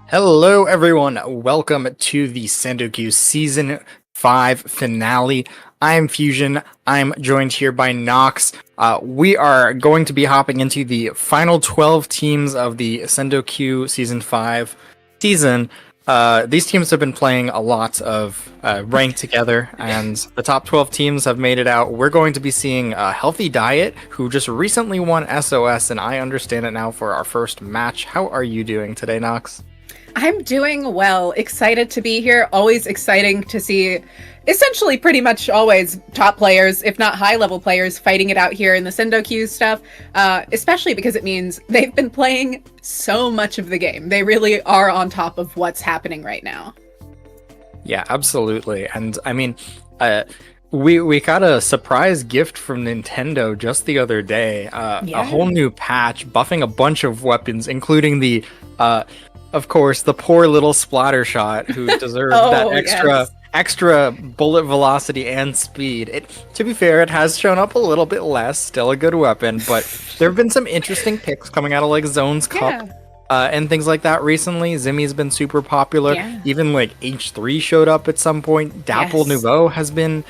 Hello, everyone. Welcome to the SendouQ Season 5 finale. I'm Fusion. I'm joined here by Nox. We are going to be hopping into the final 12 teams of the SendouQ Season 5 season. These teams have been playing a lot of ranked together, and the top 12 teams have made it out. We're going to be seeing Healthy Diet, who just recently won SOS, and I understand it now for our first match. How are you doing today, Nox? I'm doing well. Excited to be here. Always exciting to see essentially pretty much always top players, if not high-level players, fighting it out here in the SendouQ stuff, especially because it means they've been playing so much of the game. They really are on top of what's happening right now. Yeah, absolutely. And I mean, we got a surprise gift from Nintendo just the other day. A whole new patch buffing a bunch of weapons, including the of course, the poor little Splattershot who deserves that extra bullet velocity and speed. To be fair, it has shown up a little bit less. Still a good weapon, but there have been some interesting picks coming out of like Zones Cup and things like that recently. Zimmy's been super popular. Yeah. Even like H3 showed up at some point. Dapple Nouveau has been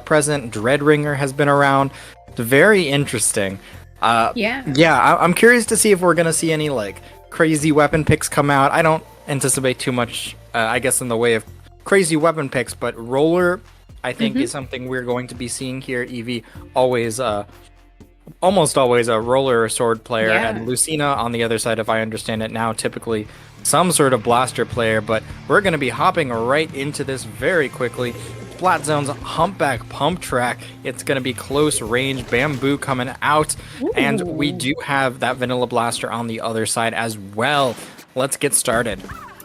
present. Dreadringer has been around. Very interesting. I'm curious to see if we're gonna see any like crazy weapon picks come out. I don't anticipate too much, I guess, in the way of crazy weapon picks, but Roller, I think, is something we're going to be seeing here. Eevee, almost always a Roller or Sword player, and Lucina on the other side, if I understand it now, typically some sort of blaster player, but we're going to be hopping right into this very quickly. Splat Zone's Humpback Pump Track. It's going to be close range. Bamboo coming out. Ooh. And we do have that Vanilla Blaster on the other side as well. Let's get started.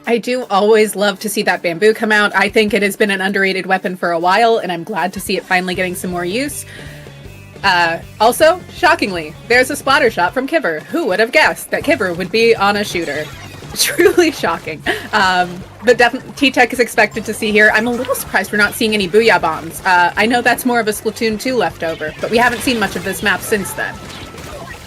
I do always love to see that Bamboo come out. I think it has been an underrated weapon for a while, and I'm glad to see it finally getting some more use. Also, shockingly, there's a splatter shot from Kiver. Who would have guessed that Kiver would be on a shooter? Truly shocking. But definitely T-Tech is expected to see here. I'm a little surprised we're not seeing any Booyah Bombs. I know that's more of a Splatoon 2 leftover, but we haven't seen much of this map since then.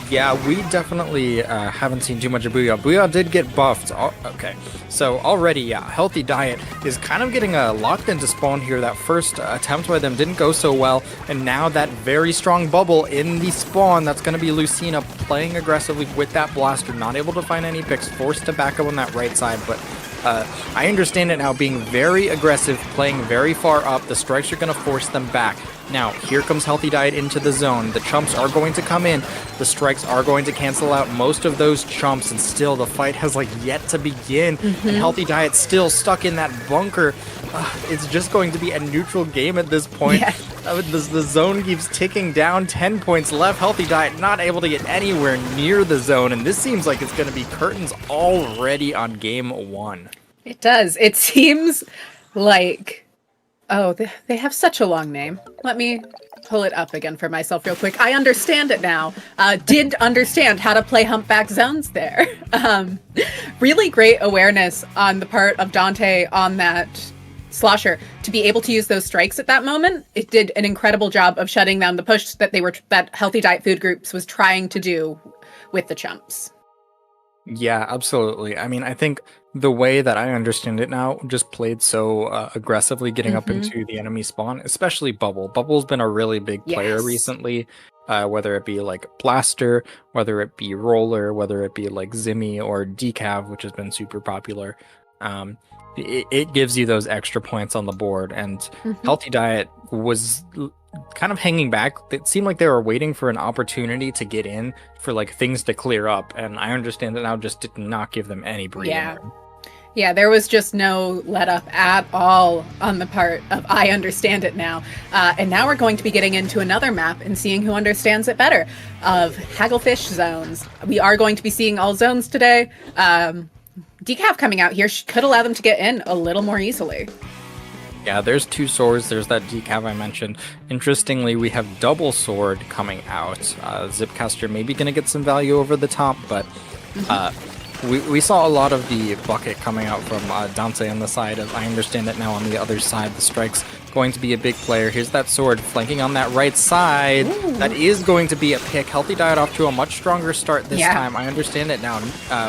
Yeah, we definitely haven't seen too much of Booyah. Booyah did get buffed. Okay, so already, Healthy Diet is kind of getting locked into spawn here. That first attempt by them didn't go so well, and now that very strong bubble in the spawn, that's going to be Lucina playing aggressively with that blaster, not able to find any picks, forced to back up on that right side, but I understand it now, being very aggressive, playing very far up. The strikes are going to force them back. Now, here comes Healthy Diet into the zone. The chumps are going to come in. The strikes are going to cancel out most of those chumps, and still the fight has like yet to begin. And Healthy Diet still stuck in that bunker. It's just going to be a neutral game at this point. The zone keeps ticking down. 10 points left. Healthy Diet not able to get anywhere near the zone, and this seems like it's going to be curtains already on game one. It does. It seems like... Oh, they have such a long name. Let me pull it up again for myself real quick. I understand it now. Did understand how to play Humpback Zones there. Really great awareness on the part of Dante on that slosher to be able to use those strikes at that moment. It did an incredible job of shutting down the push that Healthy Diet Food Groups was trying to do with the chumps. Yeah, absolutely. I mean, I think the way that I understand it now, just played so aggressively getting up into the enemy spawn, especially Bubble. Bubble's been a really big player recently, whether it be like Blaster, whether it be Roller, whether it be like Zimmy or Decav, which has been super popular. It gives you those extra points on the board, and Healthy Diet was kind of hanging back. It seemed like they were waiting for an opportunity to get in for like things to clear up, and I understand that now just did not give them any breathing room. Yeah, there was just no let up at all on the part of I understand it now. And now we're going to be getting into another map and seeing who understands it better, of Hagglefish Zones. We are going to be seeing all zones today. Decaf coming out here could allow them to get in a little more easily. Yeah, there's two swords. There's that Decav I mentioned. Interestingly, we have double sword coming out. Zipcaster maybe going to get some value over the top, but we saw a lot of the bucket coming out from Dante on the side of I understand it now on the other side. The strike's going to be a big player. Here's that sword flanking on that right side. Ooh. That is going to be a pick. Healthy Diet off to a much stronger start this time. I understand it now,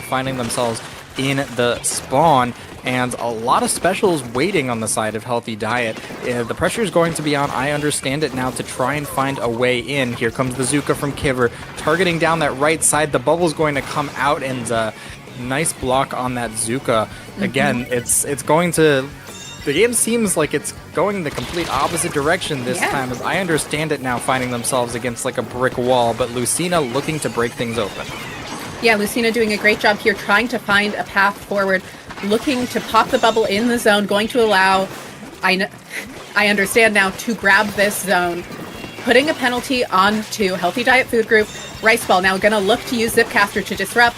finding themselves in the spawn, and a lot of specials waiting on the side of Healthy Diet. The pressure is going to be on I Understand It now to try and find a way in. Here comes the Zuka from Kiver, targeting down that right side. The bubble's going to come out, and nice block on that Zuka. Again, it's going to... The game seems like it's going the complete opposite direction this time, as I Understand It now finding themselves against like a brick wall, but Lucina looking to break things open. Yeah, Lucina doing a great job here, trying to find a path forward, looking to pop the bubble in the zone, going to allow I Understand Now to grab this zone, putting a penalty onto Healthy Diet Food Group. Rice Ball now going to look to use Zipcaster to disrupt.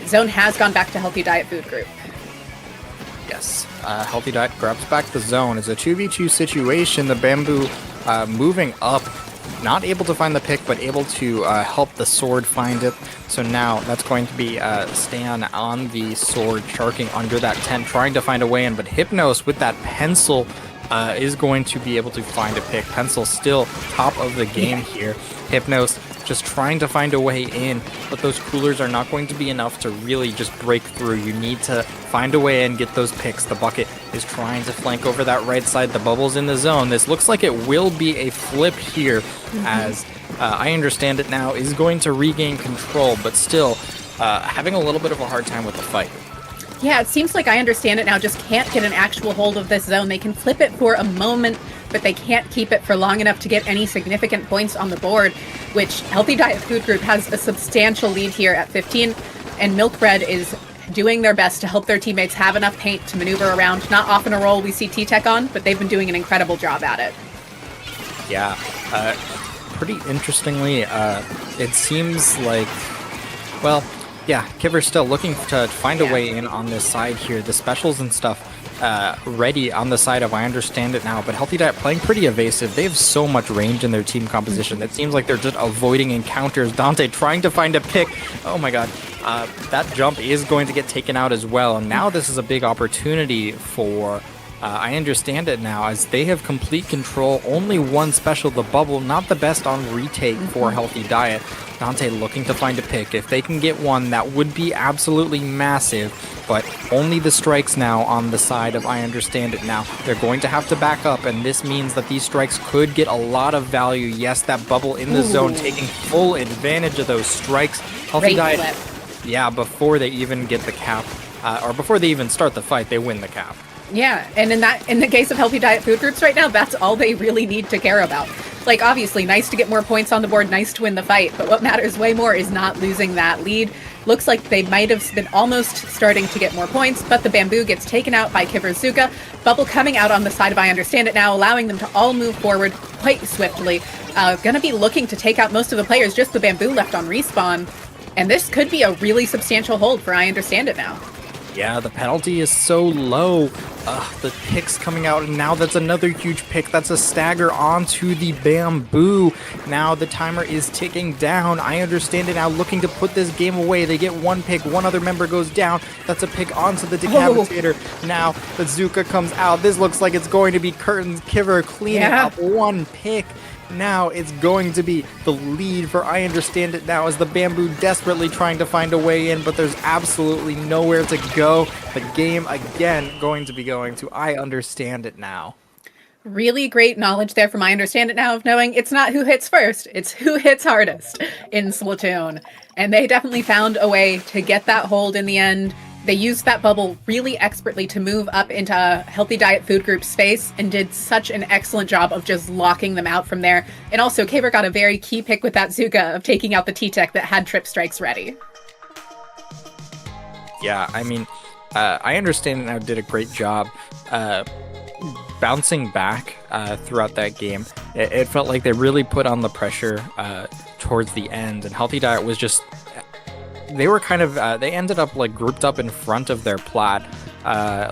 Zone has gone back to Healthy Diet Food Group. Yes, Healthy Diet grabs back the zone. It's a 2v2 situation. The Bamboo moving up, not able to find the pick, but able to help the sword find it. So now that's going to be Stan on the sword, sharking under that tent, trying to find a way in. But Hypnos with that pencil is going to be able to find a pick. Pencil still top of the game here. Hypnos just trying to find a way in, but those coolers are not going to be enough to really just break through. You need to find a way in, get those picks. The bucket is trying to flank over that right side. The bubble's in the zone. This looks like it will be a flip here, as I Understand It Now is going to regain control, but still having a little bit of a hard time with the fight. Yeah, it seems like I Understand It Now just can't get an actual hold of this zone. They can flip it for a moment, but they can't keep it for long enough to get any significant points on the board, which Healthy Diet Food Group has a substantial lead here at 15, and Milk Bread is doing their best to help their teammates have enough paint to maneuver around. Not often a role we see T-Tech on, but they've been doing an incredible job at it. Yeah, pretty interestingly, it seems like, well, yeah, Kiver's still looking to find a way in on this side here. The specials and stuff ready on the side of I Understand It Now, but Healthy Diet playing pretty evasive. They have so much range in their team composition. It seems like they're just avoiding encounters. Dante trying to find a pick. Oh my god. That jump is going to get taken out as well. And now this is a big opportunity for I Understand It Now, as they have complete control. Only one special, the bubble, not the best on retake for Healthy Diet. Dante looking to find a pick. If they can get one, that would be absolutely massive, but only the strikes now on the side of I Understand It Now. They're going to have to back up, and this means that these strikes could get a lot of value. Yes, that bubble in the zone, taking full advantage of those strikes. Healthy Diet, yeah, before they even get the cap, or before they even start the fight, they win the cap. Yeah, and in the case of Healthy Diet Food Groups right now, that's all they really need to care about. Like, obviously, nice to get more points on the board, nice to win the fight, but what matters way more is not losing that lead. Looks like they might have been almost starting to get more points, but the Bamboo gets taken out by Kiverzuka. Bubble coming out on the side of I Understand It Now, allowing them to all move forward quite swiftly. Gonna be looking to take out most of the players, just the Bamboo left on respawn. And this could be a really substantial hold for I Understand It Now. Yeah, the penalty is so low. The picks coming out, and now that's another huge pick. That's a stagger onto the Bamboo. Now the timer is ticking down. I Understand It Now looking to put this game away. They get one pick. One other member goes down. That's a pick onto the Decapitator. Now the Zuka comes out. This looks like it's going to be Curtains Kiver cleaning up one pick. Now it's going to be the lead for I Understand It Now, as the Bamboo desperately trying to find a way in, but there's absolutely nowhere to go. The game again going to be going to I Understand It Now. Really great knowledge there from I Understand It Now of knowing it's not who hits first, it's who hits hardest in Splatoon. And they definitely found a way to get that hold in the end. They used that bubble really expertly to move up into Healthy Diet Food Group space and did such an excellent job of just locking them out from there. And also, Kaver got a very key pick with that Zuka of taking out the T-Tech that had trip strikes ready. Yeah, I mean, I Understand It Now did a great job bouncing back throughout that game. It felt like they really put on the pressure towards the end, and Healthy Diet was just... They were kind of, they ended up like grouped up in front of their plat,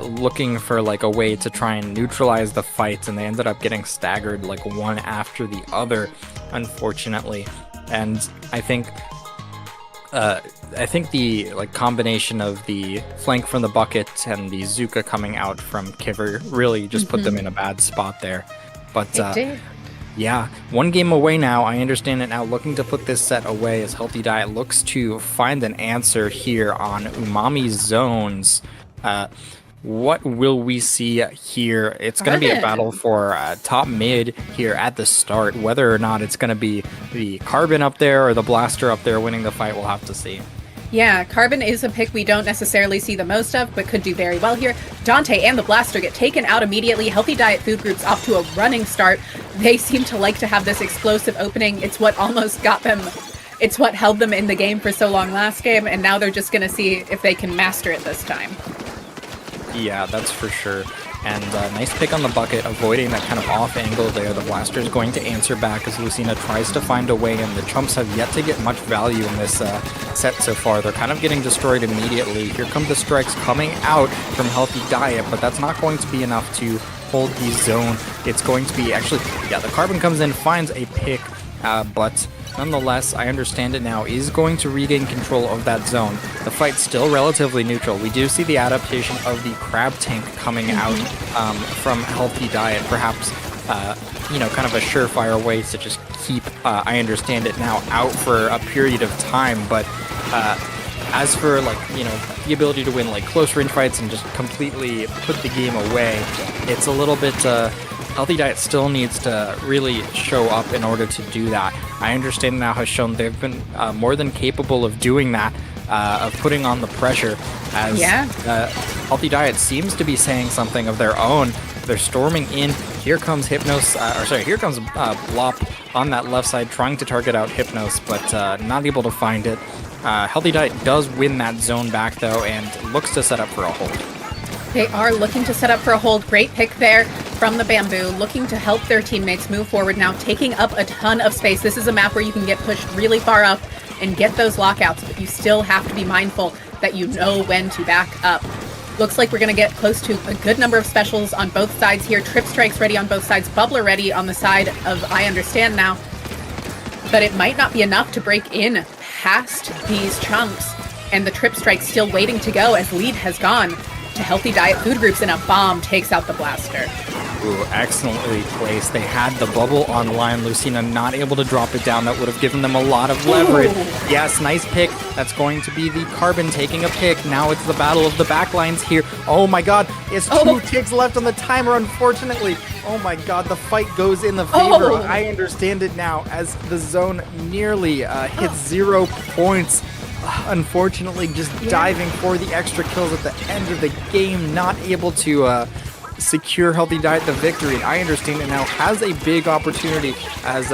looking for like a way to try and neutralize the fights, and they ended up getting staggered like one after the other, unfortunately. And I think the like combination of the flank from the bucket and the Zuka coming out from Kiver really just put them in a bad spot there. But Yeah, one game away now. I understand it now. Looking to put this set away as Healthy Diet looks to find an answer here on Umami Zones. What will we see here? It's going to be a battle for top mid here at the start. Whether or not it's going to be the Carbon up there or the Blaster up there winning the fight, we'll have to see. Yeah, Carbon is a pick we don't necessarily see the most of, but could do very well here. Dante and the Blaster get taken out immediately. Healthy Diet food groups off to a running start. They seem to like to have this explosive opening. It's what almost got them. It's what held them in the game for so long last game, and now they're just going to see if they can master it this time. Yeah, that's for sure. And nice pick on the bucket, avoiding that kind of off angle there. The Blaster is going to answer back as Lucina tries to find a way, and the Chumps have yet to get much value in this set so far. They're kind of getting destroyed immediately. Here come the strikes coming out from Healthy Diet, but that's not going to be enough to hold the zone. It's going to be actually, yeah, the Carbon comes in, finds a pick, but nonetheless, I understand it now, is going to regain control of that zone. The fight's still relatively neutral. We do see the adaptation of the Crab Tank coming out from Healthy Diet, perhaps, kind of a surefire way to just keep, I understand it now, out for a period of time. But as for, the ability to win, close range fights and just completely put the game away, it's a little bit... Healthy Diet still needs to really show up in order to do that. I understand now has shown they've been more than capable of doing that, of putting on the pressure, as Healthy Diet seems to be saying something of their own. They're storming in. Here comes Hypnos, here comes Blop on that left side trying to target out Hypnos, but not able to find it. Healthy Diet does win that zone back though, and looks to set up for a hold. They are looking to set up for a hold. Great pick there from the Bamboo, looking to help their teammates move forward now, taking up a ton of space. This is a map where you can get pushed really far up and get those lockouts, but you still have to be mindful that you know when to back up. Looks like we're going to get close to a good number of specials on both sides here. Trip Strikes ready on both sides, Bubbler ready on the side of I Understand now. But it might not be enough to break in past these chunks, and the Trip Strike's still waiting to go as lead has gone to Healthy Diet food groups, and a bomb takes out the Blaster. Ooh, excellently placed. They had the bubble online. Lucina not able to drop it down. That would have given them a lot of leverage. Ooh. Yes, nice pick. That's going to be the Carbon taking a pick. Now it's the battle of the backlines here. Oh my god, it's 2 ticks left on the timer, unfortunately. Oh my god, the fight goes in the favor. I understand it now, as the zone nearly hits 0 points. Unfortunately, just diving for the extra kills at the end of the game, not able to secure Healthy Diet the victory. And I understand it now has a big opportunity as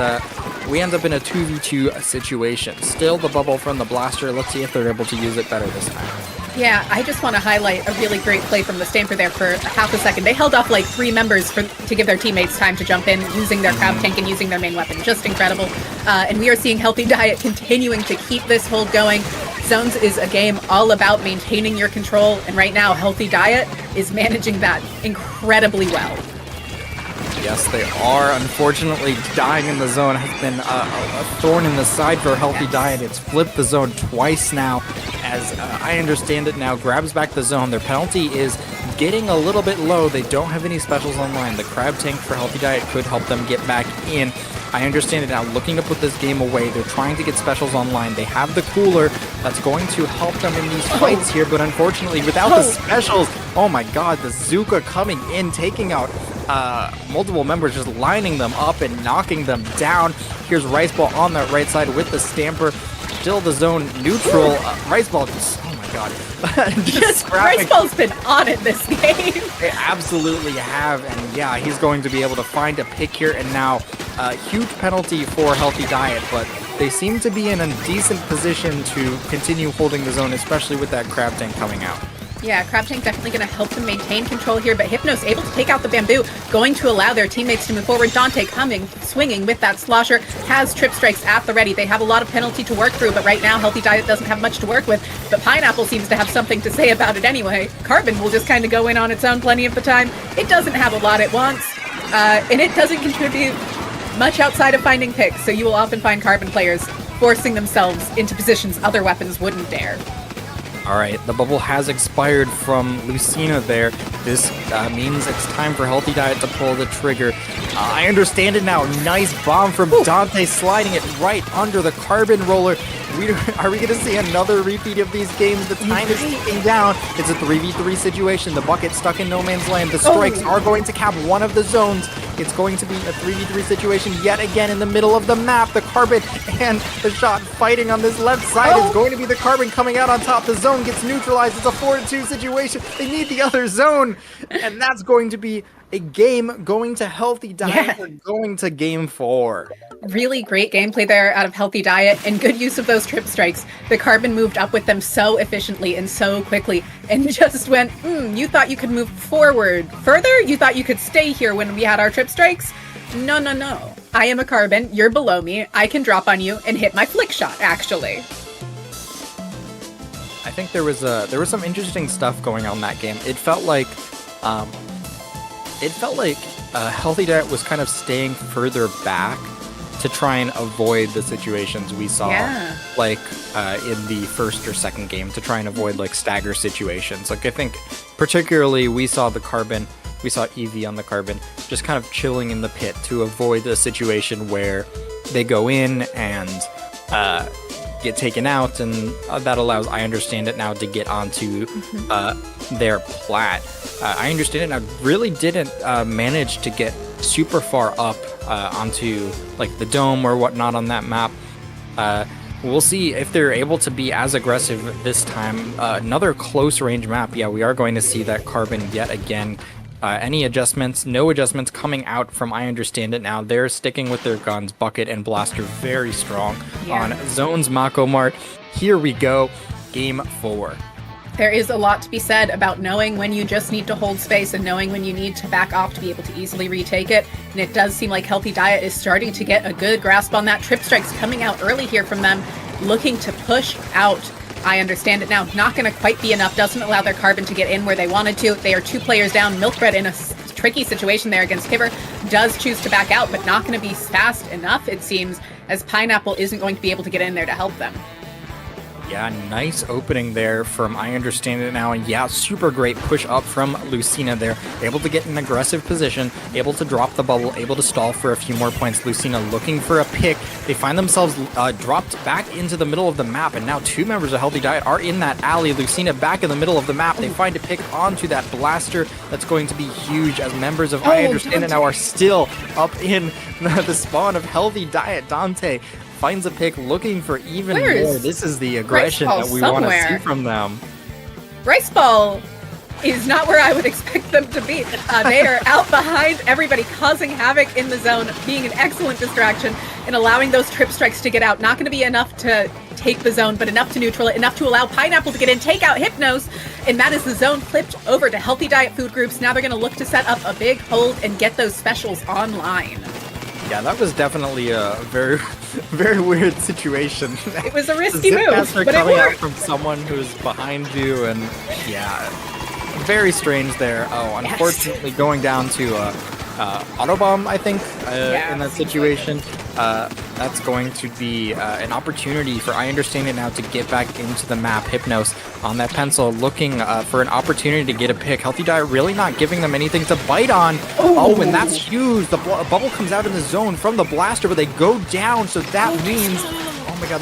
we end up in a 2v2 situation. Still the bubble from the Blaster. Let's see if they're able to use it better this time. Yeah, I just want to highlight a really great play from the Stamper there for half a second. They held off 3 members to give their teammates time to jump in, using their Crab Tank and using their main weapon. Just incredible. And we are seeing Healthy Diet continuing to keep this hold going. Zones is a game all about maintaining your control, and right now Healthy Diet is managing that incredibly well. Yes, they are. Unfortunately, dying in the zone has been a thorn in the side for Healthy Diet. It's flipped the zone twice now, as I understand it now, grabs back the zone. Their penalty is getting a little bit low. They don't have any specials online. The Crab Tank for Healthy Diet could help them get back in. I understand it now, looking to put this game away. They're trying to get specials online. They have the cooler that's going to help them in these fights here, but unfortunatally, without the specials, oh my god, the Zuka coming in, taking out multiple members, just lining them up and knocking them down. Here's Riceball on that right side with the Stamper. Still the zone neutral. Riceball just, oh my god. Riceball's been on it this game. They absolutely have, and yeah, he's going to be able to find a pick here, and now a huge penalty for Healthy Diet, but they seem to be in a decent position to continue holding the zone, especially with that Crab Tank coming out. Yeah, Crab Tank definitely going to help them maintain control here, but Hypnos able to take out the Bamboo, going to allow their teammates to move forward. Dante coming, swinging with that Slosher, has Trip Strikes at the ready. They have a lot of penalty to work through, but right now Healthy Diet doesn't have much to work with, but Pineapple seems to have something to say about it anyway. Carbon will just kind of go in on its own plenty of the time. It doesn't have a lot it wants, and it doesn't contribute much outside of finding picks, so you will often find Carbon players forcing themselves into positions other weapons wouldn't dare. All right, the bubble has expired from Lucina there. This means it's time for Healthy Diet to pull the trigger. I understand it now. Nice bomb from Dante, sliding it right under the carbon roller. Are we going to see another repeat of these games? The time is ticking down. It's a 3v3 situation. The bucket stuck in no man's land. The strikes are going to cap one of the zones. It's going to be a 3v3 situation yet again in the middle of the map. The carbon and the shot fighting on this left side. It's going to be the carbon coming out on top. The zone gets neutralized. It's a 4-2 situation. They need the other zone. And that's going to be a game going to Healthy Diet. We're going to game 4. Really great gameplay there out of Healthy Diet and good use of those trip strikes. The carbon moved up with them so efficiently and so quickly and just went, you thought you could move forward further? You thought you could stay here when we had our trip strikes? No, no, no. I am a carbon. You're below me. I can drop on you and hit my flick shot, actually. I think there was some interesting stuff going on in that game. It felt like Healthy Diet was kind of staying further back to try and avoid the situations we saw, like in the first or second game, to try and avoid like stagger situations. Like I think particularly we saw Eevee on the carbon just kind of chilling in the pit to avoid a situation where they go in and get taken out, and that allows I Understand It Now to get onto their plat. I Understand It Now really didn't manage to get super far up onto like the dome or whatnot on that map. We'll see if they're able to be as aggressive this time. Another close range map. Yeah, we are going to see that carbon yet again. Any adjustments? No adjustments coming out from I Understand It Now. They're sticking with their guns. Bucket and Blaster very strong on zones. Mako Mart. Here we go. Game 4. There is a lot to be said about knowing when you just need to hold space and knowing when you need to back off to be able to easily retake it. And it does seem like Healthy Diet is starting to get a good grasp on that. Trip strikes coming out early here from them, looking to push out I Understand It Now. Not going to quite be enough. Doesn't allow their carbon to get in where they wanted to. They are 2 players down. Milkbread in a tricky situation there against Kiver. Does choose to back out, but not going to be fast enough, it seems, as Pineapple isn't going to be able to get in there to help them. Yeah, nice opening there from I Understand It Now. And yeah, super great push up from Lucina there. Able to get an aggressive position, able to drop the bubble, able to stall for a few more points. Lucina looking for a pick. They find themselves dropped back into the middle of the map, and now 2 members of Healthy Diet are in that alley. Lucina back in the middle of the map. They find a pick onto that blaster. That's going to be huge, as members of I Understand It Now are still up in the spawn of Healthy Diet. Dante finds a pick, looking for even more. This is the aggression that we want to see from them. Rice Ball is not where I would expect them to be. They are out behind everybody, causing havoc in the zone, being an excellent distraction, and allowing those trip strikes to get out. Not going to be enough to take the zone, but enough to neutral it, enough to allow Pineapple to get in, take out Hypnos, and that is the zone flipped over to Healthy Diet food groups. Now they're going to look to set up a big hold and get those specials online. Yeah, that was definitely a very, very weird situation. It was a risky move, but coming it out worked. from someone who's behind you, and yeah, very strange there. Oh, unfortunately, going down to Autobomb, I think, in that situation. That's going to be an opportunity for I Understand It Now to get back into the map. Hypnos on that pencil, looking for an opportunity to get a pick. Healthy Diet really not giving them anything to bite on. Oh, and that's huge. The bubble comes out in the zone from the blaster, but they go down, so that means... Oh my god,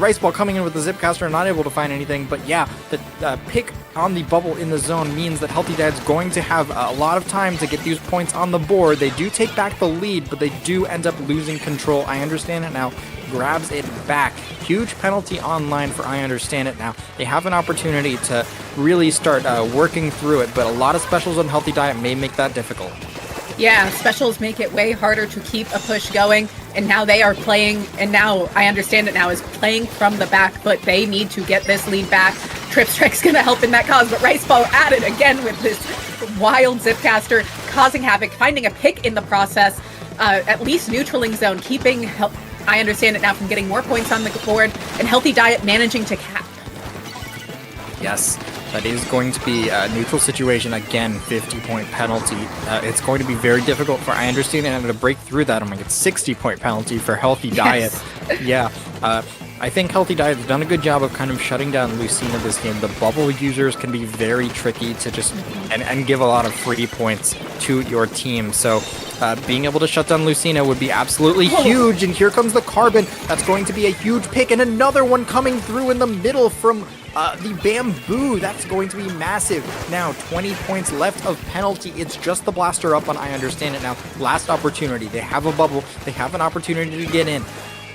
Rice Ball coming in with the Zipcaster, not able to find anything. But yeah, the pick on the bubble in the zone means that Healthy Diet's going to have a lot of time to get these points on the board. They do take back the lead, but they do end up losing control. I Understand It Now grabs it back. Huge penalty online for I Understand It Now. They have an opportunity to really start working through it, but a lot of specials on Healthy Diet may make that difficult. Yeah, specials make it way harder to keep a push going, and now they are playing, and now I Understand It Now is playing from the back, but they need to get this lead back. Trip Strike's going to help in that cause, but Rice Ball at it again with this wild Zipcaster, causing havoc, finding a pick in the process, at least neutraling zone, keeping I Understand It Now from getting more points on the board, and Healthy Diet managing to cap. Yes, that is going to be a neutral situation. Again, 50-point penalty. It's going to be very difficult for I Understand It Now to break through that. Oh my god, 60-point penalty for Healthy Diet. Yeah. I think Healthy Diet has done a good job of kind of shutting down Lucina this game. The bubble users can be very tricky to just and give a lot of free points to your team. So being able to shut down Lucina would be absolutely huge. And here comes the Carbon. That's going to be a huge pick. And another one coming through in the middle from the Bamboo. That's going to be massive. Now, 20 points left of penalty. It's just the blaster up on I Understand It now. Last opportunity. They have a bubble. They have an opportunity to get in.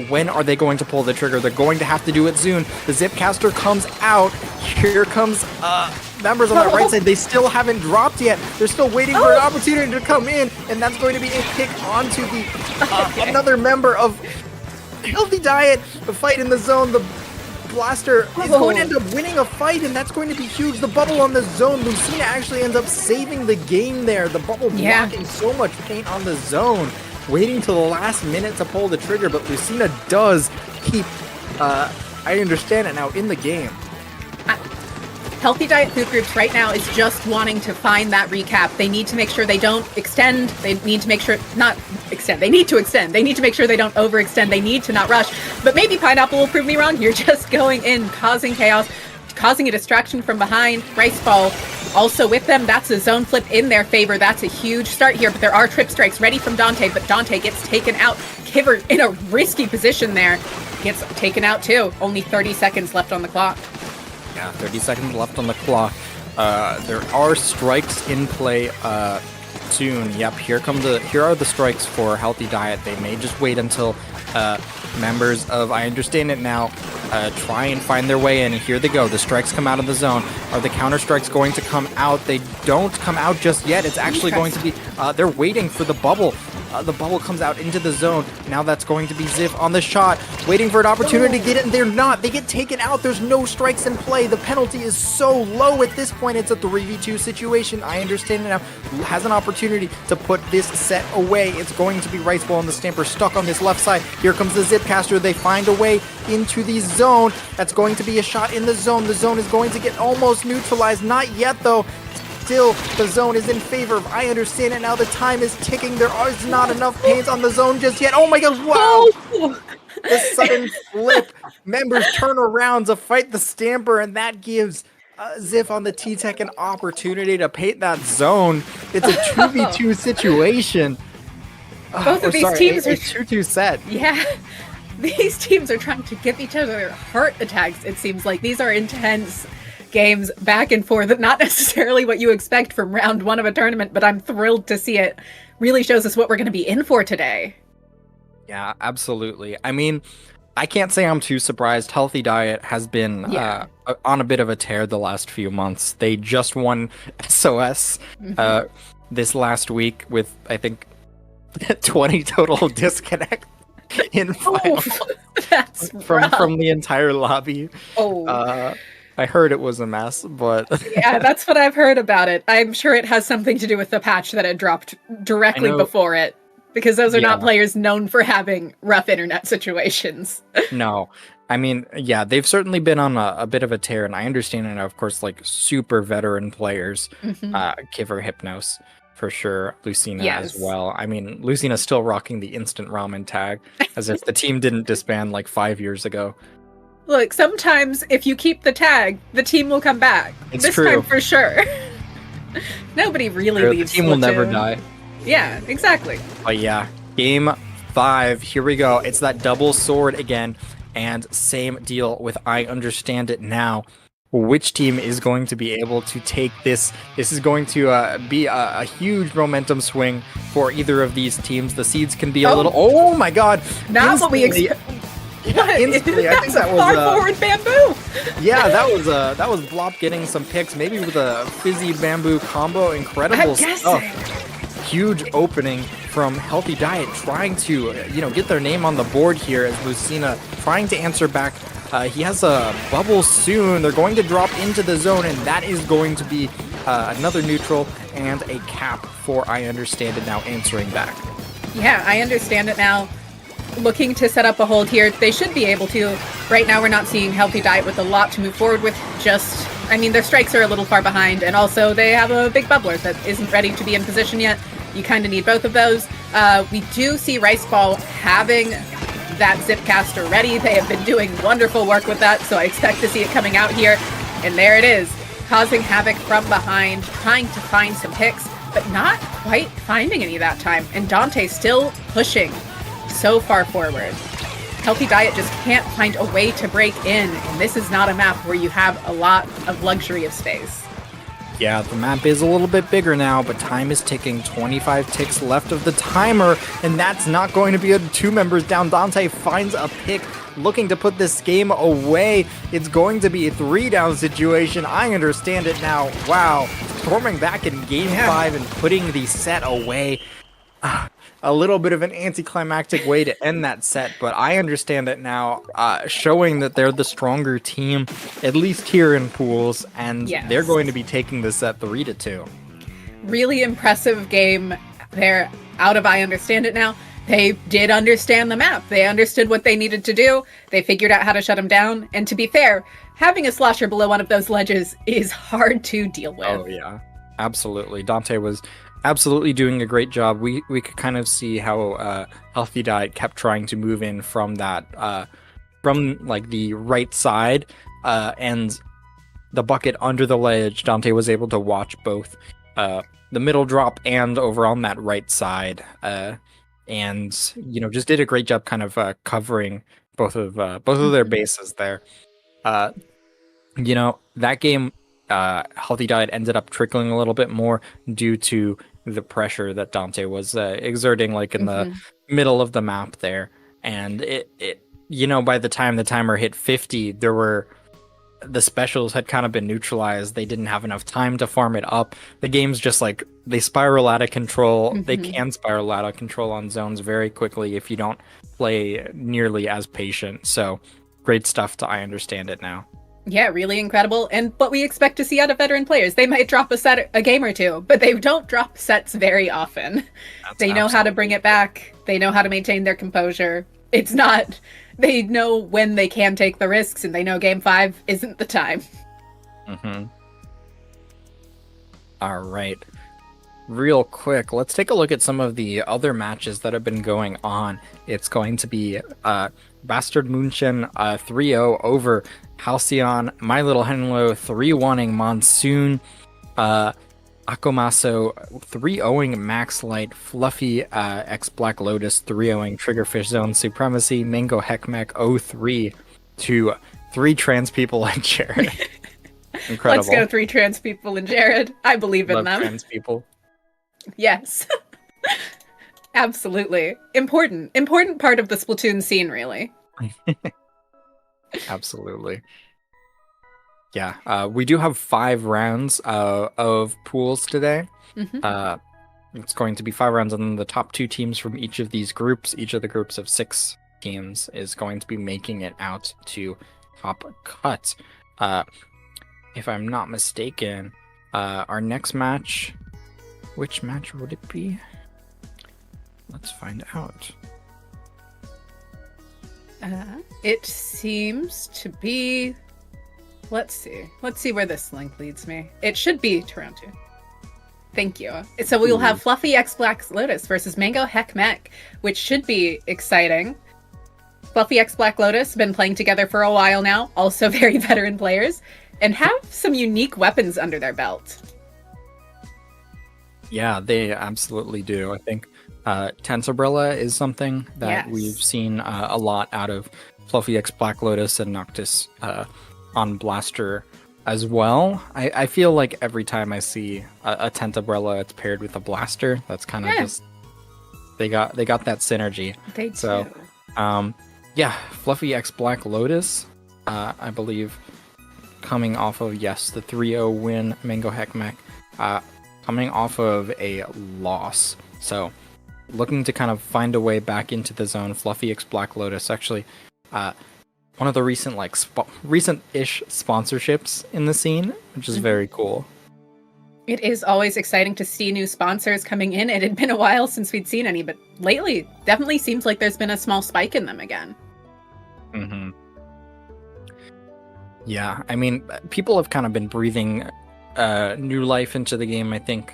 When are they going to pull the trigger? They're going to have to do it soon. The Zipcaster comes out. Here comes members on that right side. They still haven't dropped yet. They're still waiting for an opportunity to come in, and that's going to be a pick onto the another member of Healthy Diet. The fight in the zone. The blaster is going to end up winning a fight, and that's going to be huge. The bubble on the zone. Lucina actually ends up saving the game there. The bubble blocking so much paint on the zone. Waiting till the last minute to pull the trigger, but Lucina does keep, I Understand It now in the game. Healthy Diet food groups right now is just wanting to find that recap. They need to make sure they don't extend. They need to make sure, not extend, they need to extend. They need to make sure they don't overextend. They need to not rush. But maybe Pineapple will prove me wrong. You're just going in, causing chaos, causing a distraction from behind. Rice Ball also with them. That's a zone flip in their favor. That's a huge start here, but there are trip strikes ready from Dante, but Dante gets taken out. Kiver in a risky position there. Gets taken out too. Only 30 seconds left on the clock. Yeah, 30 seconds left on the clock. There are strikes in play soon. Yep, here are the strikes for Healthy Diet. They may just wait until members of I Understand It now try and find their way in, and here they go. The strikes come out of the zone. Are the counter strikes going to come out? They don't come out just yet. It's actually going to be, they're waiting for the bubble. The bubble comes out into the zone. Now that's going to be Ziv on the shot, waiting for an opportunity to get in. They're not. They get taken out. There's no strikes in play. The penalty is so low at this point. It's a 3v2 situation. I Understand It now has an opportunity to put this set away. It's going to be Rice Ball and the Stamper stuck on this left side. Here comes the Zipcaster. They find a way into the zone. That's going to be a shot in the zone. The zone is going to get almost neutralized. Not yet, though. Still, the zone is in favor of I Understand It now. The time is ticking. There is not enough pains on the zone just yet. Oh my gosh, wow! The sudden flip. Members turn around to fight the Stamper, and that gives Ziv on the T-Tech an opportunity to paint that zone. It's a 2v2 situation. Both of these teams are 2-2 set. Yeah. These teams are trying to give each other heart attacks, it seems like. These are intense games back and forth. Not necessarily what you expect from round one of a tournament, but I'm thrilled to see it. Really shows us what we're going to be in for today. Yeah, absolutely. I mean, I can't say I'm too surprised. Healthy Diet has been on a bit of a tear the last few months. They just won SOS this last week with, I think, 20 total disconnect in final that's from the entire lobby. I heard it was a mess, but yeah, that's what I've heard about it. I'm sure it has something to do with the patch that had dropped directly before it, because those are not players known for having rough internet situations. No. I mean, yeah, they've certainly been on a bit of a tear, and I understand it, of course, like super veteran players, Kiver, Hypnos, for sure, Lucina as well. I mean, Lucina's still rocking the instant ramen tag, as if the team didn't disband like 5 years ago. Look, sometimes if you keep the tag, the team will come back. It's true. Time for sure. Nobody really leaves. The team will never die. Yeah, exactly. But yeah, game 5. Here we go. It's that double sword again. And same deal with I Understand It now. Which team is going to be able to take this? This is going to be a huge momentum swing for either of these teams. The seeds can be a little... Oh my god! Not what we expect. Yeah, instantly. I think that was far forward Bamboo. Yeah, that was Blop getting some picks, maybe with a fizzy Bamboo combo. Incredible stuff. Huge opening from Healthy Diet, trying to get their name on the board here as Lucina trying to answer back. He has a bubble soon. They're going to drop into the zone, and that is going to be another neutral and a cap for I Understand It now answering back. Yeah, I Understand It now. Looking to set up a hold here. They should be able to. Right now we're not seeing Healthy Diet with a lot to move forward with. Their strikes are a little far behind, and also they have a big bubbler that isn't ready to be in position yet. You kind of need both of those. We do see Rice Ball having that Zipcaster ready. They have been doing wonderful work with that, so I expect to see it coming out here. And there it is, causing havoc from behind, trying to find some picks, but not quite finding any that time. And Dante still pushing so far forward. Healthy Diet just can't find a way to break in, and this is not a map where you have a lot of luxury of space. Yeah, the map is a little bit bigger now, but time is ticking. 25 ticks left of the timer, and that's not going to be a 2 members down. Dante finds a pick, looking to put this game away. It's going to be a 3 down situation. I understand it now. Wow. Storming back in game 5 and putting the set away. A little bit of an anticlimactic way to end that set, but I understand it now, showing that they're the stronger team, at least here in pools, and they're going to be taking this set 3-2. Really impressive game. They're out of I understand it now. They did understand the map. They understood what they needed to do. They figured out how to shut him down. And to be fair, having a slosher below one of those ledges is hard to deal with. Oh, yeah. Absolutely. Dante was absolutely doing a great job. We could kind of see how Healthy Diet kept trying to move in from that, from like the right side, and the bucket under the ledge. Dante was able to watch both the middle drop and over on that right side, and just did a great job kind of covering both of their bases there. That game, Healthy Diet ended up trickling a little bit more due to the pressure that Dante was exerting, like in the middle of the map there. And it by the time the timer hit 50, the specials had kind of been neutralized. They didn't have enough time to farm it up. The game's just like, they spiral out of control. They can spiral out of control on zones very quickly if you don't play nearly as patient. So great stuff to I understand it now. Yeah, really incredible. And what we expect to see out of veteran players. They might drop a game or two, but they don't drop sets very often. They know how to bring it back. They know how to maintain their composure. They know when they can take the risks, and they know game 5 isn't the time. All right. Real quick, let's take a look at some of the other matches that have been going on. It's going to be Bastard Munchen 3-0 over Halcyon, My Little Henlo 3-1ing Monsoon, Akomaso 3-0ing Maxlight, Fluffy x Black Lotus 3-0ing Triggerfish Zone Supremacy, Mango Heckmech 0-3 to 3 trans people and Jared. Incredible. Let's go 3 trans people and Jared. I believe in them. Trans people. Yes. Absolutely. Important part of the Splatoon scene, really. Absolutely. Yeah, we do have 5 rounds of pools today. It's going to be 5 rounds, and then the top 2 teams from each of these groups, each of the groups of 6 teams, is going to be making it out to top cut. If I'm not mistaken, our next match, which match would it be? Let's find out. It seems to be... Let's see where this link leads me. It should be to round 2. Thank you. So we will have Fluffy x Black Lotus versus Mango Heckmech, which should be exciting. Fluffy x Black Lotus have been playing together for a while now, also very veteran players, and have some unique weapons under their belt. Yeah, they absolutely do. I think Tensorbrella is something that we've seen a lot out of Fluffy x Black Lotus and Noctis on Blaster as well. I feel like every time I see a Tensorbrella, it's paired with a Blaster. That's kind of just they got that synergy. They do. So, Fluffy x Black Lotus, I believe, coming off of the 3-0 win. Mango Heckmech, coming off of a loss. So, looking to kind of find a way back into the zone. Fluffy x Black Lotus, actually, one of the recent recent-ish sponsorships in the scene, which is very cool. It is always exciting to see new sponsors coming in. It had been a while since we'd seen any, but lately definitely seems like there's been a small spike in them again. Yeah, I mean, people have kind of been breathing new life into the game, I think.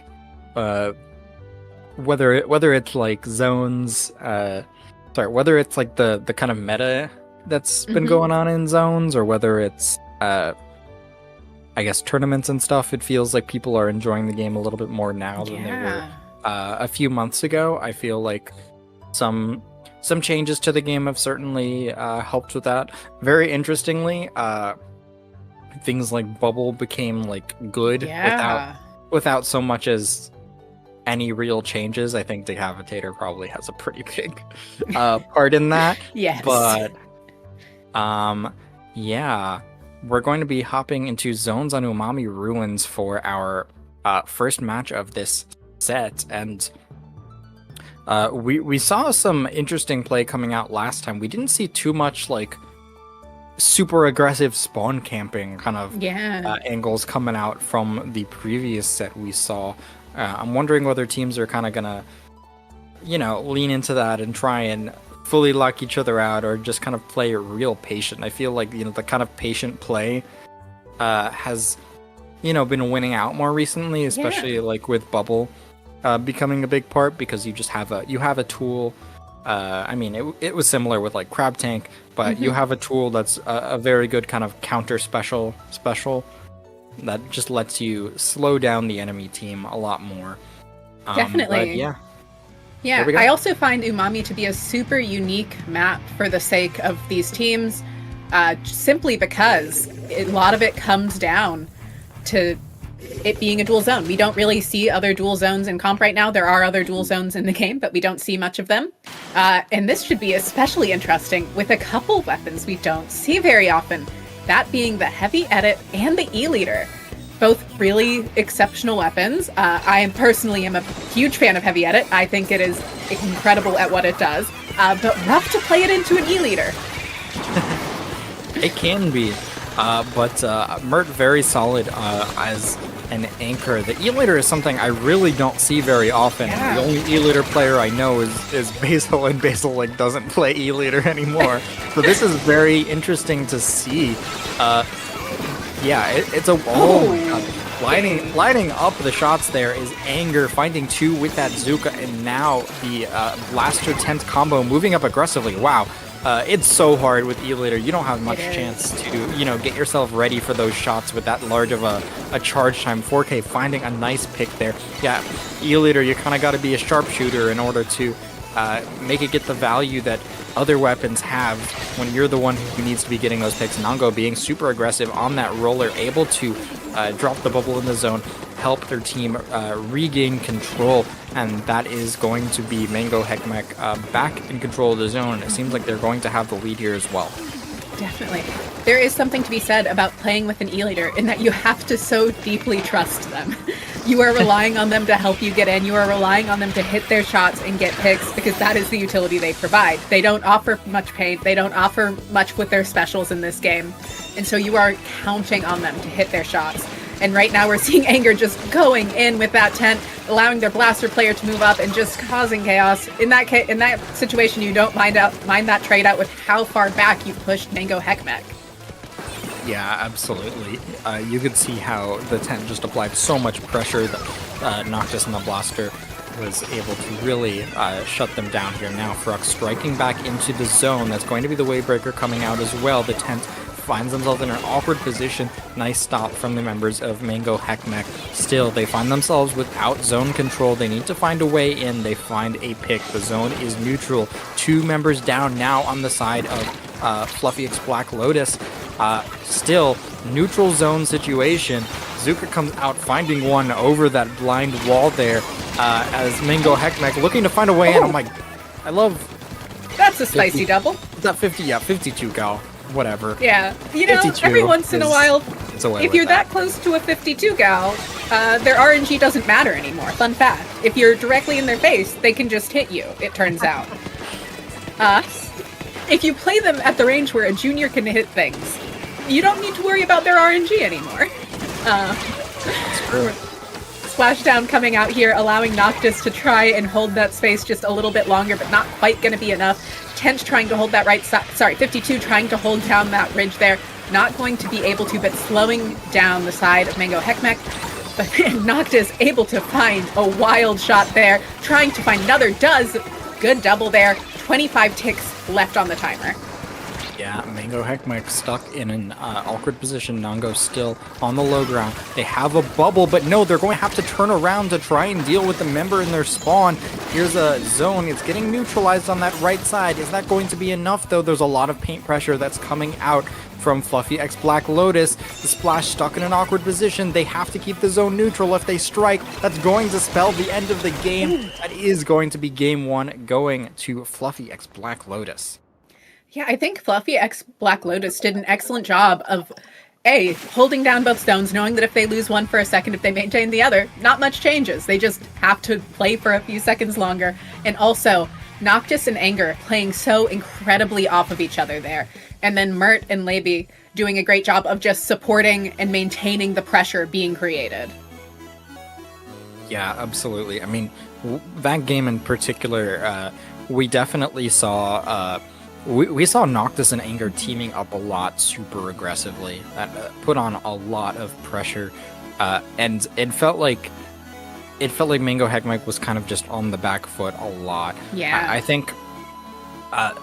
Whether it's like zones, whether it's like the kind of meta that's been going on in zones, or whether it's I guess tournaments and stuff, it feels like people are enjoying the game a little bit more now than they were a few months ago. I feel like some changes to the game have certainly helped with that. Very interestingly, things like bubble became like good without so much as any real changes. I think Decapitator probably has a pretty big part in that. Yes. But yeah, we're going to be hopping into Zones on Umami Ruins for our first match of this set, and we saw some interesting play coming out last time. We didn't see too much like super aggressive spawn camping kind of angles coming out from the previous set we saw. I'm wondering whether teams are kind of gonna, lean into that and try and fully lock each other out, or just kind of play real patient. I feel like the kind of patient play has been winning out more recently, especially like with bubble becoming a big part, because you just have a tool. I mean, it was similar with like Crab Tank, but you have a tool that's a very good kind of counter special that just lets you slow down the enemy team a lot more. Definitely. Yeah, I also find Umami to be a super unique map for the sake of these teams, simply because a lot of it comes down to it being a dual zone. We don't really see other dual zones in comp right now. There are other dual zones in the game, but we don't see much of them. And this should be especially interesting with a couple weapons we don't see very often, that being the Heavy Edit and the E-Leader. Both really exceptional weapons. I personally am a huge fan of Heavy Edit. I think it is incredible at what it does, but rough to play it into an E-Leader. It can be, but Mert very solid as an anchor. The E-Leader is something I really don't see very often. The only E-Leader player I know is Basil, and Basil like doesn't play E-Leader anymore. So this is very interesting to see. It's a my god! Lighting up the shots there is Anger, finding two with that Zuka, and now the Blaster Tent combo moving up aggressively. Wow. It's so hard with E-Leader. You don't have much chance to, get yourself ready for those shots with that large of a charge time. 4K finding a nice pick there. Yeah, E-Leader, you kind of got to be a sharpshooter in order to make it get the value that other weapons have when you're the one who needs to be getting those picks. Nango being super aggressive on that roller, able to drop the bubble in the zone, help their team regain control, and that is going to be Mango Hekmek back in control of the zone. It seems like they're going to have the lead here as well. Definitely. There is something to be said about playing with an E-Leader in that you have to so deeply trust them. You are relying on them to help you get in. You are relying on them to hit their shots and get picks, because that is the utility they provide. They don't offer much paint. They don't offer much with their specials in this game. And so you are counting on them to hit their shots. And right now we're seeing Anger just going in with that tent, allowing their blaster player to move up and just causing chaos. In that situation, you don't mind that trade out with how far back you pushed Mango Hekmek. Yeah, absolutely. You could see how the tent just applied so much pressure that Noctis and the Blaster was able to really shut them down here. Now Frux striking back into the zone. That's going to be the Wavebreaker coming out as well. The tent finds themselves in an awkward position. Nice stop from the members of Mango Hekmek. Still, they find themselves without zone control. They need to find a way in. They find a pick. The zone is neutral. Two members down now on the side of Fluffy X Black Lotus. Still, neutral zone situation. Zuka comes out finding one over that blind wall there as Mango Hekmek looking to find a way in. Oh my, I love... That's a spicy double. Is that 50? Yeah, 52 gal. Whatever. Yeah, every once in a while, if you're that close to a 52 gal, their RNG doesn't matter anymore. Fun fact. If you're directly in their face, they can just hit you, it turns out. If you play them at the range where a junior can hit things, you don't need to worry about their RNG anymore. That's true. Splashdown coming out here, allowing Noctis to try and hold that space just a little bit longer, but not quite going to be enough. Tent trying to hold that right side, 52 trying to hold down that ridge there. Not going to be able to, but slowing down the side of Mango Hekmek. But Noctis able to find a wild shot there, trying to find another, does. Good double there. 25 ticks left on the timer. Yeah, Mango Heckmech stuck in an awkward position. Nango still on the low ground. They have a bubble, but no, they're going to have to turn around to try and deal with the member in their spawn. Here's a zone. It's getting neutralized on that right side. Is that going to be enough, though? There's a lot of paint pressure that's coming out from Fluffy X Black Lotus. The Splash stuck in an awkward position. They have to keep the zone neutral. If they strike, that's going to spell the end of the game. That is going to be game 1 going to Fluffy X Black Lotus. Yeah, I think Fluffy X Black Lotus did an excellent job of, A, holding down both stones, knowing that if they lose one for a second, if they maintain the other, not much changes. They just have to play for a few seconds longer. And also, Noctis and Anger playing so incredibly off of each other there. And then Mert and Lebi doing a great job of just supporting and maintaining the pressure being created. Yeah, absolutely. I mean, that game in particular, we definitely saw... We saw Noctis and Anger teaming up a lot super aggressively. That put on a lot of pressure, and it felt like Mango Heckmech was kind of just on the back foot a lot. Yeah, I think a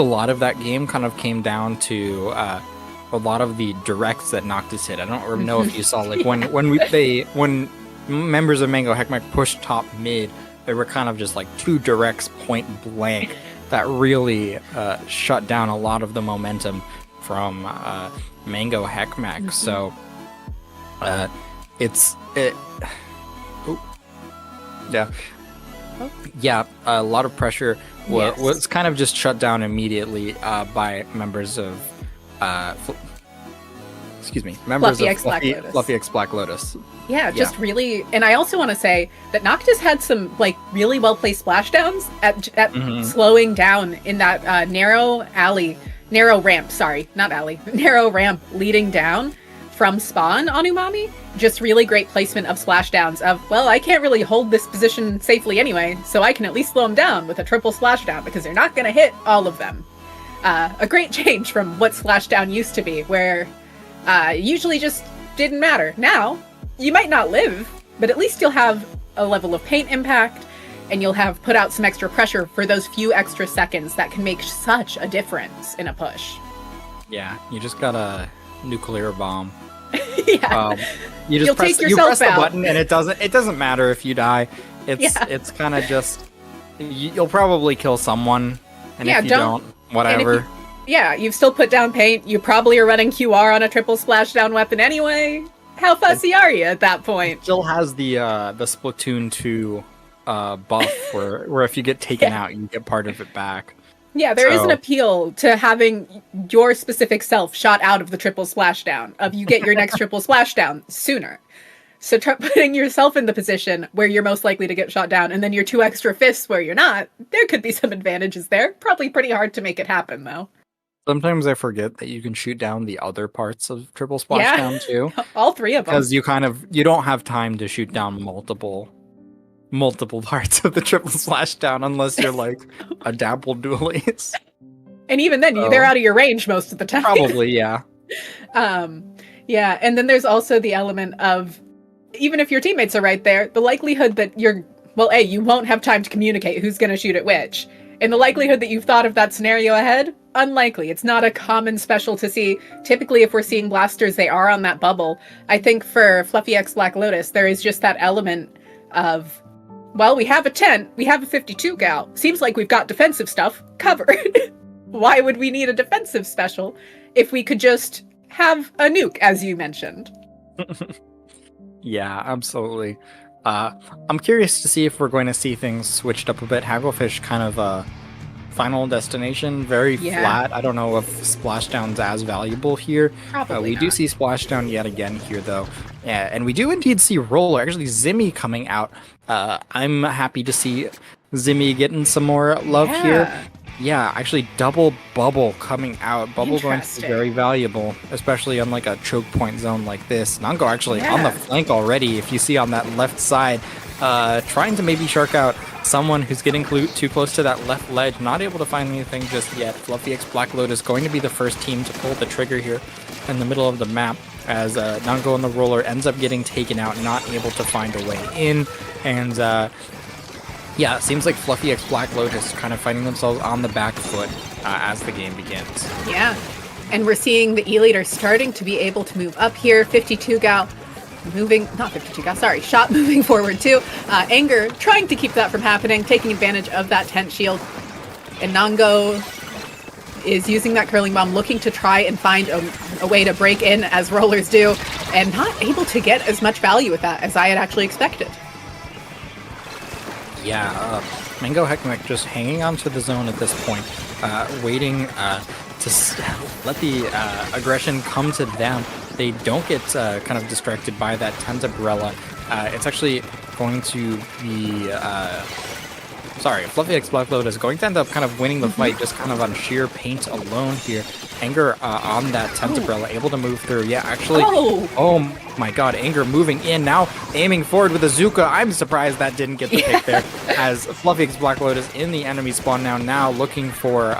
lot of that game kind of came down to a lot of the directs that Noctis hit. I don't know if you saw like when members of Mango Heckmech pushed top mid, they were kind of just like 2 directs point blank. That really shut down a lot of the momentum from Mango Heckmech. So a lot of pressure was kind of just shut down immediately by members of Fluffy X Black Lotus. Yeah, just really, and I also want to say that Noctis had some like really well placed splashdowns at slowing down in that narrow ramp leading down from spawn on Umami. Just really great placement of splashdowns of, well, I can't really hold this position safely anyway, so I can at least slow them down with a triple splashdown because they're not going to hit all of them. A great change from what splashdown used to be, where usually just didn't matter. Now, you might not live, but at least you'll have a level of paint impact, and you'll have put out some extra pressure for those few extra seconds that can make such a difference in a push. Yeah, you just got a nuclear bomb. Yeah. You'll press the button, and it doesn't matter if you die. It's kind of just you'll probably kill someone, and if you don't, whatever. You've still put down paint. You probably are running QR on a triple splashdown weapon anyway. How fussy are you at that point? Still has the Splatoon 2 buff where if you get taken out, you get part of it back. Yeah, there is an appeal to having your specific self shot out of the triple splashdown, of you get your next triple splashdown sooner. So putting yourself in the position where you're most likely to get shot down, and then your 2 extra fists where you're not, there could be some advantages there. Probably pretty hard to make it happen, though. Sometimes I forget that you can shoot down the other parts of triple splashdown too. All 3 of them. Because you don't have time to shoot down multiple parts of the triple splashdown unless you're like a dabble duelist. And even then, they're out of your range most of the time. Probably, yeah. Yeah, and then there's also the element of, even if your teammates are right there, the likelihood that you won't have time to communicate who's going to shoot at which. And the likelihood that you've thought of that scenario ahead, unlikely. It's not a common special to see. Typically, if we're seeing blasters, they are on that bubble. I think for Fluffy X Black Lotus, there is just that element of, well, we have a 10, we have a 52 gal. Seems like we've got defensive stuff covered. Why would we need a defensive special if we could just have a nuke, as you mentioned? Yeah, absolutely. I'm curious to see if we're going to see things switched up a bit. Hagglefish kind of final destination, very flat. I don't know if Splashdown's as valuable here. Probably we do see Splashdown yet again here, though. Yeah, and we do indeed see Roller, actually Zimmy coming out. I'm happy to see Zimmy getting some more love here. Yeah, actually double Bubble coming out. Bubble going to be very valuable, especially on like a choke point zone like this. Nango actually on the flank already, if you see on that left side, trying to maybe shark out someone who's getting too close to that left ledge, not able to find anything just yet. Fluffy X Black Lotus going to be the first team to pull the trigger here in the middle of the map, as Nango and the Roller ends up getting taken out, not able to find a way in, and Yeah, it seems like Fluffy X Black Lotus kind of finding themselves on the back foot as the game begins. Yeah. And we're seeing the E-Leader starting to be able to move up here. 52 Gal moving, not 52 Gal, sorry, Shot moving forward too. Anger trying to keep that from happening, taking advantage of that tent shield. And Nango is using that curling bomb, looking to try and find a way to break in as rollers do, and not able to get as much value with that as I had actually expected. Yeah, Mango Heckmech just hanging onto the zone at this point, waiting to let the aggression come to them. They don't get kind of distracted by that tent umbrella. It's actually going to be... Sorry, Fluffy X Black Lotus is going to end up kind of winning the fight just kind of on sheer paint alone here. Anger on that tent umbrella, able to move through. Yeah, actually, oh my god, Anger moving in now, aiming forward with a Zuka. I'm surprised that didn't get the pick there, as Fluffy X Black Lotus in the enemy spawn now looking for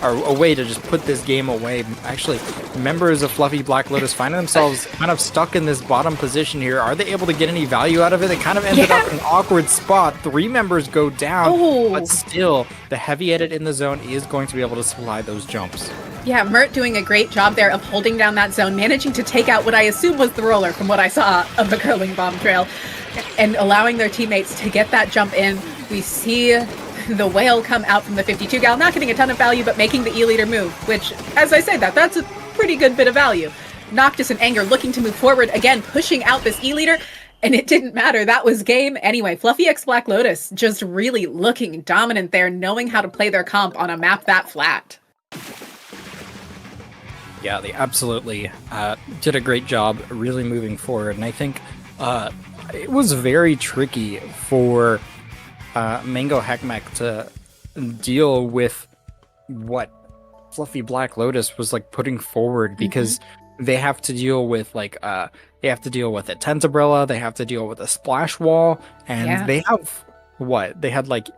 a way to just put this game away. Actually, members of Fluffy Black Lotus find themselves kind of stuck in this bottom position here. Are they able to get any value out of it? They kind of ended up in an awkward spot. 3 members go down, but still, the heavy edit in the zone is going to be able to supply those jumps. Yeah, Mert doing a great job there of holding down that zone, managing to take out what I assume was the roller from what I saw of the curling bomb trail, and allowing their teammates to get that jump in. We see the whale come out from the 52 Gal, not getting a ton of value, but making the E-Leader move, which, as I said, that's a pretty good bit of value. Noctis and Anger looking to move forward, again, pushing out this E-Leader, and it didn't matter. That was game. Anyway, Fluffy X Black Lotus just really looking dominant there, knowing how to play their comp on a map that flat. Yeah, they absolutely did a great job really moving forward. And I think it was very tricky for Mango Heckmech to deal with what Fluffy Black Lotus was like putting forward, because they have to deal with like they have to deal with a tent umbrella, they have to deal with a splash wall, and they have what? They had like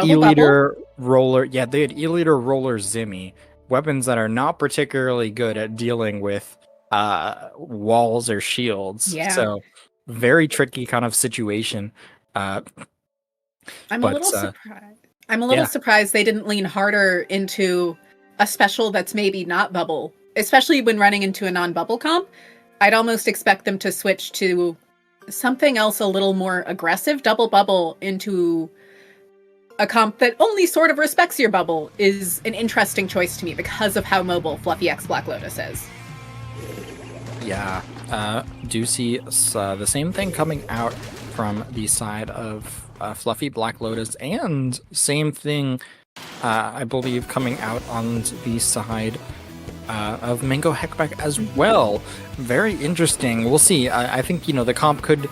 E-Leader roller. Yeah, they had E-Leader roller Zimmy. Weapons that are not particularly good at dealing with walls or shields. Yeah. So very tricky kind of situation. I'm a little surprised. I'm a little surprised they didn't lean harder into a special that's maybe not bubble, especially when running into a non-bubble comp. I'd almost expect them to switch to something else a little more aggressive. Double bubble into a comp that only sort of respects your bubble is an interesting choice to me because of how mobile Fluffy X Black Lotus is. Yeah, do see the same thing coming out from the side of Fluffy Black Lotus, and same thing, I believe, coming out on the side of Mango Heckmech as well. Very interesting. We'll see. I think, you know, the comp could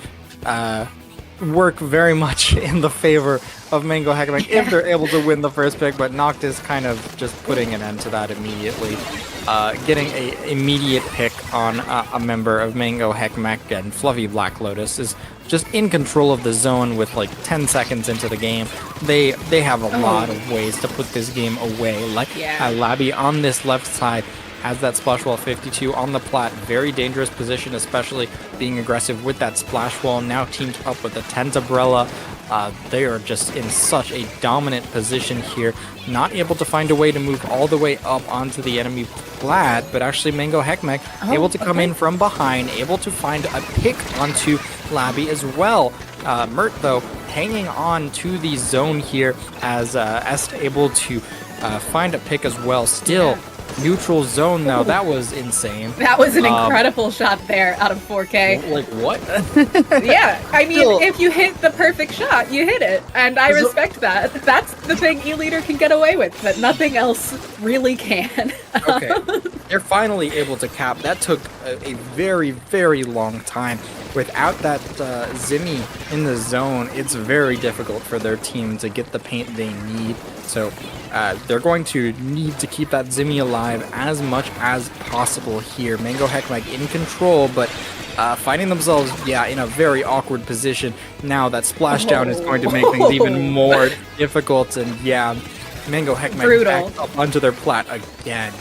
work very much in the favor of Mango Heckmech if they're able to win the first pick, but Noctis kind of just putting an end to that immediately. Getting a immediate pick on a member of Mango Heckmech, and Fluffy Black Lotus is just in control of the zone with like 10 seconds into the game. They have a lot of ways to put this game away. Like Labby on this left side has that splash wall 52 on the plat. Very dangerous position, especially being aggressive with that splash wall. Now teamed up with the tent umbrella. They are just in such a dominant position here. Not able to find a way to move all the way up onto the enemy plat, but actually Mango Heckmech able to come in from behind, able to find a pick onto Labby as well. Mert, though, hanging on to the zone here as Est able to find a pick as well. Still, neutral zone, though. That was insane. That was an incredible shot there out of 4K. Like, what? Yeah, I mean, if you hit the perfect shot, you hit it. And I respect that. That's the thing E-Leader can get away with, that nothing else really can. Okay. They're finally able to cap. That took a very, very long time. Without that Zimmy in the zone, it's very difficult for their team to get the paint they need. So they're going to need to keep that Zimmy alive as much as possible here. Mango Heckmech in control, but finding themselves, in a very awkward position. Now that splashdown is going to make things even more difficult. And Mango Heckmech back up onto their plat again.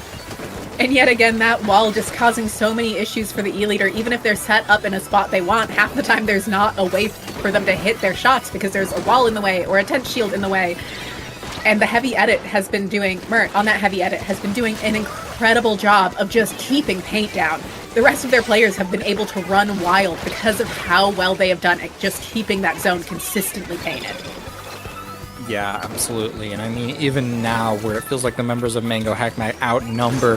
And yet again, that wall just causing so many issues for the E-Leader. Even if they're set up in a spot they want, half the time there's not a way for them to hit their shots because there's a wall in the way or a tent shield in the way. And the heavy edit has been doing, Mert on that heavy edit has been doing an incredible job of just keeping paint down. The rest of their players have been able to run wild because of how well they have done at just keeping that zone consistently painted. Yeah, absolutely. And I mean, even now, where it feels like the members of Mango Hackmack outnumber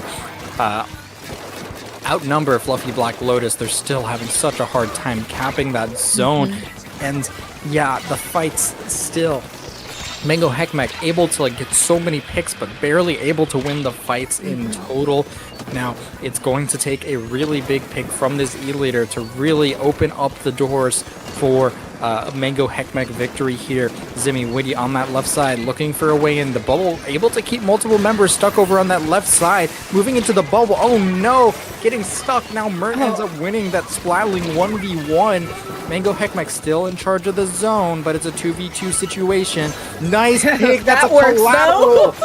Fluffy Black Lotus, they're still having such a hard time capping that zone. And yeah, the fights still... Mango Heckmech able to like get so many picks, but barely able to win the fights in total. Now, it's going to take a really big pick from this E-Leader to really open up the doors for Mango Heckmech victory here. Zimmy Witty on that left side, looking for a way in. The bubble, able to keep multiple members stuck over on that left side, moving into the bubble. Oh no, getting stuck. Now Mert ends up winning that splatling 1v1. Mango Heckmech still in charge of the zone, but it's a 2v2 situation. Nice pick. That's That a works, collateral.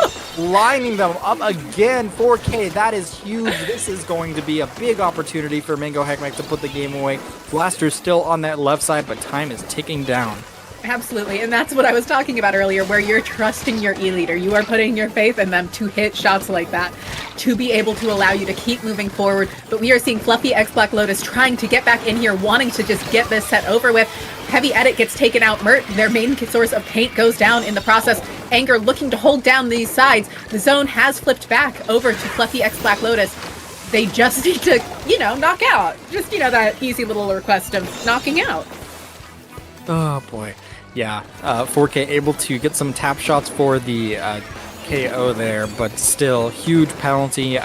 Lining them up again. 4K. That is huge. This is going to be a big opportunity for Mango Heckmech to put the game away. Blaster's still on that left side, but time is ticking down. Absolutely, and that's what I was talking about earlier, where you're trusting your E-Leader. You are putting your faith in them to hit shots like that, to be able to allow you to keep moving forward. But we are seeing Fluffy X Black Lotus trying to get back in here, wanting to just get this set over with. Heavy Edit gets taken out. Mert, their main source of paint, goes down in the process. Anger looking to hold down these sides. The zone has flipped back over to Fluffy X Black Lotus. They just need to, knock out. Just, that easy little request of knocking out. Oh boy. Yeah, 4K able to get some tap shots for the KO there, but still, huge penalty.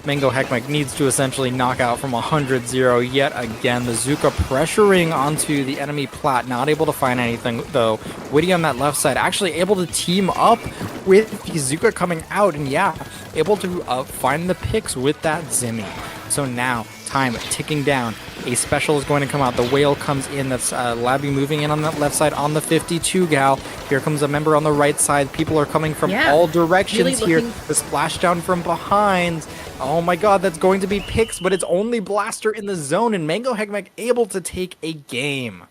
Mango Heckmech needs to essentially knock out from 100-0 yet again. The Zuka pressuring onto the enemy plat, not able to find anything though. Witty on that left side, actually able to team up with the Zuka coming out, and yeah, able to find the picks with that Zimmy. So now, time ticking down. A special is going to come out. The whale comes in. That's Labby moving in on that left side on the 52 gal. Here comes a member on the right side. People are coming from all directions here. The splashdown from behind. Oh my god, that's going to be picks, but it's only Blaster in the zone, and Mango Heckmech able to take a game.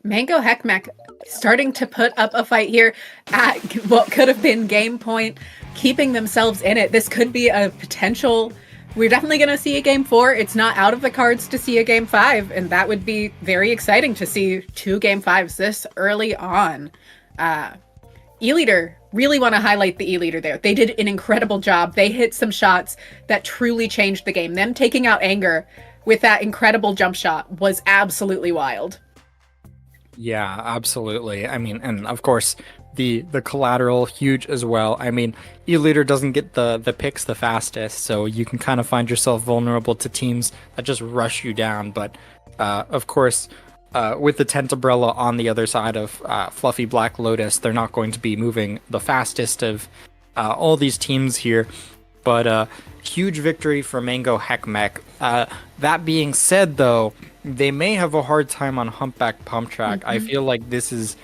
Mango Heckmech starting to put up a fight here at what could have been game point, keeping themselves in it. This could be a potential... We're definitely going to see a game 4. It's not out of the cards to see a game 5, and that would be very exciting to see 2 game 5s this early on. E-Leader, really want to highlight the E-Leader there. They did an incredible job. They hit some shots that truly changed the game. Them taking out Anger with that incredible jump shot was absolutely wild. Yeah, absolutely. I mean, and of course, the collateral, huge as well. I mean, E-Leader doesn't get the picks the fastest, so you can kind of find yourself vulnerable to teams that just rush you down. But, of course, with the Tentabella on the other side of Fluffy Black Lotus, they're not going to be moving the fastest of all these teams here. But huge victory for Mango Heckmech. That being said, though, they may have a hard time on Humpback Pump Track. I feel like this is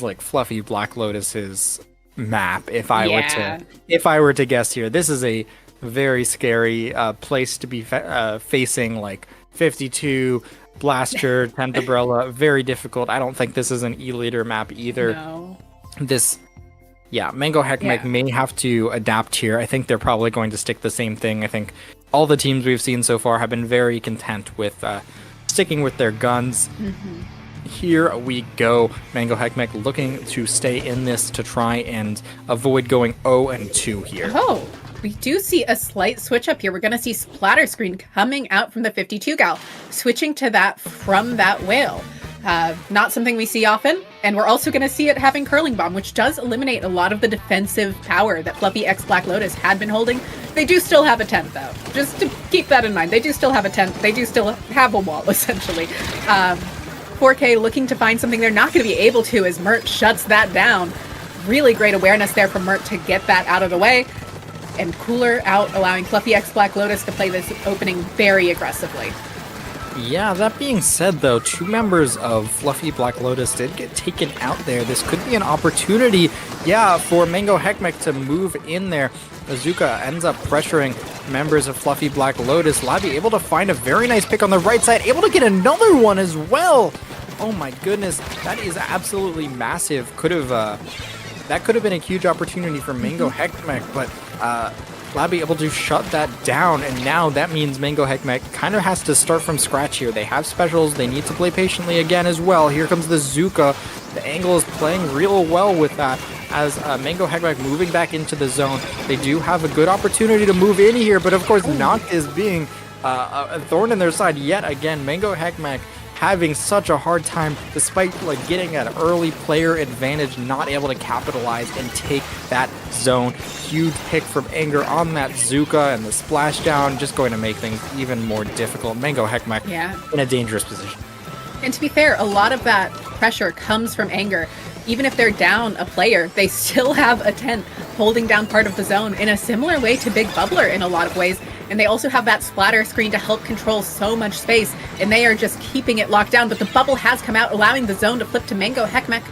like Fluffy Black Lotus's map. If I were to guess here, this is a very scary place to be facing. Like 52 Blaster, Tentabella, very difficult. I don't think this is an E-Leader map either. No. Mango Heckmech may have to adapt here. I think they're probably going to stick the same thing. I think all the teams we've seen so far have been very content with sticking with their guns. Here we go. Mango Heckmech looking to stay in this to try and avoid going 0-2 here. Oh, we do see a slight switch up here. We're going to see Splatter Screen coming out from the 52 gal, switching to that from that whale. Not something we see often, and we're also going to see it having Curling Bomb, which does eliminate a lot of the defensive power that Fluffy X Black Lotus had been holding. They do still have a tent, though. Just to keep that in mind. They do still have a tent. They do still have a wall, essentially. 4K looking to find something they're not going to be able to as Mert shuts that down. Really great awareness there from Mert to get that out of the way. And Cooler out, allowing Fluffy X Black Lotus to play this opening very aggressively. Yeah, that being said, though, 2 members of Fluffy Black Lotus did get taken out there. This could be an opportunity, yeah, for Mango Heckmech to move in there. Azuka ends up pressuring members of Fluffy Black Lotus. Labi able to find a very nice pick on the right side, able to get another one as well. Oh my goodness, that is absolutely massive. That could have been a huge opportunity for Mango Heckmech, but Labi able to shut that down, and now that means Mango Heckmech kind of has to start from scratch here. They have specials, they need to play patiently again as well. Here comes the Zuka. The angle is playing real well with that as Mango Heckmech moving back into the zone. They do have a good opportunity to move in here, but of course Noct is being a thorn in their side yet again. Mango Heckmech having such a hard time despite like getting an early player advantage, not able to capitalize and take that zone. Huge pick from Anger on that Zuka, and the splashdown just going to make things even more difficult. Mango Heckmech in a dangerous position. And to be fair, a lot of that pressure comes from Anger. Even if they're down a player, they still have a 10 holding down part of the zone in a similar way to Big Bubbler in a lot of ways. And they also have that splatter screen to help control so much space, and they are just keeping it locked down. But the bubble has come out, allowing the zone to flip to Mango Heckmech,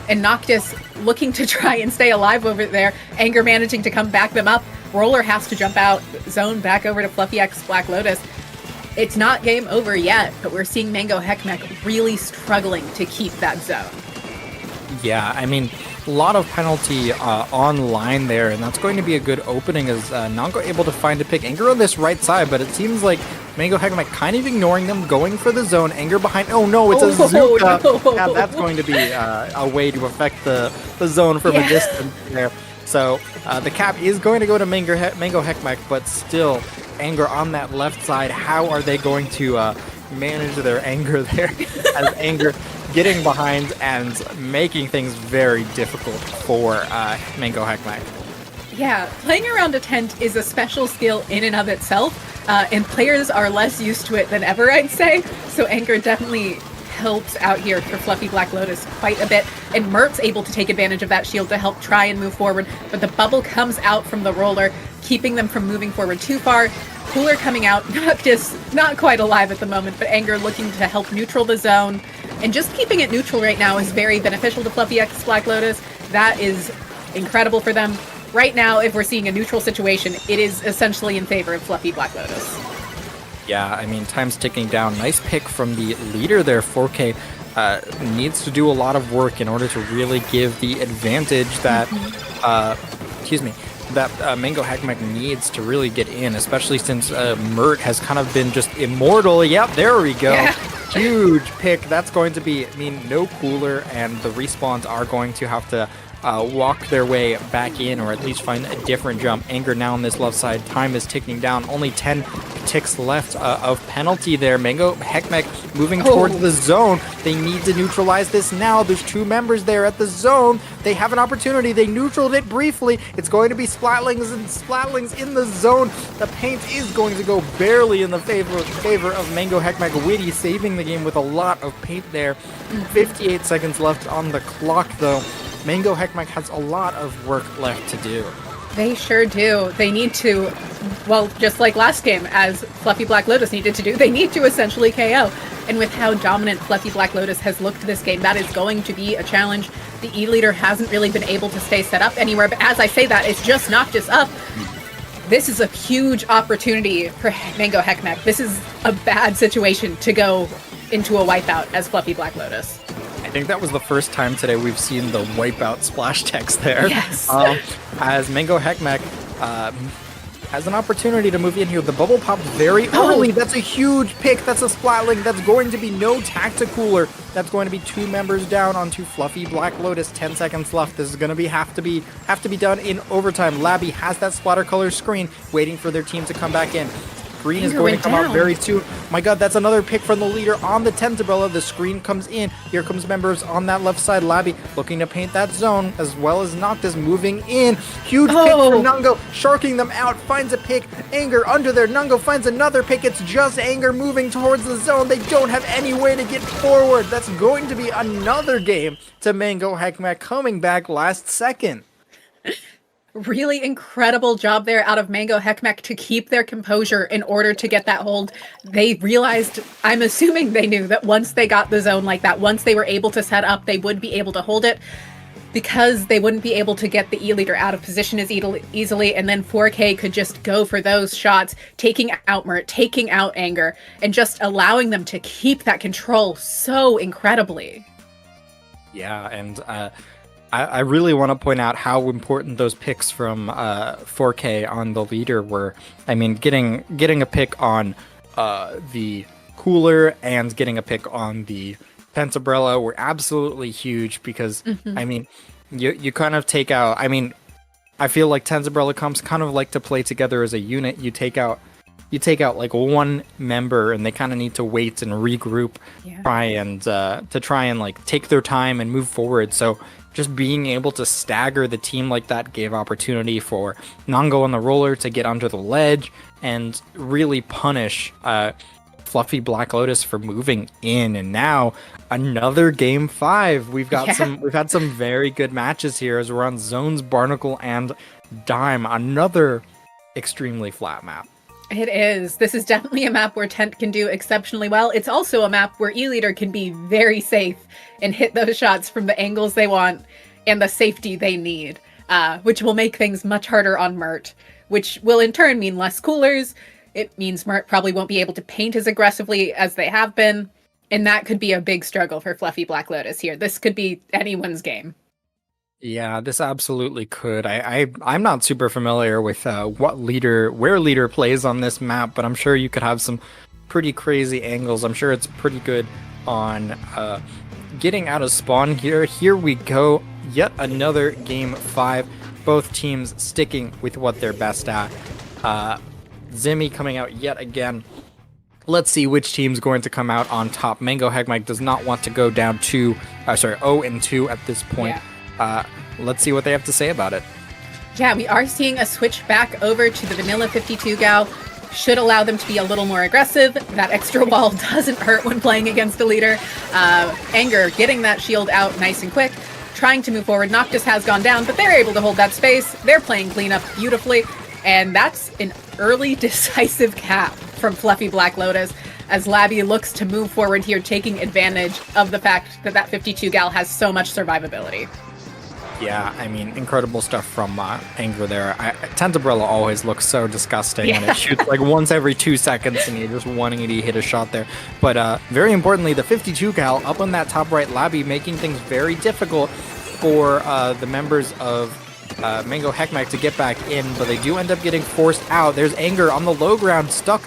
and Noctis looking to try and stay alive over there. Anger managing to come back them up. Roller has to jump out, zone back over to Fluffy X Black Lotus. It's not game over yet, but we're seeing Mango Heckmech really struggling to keep that zone. Yeah, I mean, a lot of penalty online there, and that's going to be a good opening as Nango able to find a pick. Anger on this right side, but it seems like Mango Heckmech kind of ignoring them, going for the zone. Anger behind. Oh no, it's a Zuka. No. Yeah, that's going to be a way to affect the zone from a distance there. So the cap is going to go to Mango Heckmech, but still, Anger on that left side. How are they going to manage their anger there? As Anger getting behind and making things very difficult for Mango Heckmech. Yeah, playing around a tent is a special skill in and of itself, and players are less used to it than ever, I'd say. So Anger definitely helps out here for Fluffy Black Lotus quite a bit, and Mert's able to take advantage of that shield to help try and move forward, but the bubble comes out from the roller, keeping them from moving forward too far. Cooler coming out, not quite alive at the moment, but Anger looking to help neutral the zone. And just keeping it neutral right now is very beneficial to Fluffy X Black Lotus. That is incredible for them. Right now, if we're seeing a neutral situation, it is essentially in favor of Fluffy Black Lotus. Yeah, I mean, time's ticking down. Nice pick from the leader there, 4K. Needs to do a lot of work in order to really give the advantage that, that Mango Heckmech needs to really get in, especially since Mert has kind of been just immortal. Yep, there we go. Yeah. Huge pick. That's going to be, no cooler, and the respawns are going to have to walk their way back in, or at least find a different jump. Anger now on this left side. Time is ticking down. Only 10 ticks left of penalty there. Mango Heckmech moving towards the zone. They need to neutralize this now. There's 2 members there at the zone. They have an opportunity. They neutraled it briefly. It's going to be splatlings and splatlings in the zone. The paint is going to go barely in the favor of Mango Heckmech. Witty saving the game with a lot of paint there. 58 seconds left on the clock, though. Mango Heckmech has a lot of work left to do. They sure do. They need to, well, just like last game, as Fluffy Black Lotus needed to do, they need to essentially KO. And with how dominant Fluffy Black Lotus has looked this game, that is going to be a challenge. The E-leader hasn't really been able to stay set up anywhere, but as I say that, it's just not just up. This is a huge opportunity for Mango Heckmech. This is a bad situation to go into a wipeout as Fluffy Black Lotus. I think that was the first time today we've seen the wipeout splash text there. Yes. As Mango Heckmech has an opportunity to move in here. The bubble popped very early. That's a huge pick. That's a splatling. That's going to be no Tacticooler. That's going to be 2 members down onto Fluffy Black Lotus. 10 seconds left. This is going to have to be done in overtime. Labi has that splatter color screen, waiting for their team to come back in. Green is going to come out very soon. My god, that's another pick from the leader on the Tentabella. The screen comes in. Here comes members on that left side. Labi looking to paint that zone, as well as Noctis moving in. Huge pick from Nungo, sharking them out. Finds a pick. Anger under there. Nungo finds another pick. It's just Anger moving towards the zone. They don't have any way to get forward. That's going to be another game to Mango Heckmech coming back last second. really incredible job there out of Mango Heckmech to keep their composure in order to get that hold. They realized, I'm assuming they knew that once they got the zone like that, once they were able to set up, they would be able to hold it, because they wouldn't be able to get the E-leader out of position as easily, and then 4K could just go for those shots, taking out Mert, taking out Anger, and just allowing them to keep that control so incredibly. Yeah, and I really want to point out how important those picks from 4K on the leader were. I mean, getting a pick on the cooler and getting a pick on the Pentabrella were absolutely huge because, I mean, you kind of take out... I mean, I feel like Tensabrella comps kind of like to play together as a unit. You take out like one member and they kind of need to wait and regroup, try and like take their time and move forward. So just being able to stagger the team like that gave opportunity for Nongo on the roller to get under the ledge and really punish Fluffy Black Lotus for moving in. And now another game 5. We've had some very good matches here as we're on Zones, Barnacle, and Dime. Another extremely flat map. It is. This is definitely a map where Tent can do exceptionally well. It's also a map where E-leader can be very safe and hit those shots from the angles they want and the safety they need, which will make things much harder on Mert, which will in turn mean less coolers. It means Mert probably won't be able to paint as aggressively as they have been, and that could be a big struggle for Fluffy Black Lotus here. This could be anyone's game. Yeah, this absolutely could. I'm not super familiar with where leader plays on this map, but I'm sure you could have some pretty crazy angles. I'm sure it's pretty good on getting out of spawn here. Here we go. Yet another game 5. Both teams sticking with what they're best at. Zimmy coming out yet again. Let's see which team's going to come out on top. Mango Heckmech does not want to go down 0-2 at this point. Yeah. Let's see what they have to say about it. Yeah, we are seeing a switch back over to the Vanilla 52 Gal. Should allow them to be a little more aggressive. That extra wall doesn't hurt when playing against a leader. Anger getting that shield out nice and quick. Trying to move forward. Noctis has gone down, but they're able to hold that space. They're playing cleanup beautifully. And that's an early decisive cap from Fluffy Black Lotus as Labby looks to move forward here, taking advantage of the fact that that 52 Gal has so much survivability. Yeah, I mean, incredible stuff from Anger there. Tentabrella always looks so disgusting, and it shoots like once every 2 seconds, and you're just wanting to hit a shot there. But very importantly, the 52 Cal up on that top right Labby, making things very difficult for the members of Mango Heckmech to get back in, but they do end up getting forced out. There's Anger on the low ground, stuck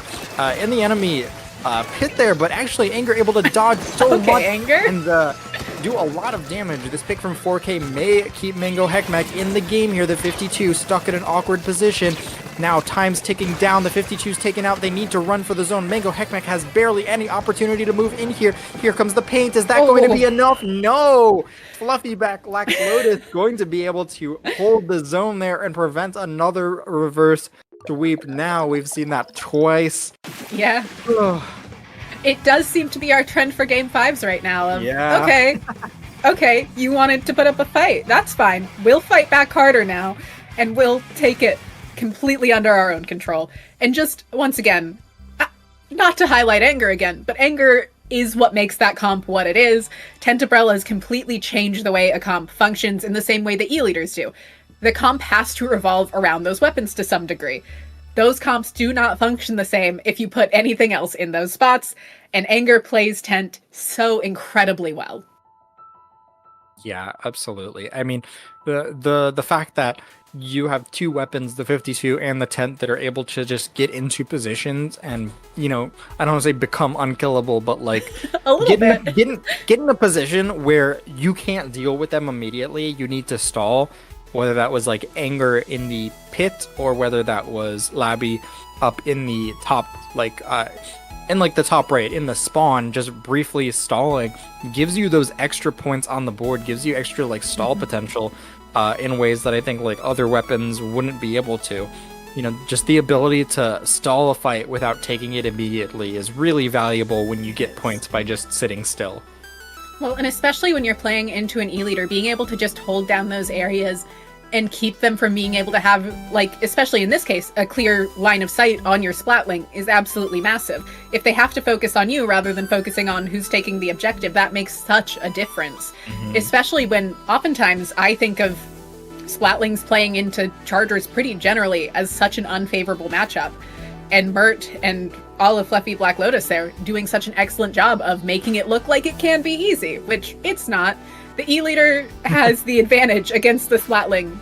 in the enemy pit there, but actually Anger able to dodge so much Anger. And do a lot of damage. This pick from 4K may keep Mango Heckmech in the game here. The 52 stuck in an awkward position. Now time's ticking down. The 52's taken out. They need to run for the zone. Mango Heckmech has barely any opportunity to move in here. Here comes the paint. Is that going to be enough? No! Fluffy Black Lotus going to be able to hold the zone there and prevent another reverse sweep. Now we've seen that twice. Yeah. It does seem to be our trend for game 5s right now. Yeah. Okay, you wanted to put up a fight. That's fine. We'll fight back harder now, and we'll take it completely under our own control. And just, once again, not to highlight Anger again, but Anger is what makes that comp what it is. Tentabrella has completely changed the way a comp functions in the same way that E-leaders do. The comp has to revolve around those weapons to some degree. Those comps do not function the same if you put anything else in those spots, and Anger plays Tent so incredibly well. Yeah, absolutely. I mean, the fact that you have 2 weapons, the 52 and the Tent, that are able to just get into positions and, you know, I don't want to say become unkillable, but like get in a position where you can't deal with them immediately. You need to stall. Whether that was like Anger in the pit or whether that was Labby up in the top, like in like the top right in the spawn, just briefly stalling, gives you those extra points on the board, gives you extra like stall potential in ways that I think like other weapons wouldn't be able to. You know, just the ability to stall a fight without taking it immediately is really valuable when you get points by just sitting still. Well, and especially when you're playing into an E-leader, being able to just hold down those areas and keep them from being able to have, like, especially in this case, a clear line of sight on your Splatling is absolutely massive. If they have to focus on you rather than focusing on who's taking the objective, that makes such a difference. Especially when oftentimes I think of Splatlings playing into Chargers pretty generally as such an unfavorable matchup. And Mert and all of Fluffy Black Lotus there doing such an excellent job of making it look like it can be easy, which it's not. The E-Leader has the advantage against the Splatling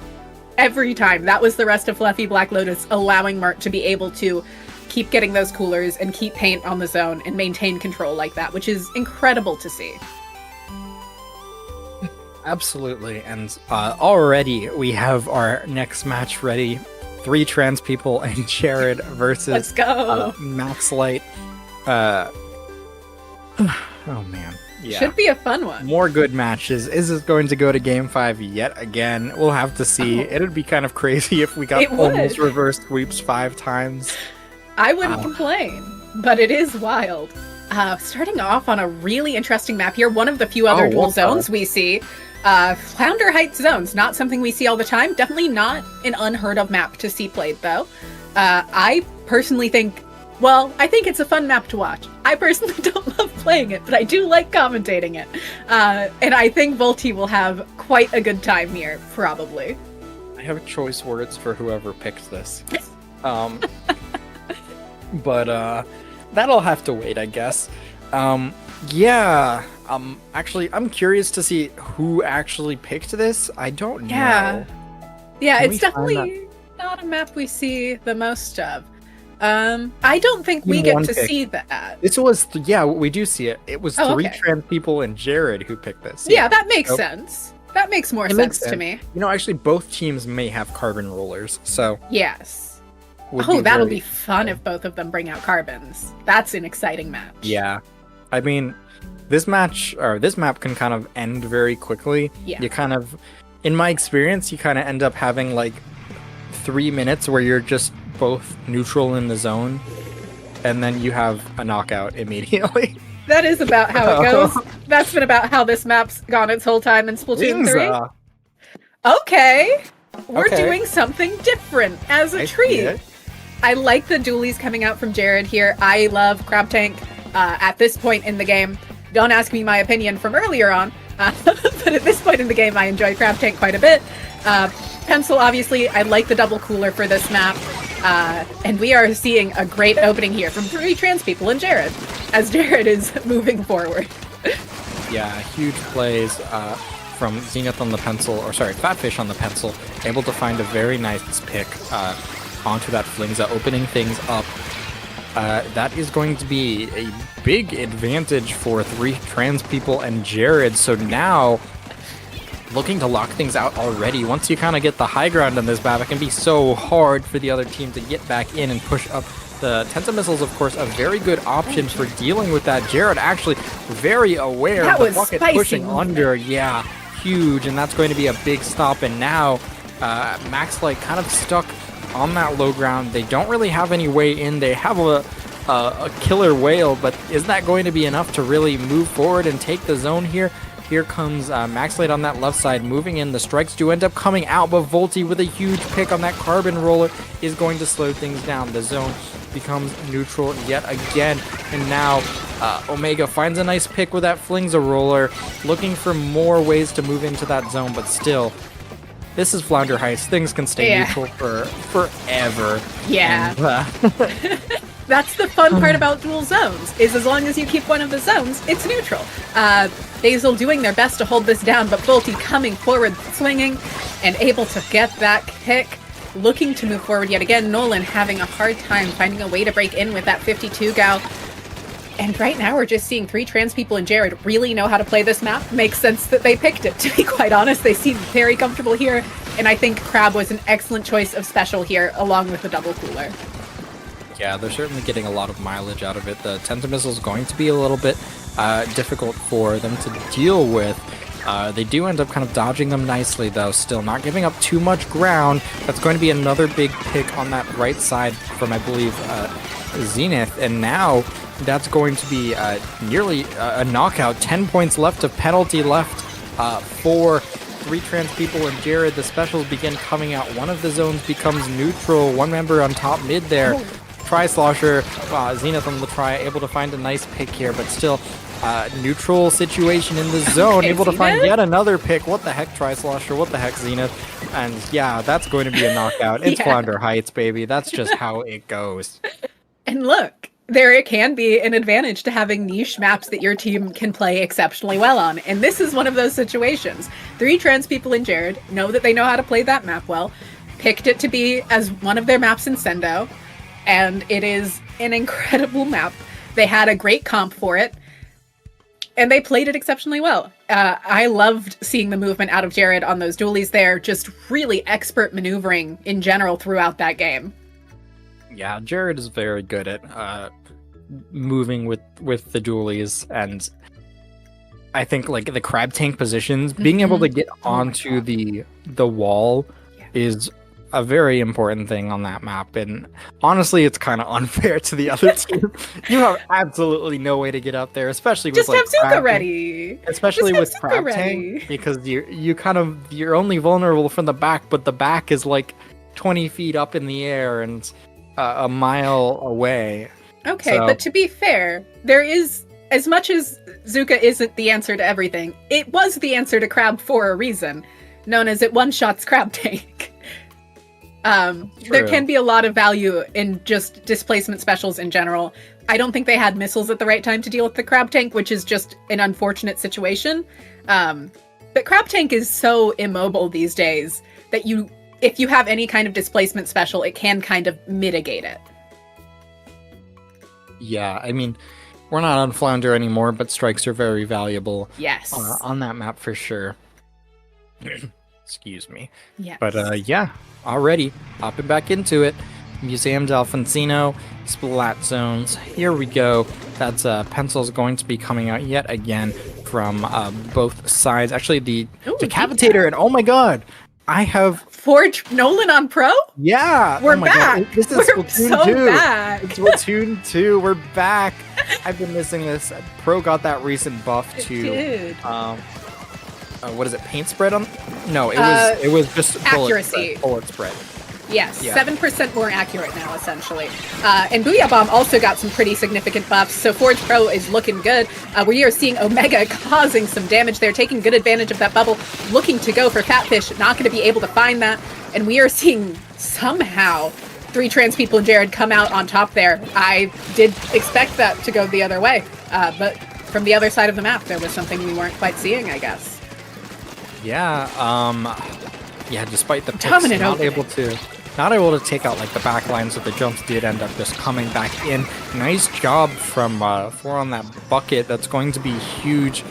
every time. That was the rest of Fluffy Black Lotus allowing Mert to be able to keep getting those coolers and keep paint on the zone and maintain control like that, which is incredible to see. Absolutely, and already we have our next match ready. 3 trans people and Jared versus Let's go. Maxlight. Oh man. Yeah. Should be a fun one. More good matches. Is it going to go to game 5 yet again? We'll have to see. It'd be kind of crazy if we got almost reverse sweeps 5 times. I wouldn't complain, but it is wild. Starting off on a really interesting map here, one of the few other dual zones we see. Flounder Heights zones, not something we see all the time. Definitely not an unheard of map to see played, though. I personally think, well, I think it's a fun map to watch. I personally don't love playing it, but I do like commentating it. And I think Volti will have quite a good time here, probably. I have choice words for whoever picked this. But that'll have to wait, I guess. Yeah. Actually, I'm curious to see who actually picked this. I don't know. Yeah, it's definitely not a map we see the most of. I don't think we get to see that. This was, we do see it. It was 3 trans people and Jared who picked this. Yeah, that makes sense. That makes more sense to me. You know, actually, both teams may have carbon rollers, so... Yes. Oh, that'll be fun if both of them bring out carbons. That's an exciting match. Yeah. I mean, this map can kind of end very quickly. Yeah. You kind of, in my experience, you kind of end up having like 3 minutes where you're just both neutral in the zone, and then you have a knockout immediately. That is about how it goes. That's been about how this map's gone its whole time in Splatoon 3. Okay. We're doing something different as a treat. I like the dualies coming out from Jared here. I love Crab Tank at this point in the game. Don't ask me my opinion from earlier on, but at this point in the game, I enjoy Crab Tank quite a bit. Pencil, obviously, I like the double cooler for this map. And we are seeing a great opening here from 3 trans people and Jared, as Jared is moving forward. Yeah, huge plays from Zenith on the pencil, or sorry, Fatfish on the pencil, able to find a very nice pick onto that Flingza, opening things up. That is going to be a big advantage for 3 trans people and Jared. So now, looking to lock things out already. Once you kind of get the high ground on this map, it can be so hard for the other team to get back in and push up. The Tenta Missile's, of course, a very good option for dealing with that. Jared actually very aware of the bucket pushing under. Yeah, huge, and that's going to be a big stop. And now, Maxlight kind of stuck on that low ground. They don't really have any way in. They have a killer whale, but is that going to be enough to really move forward and take the zone here? Here comes Maxlight on that left side, moving in. The strikes do end up coming out, but Volti with a huge pick on that carbon roller is going to slow things down. The zone becomes neutral yet again, and now Omega finds a nice pick with that Flingza roller, looking for more ways to move into that zone, but still, this is Flounder Heights. Things can stay neutral for forever. Yeah. And, that's the fun part about dual zones, is as long as you keep one of the zones, it's neutral. Basil doing their best to hold this down, but Volti coming forward, swinging, and able to get that kick. Looking to move forward yet again. Nolan having a hard time finding a way to break in with that 52 gal. And right now we're just seeing 3 trans people and Jared really know how to play this map. Makes sense that they picked it, to be quite honest. They seem very comfortable here, and I think Crab was an excellent choice of special here, along with the double cooler. Yeah, they're certainly getting a lot of mileage out of it. The Tenta Missile is going to be a little bit difficult for them to deal with. They do end up kind of dodging them nicely, though, still not giving up too much ground. That's going to be another big pick on that right side from, I believe, Zenith. And now that's going to be nearly a knockout. 10 points left of penalty left for three trans people and Jared, the specials begin coming out. One of the zones becomes neutral. One member on top mid there. Tri-Slosher, Zenith on the try, able to find a nice pick here, but still neutral situation in the zone. Okay, Able to find Zenith? yet another pick. What the heck, Tri-Slosher? What the heck, Zenith? And yeah, that's going to be a knockout. It's Yeah. Flounder Heights, baby. That's just how it goes. And look, there can be an advantage to having niche maps that your team can play exceptionally well on. And this is one of those situations. Three trans people in Jared know that they know how to play that map well, picked it to be as one of their maps in Sendou, and it is an incredible map. They had a great comp for it, and they played it exceptionally well. I loved seeing the movement out of Jared on those dualies there, just really expert maneuvering in general throughout that game. Yeah, Jared is very good at moving with the dualies, and I think like the crab tank positions, being able to get onto the wall is a very important thing on that map. And honestly, it's kind of unfair to the other team. You have absolutely no way to get up there, especially with Just like have Zuka crab ready. especially Just with have Zuka crab ready. tank, because you're only vulnerable from the back, but the back is like 20 feet up in the air and a mile away. Okay, So- but to be fair, there is, as much as Zuka isn't the answer to everything, it was the answer to Crab for a reason, known as it one-shots Crab Tank. There can be a lot of value in just displacement specials in general. I don't think they had missiles at the right time to deal with the Crab Tank, which is just an unfortunate situation. But Crab Tank is so immobile these days that if you have any kind of displacement special, it can kind of mitigate it. Yeah, I mean, we're not on Flounder anymore, but strikes are very valuable Yes. on that map for sure. Excuse me. Yes. But yeah, already hopping back into it. Museum D'Alfonsino, Splat Zones. Here we go. That's Pencil's going to be coming out yet again from both sides. Actually, the Ooh, Decapitator, and oh my god, I have Forge Nolan on Pro? yeah. We're oh my back. God. This is We're Splatoon so 2. back. It's Splatoon 2. We're back. I've been missing this. Pro got that recent buff to Dude. what is it? Paint spread on? No, it was just accuracy. Bullet spread. Yes, Yeah. 7% more accurate now, essentially. And Booyah Bomb also got some pretty significant buffs, so Forge Pro is looking good. We are seeing Omega causing some damage there, taking good advantage of that bubble, looking to go for Fatfish, not going to be able to find that. And we are seeing somehow three trans people and Jared come out on top there. I did expect that to go the other way, but from the other side of the map, there was something we weren't quite seeing, I guess. Yeah, despite the picks, Dominant not able to take out like the back line, so the jumps did end up just coming back in. Nice job from Four on that bucket. That's going to be huge,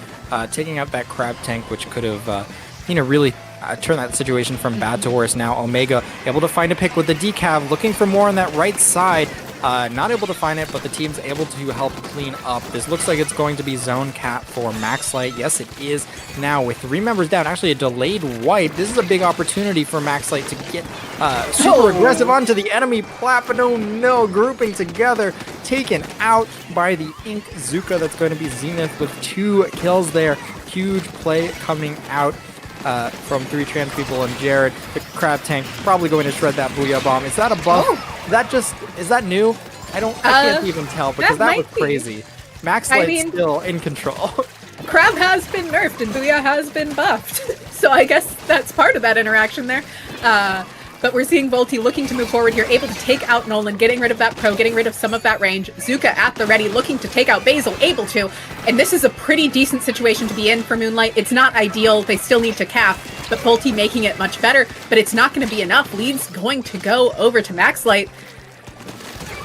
taking out that crab tank, which could have really turned that situation from bad to worse. Now Omega able to find a pick with the decav, looking for more on that right side. Not able to find it, but the team's able to help clean up. This looks like it's going to be zone cap for Maxlight. Yes, it is. Now with 3 members down, actually a delayed wipe. This is a big opportunity for Maxlight to get super aggressive onto the enemy plat, but oh no, grouping together, taken out by the Ink Zuka. That's going to be Zenith with 2 kills there. Huge play coming out from 3 trans people and Jared. The crab tank probably going to shred that Booyah Bomb. Is that a buff? Is that new? I can't even tell, because that was crazy. Maxlight's still in control. Crab has been nerfed and Booyah has been buffed. So I guess that's part of that interaction there. But we're seeing Volty looking to move forward here, able to take out Nolan, getting rid of that pro, getting rid of some of that range. Zuka at the ready, looking to take out Basil, able to. And this is a pretty decent situation to be in for Moonlight. It's not ideal. They still need to cap, but Volty making it much better. But it's not going to be enough. Lead's going to go over to Maxlight.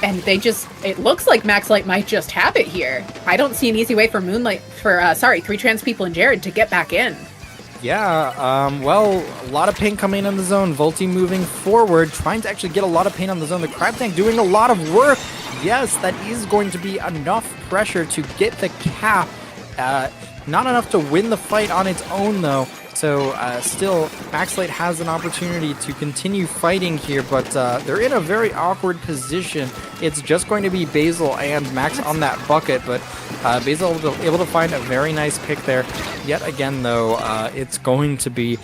And it looks like Maxlight might just have it here. I don't see an easy way for Three Trans People and Jared to get back in. Yeah, well, a lot of pain coming in the zone. Volty moving forward, trying to actually get a lot of pain on the zone. The crab tank doing a lot of work. Yes, that is going to be enough pressure to get the cap. Not enough to win the fight on its own, though. So still, Maxlight has an opportunity to continue fighting here, but they're in a very awkward position. It's just going to be Basil and Max on that bucket, but Basil able to find a very nice pick there. Yet again, though, it's going to be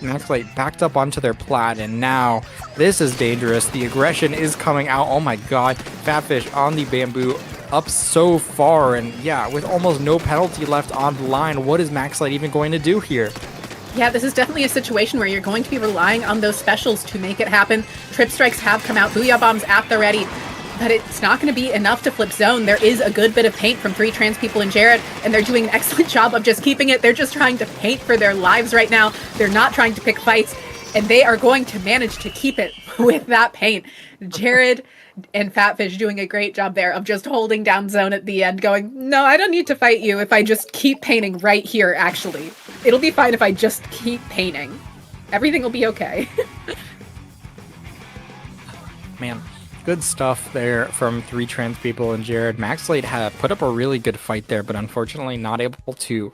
Maxlight backed up onto their plat, and now this is dangerous. The aggression is coming out. Oh my god. Fatfish on the bamboo, up so far, and yeah, with almost no penalty left on the line, what is Maxlight even going to do here? Yeah, this is definitely a situation where you're going to be relying on those specials to make it happen. Trip strikes have come out, Booyah Bombs at the ready, but it's not going to be enough to flip zone. There is a good bit of paint from 3 trans people and Jared, and they're doing an excellent job of just keeping it. They're just trying to paint for their lives right now. They're not trying to pick fights, and they are going to manage to keep it with that paint. Jared and Fatfish doing a great job there of just holding down zone at the end, going, no, I don't need to fight you if I just keep painting right here, actually. It'll be fine if I just keep painting. Everything will be okay. Man, good stuff there from 3 trans people and Jared. Maxlight had put up a really good fight there, but unfortunately not able to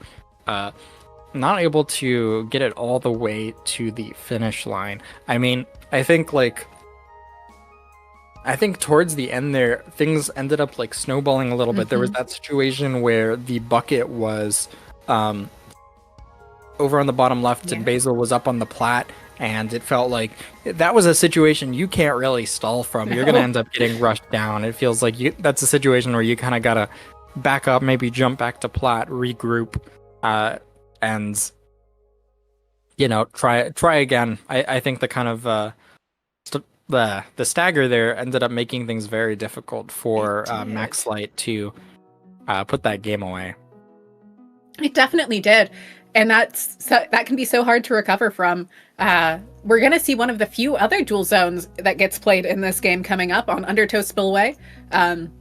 get it all the way to the finish line. I mean, I think towards the end there, things ended up like snowballing a little bit. There was that situation where the bucket was over on the bottom left and Basil was up on the plat, and it felt like that was a situation you can't really stall from. You're going to end up getting rushed down. It feels like that's a situation where you kind of got to back up, maybe jump back to plat, regroup, and, you know, try again. I think the kind of the stagger there ended up making things very difficult for Maxlight to put that game away. It definitely did. And that can be so hard to recover from. We're going to see one of the few other dual zones that gets played in this game coming up on Undertow Spillway.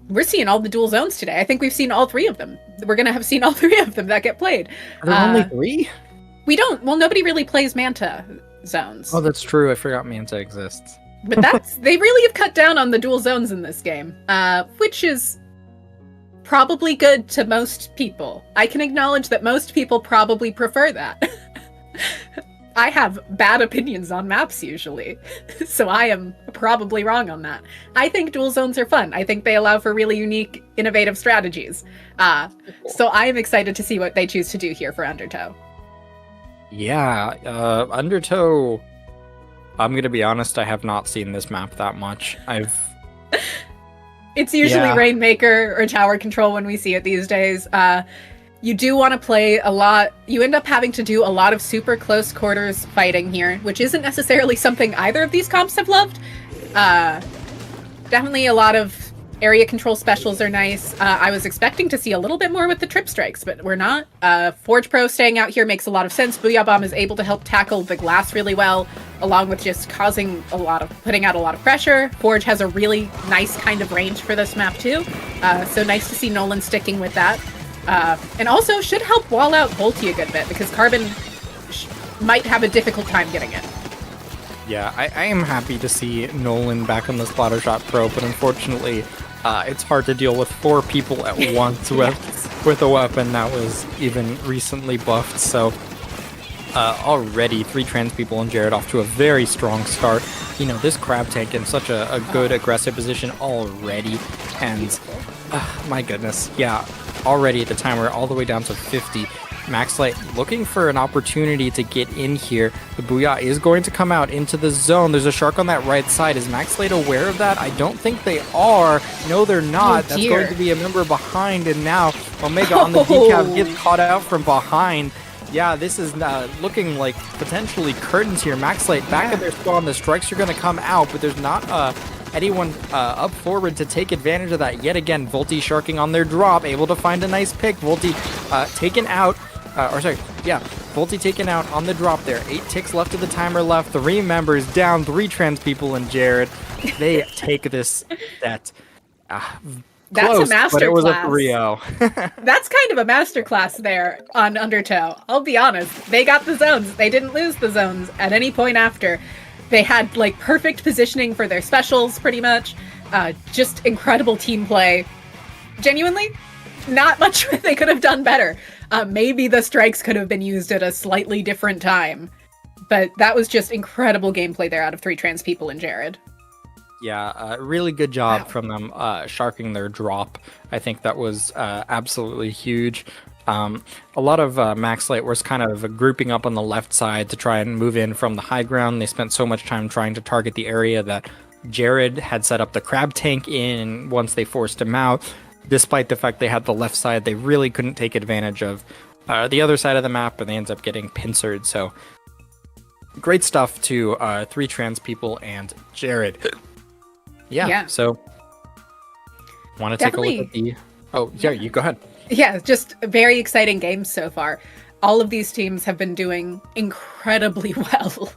We're seeing all the dual zones today. I think we've seen all 3 of them. We're going to have seen all 3 of them that get played. Are there only 3? We don't. Well, nobody really plays Manta zones. Oh, that's true. I forgot Manta exists. But they really have cut down on the dual zones in this game, which is probably good to most people. I can acknowledge that most people probably prefer that. I have bad opinions on maps usually, so I am probably wrong on that. I think dual zones are fun. I think they allow for really unique, innovative strategies. So I am excited to see what they choose to do here for Undertow. Yeah, Undertow, I'm going to be honest, I have not seen this map that much. It's usually Rainmaker or Tower Control when we see it these days. You do want to play a lot. You end up having to do a lot of super close quarters fighting here, which isn't necessarily something either of these comps have loved. Definitely a lot of area control specials are nice. I was expecting to see a little bit more with the trip strikes, but we're not. Forge Pro staying out here makes a lot of sense. Booyah Bomb is able to help tackle the glass really well, along with just putting out a lot of pressure. Forge has a really nice kind of range for this map too. So nice to see Nolan sticking with that. And also should help wall out Volty a good bit, because Carbon might have a difficult time getting it. Yeah, I am happy to see Nolan back on the Splattershot Pro, but unfortunately, it's hard to deal with 4 people at once with a weapon that was even recently buffed. So already 3 trans people and Jared off to a very strong start. You know, this crab tank in such a good aggressive position already, and my goodness, yeah, already at the time we're all the way down to 50. Maxlight looking for an opportunity to get in here. The Booyah is going to come out into the zone. There's a shark on that right side. Is Maxlight aware of that? I don't think they are. No, they're not. That's going to be a member behind, and now Omega on the decaf gets caught out from behind. Yeah, this is looking like potentially curtains here. Maxlight back at their spawn. The strikes are going to come out, but there's not anyone up forward to take advantage of that. Yet again, Volty sharking on their drop, able to find a nice pick. Volty taken out. Volty taken out on the drop there. 8 ticks left of the timer left. 3 members down. 3 trans people and Jared. They take this set. That's close, a masterclass. But it was a 3-0. That's kind of a masterclass there on Undertow. I'll be honest. They got the zones. They didn't lose the zones at any point after. They had like perfect positioning for their specials, pretty much. Just incredible team play. Genuinely, not much they could have done better. Maybe the strikes could have been used at a slightly different time. But that was just incredible gameplay there out of 3 trans people and Jared. Yeah, really good job from them sharking their drop. I think that was absolutely huge. A lot of Maxlight was kind of grouping up on the left side to try and move in from the high ground. They spent so much time trying to target the area that Jared had set up the crab tank in once they forced him out. Despite the fact they had the left side, they really couldn't take advantage of the other side of the map, and they end up getting pincered. So great stuff to 3 trans people and Jared. Yeah. So want to take a look at the... Oh, yeah, you go ahead. Yeah, just very exciting games so far. All of these teams have been doing incredibly well.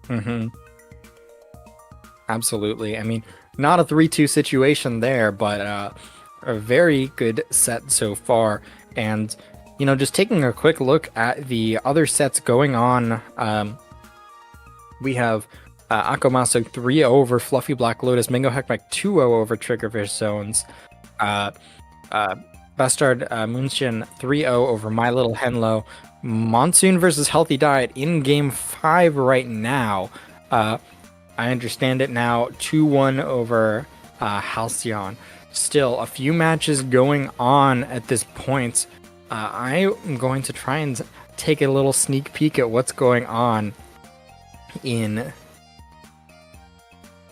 Mm-hmm. Absolutely. I mean, not a 3-2 situation there, but a very good set so far. And, you know, just taking a quick look at the other sets going on, we have Akomaso 3-0 over Fluffy Black Lotus, Mingo Heckmeck 2-0 over Triggerfish Zones, Bastard Munchen 3-0 over My Little Henlo, Monsoon versus Healthy Diet in Game 5 right now. I understand it now, 2-1 over Halcyon. Still, a few matches going on at this point. I am going to try and take a little sneak peek at what's going on in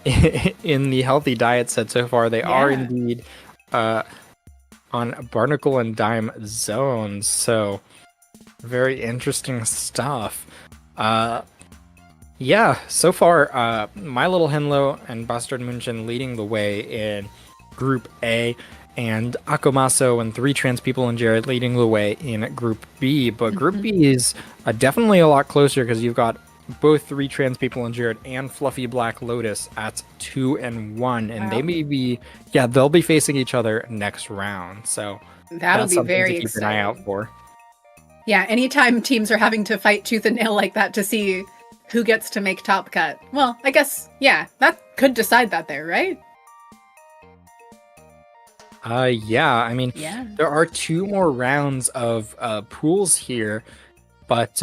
the Healthy Diet set so far. They are indeed on Barnacle and Dime zones, so very interesting stuff. Yeah, so far, My Little Henlo and Bastard Munchen leading the way in Group A, and Akomaso and 3 trans people and Jared leading the way in Group B. But Group B is definitely a lot closer because you've got both 3 trans people and Jared and Fluffy Black Lotus at 2-1, and they may be, they'll be facing each other next round. So that'll be very to keep an eye out for. Yeah, anytime teams are having to fight tooth and nail like that to see who gets to make top cut. Well, I guess, that could decide that there, right? I mean, there are 2 more rounds of pools here, but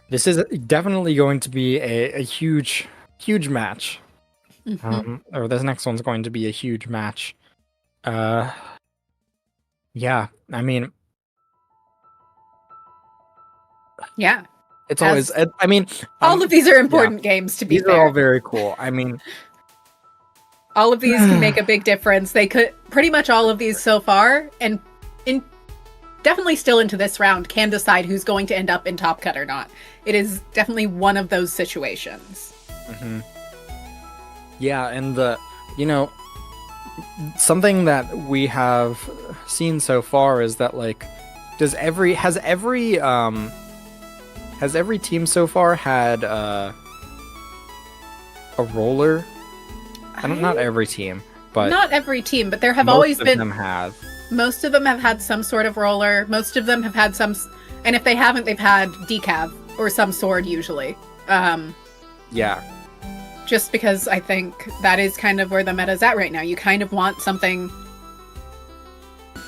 this is definitely going to be a huge match. Or this next one's going to be a huge match. I mean... Yeah. It's always, I mean... all of these are important games, to be fair. These are all very cool. I mean... all of these can make a big difference. They could, pretty much all of these so far, and definitely still into this round, can decide who's going to end up in top cut or not. It is definitely one of those situations. Yeah, and something that we have seen so far is that, like, has every team so far had a roller? Not every team, but not every team, but there have always been. Most of them have had some sort of roller. Most of them have had some, and if they haven't, they've had decav or some sword usually. Just because I think that is kind of where the meta's at right now. You kind of want something.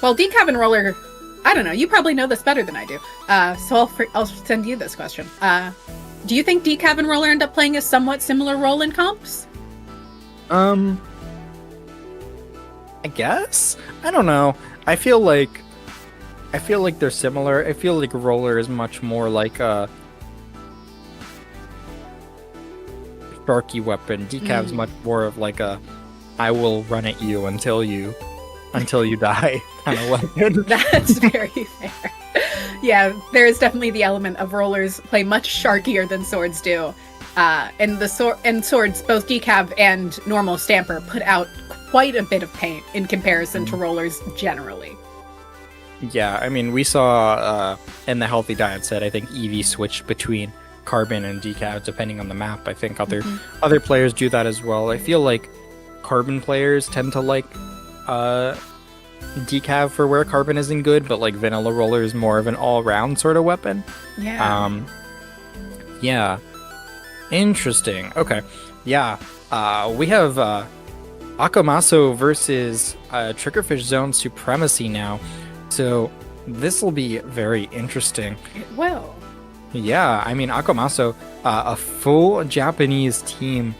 Well, decav and roller, I don't know. You probably know this better than I do. So I'll send you this question. Do you think decav and roller end up playing a somewhat similar role in comps? I guess? I don't know. I feel like they're similar. I feel like roller is much more like a sparky weapon. Decav's much more of like a I will run at you until you die kind of weapon. That's very fair. Yeah, there is definitely the element of rollers play much sharkier than swords do. And swords, both decav and normal stamper, put out quite a bit of paint in comparison to rollers generally. Yeah, I mean, we saw in the Healthy Diet set, I think Eevee switched between Carbon and Decav depending on the map. I think other players do that as well. I feel like Carbon players tend to like Decav for where Carbon isn't good, but like Vanilla Roller is more of an all-round sort of weapon. Yeah. Yeah. Interesting. Okay. Yeah. We have Akomaso versus Triggerfish Zone Supremacy now. So this will be very interesting. It will. Yeah. I mean, Akomaso, a full Japanese team,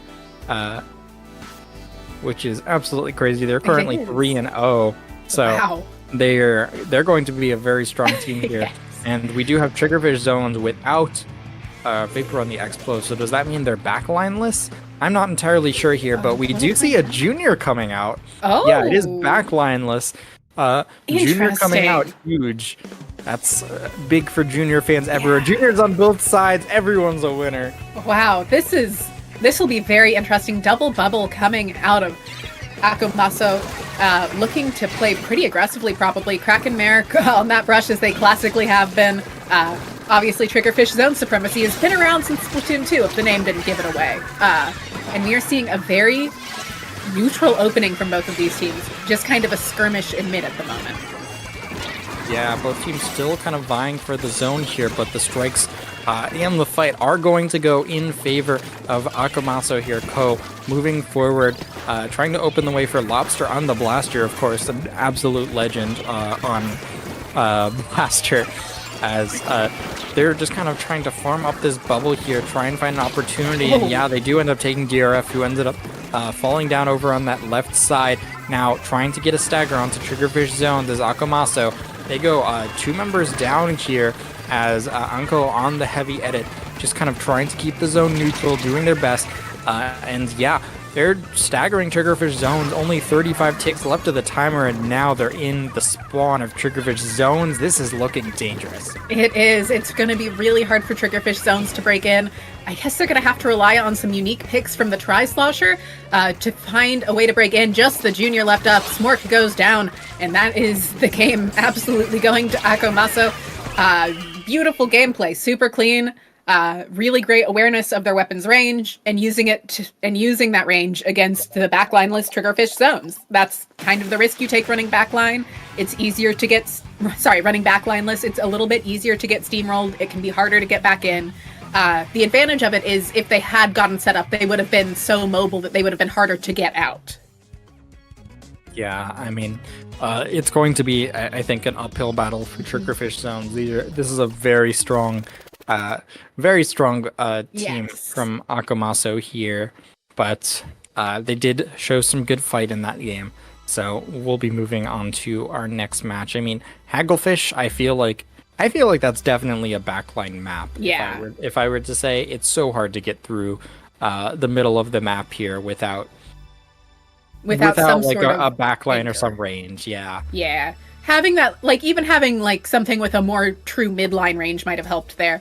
which is absolutely crazy. They're currently 3-0. So wow. they're going to be a very strong team here. Yes. And we do have Triggerfish zones without Vapor on the Explo, so does that mean they're backlineless? I'm not entirely sure here, but we do see a Junior coming out. Oh! Yeah, it is backlineless. Junior coming out, huge. That's big for Junior fans everywhere. Junior's on both sides, everyone's a winner. Wow, this will be very interesting. Double bubble coming out of Akomaso, looking to play pretty aggressively, probably. Kraken Mare on that brush, as they classically have been. Obviously, Triggerfish Zone Supremacy has been around since Splatoon 2, if the name didn't give it away. And we are seeing a very neutral opening from both of these teams. Just kind of a skirmish in mid at the moment. Yeah, both teams still kind of vying for the zone here, but the strikes and the fight are going to go in favor of Akomaso here. Ko moving forward, trying to open the way for Lobster on the Blaster, of course, an absolute legend on Blaster, as they're just kind of trying to farm up this bubble here, try and find an opportunity, and yeah, they do end up taking DRF, who ended up falling down over on that left side. Now, trying to get a stagger onto Triggerfish zones as Akomaso. They go 2 members down here as Anko on the heavy edit, just kind of trying to keep the zone neutral, doing their best. And yeah, they're staggering Triggerfish zones. Only 35 ticks left of the timer, and now they're in the spawn of Triggerfish zones. This is looking dangerous. It is. It's going to be really hard for Triggerfish zones to break in. I guess they're going to have to rely on some unique picks from the Tri-Slosher to find a way to break in. Just the Junior left up. Smork goes down, and that is the game absolutely going to Akomaso. Beautiful gameplay, super clean. Really great awareness of their weapons range and using that range against the backlineless Triggerfish zones. That's kind of the risk you take running backline. It's easier to get, running backlineless. It's a little bit easier to get steamrolled. It can be harder to get back in. The advantage of it is if they had gotten set up, they would have been so mobile that they would have been harder to get out. Yeah, I mean, it's going to be, I think, an uphill battle for Triggerfish zones. This is a very strong team from Akomaso here, but they did show some good fight in that game. So we'll be moving on to our next match. I mean, Hagglefish, I feel like that's definitely a backline map. Yeah. If I were to say, it's so hard to get through the middle of the map here without some like a backline or some range. Yeah. Yeah. Having that, even having something with a more true midline range might have helped there.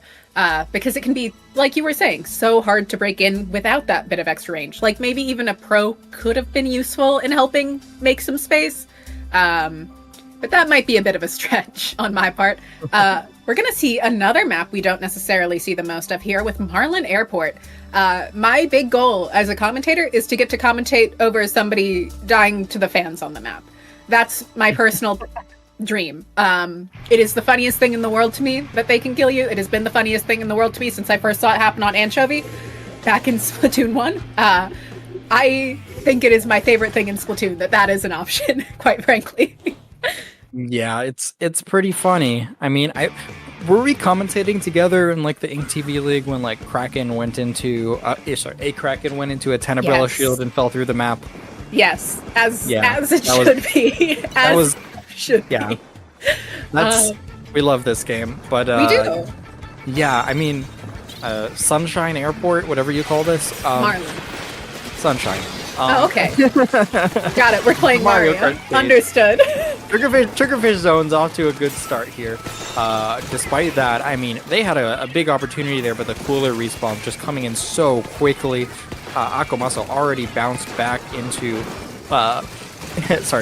Because it can be, like you were saying, so hard to break in without that bit of extra range. Maybe even a pro could have been useful in helping make some space. But that might be a bit of a stretch on my part. We're going to see another map we don't necessarily see the most of here with Marlin Airport. My big goal as a commentator is to get to commentate over somebody dying to the fans on the map. That's my personal dream. It is the funniest thing in the world to me that they can kill you. It has been the funniest thing in the world to me since I first saw it happen on Anchovy back in Splatoon 1. I think it is my favorite thing in Splatoon that is an option, quite frankly. Yeah, it's pretty funny. I mean, were we commentating together in the Ink TV League when Kraken went into a Kraken went into a Tenebrella shield and fell through the map? Yes, as it should be. Yeah, that's we love this game, but we do. Yeah, I mean, Sunshine Airport, whatever you call this, Marlin. Sunshine. Okay. Got it. We're playing Mario. Understood. Triggerfish zone's off to a good start here. Despite that, I mean, they had a big opportunity there, but the cooler respawn just coming in so quickly. Akomaso already bounced back into,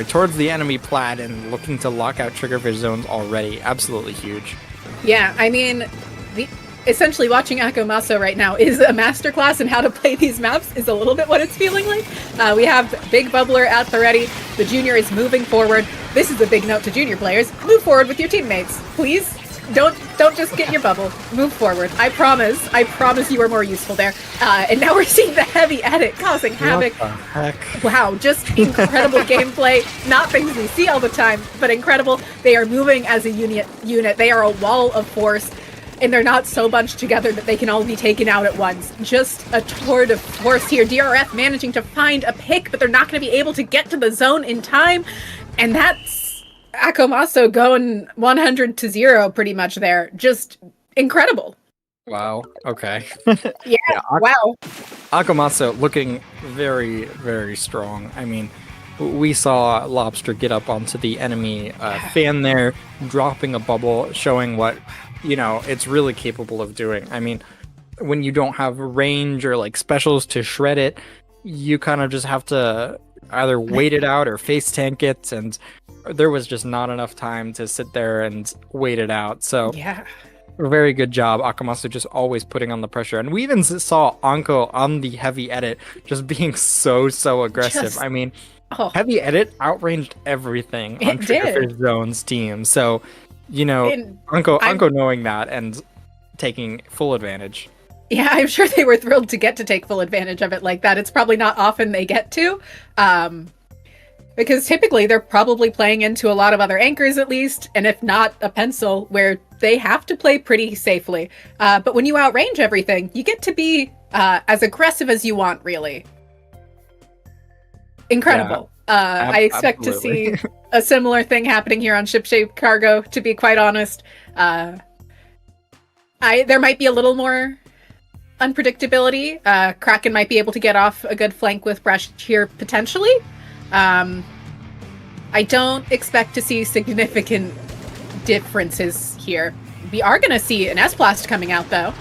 towards the enemy plat and looking to lock out Triggerfish zones already. Absolutely huge. Yeah, I mean, essentially watching Akomaso right now is a masterclass in how to play these maps is a little bit what it's feeling like. We have Big Bubbler at the ready. The Junior is moving forward. This is a big note to Junior players. Move forward with your teammates, please. Don't just get your bubble. Move forward. I promise you are more useful there. And now we're seeing the heavy edit causing havoc. What the heck? Wow, just incredible gameplay. Not things we see all the time, but incredible. They are moving as a unit. They are a wall of force. And they're not so bunched together that they can all be taken out at once. Just a tour de force here. DRF managing to find a pick, but they're not going to be able to get to the zone in time. And that's Akomaso going 100-0 pretty much there. Just incredible. Wow. Okay. Yeah, wow. Akomaso looking very, very strong. I mean, we saw Lobster get up onto the enemy fan there, dropping a bubble, showing what, it's really capable of doing. I mean, when you don't have range or like specials to shred it, you kind of just have to either wait it out or face tank it, and there was just not enough time to sit there and wait it out. So yeah. Very good job, Akomaso, just always putting on the pressure. And we even saw Anko on the heavy edit just being so aggressive. I mean, heavy edit outranged everything on Triggerfish Zone's team. So, Anko knowing that and taking full advantage. Yeah, I'm sure they were thrilled to get to take full advantage of it like that. It's probably not often they get to. Because typically they're probably playing into a lot of other anchors at least, and if not a pencil, where they have to play pretty safely. But when you outrange everything, you get to be as aggressive as you want, really. Incredible. Yeah, I expect to see a similar thing happening here on Shipshape Cargo, to be quite honest. There might be a little more unpredictability. Kraken might be able to get off a good flank with Brush here, potentially. I don't expect to see significant differences here. We are going to see an S-Blast coming out, though.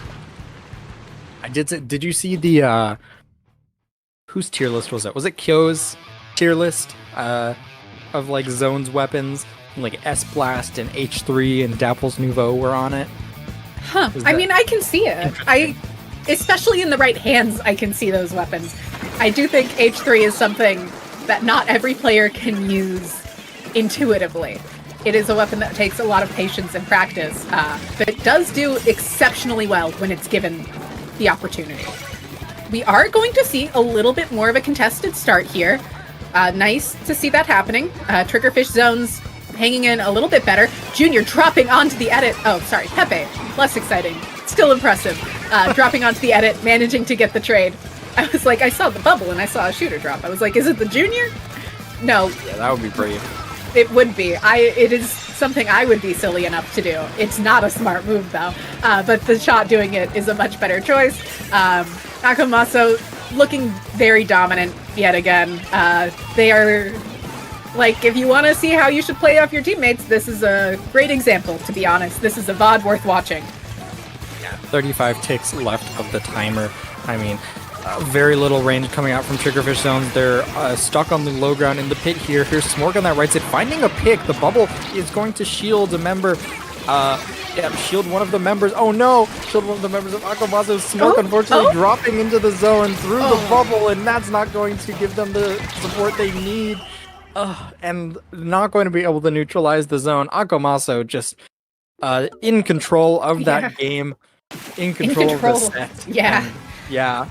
Did you see the, whose tier list was it? Was it Kyo's tier list, of, like, Zone's weapons? Like, S-Blast and H3 and Dapple's Nouveau were on it? Huh. I mean, I can see it. Especially in the right hands, I can see those weapons. I do think H3 is something that not every player can use intuitively. It is a weapon that takes a lot of patience and practice, but it does do exceptionally well when it's given the opportunity. We are going to see a little bit more of a contested start here. Nice to see that happening. Triggerfish Zone's hanging in a little bit better. Junior dropping onto the edit. Oh, sorry, Pepe. Less exciting. Still impressive. Dropping onto the edit, managing to get the trade. I was like, I saw the bubble and I saw a shooter drop. I was like, is it the Junior? No. Yeah, that would be brave. It would be. It is something I would be silly enough to do. It's not a smart move, though. But the shot doing it is a much better choice. Akomaso looking very dominant yet again. They are, like, if you want to see how you should play off your teammates, this is a great example, to be honest. This is a VOD worth watching. Yeah, 35 ticks left of the timer. I mean, very little range coming out from Triggerfish Zones. They're stuck on the low ground in the pit here. Here's Smorg on that right side, finding a pick. The bubble is going to shield a member. Shield one of the members. Oh no! Shield one of the members of Akomaso. Smorg unfortunately dropping into the zone through the bubble, and that's not going to give them the support they need. And not going to be able to neutralize the zone. Akomaso just in control of that game. In control of the set. Yeah. And, yeah.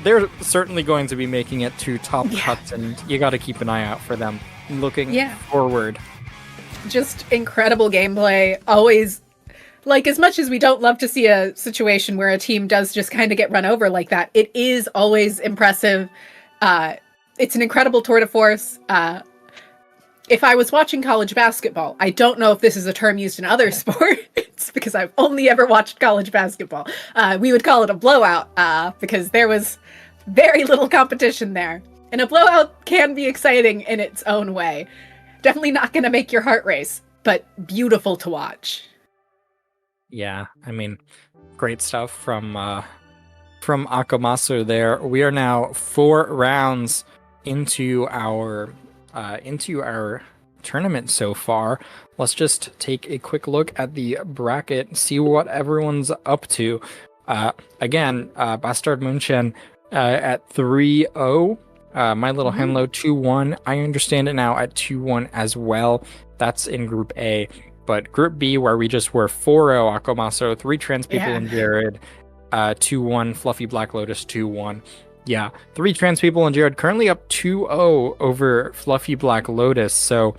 They're certainly going to be making it to top cuts, and you got to keep an eye out for them looking forward. Just incredible gameplay. Always, like, as much as we don't love to see a situation where a team does just kind of get run over like that, it is always impressive. It's an incredible tour de force. If I was watching college basketball, I don't know if this is a term used in other sports because I've only ever watched college basketball. We would call it a blowout because there was very little competition there. And a blowout can be exciting in its own way. Definitely not going to make your heart race, but beautiful to watch. Yeah, I mean, great stuff from Akomaso there. We are now 4 rounds into our tournament so far. Let's just take a quick look at the bracket, see what everyone's up to. Again, Bastard Munchen at 3-0. My Little Henlo 2-1. I understand it now at 2-1 as well. That's in Group A. But Group B, where we just were 4-0 Akomaso, 3 trans people and Jared, 2-1 Fluffy Black Lotus 2-1. Yeah, 3 trans people and Jared currently up 2-0 over Fluffy Black Lotus. So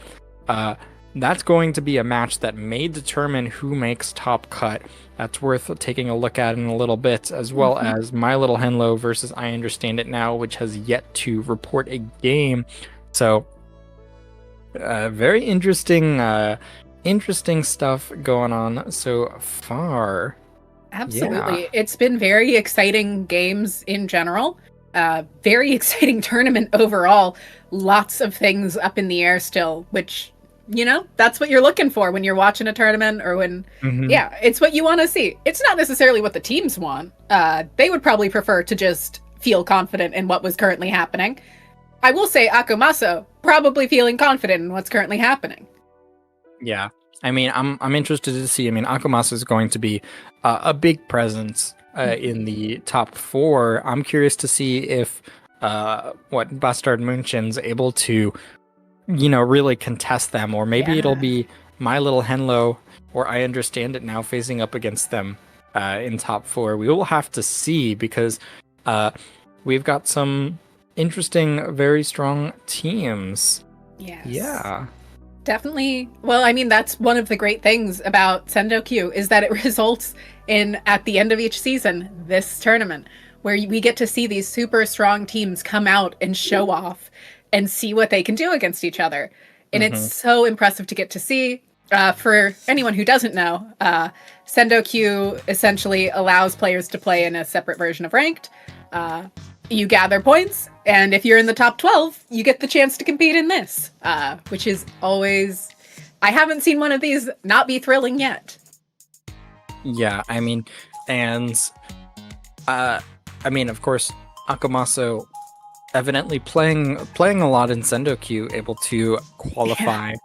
that's going to be a match that may determine who makes top cut. That's worth taking a look at in a little bit, as well as My Little Henlo versus I Understand It Now, which has yet to report a game. So Very interesting stuff going on so far. Absolutely. Yeah. It's been very exciting games in general. Very exciting tournament overall. Lots of things up in the air still, which, that's what you're looking for when you're watching a tournament or when, Hmm. yeah, it's what you want to see. It's not necessarily what the teams want. They would probably prefer to just feel confident in what was currently happening. I will say Akomaso probably feeling confident in what's currently happening. Yeah. I mean, I'm interested to see. I mean, Akomaso is going to be a big presence in the top four. I'm curious to see if what Bastard Munchen's able to, really contest them, or maybe it'll Yeah. be My Little Henlo, or I Understand It Now facing up against them in top four. We will have to see because we've got some interesting, very strong teams. Yes. Yeah. Definitely. Well, I mean, that's one of the great things about SendouQ is that it results in, at the end of each season, this tournament where we get to see these super strong teams come out and show off and see what they can do against each other. And it's so impressive to get to see. For anyone who doesn't know, SendouQ essentially allows players to play in a separate version of Ranked. You gather points, and if you're in the top 12, you get the chance to compete in this, which is always... I haven't seen one of these not be thrilling yet. Yeah, I mean, and of course, Akomaso evidently playing a lot in SendouQ, able to qualify.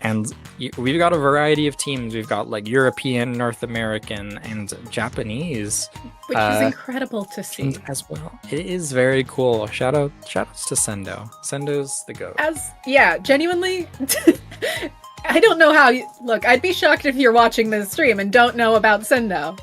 And we've got a variety of teams. We've got like European, North American, and Japanese, Which is incredible to see. teams as well. It is very cool. Shoutouts to Sendou. Sendou's the GOAT. Genuinely, I don't know how you... Look, I'd be shocked if you're watching this stream and don't know about Sendou.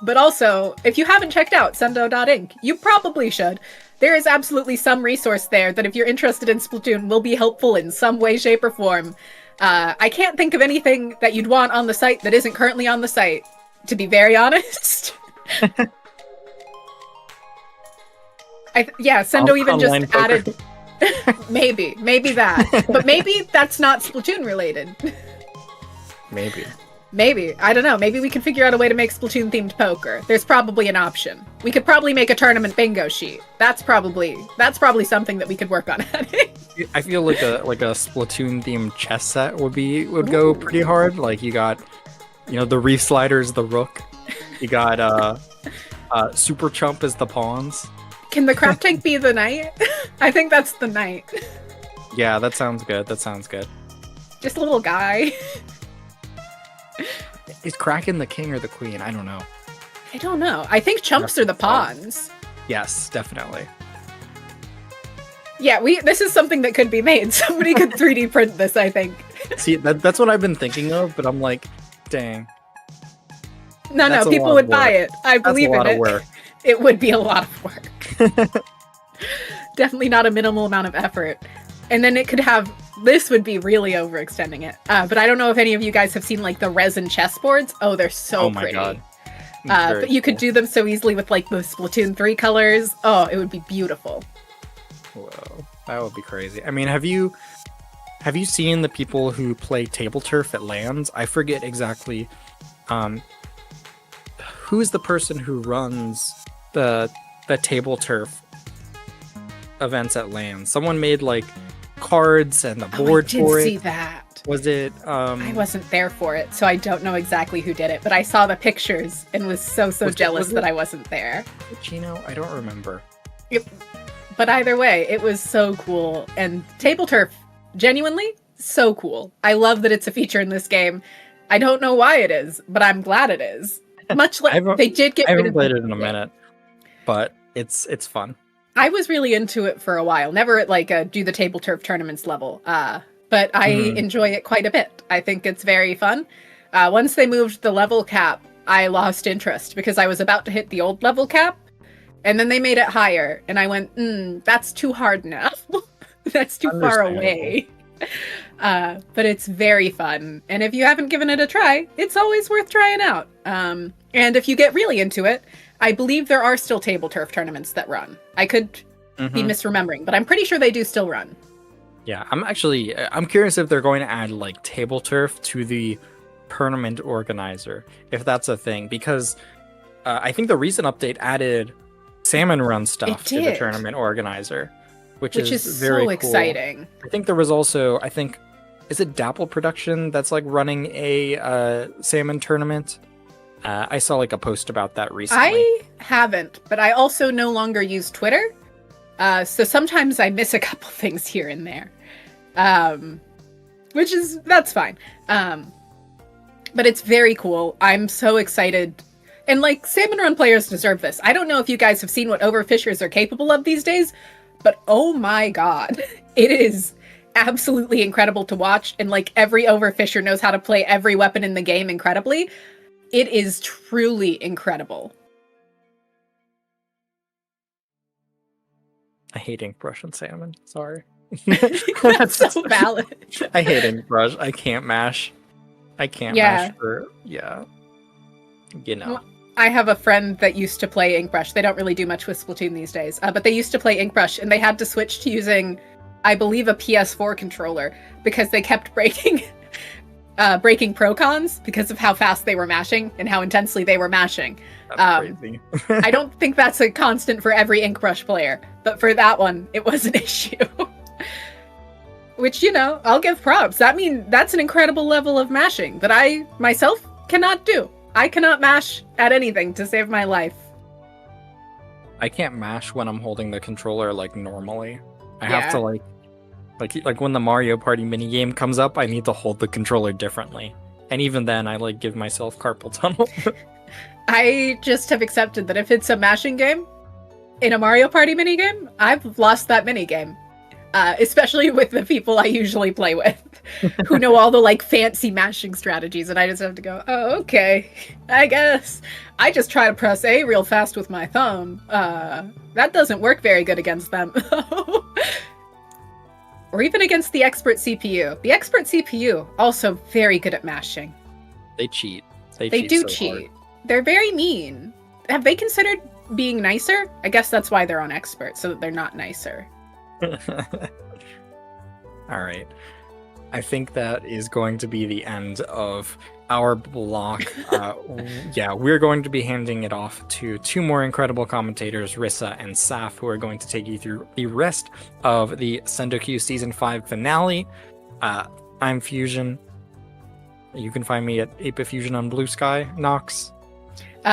But also, if you haven't checked out Sendou.inc, you probably should. There is absolutely some resource there that if you're interested in Splatoon will be helpful in some way, shape, or form. I can't think of anything that you'd want on the site that isn't currently on the site, to be very honest. Sendou even just added... maybe that. But maybe that's not Splatoon related. Maybe. I don't know. Maybe we can figure out a way to make Splatoon-themed poker. There's probably an option. We could probably make a tournament bingo sheet. That's probably something that we could work on adding. I feel like a Splatoon-themed chess set would go pretty hard. Like you got, the Reef Sliders, the Rook. You got Super Chump as the pawns. Can the crab tank be the knight? I think that's the knight. Yeah, that sounds good. Just a little guy. Is Kraken the king or the queen? I don't know. I think chumps are the pawns. Yes, definitely. Yeah, this is something that could be made. Somebody could 3D print this, I think. See, that's what I've been thinking of, but I'm like, dang. No, people would buy it. I believe in it. That's a lot of work. It would be a lot of work. Definitely not a minimal amount of effort. And then it could have... This would be really overextending it. But I don't know if any of you guys have seen, like, the resin chessboards. Oh, they're so pretty. Oh my god. But you could do them so easily with, like, the Splatoon 3 colors. Oh, it would be beautiful. Whoa. That would be crazy. I mean, have you seen the people who play table turf at LANs? I forget exactly who's the person who runs the table turf events at LANs. Someone made like cards and the board for it. I did see that. Was it I wasn't there for it, so I don't know exactly who did it, but I saw the pictures and was so jealous that I wasn't there. Chino? I don't remember. Yep. But either way, it was so cool. And table turf, genuinely, so cool. I love that it's a feature in this game. I don't know why it is, but I'm glad it is. Much like they did get rid of it. I haven't played it in a minute, but it's fun. I was really into it for a while. Never at like a do the table turf tournaments level, but I enjoy it quite a bit. I think it's very fun. Once they moved the level cap, I lost interest because I was about to hit the old level cap, and then they made it higher, and I went, that's too hard now. That's too far away. But it's very fun, and if you haven't given it a try, it's always worth trying out. And if you get really into it, I believe there are still table turf tournaments that run. I could be misremembering, but I'm pretty sure they do still run. Yeah, I'm curious if they're going to add like table turf to the tournament organizer, if that's a thing, because I think the recent update added salmon run stuff to the did. tournament organizer, which is very so cool. exciting. I think there was also, is it Dapple Production that's like running a salmon tournament? I saw like a post about that recently. I haven't, but I also no longer use Twitter. So sometimes I miss a couple things here and there. That's fine. But it's very cool. I'm so excited. And like, salmon run players deserve this. I don't know if you guys have seen what overfishers are capable of these days, but oh my god, it is absolutely incredible to watch. And like, every overfisher knows how to play every weapon in the game incredibly. It is truly incredible. I hate ink brush and salmon. Sorry. That's so valid. I hate ink brush. I can't mash. Mash for, you know. Well, I have a friend that used to play ink brush. They don't really do much with Splatoon these days, but they used to play ink brush, and they had to switch to using, I believe, a PS4 controller because they kept breaking pro cons because of how fast they were mashing and how intensely they were mashing. That's crazy. I don't think that's a constant for every ink brush player, but for that one, it was an issue. Which, I'll give props. That's an incredible level of mashing that I, myself, cannot do. I cannot mash at anything to save my life. I can't mash when I'm holding the controller, like, normally. I have to, like when the Mario Party minigame comes up, I need to hold the controller differently. And even then, I, like, give myself carpal tunnel. I just have accepted that if it's a mashing game, in a Mario Party minigame, I've lost that minigame. Especially with the people I usually play with, who know all the like fancy mashing strategies, and I just have to go, oh, okay, I guess. I just try to press A real fast with my thumb. That doesn't work very good against them. Or even against the expert CPU. The expert CPU, also very good at mashing. They cheat. They cheat do so cheat. hard. They're very mean. Have they considered being nicer? I guess that's why they're on expert, so that they're not nicer. All right. I think that is going to be the end of our block. We're going to be handing it off to two more incredible commentators, Rissa and Saf, who are going to take you through the rest of the SendouQ Season 5 finale. I'm Fusion. You can find me at ApeFusion on Blue Sky. Nox.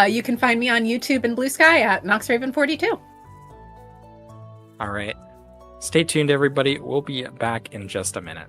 You can find me on YouTube and Blue Sky at NoxRaven42. All right. Stay tuned, everybody. We'll be back in just a minute.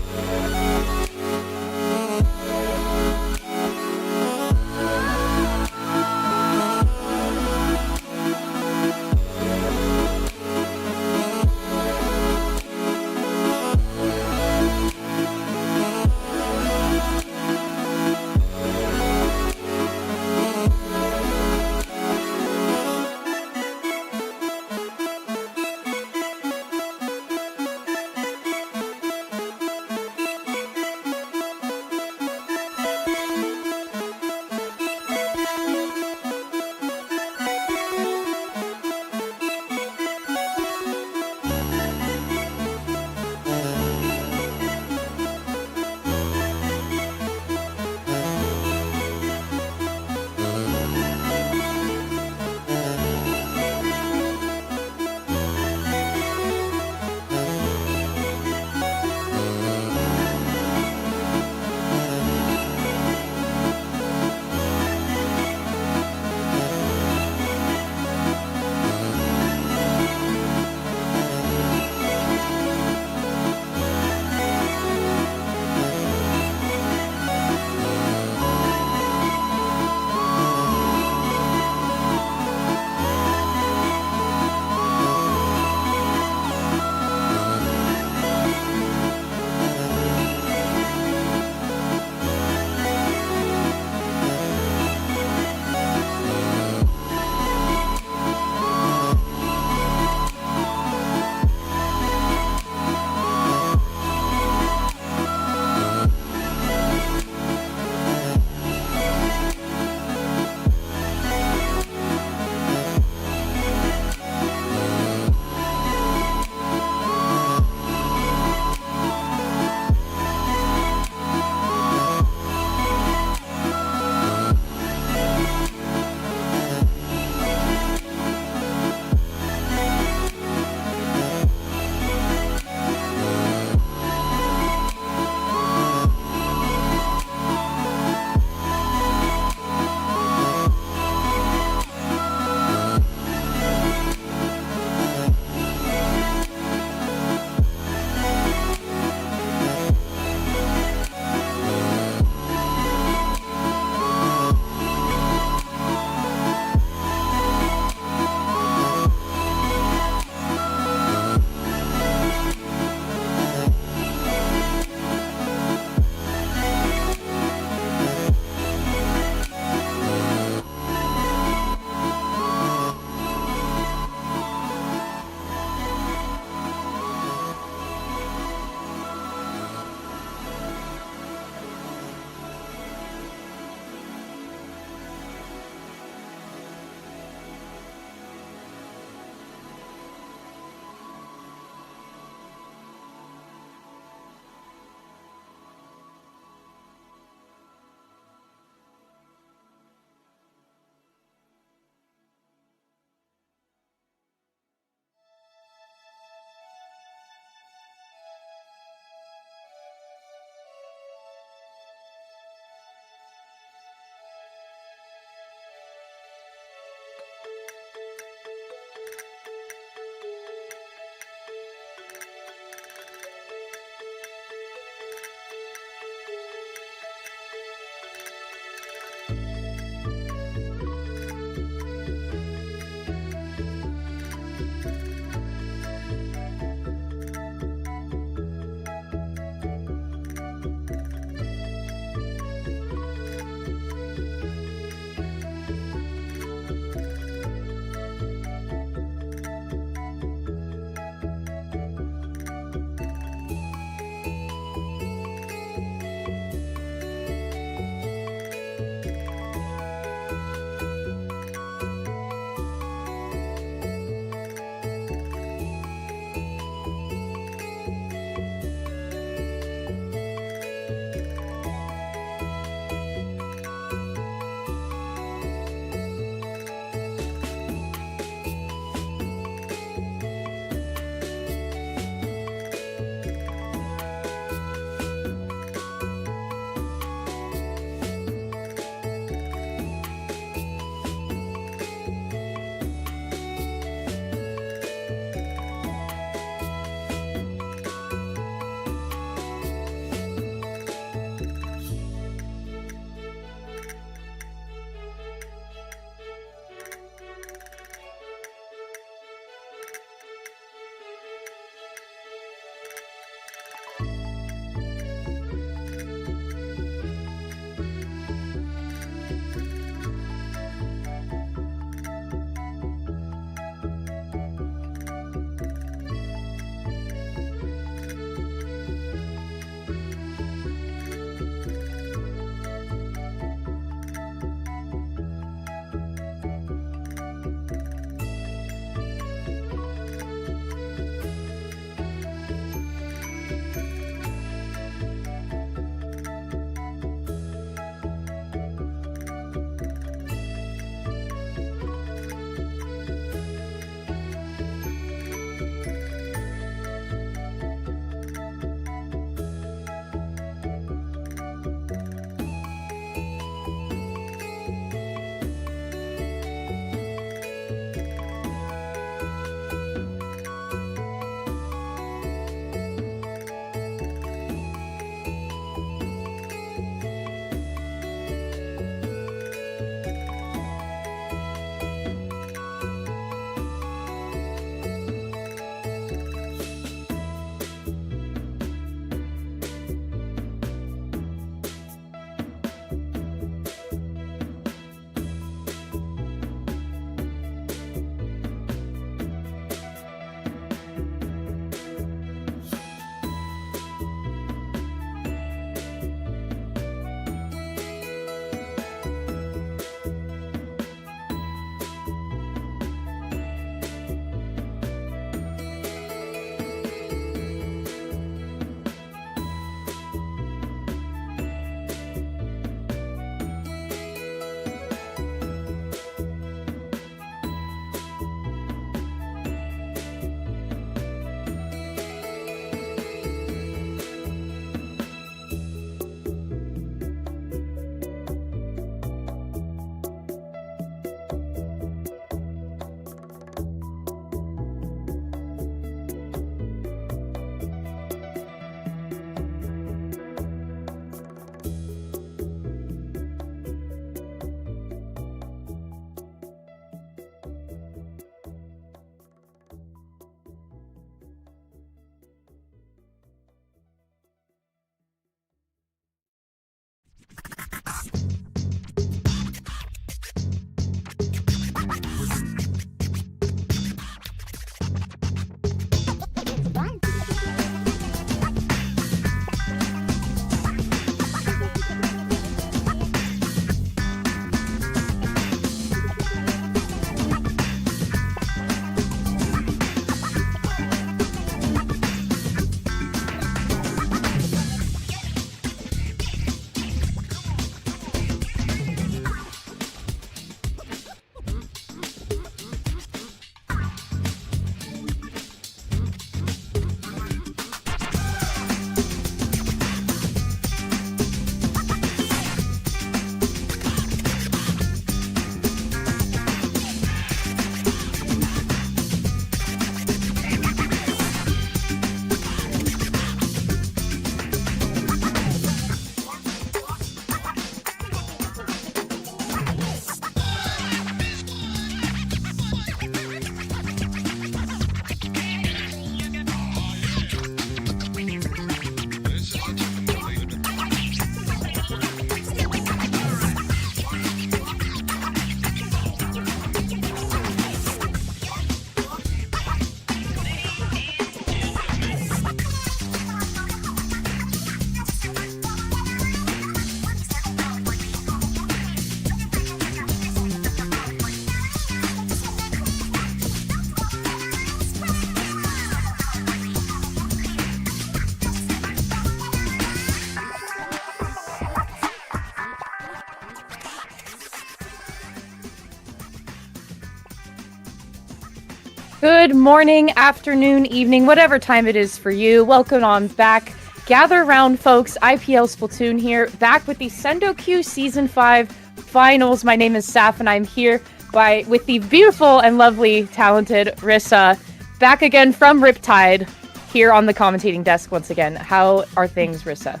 Good morning, afternoon, evening, whatever time it is for you. Welcome on back. Gather round, folks. IPL Splatoon here, back with the SendouQ Season 5 Finals. My name is Saf, and I'm here with the beautiful and lovely, talented Rissa. Back again from Riptide, here on the commentating desk once again. How are things, Rissa?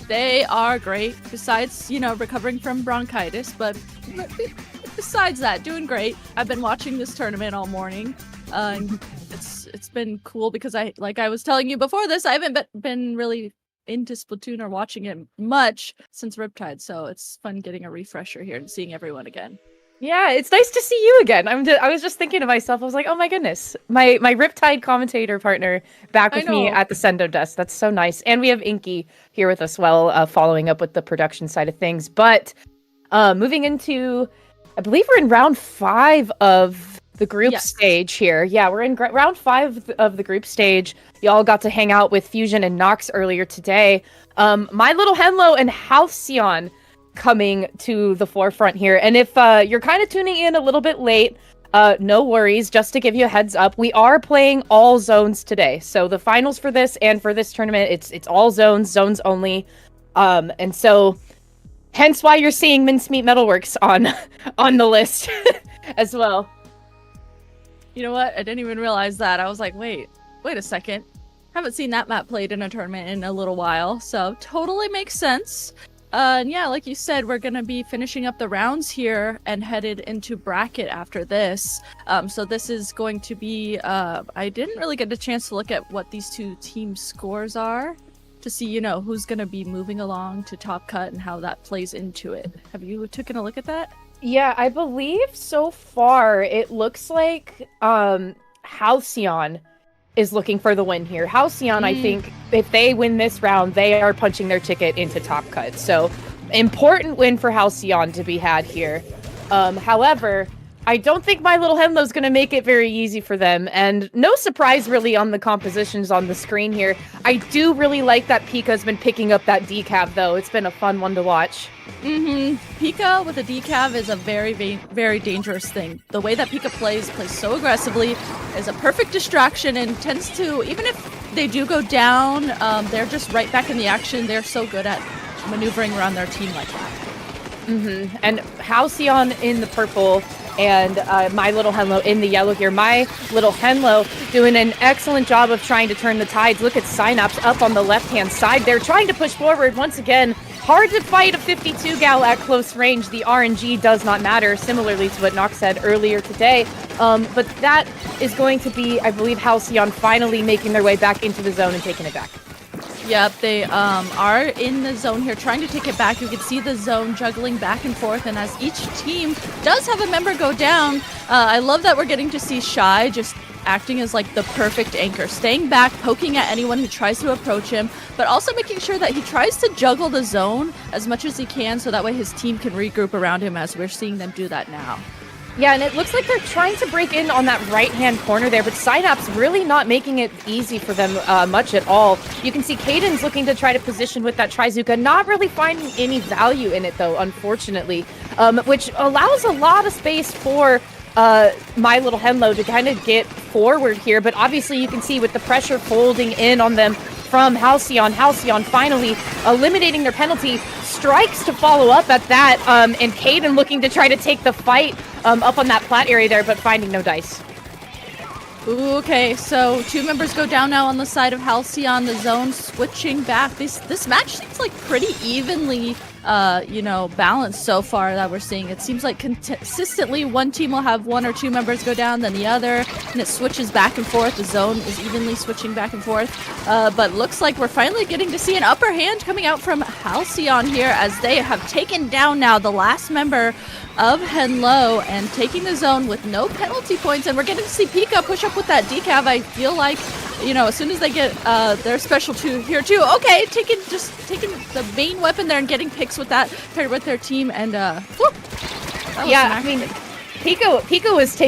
They are great, besides, recovering from bronchitis, but besides that, doing great. I've been watching this tournament all morning. It's been cool because I was telling you before this, I haven't been really into Splatoon or watching it much since Riptide, so it's fun getting a refresher here and seeing everyone again. Yeah, it's nice to see you again. I was just thinking to myself, I was like, oh my goodness, my Riptide commentator partner back with me at the Sendou desk. That's so nice. And we have Inky here with us, following up with the production side of things. But moving into, I believe we're in round 5 of the group stage here. Yeah, we're in round 5 of the group stage. Y'all got to hang out with Fusion and Nox earlier today. My Little Henlo and Halcyon coming to the forefront here. And if you're kind of tuning in a little bit late, no worries. Just to give you a heads up, we are playing all zones today. So the finals for this and for this tournament, it's all zones only. And so hence why you're seeing Mincemeat Metalworks on the list as well. You know what? I didn't even realize that. I was like, wait a second. Haven't seen that map played in a tournament in a little while, so totally makes sense. And yeah, like you said, we're going to be finishing up the rounds here and headed into bracket after this. So this is going to be, I didn't really get a chance to look at what these two team scores are to see, who's going to be moving along to top cut and how that plays into it. Have you taken a look at that? Yeah, I believe so far it looks like Halcyon is looking for the win here. Halcyon, I think, if they win this round, they are punching their ticket into top cut. So, important win for Halcyon to be had here. However, I don't think My Little Henlo is going to make it very easy for them. And no surprise, really, on the compositions on the screen here. I do really like that Pika's been picking up that decav, though. It's been a fun one to watch. Pika with a decav is a very, very dangerous thing. The way that Pika plays so aggressively, is a perfect distraction and tends to, even if they do go down, they're just right back in the action. They're so good at maneuvering around their team like that. And Halcyon in the purple and My Little Henlo in the yellow here. My Little Henlo doing an excellent job of trying to turn the tides. Look at Synapse up on the left-hand side. They're trying to push forward once again. Hard to fight a 52 gal at close range. The RNG does not matter, similarly to what Nox said earlier today. But that is going to be, I believe, Halcyon finally making their way back into the zone and taking it back. Yep, they are in the zone here, trying to take it back. You can see the zone juggling back and forth, and as each team does have a member go down, I love that we're getting to see Shy just acting as like the perfect anchor, staying back, poking at anyone who tries to approach him, but also making sure that he tries to juggle the zone as much as he can so that way his team can regroup around him, as we're seeing them do that now. Yeah, and it looks like they're trying to break in on that right-hand corner there, but Synapse really not making it easy for them much at all. You can see Caden's looking to try to position with that Trizuka, not really finding any value in it, though, unfortunately, which allows a lot of space for My Little Henlo to kind of get forward here, but obviously you can see with the pressure folding in on them from Halcyon finally eliminating their penalty, strikes to follow up at that, and Caden looking to try to take the fight up on that plat area there, but finding no dice. Ooh, okay, so 2 members go down now on the side of Halcyon, the zone switching back. This match seems like pretty evenly balanced so far that we're seeing. It seems like consistently one team will have 1 or 2 members go down, then the other, and it switches back and forth. The zone is evenly switching back and forth. But looks like we're finally getting to see an upper hand coming out from Halcyon here, as they have taken down now the last member of Henlo and taking the zone with no penalty points. And we're getting to see Pika push up with that decav. I feel like, as soon as they get their special 2 here too. Okay, taking the main weapon there and getting picks with that paired with their team, and yeah, I mean, Pico is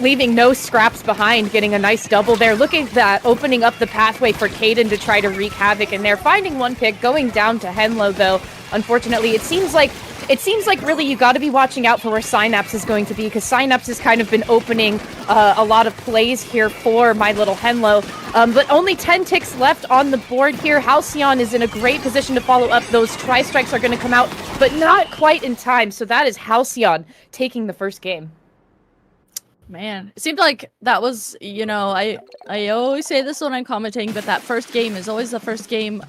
leaving no scraps behind, getting a nice double there. Look at that, opening up the pathway for Caden to try to wreak havoc in there. Finding 1 pick, going down to Henlo, though. Unfortunately, it seems like it seems like really you got to be watching out for where Synapse is going to be, because Synapse has kind of been opening a lot of plays here for My Little Henlo. But only 10 ticks left on the board here. Halcyon is in a great position to follow up. Those tri-strikes are going to come out, but not quite in time. So that is Halcyon taking the first game. Man, it seemed like that was, you know, I always say this when I'm commentating, but that first game is always the first game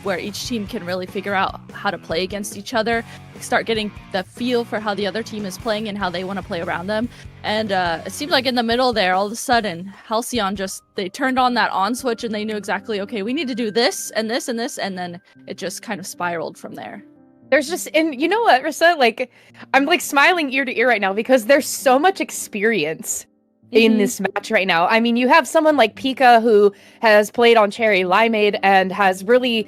where each team can really figure out how to play against each other, start getting the feel for how the other team is playing and how they want to play around them. And it seemed like in the middle there, all of a sudden, Halcyon they turned on that on switch and they knew exactly, okay, we need to do this and this and this, and then it just kind of spiraled from there. There's just, and you know what, Rissa, like, I'm like smiling ear to ear right now because there's so much experience in this match right now. I mean, you have someone like Pika who has played on Cherry Limeade and has really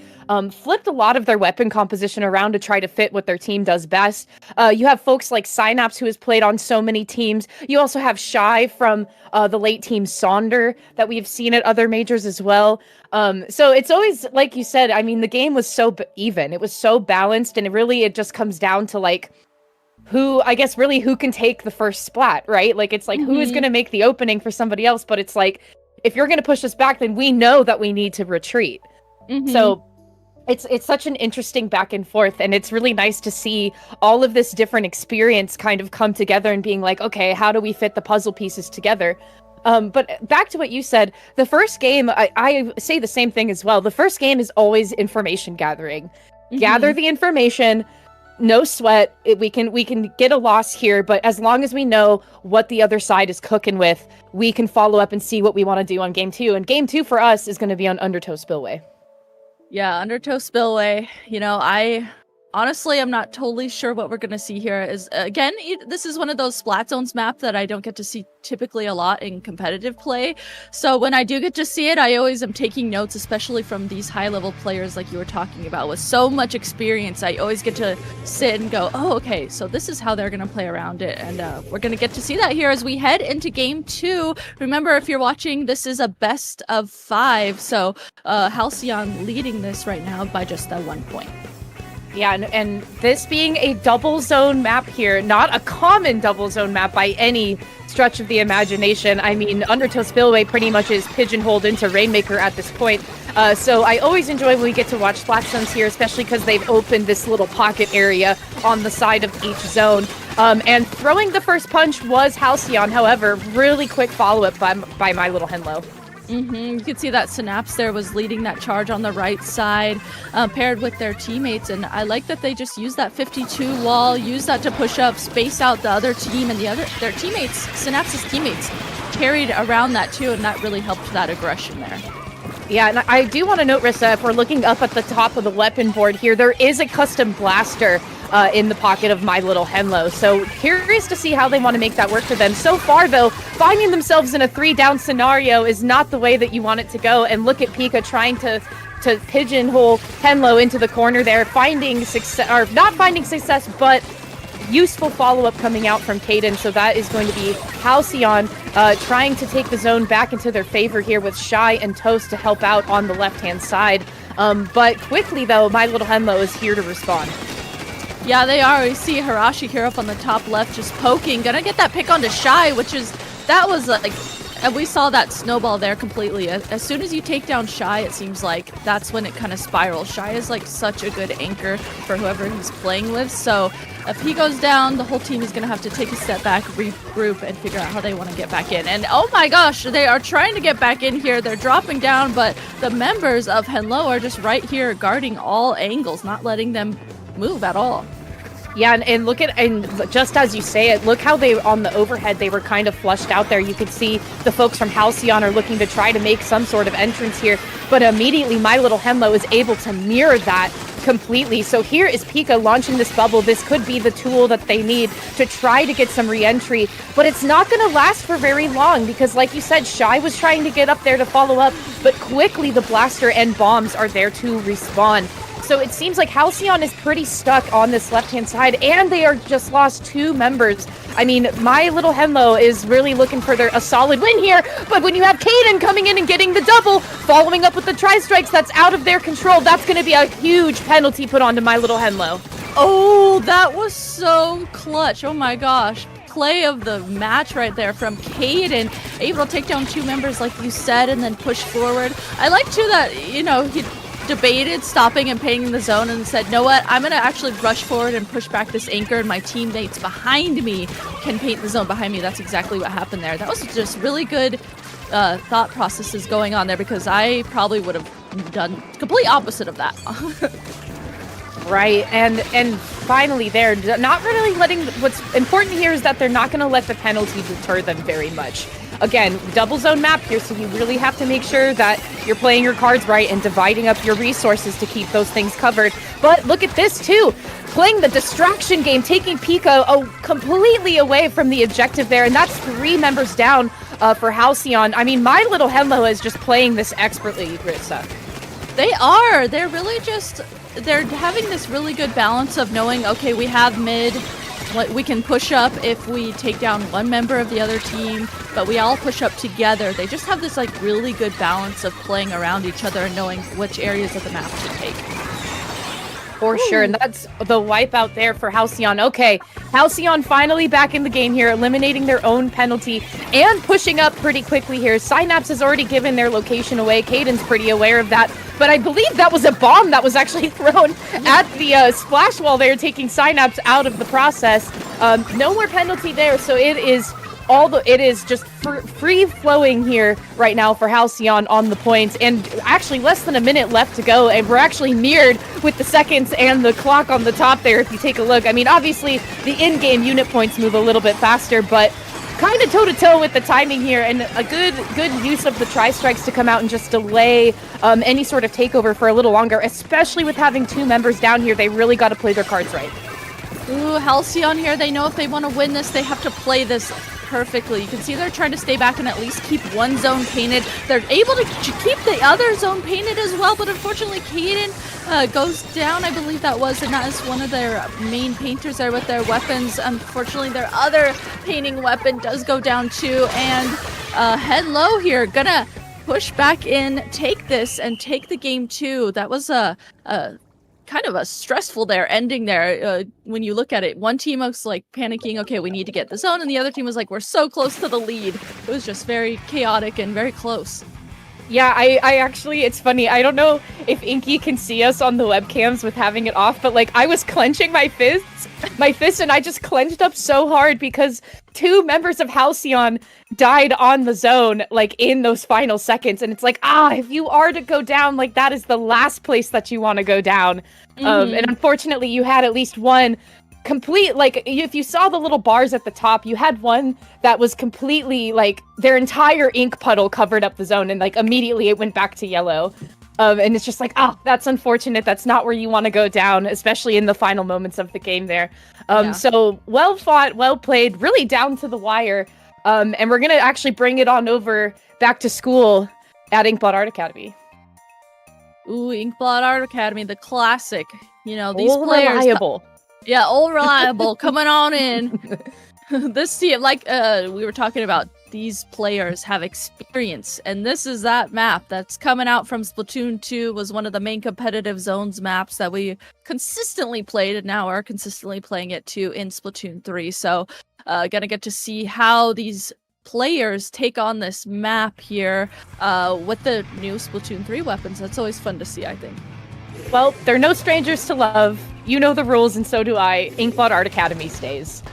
flipped a lot of their weapon composition around to try to fit what their team does best. You have folks like Synapse who has played on so many teams. You also have Shy from the late team Sonder that we've seen at other majors as well. So it's always, like you said, I mean, the game was so even. It was so balanced, and it just comes down to like, who can take the first splat, right? Like, it's like, who is going to make the opening for somebody else? But it's like, if you're going to push us back, then we know that we need to retreat. So it's such an interesting back and forth, and it's really nice to see all of this different experience kind of come together and being like, okay, how do we fit the puzzle pieces together? But back to what you said, the first game, I say the same thing as well. The first game is always information gathering. Gather the information. No sweat. We can get a loss here, but as long as we know what the other side is cooking with, we can follow up and see what we want to do on game 2. And game 2 for us is going to be on Undertow Spillway. Yeah, Undertow Spillway. You know, honestly, I'm not totally sure what we're going to see here. Again, this is one of those Splat Zones map that I don't get to see typically a lot in competitive play. So when I do get to see it, I always am taking notes, especially from these high-level players like you were talking about. With so much experience, I always get to sit and go, oh, okay, so this is how they're going to play around it. And we're going to get to see that here as we head into game 2. Remember, if you're watching, this is a best of 5. So Halcyon leading this right now by just that 1 point. Yeah, and this being a double zone map here, not a common double zone map by any stretch of the imagination. I mean, Undertow Spillway pretty much is pigeonholed into Rainmaker at this point. So I always enjoy when we get to watch Splat Zones here, especially because they've opened this little pocket area on the side of each zone. And throwing the first punch was Halcyon, however, really quick follow-up by My Little Henlo. You can see that Synapse there was leading that charge on the right side, paired with their teammates, and I like that they just use that 52 wall, use that to push up, space out the other team, and their teammates, Synapse's teammates, carried around that too, and that really helped that aggression there. Yeah, and I do want to note, Rissa, if we're looking up at the top of the weapon board here, there is a custom blaster in the pocket of My Little Henlo. So curious to see how they want to make that work for them. So far, though, finding themselves in a 3-down scenario is not the way that you want it to go. And look at Pika trying to pigeonhole Henlo into the corner there, finding success, or not finding success, but useful follow-up coming out from Kaden. So that is going to be Halcyon trying to take the zone back into their favor here with Shy and Toast to help out on the left-hand side. But quickly, though, My Little Henlo is here to respond. Yeah, they are. We see Hirashi here up on the top left just poking. Gonna get that pick onto Shy, that was like, and we saw that snowball there completely. As soon as you take down Shy, it seems like that's when it kind of spirals. Shy is like such a good anchor for whoever he's playing with. So if he goes down, the whole team is going to have to take a step back, regroup, and figure out how they want to get back in. And oh my gosh, they are trying to get back in here. They're dropping down, but the members of Henlo are just right here guarding all angles, not letting them move at all. Yeah, and look at, and just as you say it, look how they, on the overhead, they were kind of flushed out there. You could see the folks from Halcyon are looking to try to make some sort of entrance here, but immediately My Little Henlo is able to mirror that completely. So here is Pika launching this bubble. This could be the tool that they need to try to get some re-entry, but it's not going to last for very long because, like you said, Shy was trying to get up there to follow up, but quickly the blaster and bombs are there to respawn. So it seems like Halcyon is pretty stuck on this left-hand side, and they are just lost 2 members. I mean, My Little Henlo is really looking for a solid win here, but when you have Kaden coming in and getting the double, following up with the tri-strikes, that's out of their control. That's going to be a huge penalty put onto My Little Henlo. Oh, that was so clutch. Oh my gosh. Play of the match right there from Caden. Able to take down 2 members like you said and then push forward. I like too that, you know, he debated stopping and painting the zone and said, know what, I'm going to actually rush forward and push back this anchor and my teammates behind me can paint the zone behind me. That's exactly what happened there. That was just really good thought processes going on there because I probably would have done complete opposite of that. Right, and finally they're not really letting, what's important here is that they're not going to let the penalty deter them very much. Again, double zone map here, so you really have to make sure that you're playing your cards right and dividing up your resources to keep those things covered. But look at this too, playing the distraction game, taking Pico completely away from the objective there, and that's 3 members down for Halcyon. I mean, my little Henlo is just playing this expertly, Rissa. They are. They're really just, they're having this really good balance of knowing, okay, we have mid, we can push up if we take down one member of the other team, but we all push up together. They just have this like really good balance of playing around each other and knowing which areas of the map to take. For sure, and that's the wipeout there for Halcyon. Okay, Halcyon finally back in the game here, eliminating their own penalty and pushing up pretty quickly here. Synapse has already given their location away. Caden's pretty aware of that, but I believe that was a bomb that was actually thrown at the splash wall there, taking Synapse out of the process. No more penalty there, so it is just free flowing here right now for Halcyon on the points, and actually less than a minute left to go, and we're actually mirrored with the seconds and the clock on the top there if you take a look. I mean, obviously the in-game unit points move a little bit faster, but kind of toe-to-toe with the timing here, and a good use of the tri-strikes to come out and just delay any sort of takeover for a little longer, especially with having 2 members down here. They really got to play their cards right. Ooh, Halcyon here, they know if they want to win this, they have to play this perfectly. You can see they're trying to stay back and at least keep one zone painted. They're able to keep the other zone painted as well, but unfortunately Caden goes down, I believe that was, and that is one of their main painters there with their weapons. Unfortunately, their other painting weapon does go down too, and Henlo here gonna push back in, take this, and take the game too. That was a kind of a stressful ending there when you look at it. One team was like panicking, okay, we need to get the zone, and the other team was like, we're so close to the lead. It was just very chaotic and very close. Yeah, I actually, it's funny, I don't know if Inky can see us on the webcams with having it off, but like I was clenching my fists, and I just clenched up so hard because 2 members of Halcyon died on the zone, like in those final seconds, and it's like, if you are to go down, like that is the last place that you want to go down. And unfortunately you had at least one complete, like if you saw the little bars at the top, you had one that was completely like their entire ink puddle covered up the zone, and like immediately it went back to yellow. And it's just like, that's unfortunate. That's not where you want to go down, especially in the final moments of the game there. So well fought, well played, really down to the wire. And we're going to actually bring it on over back to school at Inkblot Art Academy. Ooh, Inkblot Art Academy, the classic. You know, these all players... reliable. Yeah, all reliable. Coming on in. This team, like we were talking about, these players have experience, and this is that map that's coming out from Splatoon 2. Was one of the main competitive zones maps that we consistently played, and now are consistently playing it too in Splatoon 3. So gonna get to see how these players take on this map here with the new Splatoon 3 weapons. That's always fun to see, I think. Well, they're no strangers to love. You know the rules, and so do I. Inkblot Art Academy stays.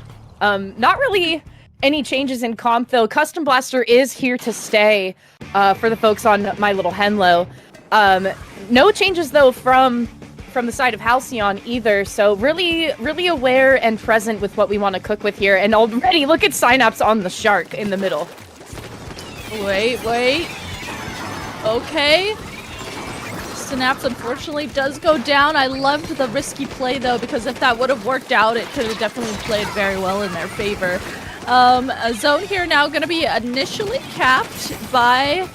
Not really any changes in comp, though. Custom Blaster is here to stay for the folks on My Little Henlo. No changes, though, from the side of Halcyon either. So really, really aware and present with what we want to cook with here. And already, look at Synapse on the shark in the middle. Wait. Okay. Synapse unfortunately does go down. I loved the risky play though, because if that would have worked out, it could have definitely played very well in their favor. A zone here now going to be initially capped by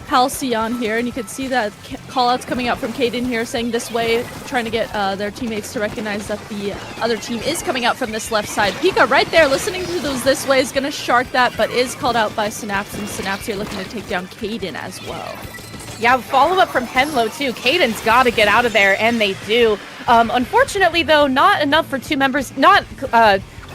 Halcyon here, and you can see that callouts coming out from Caden here saying this way, trying to get their teammates to recognize that the other team is coming out from this left side. Pika right there listening to those this way is going to shark that, but is called out by Synapse, and Synapse here looking to take down Caden as well. Yeah, follow-up from Henlo, too. Caden's got to get out of there, and they do. Unfortunately, though, not enough for 2 members. Not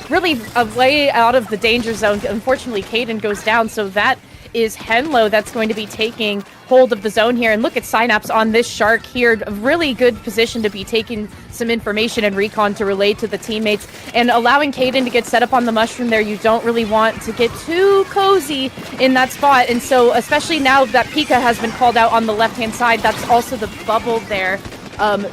really a way out of the danger zone. Unfortunately, Caden goes down, so that is Henlo that's going to be taking hold of the zone here. And look at Synapse on this Shark here. A really good position to be taking some information and recon to relay to the teammates and allowing Caden to get set up on the mushroom there. You don't really want to get too cozy in that spot. And so especially now that Pika has been called out on the left-hand side, that's also the bubble there.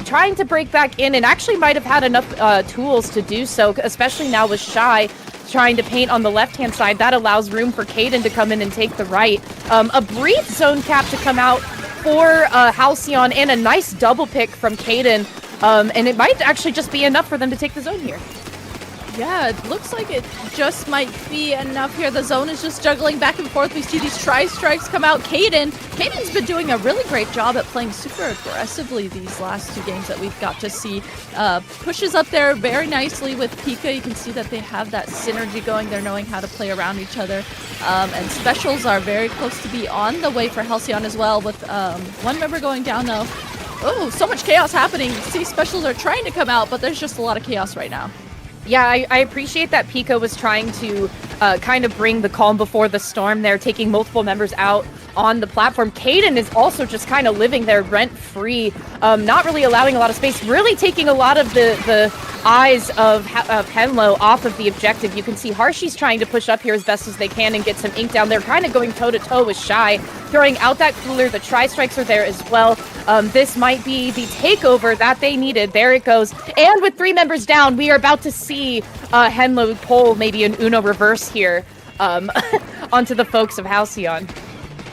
Trying to break back in and actually might have had enough tools to do so, especially now with Shy trying to paint on the left-hand side. That allows room for Caden to come in and take the right. A brief zone cap to come out for Halcyon and a nice double pick from Caden. And it might actually just be enough for them to take the zone here. Yeah, it looks like it just might be enough here. The zone is just juggling back and forth. We see these tri-strikes come out. Caden's been doing a really great job at playing super aggressively these last 2 games that we've got to see. Pushes up there very nicely with Pika. You can see that they have that synergy going. They're knowing how to play around each other. And specials are very close to be on the way for Halcyon as well, with 1 member going down though. Oh, so much chaos happening. See, specials are trying to come out, but there's just a lot of chaos right now. Yeah, I appreciate that Pika was trying to kind of bring the calm before the storm there, taking multiple members out on the platform. Caden is also just kind of living there rent-free, not really allowing a lot of space, really taking a lot of the eyes of Henlo off of the objective. You can see Harshy's trying to push up here as best as they can and get some ink down. They're kind of going toe-to-toe with Shy, throwing out that cooler. The tri-strikes are there as well. This might be the takeover that they needed. There it goes. And with 3 members down, we are about to see Henlo pull maybe an Uno reverse here onto the folks of Halcyon.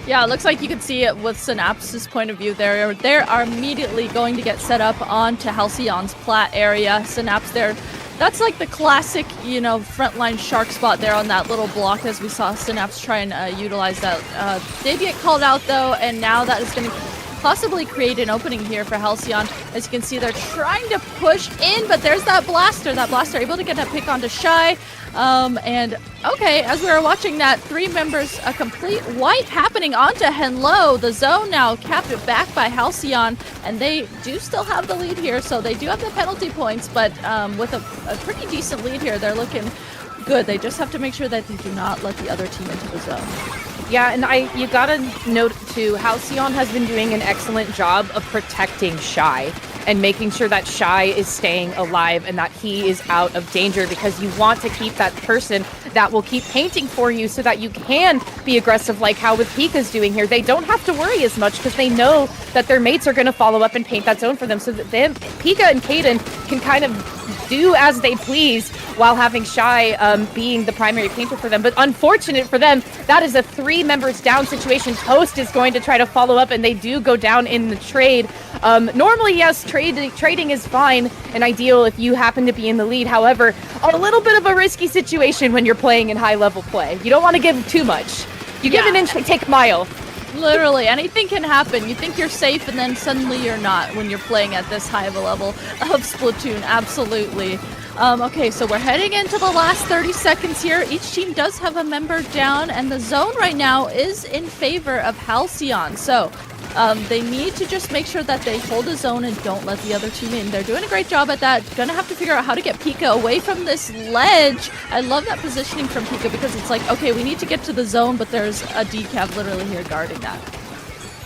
Yeah, it looks like you can see it with Synapse's point of view there. They are immediately going to get set up onto Halcyon's plat area. Synapse there. That's like the classic, you know, frontline shark spot there on that little block, as we saw Synapse try and utilize that. They get called out though, and now that is going to possibly create an opening here for Halcyon. As you can see, they're trying to push in, but there's that blaster. That blaster able to get that pick onto Shy. And okay, as we were watching that, 3 members, a complete wipe happening onto Henlo. The zone now captured back by Halcyon, and they do still have the lead here, so they do have the penalty points, but with a pretty decent lead here, they're looking good. They just have to make sure that they do not let the other team into the zone. Yeah, and you gotta note too, Halcyon has been doing an excellent job of protecting Shy and making sure that Shy is staying alive and that he is out of danger, because you want to keep that person that will keep painting for you so that you can be aggressive, like how with Pika's doing here. They don't have to worry as much because they know that their mates are going to follow up and paint that zone for them, so that then Pika and Caden can kind of do as they please while having Shy being the primary painter for them. But unfortunate for them, that is a 3 members down situation. Toast is going to try to follow up, and they do go down in the trade. Normally, yes, trading is fine and ideal if you happen to be in the lead. However, a little bit of a risky situation when you're playing in high-level play. You don't want to give too much. You give an inch, take a mile. Literally, anything can happen. You think you're safe, and then suddenly you're not when you're playing at this high of a level of Splatoon. Absolutely. Okay, so we're heading into the last 30 seconds here. Each team does have a member down, and the zone right now is in favor of Halcyon. So they need to just make sure that they hold the zone and don't let the other team in. They're doing a great job at that. Gonna have to figure out how to get Pika away from this ledge. I love that positioning from Pika, because it's like, okay, we need to get to the zone, but there's a decav literally here guarding that.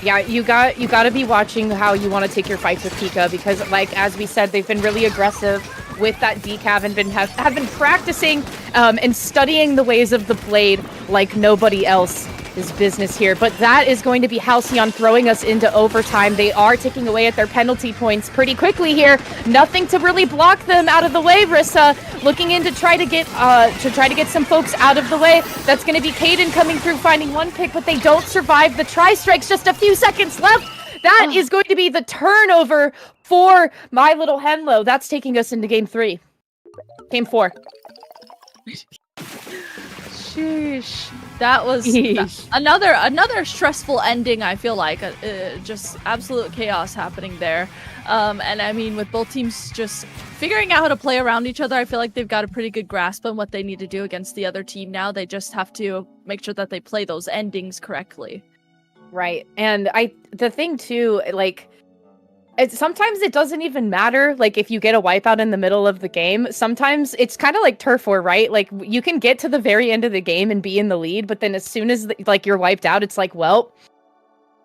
Yeah, you got to be watching how you want to take your fights with Pika, because, like, as we said, they've been really aggressive with that decav and have been practicing and studying the ways of the blade like nobody else is business here. But that is going to be Halcyon throwing us into overtime. They are taking away at their penalty points pretty quickly here. Nothing to really block them out of the way. Rissa looking in to try to get some folks out of the way. That's going to be Caden coming through, finding 1 pick, but they don't survive the tri-strikes. Just a few seconds left. That is going to be the turnover for my little Henlo. That's taking us into game 3. Game 4. Sheesh. That was another stressful ending, I feel like. Just absolute chaos happening there. And I mean, with both teams just figuring out how to play around each other, I feel like they've got a pretty good grasp on what they need to do against the other team now. They just have to make sure that they play those endings correctly. Right. And the thing too, like, sometimes it doesn't even matter, like, if you get a wipeout in the middle of the game. Sometimes it's kind of like turf war, right? Like, you can get to the very end of the game and be in the lead, but then as soon as, like, you're wiped out, it's like, well,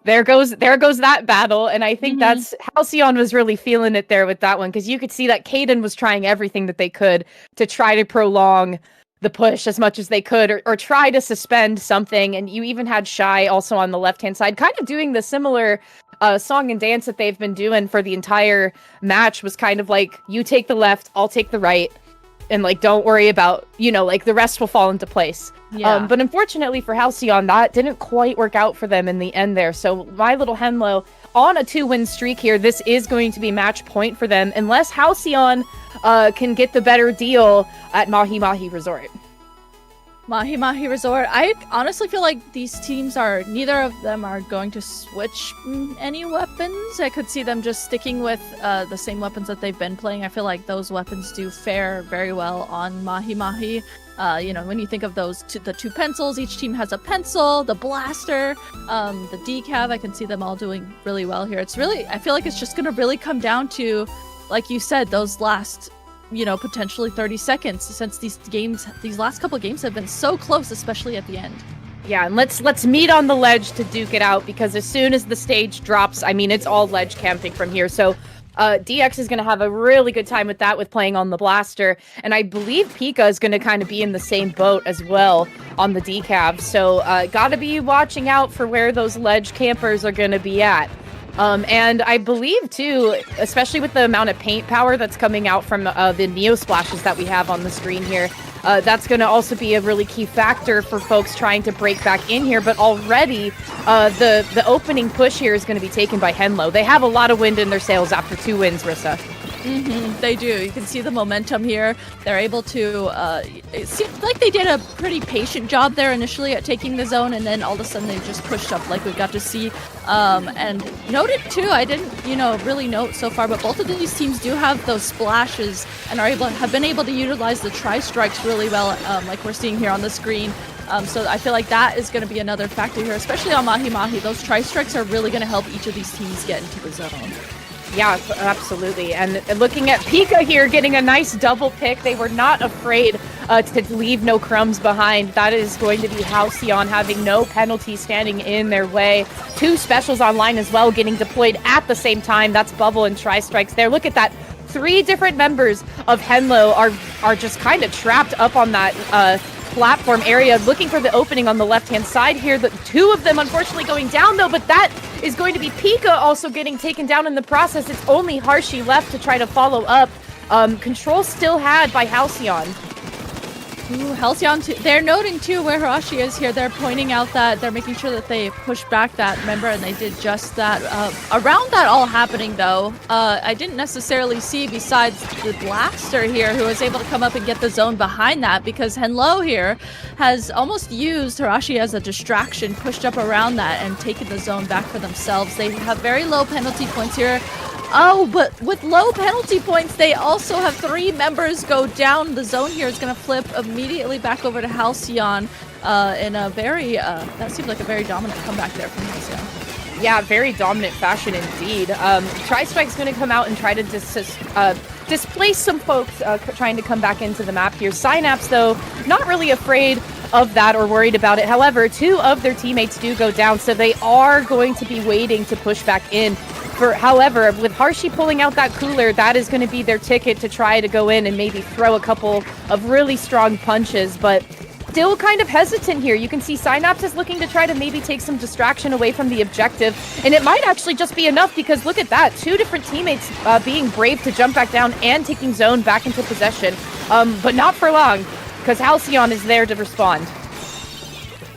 there goes that battle. And I think that's Halcyon was really feeling it there with that one, because you could see that Kaden was trying everything that they could to try to prolong the push as much as they could, or try to suspend something. And you even had Shy also on the left-hand side, kind of doing the similar song and dance that they've been doing for the entire match, was kind of like, you take the left, I'll take the right, and like, don't worry about, like, the rest will fall into place. Yeah. But unfortunately for Halcyon, that didn't quite work out for them in the end there. So my little Henlo on a 2-win streak here. This is going to be match point for them, unless Halcyon can get the better deal at Mahi Mahi Resort. Mahi Mahi Resort. I honestly feel like these teams neither of them are going to switch any weapons. I could see them just sticking with the same weapons that they've been playing. I feel like those weapons do fare very well on Mahi Mahi. When you think of the two pencils, each team has a pencil, the blaster, the decav. I can see them all doing really well here. I feel like it's just going to really come down to, like you said, those last potentially 30 seconds, since these last couple games have been so close, especially at the end. Yeah, and let's meet on the ledge to duke it out, because as soon as the stage drops, I mean, it's all ledge camping from here. So DX is going to have a really good time with that, with playing on the blaster. And I believe Pika is going to kind of be in the same boat as well on the decav. So got to be watching out for where those ledge campers are going to be at. And I believe, too, especially with the amount of paint power that's coming out from the Neo Splashes that we have on the screen here, that's going to also be a really key factor for folks trying to break back in here. But already, the opening push here is going to be taken by Henlo. They have a lot of wind in their sails after 2 wins, Rissa. They do. You can see the momentum here. They're able to, it seemed like they did a pretty patient job there initially at taking the zone, and then all of a sudden they just pushed up like we got to see. And noted too, I didn't, really note so far, but both of these teams do have those splashes and have been able to utilize the tri-strikes really well, like we're seeing here on the screen. So I feel like that is going to be another factor here, especially on Mahi Mahi. Those tri-strikes are really going to help each of these teams get into the zone. Yeah, absolutely. And looking at Pika here getting a nice double pick, they were not afraid to leave no crumbs behind. That is going to be Halcyon having no penalty standing in their way. 2 specials online as well getting deployed at the same time. That's Bubble and Tri-Strikes there. Look at that. 3 different members of Henlo are just kind of trapped up on that platform area, looking for the opening on the left-hand side here. The 2 of them unfortunately going down, though, but that is going to be Pika also getting taken down in the process. It's only Harshi left to try to follow up. Control still had by Halcyon. Ooh, Halcyon, they're noting too where Hirashi is here. They're pointing out that they're making sure that they push back that member, and they did just that. Around that all happening though, I didn't necessarily see, besides the blaster here, who was able to come up and get the zone behind that, because Henlo here has almost used Hirashi as a distraction, pushed up around that and taken the zone back for themselves. They have very low penalty points here. Oh, but with low penalty points, they also have 3 members go down. The zone here is going to flip immediately back over to Halcyon in a very, that seemed like a very dominant comeback there from Halcyon. Yeah, very dominant fashion indeed. Tri-Strike's going to come out and try to displace some folks trying to come back into the map here. Synapse, though, not really afraid of that or worried about it. However, 2 of their teammates do go down, so they are going to be waiting to push back in. However, with Harshi pulling out that cooler, that is going to be their ticket to try to go in and maybe throw a couple of really strong punches, but still kind of hesitant here. You can see Synapse is looking to try to maybe take some distraction away from the objective, and it might actually just be enough, because look at that, 2 different teammates being brave to jump back down and taking zone back into possession, but not for long, because Halcyon is there to respond.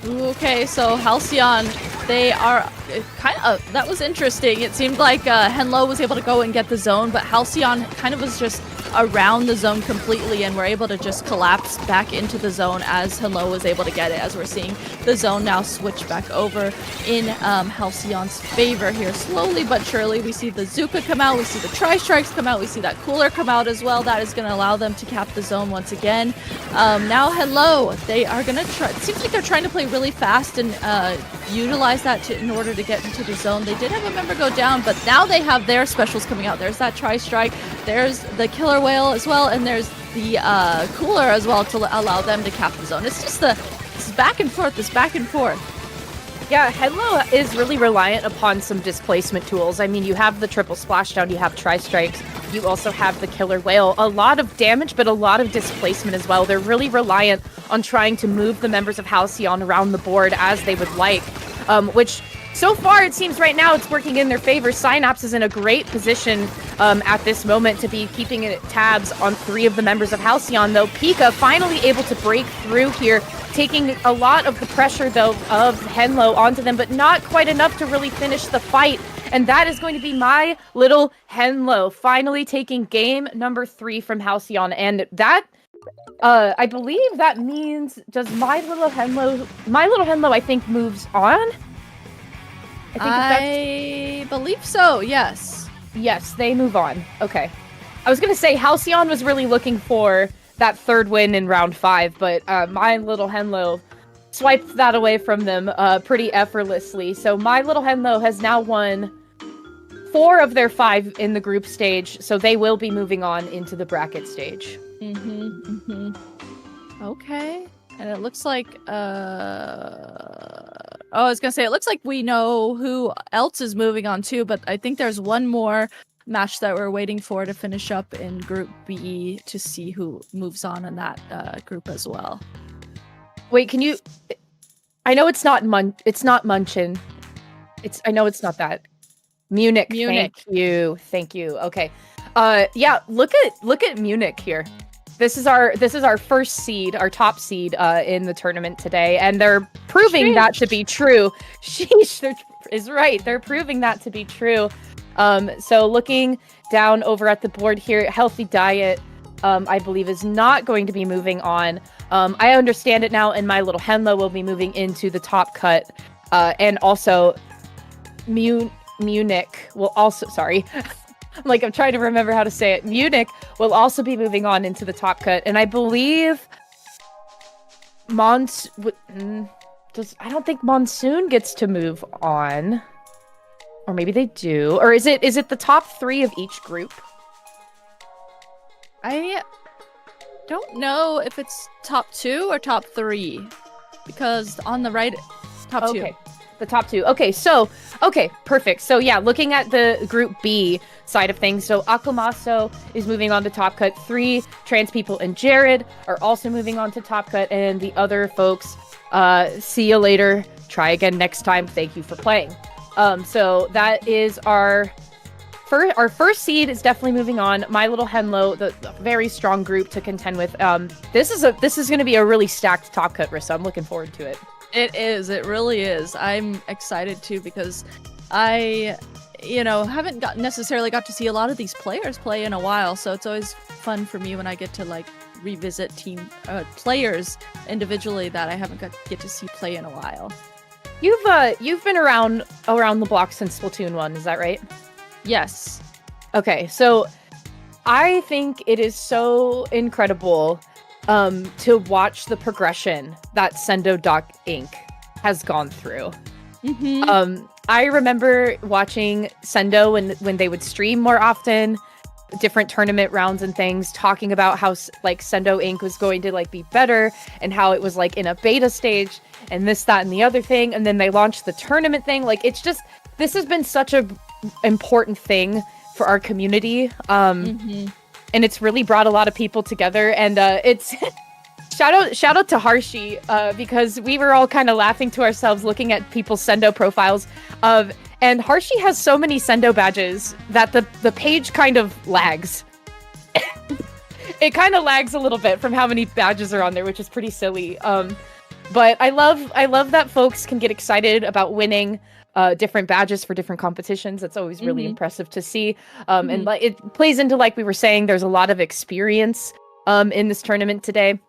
Okay, so Halcyon, they are kind of, that was interesting. It seemed like Henlo was able to go and get the zone, but Halcyon kind of was just around the zone completely, and were able to just collapse back into the zone as Henlo was able to get it, as we're seeing the zone now switch back over in Halcyon's favor here. Slowly but surely, we see the Zuka come out, we see the Tri-Strikes come out, we see that cooler come out as well. That is going to allow them to cap the zone once again. Now Henlo, they are going to try, it seems like they're trying to play really fast and utilize that in order to get into the zone. They did have a member go down, but now they have their specials coming out. There's that Tri-Strike, there's the Killer Whale as well, and there's the Cooler as well to allow them to cap the zone. It's just this back and forth, Yeah, Henlo is really reliant upon some displacement tools. I mean, you have the triple splashdown, you have Tri-Strikes, you also have the Killer Whale. A lot of damage, but a lot of displacement as well. They're really reliant on trying to move the members of Halcyon around the board as they would like, which so far it seems right now it's working in their favor. Synapse is in a great position at this moment to be keeping tabs on 3 of the members of Halcyon, though Pika finally able to break through here, taking a lot of the pressure, though, of Henlo onto them, but not quite enough to really finish the fight. And that is going to be my little Henlo, finally taking game number 3 from Halcyon. And that, I believe that means, does my little Henlo, I think, moves on? I believe so, yes. Yes, they move on. Okay. I was going to say Halcyon was really looking for that 3rd win in round 5, but my little Henlo swiped that away from them pretty effortlessly. So my little Henlo has now won 4 of their 5 in the group stage, so they will be moving on into the bracket stage. Okay. And it looks like, I was gonna say, it looks like we know who else is moving on too, but I think there's one more match that we're waiting for to finish up in Group B to see who moves on in that group as well. Wait, can you... I know it's not Munchen. I know it's not that. Munich. Thank you. Okay. Yeah, look at Munich here. This is our first seed, our top seed in the tournament today, and they're proving that to be true. Sheesh, is right. They're proving that to be true. So looking down over at the board here, Healthy Diet, I believe, is not going to be moving on. I understand it now, and my little Henlo will be moving into the top cut, and also Munich will also, sorry. I'm trying to remember how to say it. Munich will also be moving on into the top cut, and I believe I don't think Monsoon gets to move on, or maybe they do, or is it the top 3 of each group? I don't know if it's top 2 or top 3, because on the right, top 2. The top 2. Okay, perfect. So yeah, looking at the Group B side of things, so Akomaso is moving on to Top Cut. 3 trans people and Jared are also moving on to Top Cut, and the other folks, see you later. Try again next time. Thank you for playing. So that is our first seed is definitely moving on. My little Henlo, the very strong group to contend with. This is going to be a really stacked Top Cut, Rissa. I'm looking forward to it. It is. It really is. I'm excited too because I, haven't necessarily got to see a lot of these players play in a while. So it's always fun for me when I get to revisit team players individually that I haven't get to see play in a while. You've been around the block since Splatoon 1, is that right? Yes. Okay, so I think it is so incredible to watch the progression that SendouQ Inc. has gone through. I remember watching Sendou when they would stream more often, different tournament rounds and things, talking about how SendouQ Inc. was going to be better and how it was in a beta stage and this, that, and the other thing, and then they launched the tournament thing. It's just, this has been such a important thing for our community. And it's really brought a lot of people together, and it's shout out to Harshi, because we were all kind of laughing to ourselves looking at people's Sendou profiles and Harshi has so many Sendou badges that the page kind of lags. It kind of lags a little bit from how many badges are on there, which is pretty silly. But I love that folks can get excited about winning different badges for different competitions. That's always really impressive to see. And it plays into, we were saying, there's a lot of experience in this tournament today.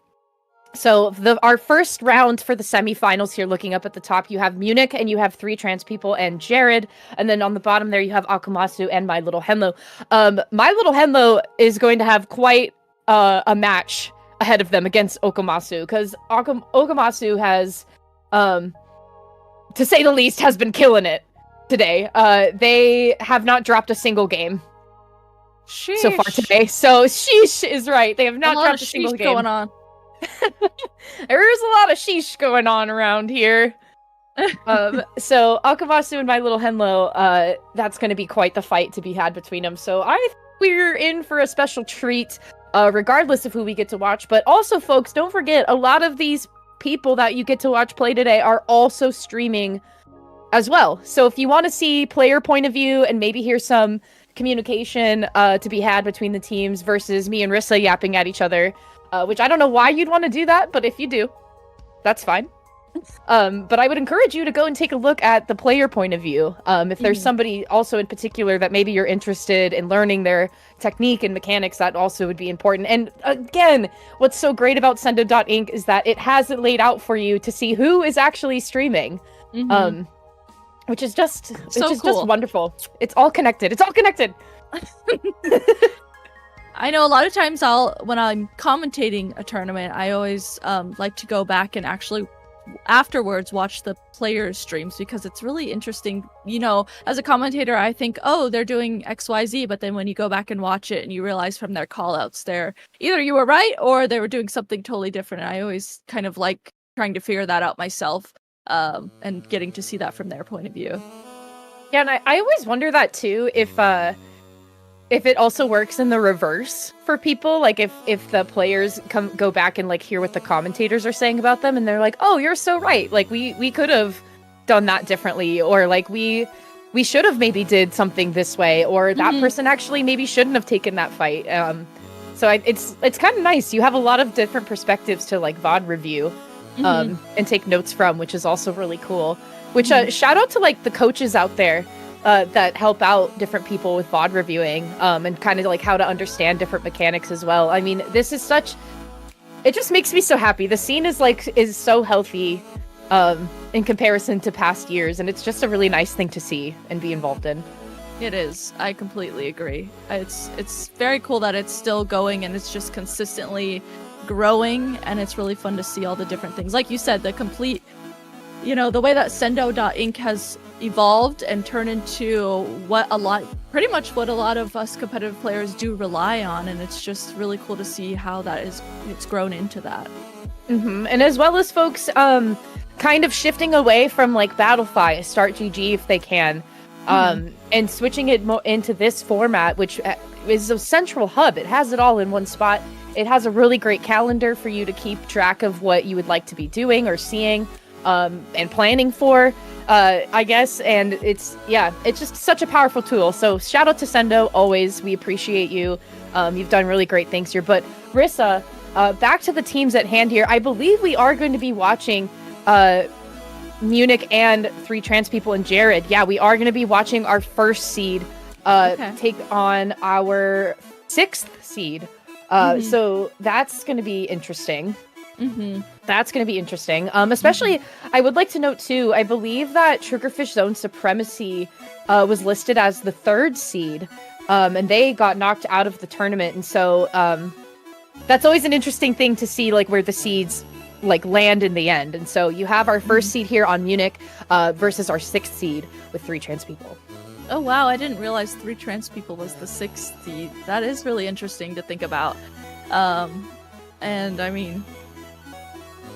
So our first round for the semifinals here, looking up at the top, you have Munich and you have 3 trans people and Jared. And then on the bottom there, you have Akomaso and My Little Henlo. My Little Henlo is going to have quite a match ahead of them against Akomaso, because Akomaso has, to say the least, has been killing it today. They have not dropped a single game so far today. So sheesh is right. They have not dropped a single game going on. There's a lot of sheesh going on around here. So Akomaso and my little Henlo, that's going to be quite the fight to be had between them. So I think we're in for a special treat, regardless of who we get to watch. But also, folks, don't forget, a lot of these people that you get to watch play today are also streaming as well. So if you want to see player point of view and maybe hear some communication to be had between the teams versus me and Rissa yapping at each other, which I don't know why you'd want to do that, but if you do, that's fine. But I would encourage you to go and take a look at the player point of view. If there's somebody also in particular that maybe you're interested in learning their technique and mechanics, that also would be important. And again, what's so great about SendouQ is that it has it laid out for you to see who is actually streaming. Which is just just wonderful. It's all connected. It's all connected. I know a lot of times when I'm commentating a tournament, I always like to go back and actually afterwards watch the players' streams because it's really interesting. You know, as a commentator, I think, oh, they're doing XYZ, but then when you go back and watch it and you realize from their callouts, either you were right or they were doing something totally different. And I always kind of like trying to figure that out myself, and getting to see that from their point of view. Yeah, and I always wonder that too, if it also works in the reverse for people, like if the players go back and like hear what the commentators are saying about them and they're like, oh, you're so right, like we could have done that differently, or like we should have maybe did something this way, or that person actually maybe shouldn't have taken that fight. So it's kind of nice. You have a lot of different perspectives to like VOD review and take notes from, which is also really cool. Which shout out to like the coaches out there that help out different people with VOD reviewing, and kind of like how to understand different mechanics as well. I mean, this is it just makes me so happy. The scene is so healthy in comparison to past years, and it's just a really nice thing to see and be involved in. It is. I completely agree. It's very cool that it's still going and it's just consistently growing, and it's really fun to see all the different things. Like you said, the complete, the way that SendouQ has evolved and turned into pretty much what a lot of us competitive players do rely on, and it's just really cool to see how it's grown into that. And as well as folks kind of shifting away from like Battlefy, Start GG if they can, and switching it into this format, which is a central hub. It has it all in one spot. It has a really great calendar for you to keep track of what you would like to be doing or seeing and planning for, I guess. And it's just such a powerful tool. So shout out to Sendou, always. We appreciate you. You've done really great things here. But Rissa, back to the teams at hand here. I believe we are going to be watching Munich and 3 Trans People and Jared. Yeah, we are going to be watching our first seed take on our 6th seed. So that's going to be interesting. That's going to be interesting. Especially, I would like to note too, I believe that Triggerfish Zone Supremacy was listed as the 3rd seed, and they got knocked out of the tournament. And so that's always an interesting thing to see, like where the seeds like land in the end. And so you have our 1st seed here on Munich versus our 6th seed with 3 Trans People. Oh wow, I didn't realize 3 Trans People was the 6th seed. That is really interesting to think about. And I mean,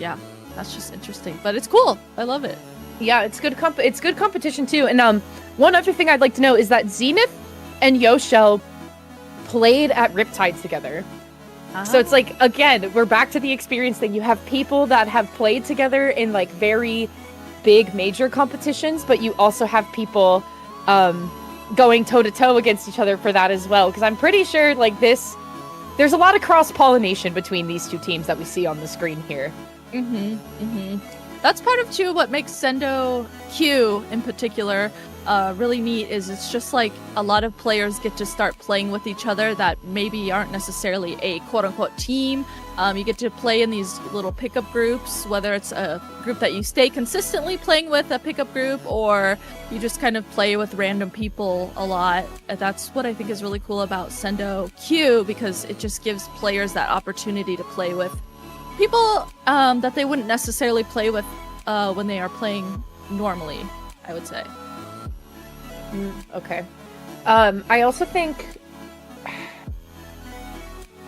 yeah, that's just interesting, but it's cool. I love it. Yeah, it's good. It's good competition too. And one other thing I'd like to know is that Zenith and Yoshell played at Riptide together. So it's like, again, we're back to the experience thing. You have people that have played together in like very big major competitions, but you also have people going toe to toe against each other for that as well. Because I'm pretty sure like there's a lot of cross-pollination between these 2 teams that we see on the screen here. That's part of too what makes SendouQ in particular really neat, is it's just like a lot of players get to start playing with each other that maybe aren't necessarily a quote-unquote team. You get to play in these little pickup groups, whether it's a group that you stay consistently playing with, a pickup group, or you just kind of play with random people a lot. And that's what I think is really cool about SendouQ, because it just gives players that opportunity to play with people that they wouldn't necessarily play with when they are playing normally, I would say. Okay. I also think...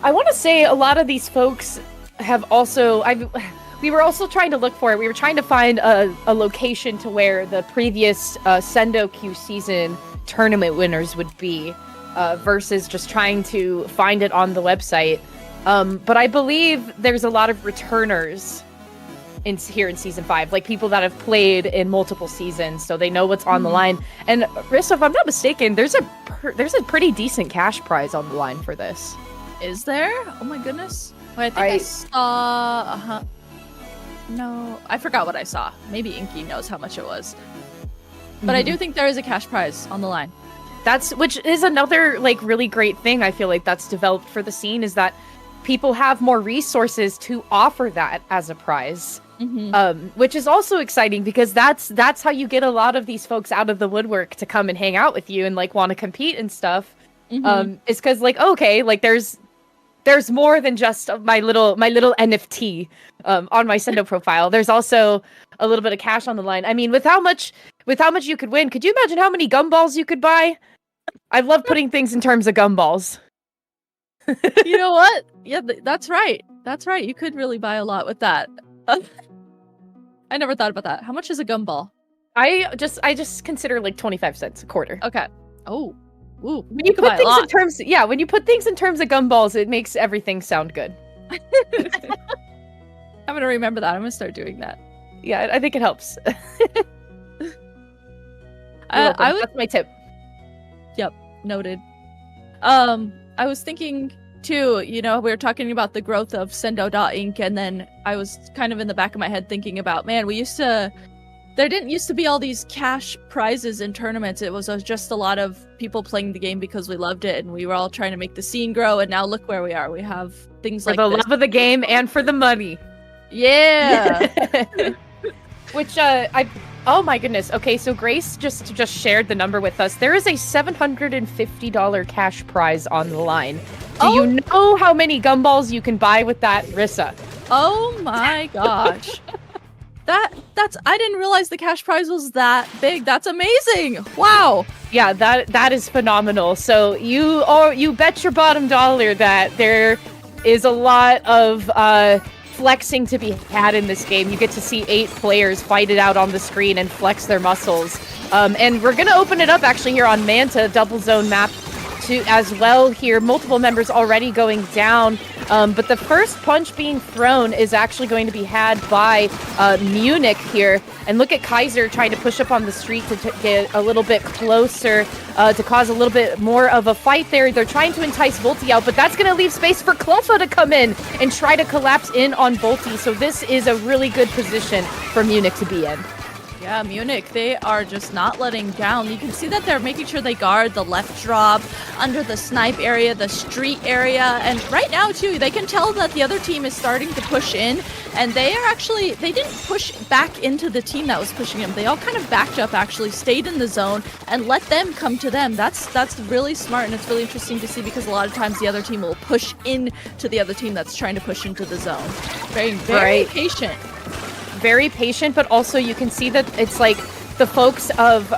I want to say a lot of these folks have also... We were also trying to look for it. We were trying to find a location to where the previous SendouQ season tournament winners would be, versus just trying to find it on the website. But I believe there's a lot of returners here in season 5, like people that have played in multiple seasons, so they know what's on the line. And Rissa, if I'm not mistaken, there's a pretty decent cash prize on the line for this. Is there? Oh my goodness. Wait, I think I saw. No, I forgot what I saw. Maybe Inky knows how much it was. But I do think there is a cash prize on the line. Which is another like really great thing I feel like that's developed for the scene, is that people have more resources to offer that as a prize. Which is also exciting, because that's how you get a lot of these folks out of the woodwork to come and hang out with you and like want to compete and stuff. It's because like, okay, like there's more than just my little NFT on my Sendou profile. There's also a little bit of cash on the line. I mean, with how much you could win, could you imagine how many gumballs you could buy? I love putting things in terms of gumballs. You know what? Yeah, that's right. That's right. You could really buy a lot with that. I never thought about that. How much is a gumball? I just consider like 25 cents a quarter. Okay. Oh. Ooh. When you put things in terms, when you put things in terms of gumballs, it makes everything sound good. I'm gonna remember that. I'm gonna start doing that. Yeah, I think it helps. That's my tip. Yep, noted. I was thinking too, we were talking about the growth of Sendou.Inc, and then I was kind of in the back of my head thinking about, man, there didn't used to be all these cash prizes in tournaments. It was just a lot of people playing the game because we loved it, and we were all trying to make the scene grow, and now look where we are. We have things like this. For the love of the game and for the money. Yeah. Which, oh my goodness. Okay, so Grace just shared the number with us. There is a $750 cash prize on the line. Do you know how many gumballs you can buy with that, Rissa? Oh my gosh. I didn't realize the cash prize was that big. That's amazing. Wow. Yeah, that is phenomenal. So you bet your bottom dollar that there is a lot of flexing to be had in this game. You get to see 8 players fight it out on the screen and flex their muscles. And we're going to open it up actually here on Manta, double zone map as well here. Multiple members already going down. But the first punch being thrown is actually going to be had by Munich here. And look at Kaiser trying to push up on the street to get a little bit closer, to cause a little bit more of a fight there. They're trying to entice Volti out, but that's going to leave space for Cleffa to come in and try to collapse in on Volti. So this is a really good position for Munich to be in. Yeah, Munich, they are just not letting down. You can see that they're making sure they guard the left drop, under the snipe area, the street area, and right now, too, they can tell that the other team is starting to push in, and they didn't push back into the team that was pushing them. They all kind of backed up, actually, stayed in the zone, and let them come to them. That's really smart, and it's really interesting to see, because a lot of times the other team will push in to the other team that's trying to push into the zone. Very patient. Very patient, but also you can see that it's like the folks of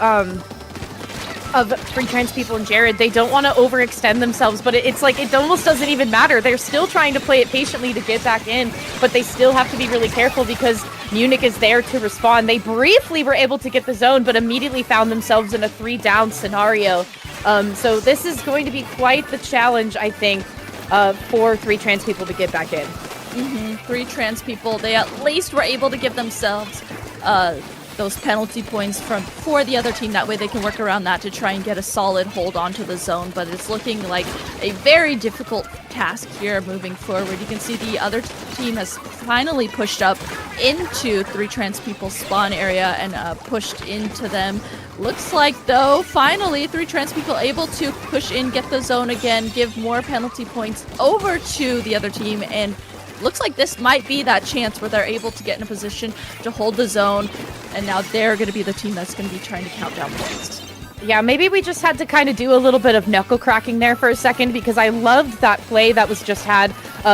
free trans people and Jared, they don't want to overextend themselves, but it's like it almost doesn't even matter. They're still trying to play it patiently to get back in, but they still have to be really careful because Munich is there to respond. They briefly were able to get the zone, but immediately found themselves in a 3-down scenario. So this is going to be quite the challenge, I think, for 3 trans people to get back in. 3 trans people, they at least were able to give themselves those penalty points for the other team. That way they can work around that to try and get a solid hold onto the zone. But it's looking like a very difficult task here moving forward. You can see the other team has finally pushed up into 3 trans people's spawn area and pushed into them. Looks like, though, finally 3 trans people able to push in, get the zone again, give more penalty points over to the other team, and looks like this might be that chance where they're able to get in a position to hold the zone, and now they're going to be the team that's going to be trying to count down points. Yeah, maybe we just had to kind of do a little bit of knuckle cracking there for a second, because I loved that play that was just had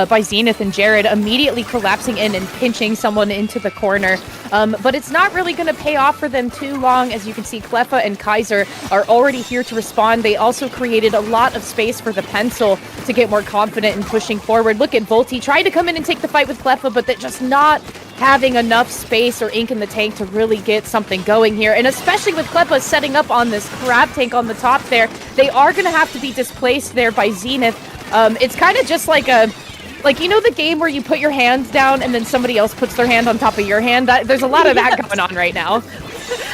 by Zenith and Jared, immediately collapsing in and pinching someone into the corner. But it's not really going to pay off for them too long. As you can see, Cleffa and Kaiser are already here to respond. They also created a lot of space for the Pencil to get more confident in pushing forward. Look at Volti trying to come in and take the fight with Cleffa, but they're just not having enough space or ink in the tank to really get something going here. And especially with Cleffa setting up on this crab tank on the top there, they are going to have to be displaced there by Zenith. It's kind of just like you know the game where you put your hands down and then somebody else puts their hand on top of your hand? There's a lot of that going on right now.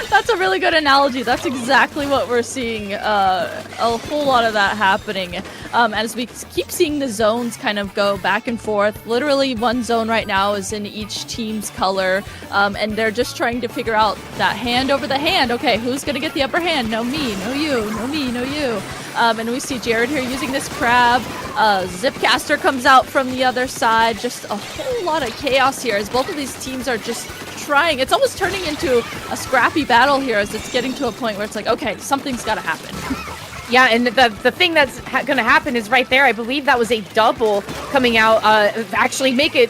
That's a really good analogy. That's exactly what we're seeing. A whole lot of that happening. As we keep seeing the zones kind of go back and forth. Literally one zone right now is in each team's color. And they're just trying to figure out that hand over the hand. Okay, who's going to get the upper hand? No me, no you, no me, no you. And we see Jared here using this crab. Zipcaster comes out from the other side. Just a whole lot of chaos here as both of these teams are just trying. It's almost turning into a scrappy battle here as it's getting to a point where it's like, okay, something's got to happen. Yeah, and the thing that's going to happen is right there. I believe that was a double coming out. Actually, make it...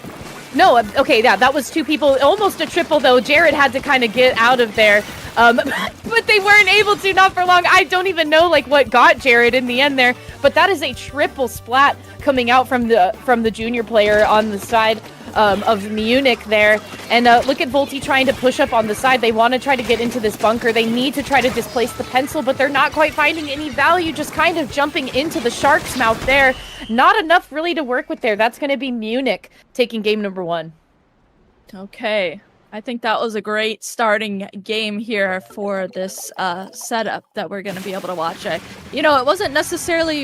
No, okay, yeah, that was two people. Almost a triple, though. Jared had to kind of get out of there. But they weren't able to, not for long. I don't even know, like, what got Jared in the end there. But that is a triple splat coming out from the junior player on the side of Munich there. And look at Volti trying to push up on the side. They want to try to get into this bunker. They need to try to displace the Pencil, but they're not quite finding any value, just kind of jumping into the shark's mouth there. Not enough really to work with there. That's going to be Munich taking game number 1. Okay. I think that was a great starting game here for this setup that we're going to be able to watch. It wasn't necessarily,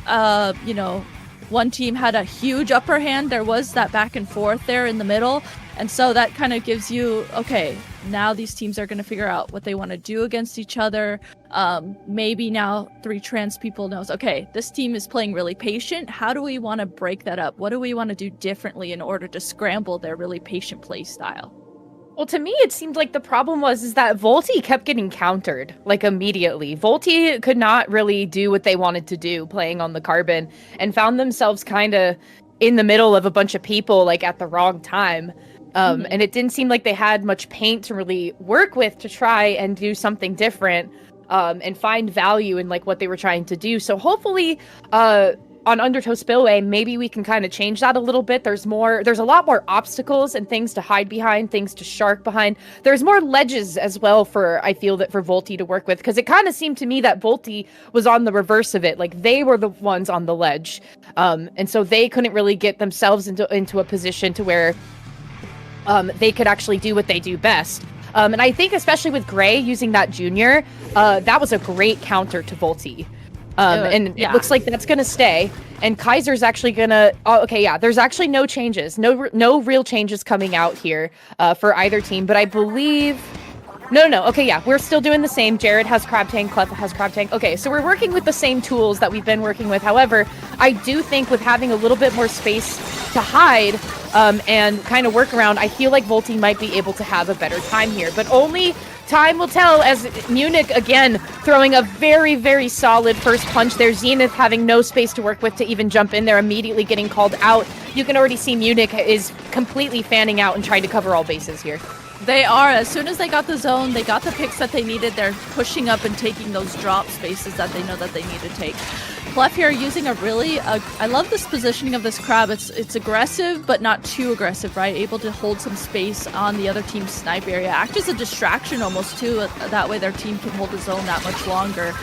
one team had a huge upper hand. There was that back and forth there in the middle. And so that kind of gives you, okay, now these teams are going to figure out what they want to do against each other. Maybe now 3 trans people knows, okay, this team is playing really patient. How do we want to break that up? What do we want to do differently in order to scramble their really patient play style? Well, to me, it seemed like the problem was that Volti kept getting countered, like, immediately. Volti could not really do what they wanted to do playing on the Carbon and found themselves kind of in the middle of a bunch of people, like, at the wrong time. And it didn't seem like they had much paint to really work with to try and do something different and find value in, like, what they were trying to do. So hopefully on Undertow Spillway, maybe we can kind of change that a little bit. There's a lot more obstacles and things to hide behind, things to shark behind. There's more ledges as well I feel that for Volti to work with, because it kind of seemed to me that Volti was on the reverse of it. Like, they were the ones on the ledge. And so they couldn't really get themselves into a position to where they could actually do what they do best. And I think especially with Gray using that junior, that was a great counter to Volti. It looks like that's going to stay. And Kaiser's actually going to... Oh, okay, yeah, there's actually no changes. No real changes coming out here for either team. But I believe... No. Okay, yeah, we're still doing the same. Jared has Crab Tank, Cleffa has Crab Tank. Okay, so we're working with the same tools that we've been working with. However, I do think with having a little bit more space to hide and kind of work around, I feel like Volti might be able to have a better time here. But only time will tell, as Munich, again, throwing a very, very solid first punch there. Zenith having no space to work with to even jump in there, immediately getting called out. You can already see Munich is completely fanning out and trying to cover all bases here. They are. As soon as they got the zone, they got the picks that they needed. They're pushing up and taking those drop spaces that they know that they need to take. Clef here using a really... I love this positioning of this crab. It's aggressive, but not too aggressive, right? Able to hold some space on the other team's snipe area. Act as a distraction almost, too. That way their team can hold the zone that much longer.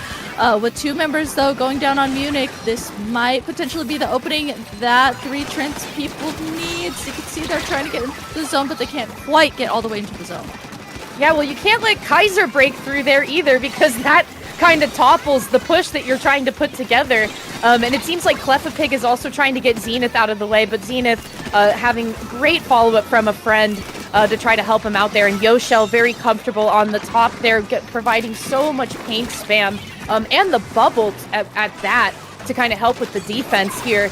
With 2 members, though, going down on Munich, this might potentially be the opening that 3 trans people needs. You can see they're trying to get into the zone, but they can't quite get all the way into the zone. Yeah, well, you can't let Kaiser break through there either, because that kind of topples the push that you're trying to put together. And it seems like Cleffa Pig is also trying to get Zenith out of the way, but Zenith having great follow-up from a friend to try to help him out there. And Yoshel very comfortable on the top there, providing so much paint spam. And the bubble at that to kind of help with the defense here.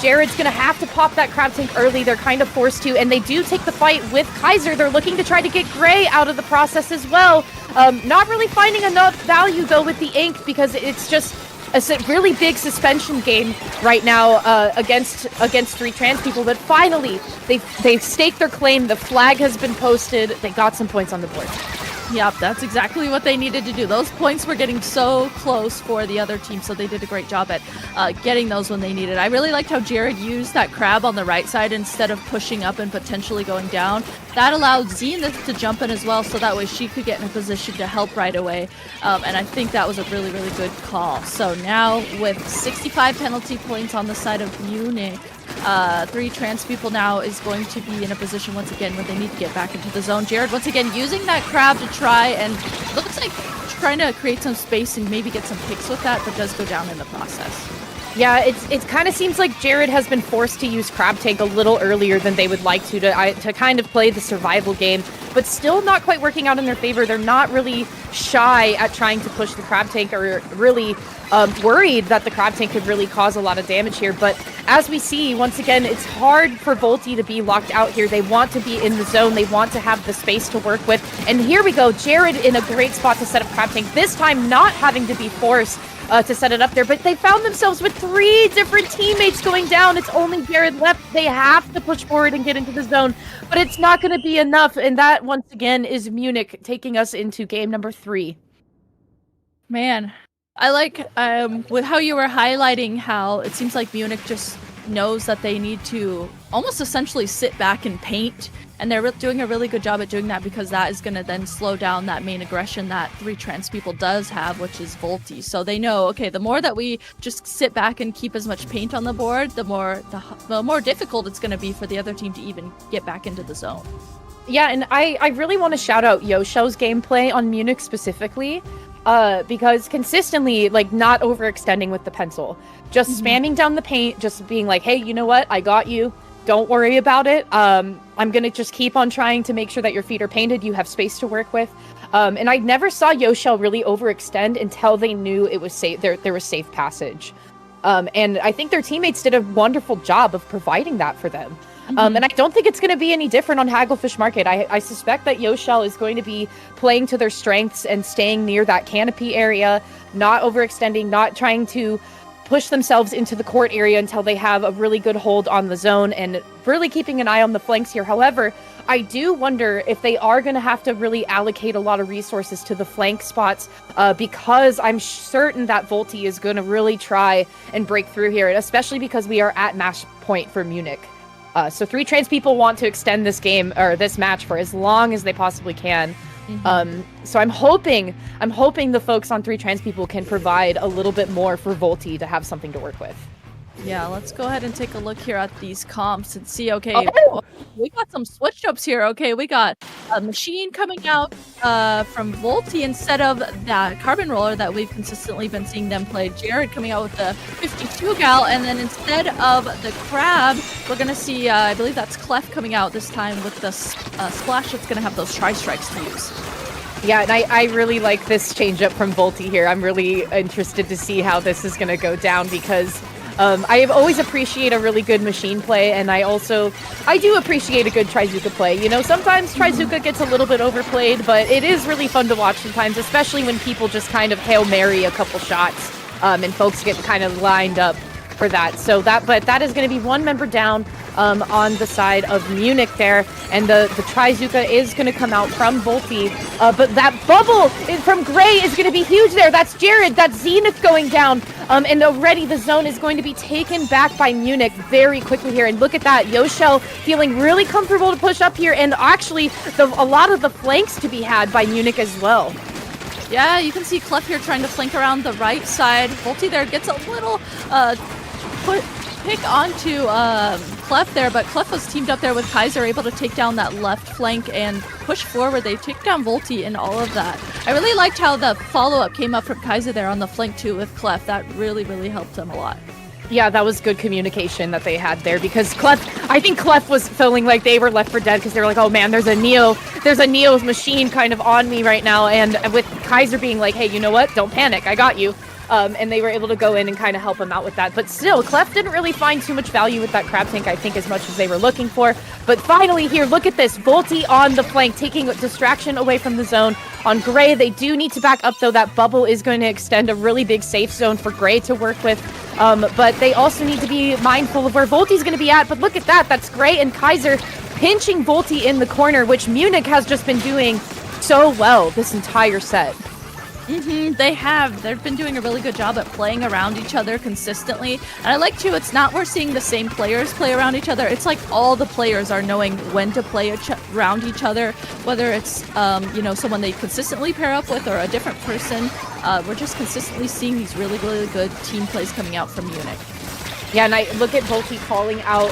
Jared's going to have to pop that Crab Tank early. They're kind of forced to, and they do take the fight with Kaiser. They're looking to try to get Gray out of the process as well. Not really finding enough value though with the ink because it's just a really big suspension game right now against three trans people. But finally, they've staked their claim. The flag has been posted. They got some points on the board. Yep, that's exactly what they needed to do. Those points were getting so close for the other team, so they did a great job at getting those when they needed. I really liked how Jared used that crab on the right side instead of pushing up and potentially going down. That allowed Zenith to jump in as well, so that way she could get in a position to help right away. And I think that was a really, really good call. So now with 65 penalty points on the side of Munich, three trans people now is going to be in a position once again where they need to get back into the zone. Jared once again using that crab to try and looks like trying to create some space and maybe get some picks with that, but does go down in the process. Yeah, it kind of seems like Jared has been forced to use Crab Tank a little earlier than they would like to kind of play the survival game, but still not quite working out in their favor. They're not really shy at trying to push the Crab Tank or really worried that the Crab Tank could really cause a lot of damage here. But as we see, once again, it's hard for Volty to be locked out here. They want to be in the zone. They want to have the space to work with. And here we go. Jared in a great spot to set up Crab Tank, this time not having to be forced to set it up there, but they found themselves with three different teammates going down. It's only Jared left. They have to push forward and get into the zone, but it's not going to be enough. And that, once again, is Munich taking us into game number 3. Man, I like with how you were highlighting how it seems like Munich just knows that they need to almost essentially sit back and paint, and they're doing a really good job at doing that because that is going to then slow down that main aggression that three trans people does have, which is Volty. So they know, okay, the more that we just sit back and keep as much paint on the board, the more difficult it's going to be for the other team to even get back into the zone. Yeah, and I really want to shout out Yoshel's gameplay on Munich specifically, because consistently, like, not overextending with the pencil, just spamming down the paint, just being like, hey, you know what, I got you, don't worry about it. I'm gonna just keep on trying to make sure that your feet are painted, you have space to work with. And I never saw Yoshel really overextend until they knew it was safe. There was safe passage. And I think their teammates did a wonderful job of providing that for them. And I don't think it's going to be any different on Hagglefish Market. I suspect that Yoshel is going to be playing to their strengths and staying near that canopy area, not overextending, not trying to push themselves into the court area until they have a really good hold on the zone, and really keeping an eye on the flanks here. However, I do wonder if they are going to have to really allocate a lot of resources to the flank spots, because I'm certain that Volty is going to really try and break through here, especially because we are at match point for Munich. So three trans people want to extend this game or this match for as long as they possibly can. So I'm hoping the folks on three trans people can provide a little bit more for Volty to have something to work with. Yeah, let's go ahead and take a look here at these comps and see, okay, we got some switch ups here. Okay, we got a machine coming out from Volty instead of that carbon roller that we've consistently been seeing them play. Jared coming out with the 52 gal, and then instead of the crab, we're going to see, I believe that's Clef coming out this time with the splash that's going to have those tri-strikes to use. Yeah, and I really like this change up from Volty here. I'm really interested to see how this is going to go down, because I have always appreciated a really good machine play, and I do appreciate a good Trizuka play. You know, sometimes Trizuka gets a little bit overplayed, but it is really fun to watch sometimes, especially when people just kind of Hail Mary a couple shots, and folks get kind of lined up for that. So that is going to be one member down on the side of Munich there, and the Trizuka is going to come out from Volty, but that bubble from Gray is going to be huge there. That's Jared, that's Zenith going down, and already the zone is going to be taken back by Munich very quickly here. And look at that, Yoshel feeling really comfortable to push up here, and actually a lot of the flanks to be had by Munich as well. Yeah, you can see Clef here trying to flank around the right side. Volty there gets a little pick onto Clef there, but Clef was teamed up there with Kaiser, able to take down that left flank and push forward. They take down Volty and all of that. I really liked how the follow-up came up from Kaiser there on the flank too with Clef. That really, really helped them a lot. Yeah, that was good communication that they had there, because I think Clef was feeling like they were left for dead, because they were like, oh man, there's a Neo's machine kind of on me right now, and with Kaiser being like, hey, you know what, don't panic, I got you. and they were able to go in and kind of help him out with that. But still, Clef didn't really find too much value with that crab tank, I think, as much as they were looking for. But finally here, look at this. Volty on the flank, taking distraction away from the zone. On Gray, they do need to back up, though. That bubble is going to extend a really big safe zone for Gray to work with. But they also need to be mindful of where Volty's going to be at. But look at that. That's Gray and Kaiser pinching Volty in the corner, which Munich has just been doing so well this entire set. They have. They've been doing a really good job at playing around each other consistently. And I like, too, it's not we're seeing the same players play around each other. It's like all the players are knowing when to play around each other, whether it's, someone they consistently pair up with or a different person. We're just consistently seeing these really, really good team plays coming out from Munich. Yeah, and I look at Volty calling out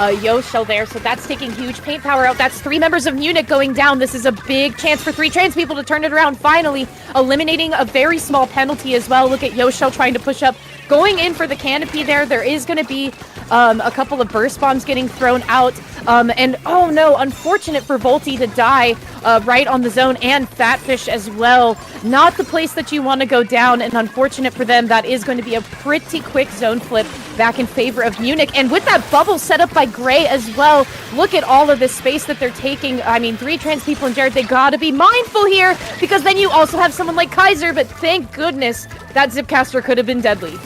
Yoshel there, so that's taking huge paint power out. That's 3 members of Munich going down. This is a big chance for 3 trans people to turn it around, finally eliminating a very small penalty as well. Look at Yoshel trying to push up, going in for the canopy there. There is going to be a couple of burst bombs getting thrown out, and oh no, unfortunate for Volty to die right on the zone, and Fatfish as well. Not the place that you want to go down, and unfortunate for them, that is going to be a pretty quick zone flip back in favor of Munich. And with that bubble set up by Gray as well, look at all of this space that they're taking. I mean, 3 trans people and Jared, they gotta be mindful here, because then you also have someone like Kaiser, but thank goodness that Zipcaster could have been deadly.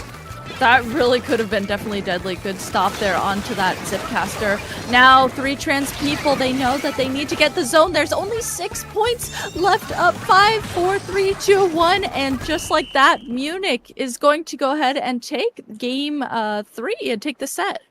That really could have been definitely deadly. Good stop there onto that Zipcaster. Now, 3 trans people, they know that they need to get the zone. There's only 6 points left up. 5, 4, 3, 2, 1. And just like that, Munich is going to go ahead and take game 3 and take the set.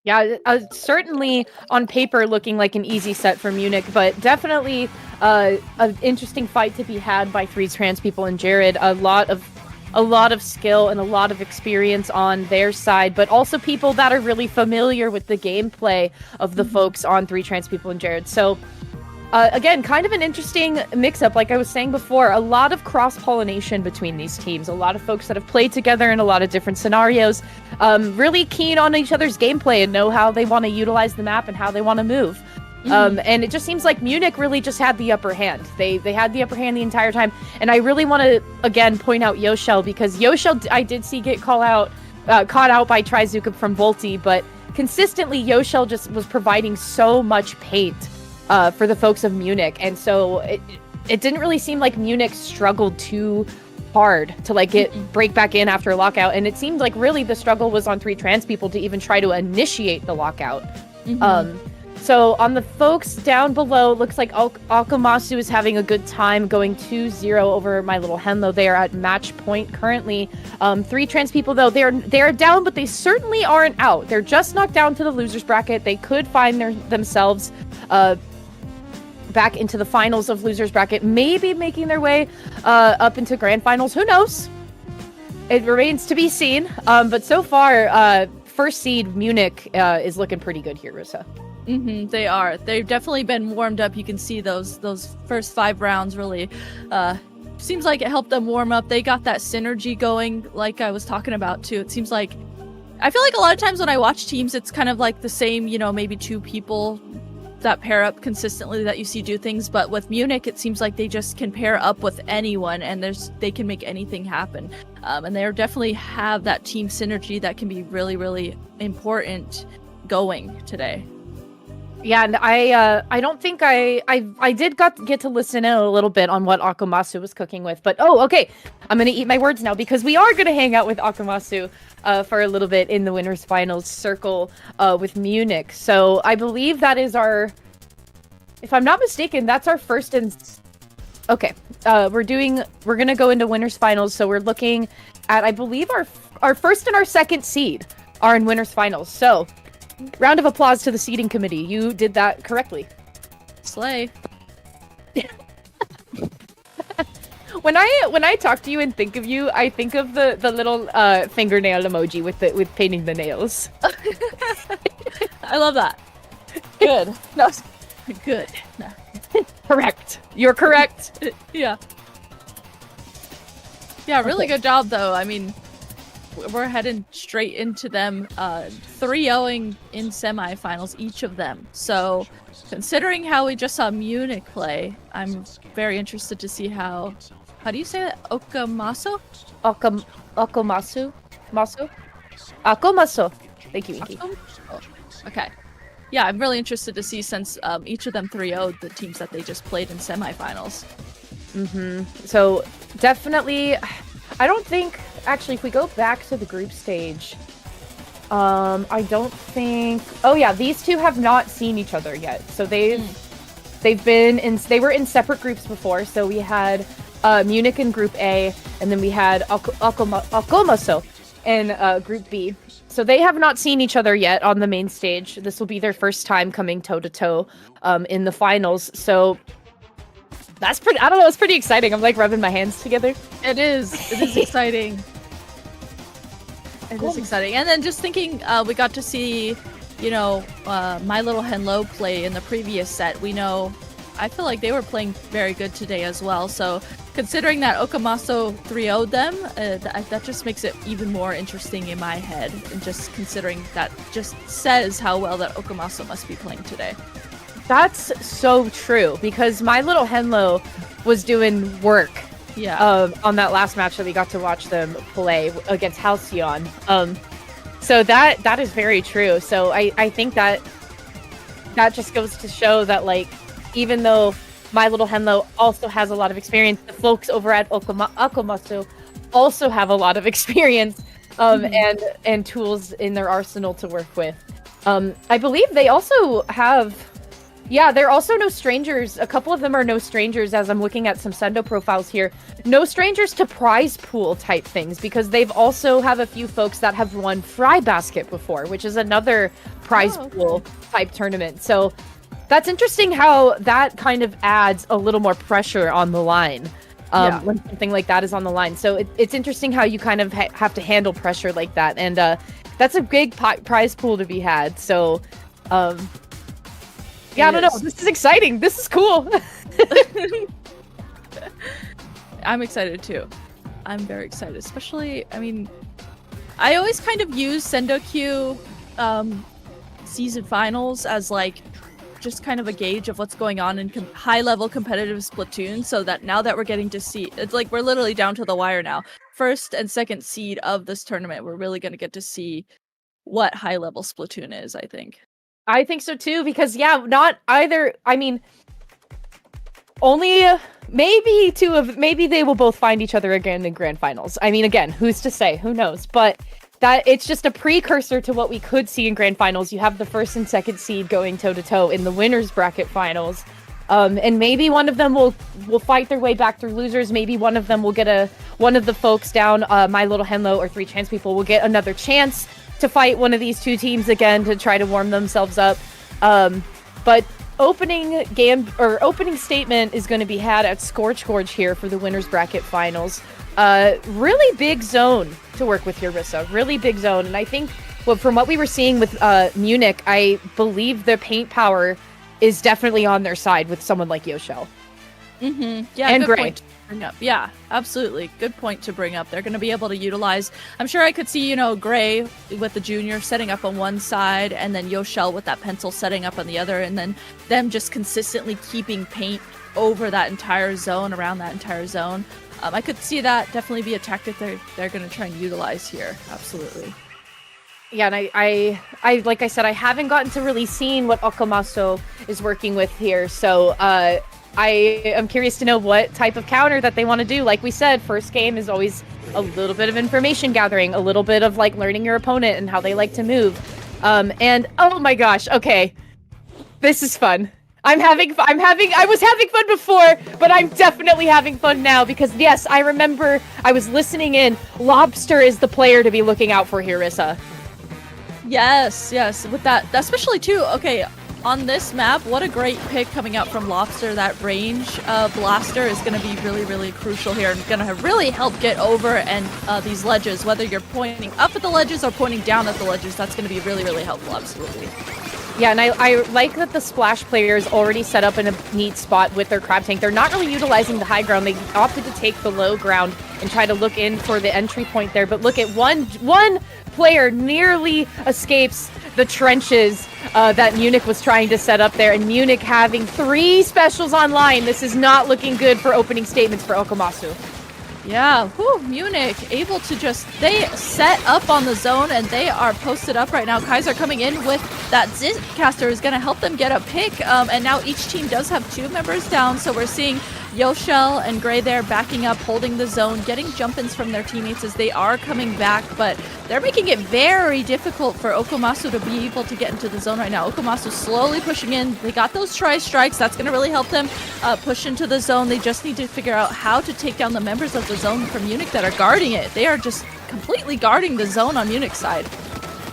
Yeah, certainly on paper looking like an easy set for Munich, but definitely an interesting fight to be had by 3 trans people and Jared. A lot of skill and a lot of experience on their side, but also people that are really familiar with the gameplay of the folks on 3 trans people and Jared. So again, kind of an interesting mix-up. Like I was saying before, a lot of cross-pollination between these teams. A lot of folks that have played together in a lot of different scenarios, really keen on each other's gameplay and know how they want to utilize the map and how they want to move. And it just seems like Munich really just had the upper hand. They had the upper hand the entire time. And I really want to, again, point out Yoshel, because Yoshel I did see get caught out by Trizuka from Volty, but consistently Yoshel just was providing so much paint for the folks of Munich. And so it didn't really seem like Munich struggled too hard to like break back in after a lockout. And it seemed like really the struggle was on 3 trans people to even try to initiate the lockout. So on the folks down below, looks like Akomaso is having a good time, going 2-0 over my little Henlo. They are at match point currently. 3 trans people, though, they are down, but they certainly aren't out. They're just knocked down to the losers bracket. They could find themselves back into the finals of losers bracket, maybe making their way up into grand finals. Who knows? It remains to be seen. But so far, first seed Munich is looking pretty good here, Rissa. They are. They've definitely been warmed up. You can see those first 5 rounds really seems like it helped them warm up. They got that synergy going, like I was talking about too. It seems like I feel like a lot of times when I watch teams, it's kind of like the same, maybe 2 people that pair up consistently that you see do things. But with Munich, it seems like they just can pair up with anyone, and they can make anything happen. And they definitely have that team synergy that can be really, really important going today. Yeah, and I don't think I did get to listen in a little bit on what Akomaso was cooking with, but okay, I'm gonna eat my words now, because we are gonna hang out with Akomaso for a little bit in the winners finals circle with Munich. So I believe that is if I'm not mistaken, that's our first okay. We're gonna go into winners finals, so we're looking at, I believe our first and our second seed are in winners finals. So round of applause to the seeding committee. You did that correctly. Slay. When I talk to you and think of you, I think of the little fingernail emoji with painting the nails. I love that. Good. No, good. No. Correct. You're correct. Yeah. Yeah, really good job though. I mean, we're heading straight into them 3-0ing in semifinals, each of them. So, considering how we just saw Munich play, I'm very interested to see how How do you say that? Akomaso? Akomaso? Maso? Akomaso. Thank you, Inky. Okay. Yeah, I'm really interested to see since each of them 3-0'd the teams that they just played in semifinals. So definitely, I don't think, actually, if we go back to the group stage, I don't think, oh yeah, these two have not seen each other yet. So they were in separate groups before. So we had Munich in Group A, and then we had Akomaso in Group B. So they have not seen each other yet on the main stage. This will be their first time coming toe-to-toe in the finals. So that's pretty, I don't know, it's pretty exciting. I'm like rubbing my hands together. It is exciting. It is exciting. And then just thinking, we got to see, My Little Henlo play in the previous set. I feel like they were playing very good today as well. So considering that Akomaso 3-0'd them, that just makes it even more interesting in my head. And just considering that just says how well that Akomaso must be playing today. That's so true, because My Little Henlo was doing work on that last match that we got to watch them play against Halcyon. So that is very true. So I think that just goes to show that, like, even though My Little Henlo also has a lot of experience, the folks over at Akomaso also have a lot of experience and tools in their arsenal to work with. I believe they also have, they're also no strangers. A couple of them are no strangers, as I'm looking at some Sendou profiles here. No strangers to prize pool type things, because they've also have a few folks that have won Fry Basket before, which is another prize pool type tournament. So that's interesting how that kind of adds a little more pressure on the line when something like that is on the line. So it's interesting how you kind of have to handle pressure like that. And that's a big prize pool to be had. So, I don't know. This is exciting. This is cool. I'm excited too. I'm very excited. Especially, I always kind of use SendouQ season finals as like just kind of a gauge of what's going on in high-level competitive Splatoon, so that now that we're getting to see, it's like we're literally down to the wire now. First and second seed of this tournament, we're really going to get to see what high-level Splatoon is, I think. I think so too, because not either, only maybe they will both find each other again in grand finals. Again, who's to say? Who knows? But that it's just a precursor to what we could see in grand finals. You have the first and second seed going toe-to-toe in the winners bracket finals. And maybe one of them will fight their way back through losers. Maybe one of them will get one of the folks down, My Little Henlo or 3 Chance People will get another chance to fight one of these two teams again to try to warm themselves up. But opening statement is going to be had at Scorch Gorge here for the winners bracket finals. Really big zone to work with here, Rissa. Really big zone. And I think from what we were seeing with Munich, I believe the paint power is definitely on their side with someone like Yoshel. Mm-hmm. Yeah, and good Gray. point to bring up. Yeah, absolutely. Good point to bring up. They're going to be able to utilize, I'm sure I could see, Gray with the junior setting up on one side, and then Yoshel with that pencil setting up on the other, and then them just consistently keeping paint over that entire zone, around that entire zone. I could see that definitely be a tactic they're going to try and utilize here. Absolutely. Yeah, and I like I said, I haven't gotten to really see what Akomaso is working with here, so I am curious to know what type of counter that they want to do. Like we said, first game is always a little bit of information gathering, a little bit of like learning your opponent and how they like to move. And oh my gosh, okay, this is fun. I was having fun before, but I'm definitely having fun now because yes, I remember I was listening in. Lobster is the player to be looking out for here, Rissa. Yes, with that, especially too, okay, on this map, what a great pick coming out from Lobster. That range blaster is going to be really, really crucial here and going to really help get over and these ledges, whether you're pointing up at the ledges or pointing down at the ledges, that's going to be really, really helpful, absolutely. Yeah, and I like that the Splash player is already set up in a neat spot with their crab tank. They're not really utilizing the high ground. They opted to take the low ground and try to look in for the entry point there. But look at one player nearly escapes the trenches that Munich was trying to set up there. And Munich having 3 specials online. This is not looking good for opening statements for Akomaso. Yeah, whew, Munich able to they set up on the zone and they are posted up right now. Kaiser coming in with that Zipcaster is going to help them get a pick. And now each team does have 2 members down. So we're seeing Yoshel and Gray there backing up, holding the zone, getting jump-ins from their teammates as they are coming back. But they're making it very difficult for Akomaso to be able to get into the zone right now. Akomaso slowly pushing in. They got those tri-strikes. That's going to really help them push into the zone. They just need to figure out how to take down the members of the zone from Munich that are guarding it. They are just completely guarding the zone on Munich's side.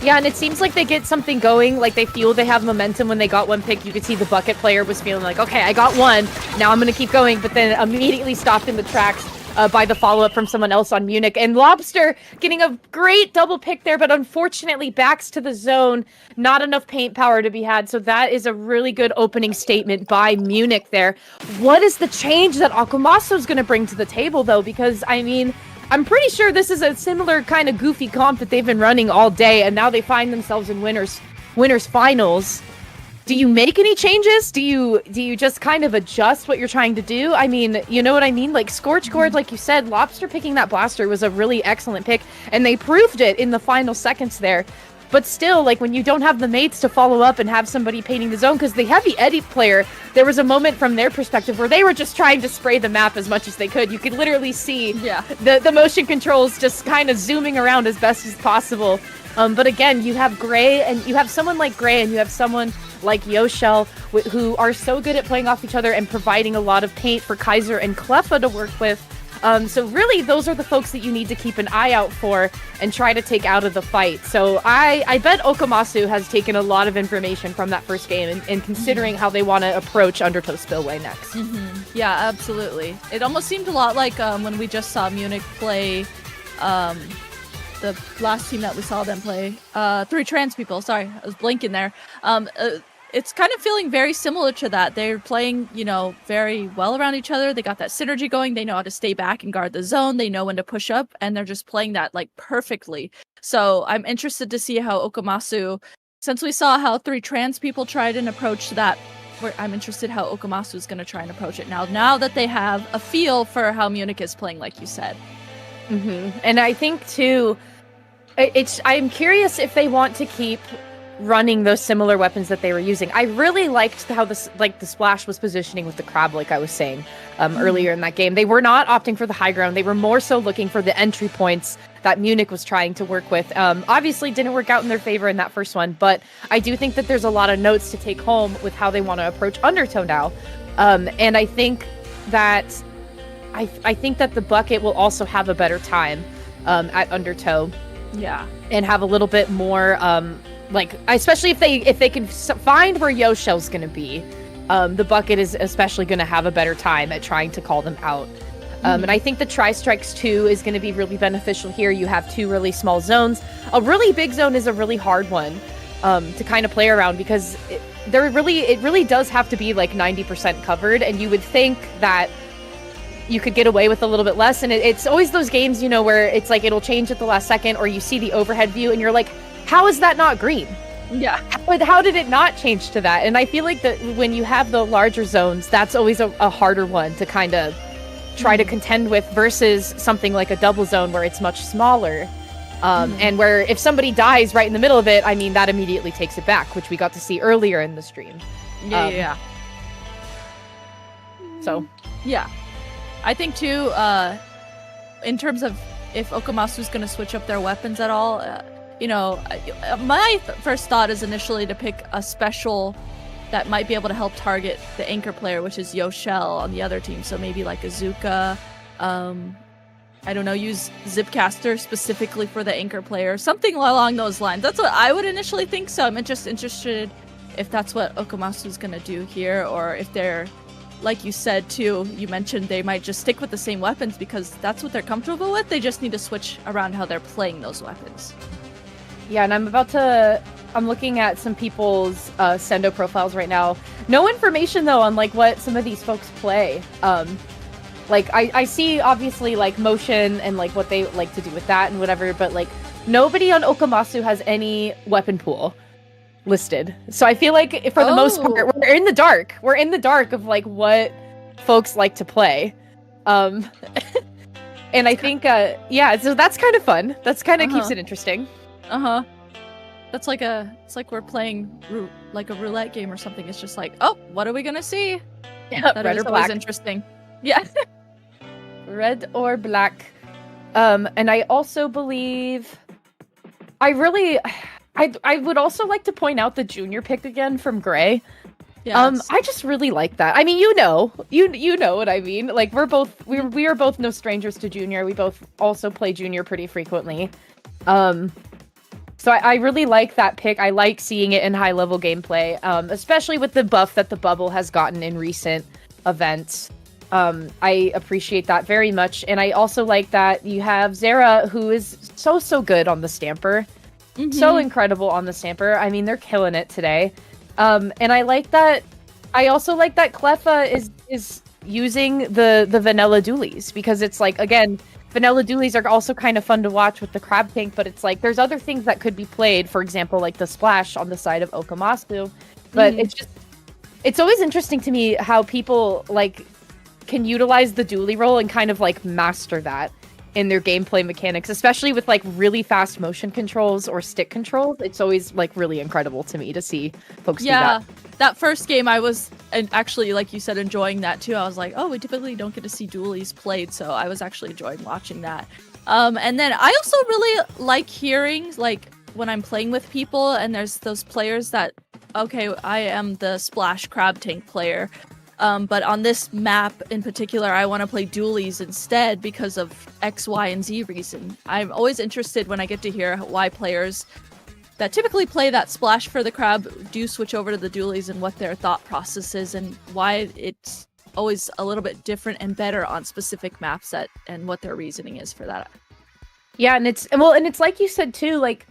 Yeah, and it seems like they get something going, like they feel they have momentum when they got one pick. You could see the bucket player was feeling like, okay, I got one, now I'm going to keep going, but then immediately stopped in the tracks by the follow-up from someone else on Munich. And Lobster getting a great double pick there, but unfortunately backs to the zone. Not enough paint power to be had, so that is a really good opening statement by Munich there. What is the change that Akomaso is going to bring to the table, though? Because, I mean, I'm pretty sure this is a similar kind of goofy comp that they've been running all day, and now they find themselves in winners finals. Do you make any changes? Do you just kind of adjust what you're trying to do? I mean, you know what I mean? Like Scorch Gourd, like you said, Lobster picking that blaster was a really excellent pick, and they proved it in the final seconds there. But still, like, when you don't have the mates to follow up and have somebody painting the zone, because the heavy Eddie player, there was a moment from their perspective where they were just trying to spray the map as much as they could. You could literally see the motion controls just kind of zooming around as best as possible. But again, you have Gray, and you have someone like Gray, and you have someone like Yoshel, who are so good at playing off each other and providing a lot of paint for Kaiser and Cleffa to work with. So really, those are the folks that you need to keep an eye out for and try to take out of the fight. So I bet Akomaso has taken a lot of information from that first game and considering how they want to approach Undertow Spillway next. Yeah, absolutely. It almost seemed a lot like when we just saw Munich play the last team that we saw them play. 3 trans people. Sorry, I was blinking there. It's kind of feeling very similar to that. They're playing, you know, very well around each other. They got that synergy going. They know how to stay back and guard the zone. They know when to push up, and they're just playing that like perfectly. So I'm interested to see how Akomaso, since we saw how 3 trans people tried and approached that, I'm interested how Akomaso is going to try and approach it now that they have a feel for how Munich is playing, like you said. And I think too, I'm curious if they want to keep running those similar weapons that they were using. I really liked how the Splash was positioning with the crab, like I was saying earlier in that game. They were not opting for the high ground. They were more so looking for the entry points that Munich was trying to work with. Obviously didn't work out in their favor in that first one, but I do think that there's a lot of notes to take home with how they want to approach Undertow now. And I think that I think that the bucket will also have a better time at Undertow. Yeah. And have a little bit more like, especially if they can find where Yoshel's going to be, the bucket is especially going to have a better time at trying to call them out. And I think the Tri-Strikes 2 is going to be really beneficial here. You have 2 really small zones. A really big zone is a really hard one to kind of play around because it really does have to be like 90% covered, and you would think that you could get away with a little bit less. And it's always those games, you know, where it's like it'll change at the last second, or you see the overhead view and you're like, how is that not green? Yeah. How did it not change to that? And I feel like that when you have the larger zones, that's always a harder one to kind of try to contend with versus something like a double zone where it's much smaller. And where if somebody dies right in the middle of it, I mean, that immediately takes it back, which we got to see earlier in the stream. Yeah. So. Yeah. I think too, in terms of if Akomasu is going to switch up their weapons at all, you know, my first thought is initially to pick a special that might be able to help target the anchor player, which is Yoshel on the other team. So maybe like Azuka, I don't know, use Zipcaster specifically for the anchor player, something along those lines. That's what I would initially think. So I'm just interested if that's what Akomasu is going to do here, or if they're, like you said too, you mentioned they might just stick with the same weapons because that's what they're comfortable with. They just need to switch around how they're playing those weapons. Yeah, and I'm looking at some people's Sendou profiles right now. No information though on like what some of these folks play. Like I see obviously like motion and like what they like to do with that and whatever, but like nobody on Akomaso has any weapon pool listed. So I feel like for the most part we're in the dark. We're in the dark of like what folks like to play. And I think, so that's kind of fun. That's kind of keeps it interesting. It's like we're playing like a roulette game or something. It's just like, oh, what are we gonna see? Yeah, that red is or always black. interesting. Yeah. Red or black. And I also believe I would also like to point out the junior pick again from Gray. Yes. I just really like that. I mean, you know what I mean. Like we are both no strangers to junior. We both also play junior pretty frequently. So I really like that pick. I like seeing it in high level gameplay, especially with the buff that the bubble has gotten in recent events. I appreciate that very much. And I also like that you have Zera, who is so good on the Stamper. So incredible on the Stamper. I mean, they're killing it today. And I like that. I also like that Cleffa is using the vanilla dualies, because it's like, again, vanilla dualies are also kind of fun to watch with the crab tank, but it's like there's other things that could be played, for example, like the splash on the side of Akomaso. But it's always interesting to me how people like can utilize the dualie role and kind of like master that in their gameplay mechanics, especially with like really fast motion controls or stick controls. It's always like really incredible to me to see folks do that. That first game I was, and actually, like you said, enjoying that too. I was like, oh, we typically don't get to see dualies played, so I was actually enjoying watching that. And then I also really like hearing, like, when I'm playing with people and there's those players that, okay, I am the splash crab tank player, but on this map in particular, I want to play dualies instead because of X, Y, and Z reason. I'm always interested when I get to hear why players that typically play that splash for the crab do switch over to the dualies and what their thought process is and why it's always a little bit different and better on specific maps and what their reasoning is for that. Yeah, and it's like you said too, like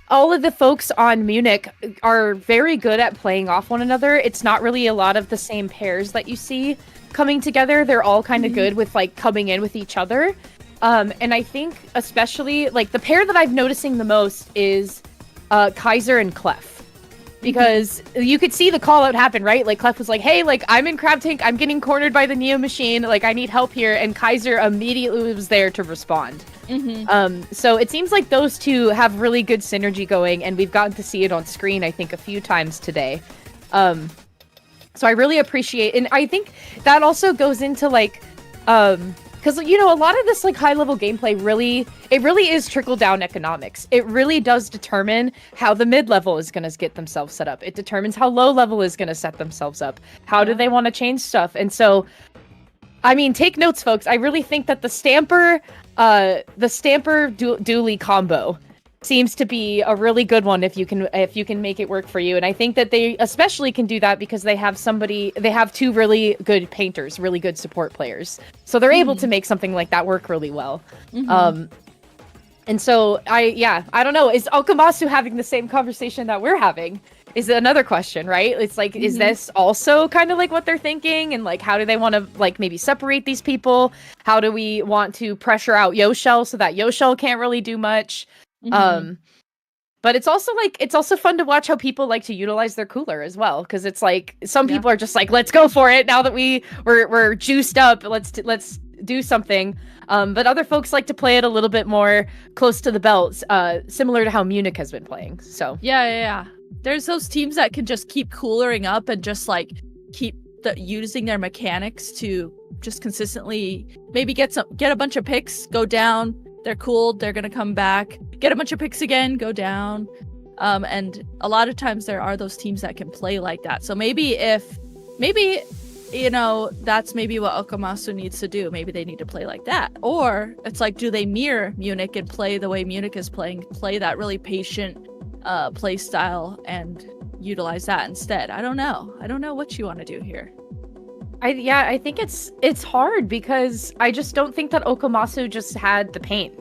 all of the folks on Munich are very good at playing off one another. It's not really a lot of the same pairs that you see coming together. They're all kind of good with like coming in with each other. And I think especially like the pair that I'm noticing the most is Kaiser and Clef, because you could see the call out happen, right? Like Clef was like, hey, like I'm in crab tank, I'm getting cornered by the Neo machine, like I need help here, and Kaiser immediately was there to respond. So it seems like those two have really good synergy going, and we've gotten to see it on screen I think a few times today. So I really appreciate, and I think that also goes into like because, you know, a lot of this, like, high-level gameplay really is trickle-down economics. It really does determine how the mid-level is going to get themselves set up. It determines how low-level is going to set themselves up. How do they want to change stuff? And so, I mean, take notes, folks. I really think that the Stamper dualie combo seems to be a really good one if you can make it work for you. And I think that they especially can do that because they have two really good painters, really good support players. So they're able to make something like that work really well. And so I don't know, is Akomaso having the same conversation that we're having? Is another question, right? It's like, is this also kind of like what they're thinking? And like, how do they want to like maybe separate these people? How do we want to pressure out Yoshell so that Yoshell can't really do much? But it's also fun to watch how people like to utilize their cooler as well, because it's like some people are just like, let's go for it now that we're juiced up, let's do something, but other folks like to play it a little bit more close to the belt, similar to how Munich has been playing. So yeah, there's those teams that can just keep coolering up and just like keep using their mechanics to just consistently maybe get a bunch of picks, go down. They're cooled, they're gonna come back, get a bunch of picks again, go down. And a lot of times there are those teams that can play like that. So maybe you know, that's maybe what Akomaso needs to do. Maybe they need to play like that. Or it's like, do they mirror Munich and play the way Munich is playing, play that really patient play style and utilize that instead? I don't know what you want to do here. I think it's hard because I just don't think that Akomaso just had the paint.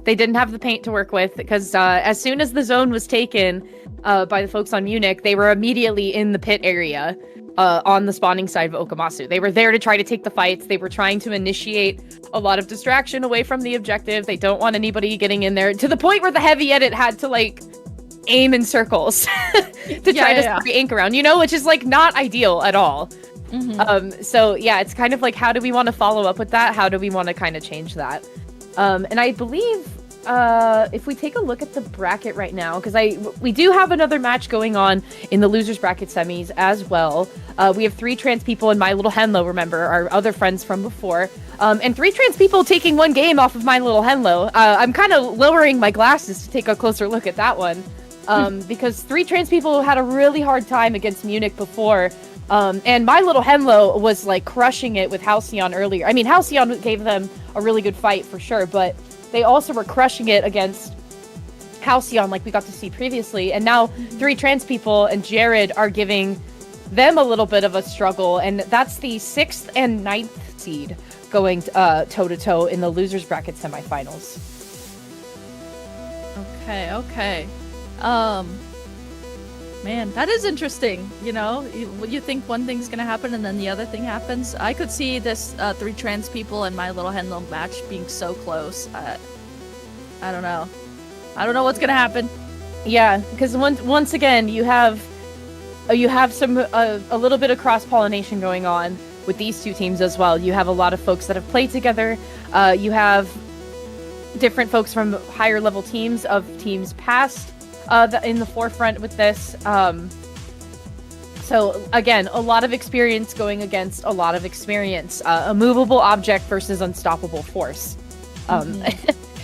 They didn't have the paint to work with because as soon as the zone was taken by the folks on Munich, they were immediately in the pit area on the spawning side of Akomaso. They were there to try to take the fights. They were trying to initiate a lot of distraction away from the objective. They don't want anybody getting in there to the point where the heavy edit had to like aim in circles to try to spray ink around, you know, which is like not ideal at all. So yeah, it's kind of like, how do we want to follow up with that? How do we want to kind of change that? And I believe if we take a look at the bracket right now, because we do have another match going on in the losers bracket semis as well. We have 3 trans people and My Little Henlo, remember, our other friends from before. And 3 trans people taking 1 game off of My Little Henlo. I'm kind of lowering my glasses to take a closer look at that one. Because 3 trans people had a really hard time against Munich before. And My Little Henlo was like crushing it with Halcyon earlier. I mean, Halcyon gave them a really good fight for sure, but they also were crushing it against Halcyon like we got to see previously. And now 3 trans people and Jared are giving them a little bit of a struggle. And that's the 6th and 9th seed going toe-to-toe in the losers bracket semifinals. Okay. Man, that is interesting. You know, you think one thing's gonna happen and then the other thing happens. I could see this 3 trans people and My Little Henlo match being so close. I don't know. I don't know what's gonna happen. Yeah, because once again, you have some a little bit of cross-pollination going on with these 2 teams as well. You have a lot of folks that have played together. You have different folks from higher level teams of teams past in the forefront with this. So again, a lot of experience going against a lot of experience. A movable object versus unstoppable force.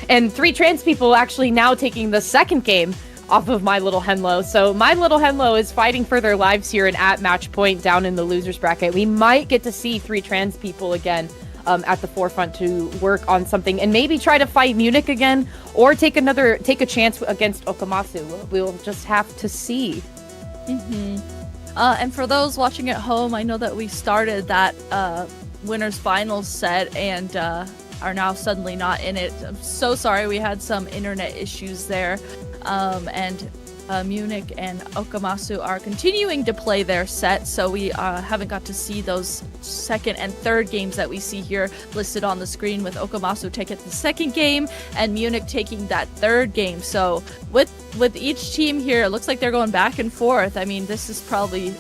And 3 trans people actually now taking the 2nd game off of My Little Henlo. So My Little Henlo is fighting for their lives here and at match point down in the losers bracket. We might get to see 3 trans people again at the forefront to work on something and maybe try to fight Munich again or take a chance against Akomaso. We'll just have to see. And for those watching at home, I know that we started that winners finals set and are now suddenly not in it. I'm so sorry, we had some internet issues there. And Munich and Akomaso are continuing to play their set, so we haven't got to see those 2nd and 3rd games that we see here listed on the screen, with Akomaso taking the 2nd game and Munich taking that 3rd game. So with each team here, it looks like they're going back and forth. I mean, this is probably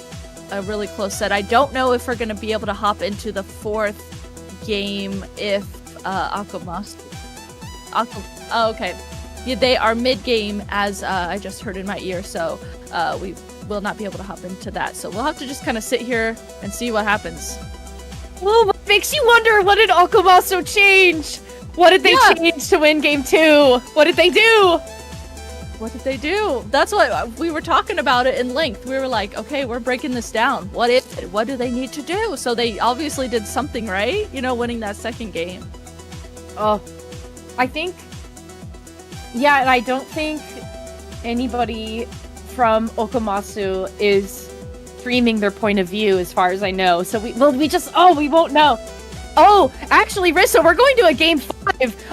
a really close set. I don't know if we're going to be able to hop into the 4th game if Akomaso... Oh, okay. Yeah, they are mid-game, as I just heard in my ear, so we will not be able to hop into that. So we'll have to just kind of sit here and see what happens. Well, what makes you wonder, what did Akomaso change? What did they change to win game 2? What did they do? What did they do? That's what we were talking about it in length. We were like, okay, we're breaking this down. What do they need to do? So they obviously did something right, you know, winning that 2nd game. I think... Yeah, and I don't think anybody from Akomaso is streaming their point of view, as far as I know. So we won't know. Oh, actually, Rissa, we're going to a game 5.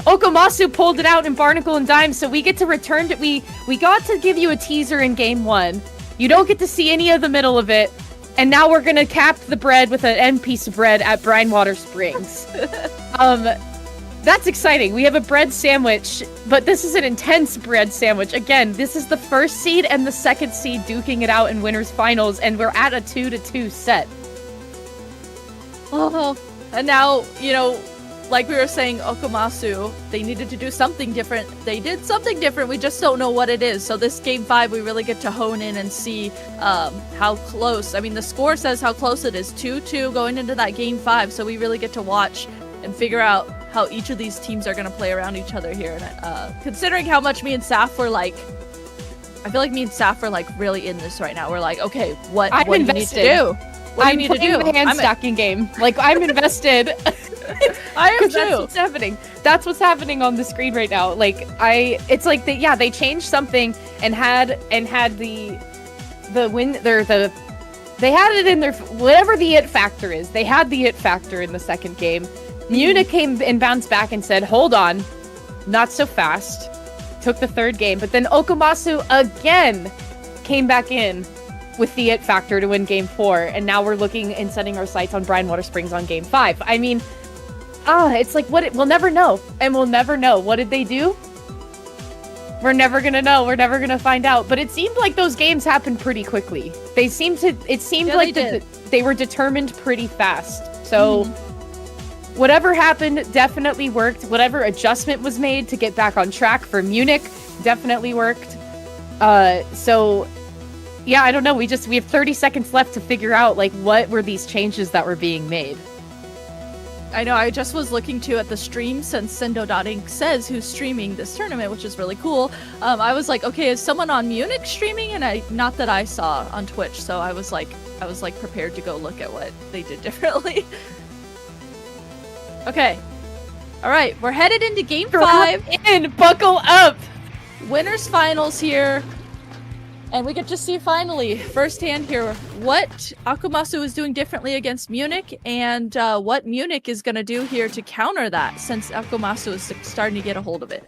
Akomaso pulled it out in Barnacle and Dime, so we get to return to... We got to give you a teaser in game 1. You don't get to see any of the middle of it. And now we're gonna cap the bread with an end piece of bread at Brinewater Springs. That's exciting. We have a bread sandwich, but this is an intense bread sandwich. Again, this is the 1st seed and the 2nd seed duking it out in winners finals, and we're at a 2-2 set. Oh, and now, you know, like we were saying, Akomaso, they needed to do something different. They did something different. We just don't know what it is. So this game 5, we really get to hone in and see how close. I mean, the score says how close it is. 2-2 going into that game 5. So we really get to watch and figure out how each of these teams are going to play around each other here. And considering how much me and Saf were like, I feel like me and Saf are like really in this right now. We're like, okay, what do you need to do? What do you need to do? The hand stacking game. Like, I'm invested. I am too. That's what's happening. That's what's happening on the screen right now. Like, it's like they changed something and had the win. They had it in their, whatever the it factor is. They had the it factor in the 2nd game. Munich came and bounced back and said, hold on, not so fast. Took the 3rd game, but then Akomaso again came back in with the it factor to win game 4, and now we're looking and setting our sights on Brinewater Springs on game 5. I mean, it's like, we'll never know, and we'll never know. What did they do? We're never gonna know. We're never gonna find out. But it seemed like those games happened pretty quickly. It seemed like they were determined pretty fast. So whatever happened definitely worked. Whatever adjustment was made to get back on track for Munich definitely worked. So yeah, I don't know. We have 30 seconds left to figure out like what were these changes that were being made. I know, I just was looking too at the stream since Sendou.Inc says who's streaming this tournament, which is really cool. I was like, okay, is someone on Munich streaming? And not that I saw on Twitch, so I was like prepared to go look at what they did differently. Okay. All right, we're headed into game 5. Buckle up. Winners finals here. And we get to see finally, firsthand here, what Akomaso is doing differently against Munich and what Munich is going to do here to counter that since Akomaso is starting to get a hold of it.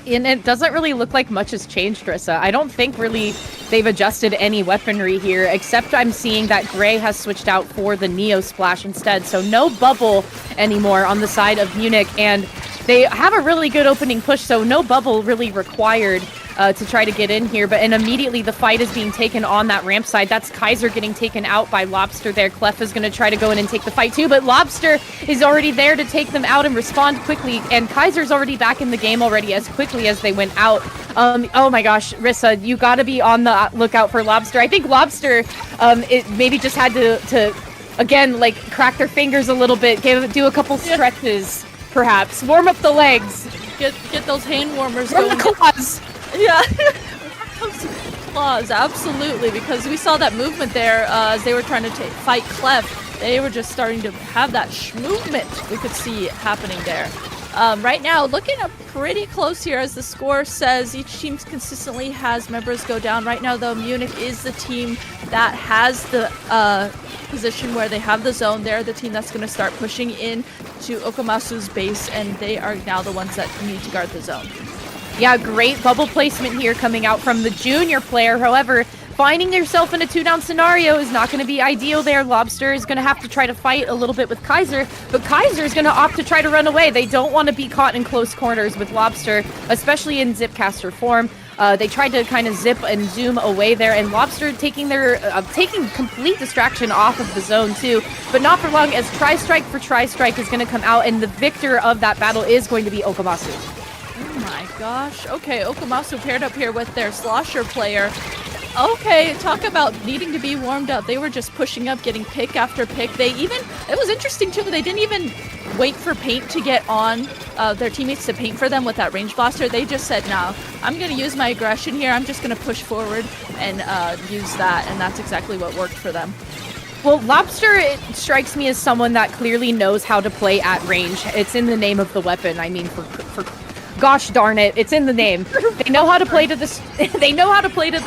And it doesn't really look like much has changed, Rissa. I don't think really they've adjusted any weaponry here, except I'm seeing that Gray has switched out for the Neo Splash instead. So no bubble anymore on the side of Munich, and they have a really good opening push, so no bubble really required to try to get in here. And immediately the fight is being taken on that ramp side. That's Kaiser getting taken out by Lobster there. Clef is going to try to go in and take the fight too, but Lobster is already there to take them out and respond quickly, and Kaiser's already back in the game already as quickly as they went out. Oh my gosh, Rissa, you got to be on the lookout for Lobster. I think Lobster it maybe just had to again, like, crack their fingers a little bit, do a couple stretches, perhaps. Warm up the legs. Get those hand warmers Warm going. the claws. Yeah. Those claws, absolutely, because we saw that movement there as they were trying to fight Clef. They were just starting to have that movement we could see happening there. Right now, looking up pretty close here as the score says each team consistently has members go down. Right now, though, Munich is the team that has the position where they have the zone. They're the team that's going to start pushing in to Okamasu's base, and they are now the ones that need to guard the zone. Yeah, great bubble placement here coming out from the junior player. However, finding yourself in a 2-down scenario is not going to be ideal there. Lobster is going to have to try to fight a little bit with Kaiser, but Kaiser is going to opt to try to run away. They don't want to be caught in close corners with Lobster, especially in Zipcaster form. They tried to kind of zip and zoom away there, and Lobster taking complete distraction off of the zone too, but not for long, as Tri-Strike for Tri-Strike is going to come out, and the victor of that battle is going to be Akomaso. Oh my gosh. Okay, Akomaso paired up here with their Slosher player. Okay, talk about needing to be warmed up. They were just pushing up, getting pick after pick. It was interesting too, they didn't even wait for paint to get on their teammates to paint for them with that range blaster. They just said, no, I'm going to use my aggression here. I'm just going to push forward and use that. And that's exactly what worked for them. Well, Lobster, it strikes me as someone that clearly knows how to play at range. It's in the name of the weapon. I mean, for gosh darn it, it's in the name. They know how to play to the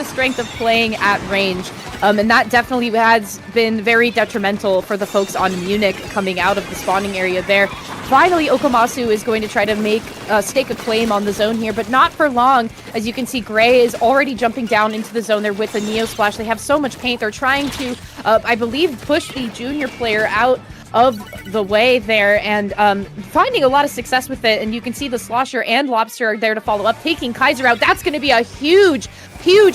strength of playing at range, and that definitely has been very detrimental for the folks on Munich coming out of the spawning area there. Finally, Akomaso is going to try to stake a claim on the zone here, but not for long. As you can see, Gray is already jumping down into the zone there with the Neo Splash. They have so much paint. They're trying to, I believe, push the junior player out of the way there, and finding a lot of success with it. And you can see the Slosher and Lobster are there to follow up, taking Kaiser out. That's going to be a huge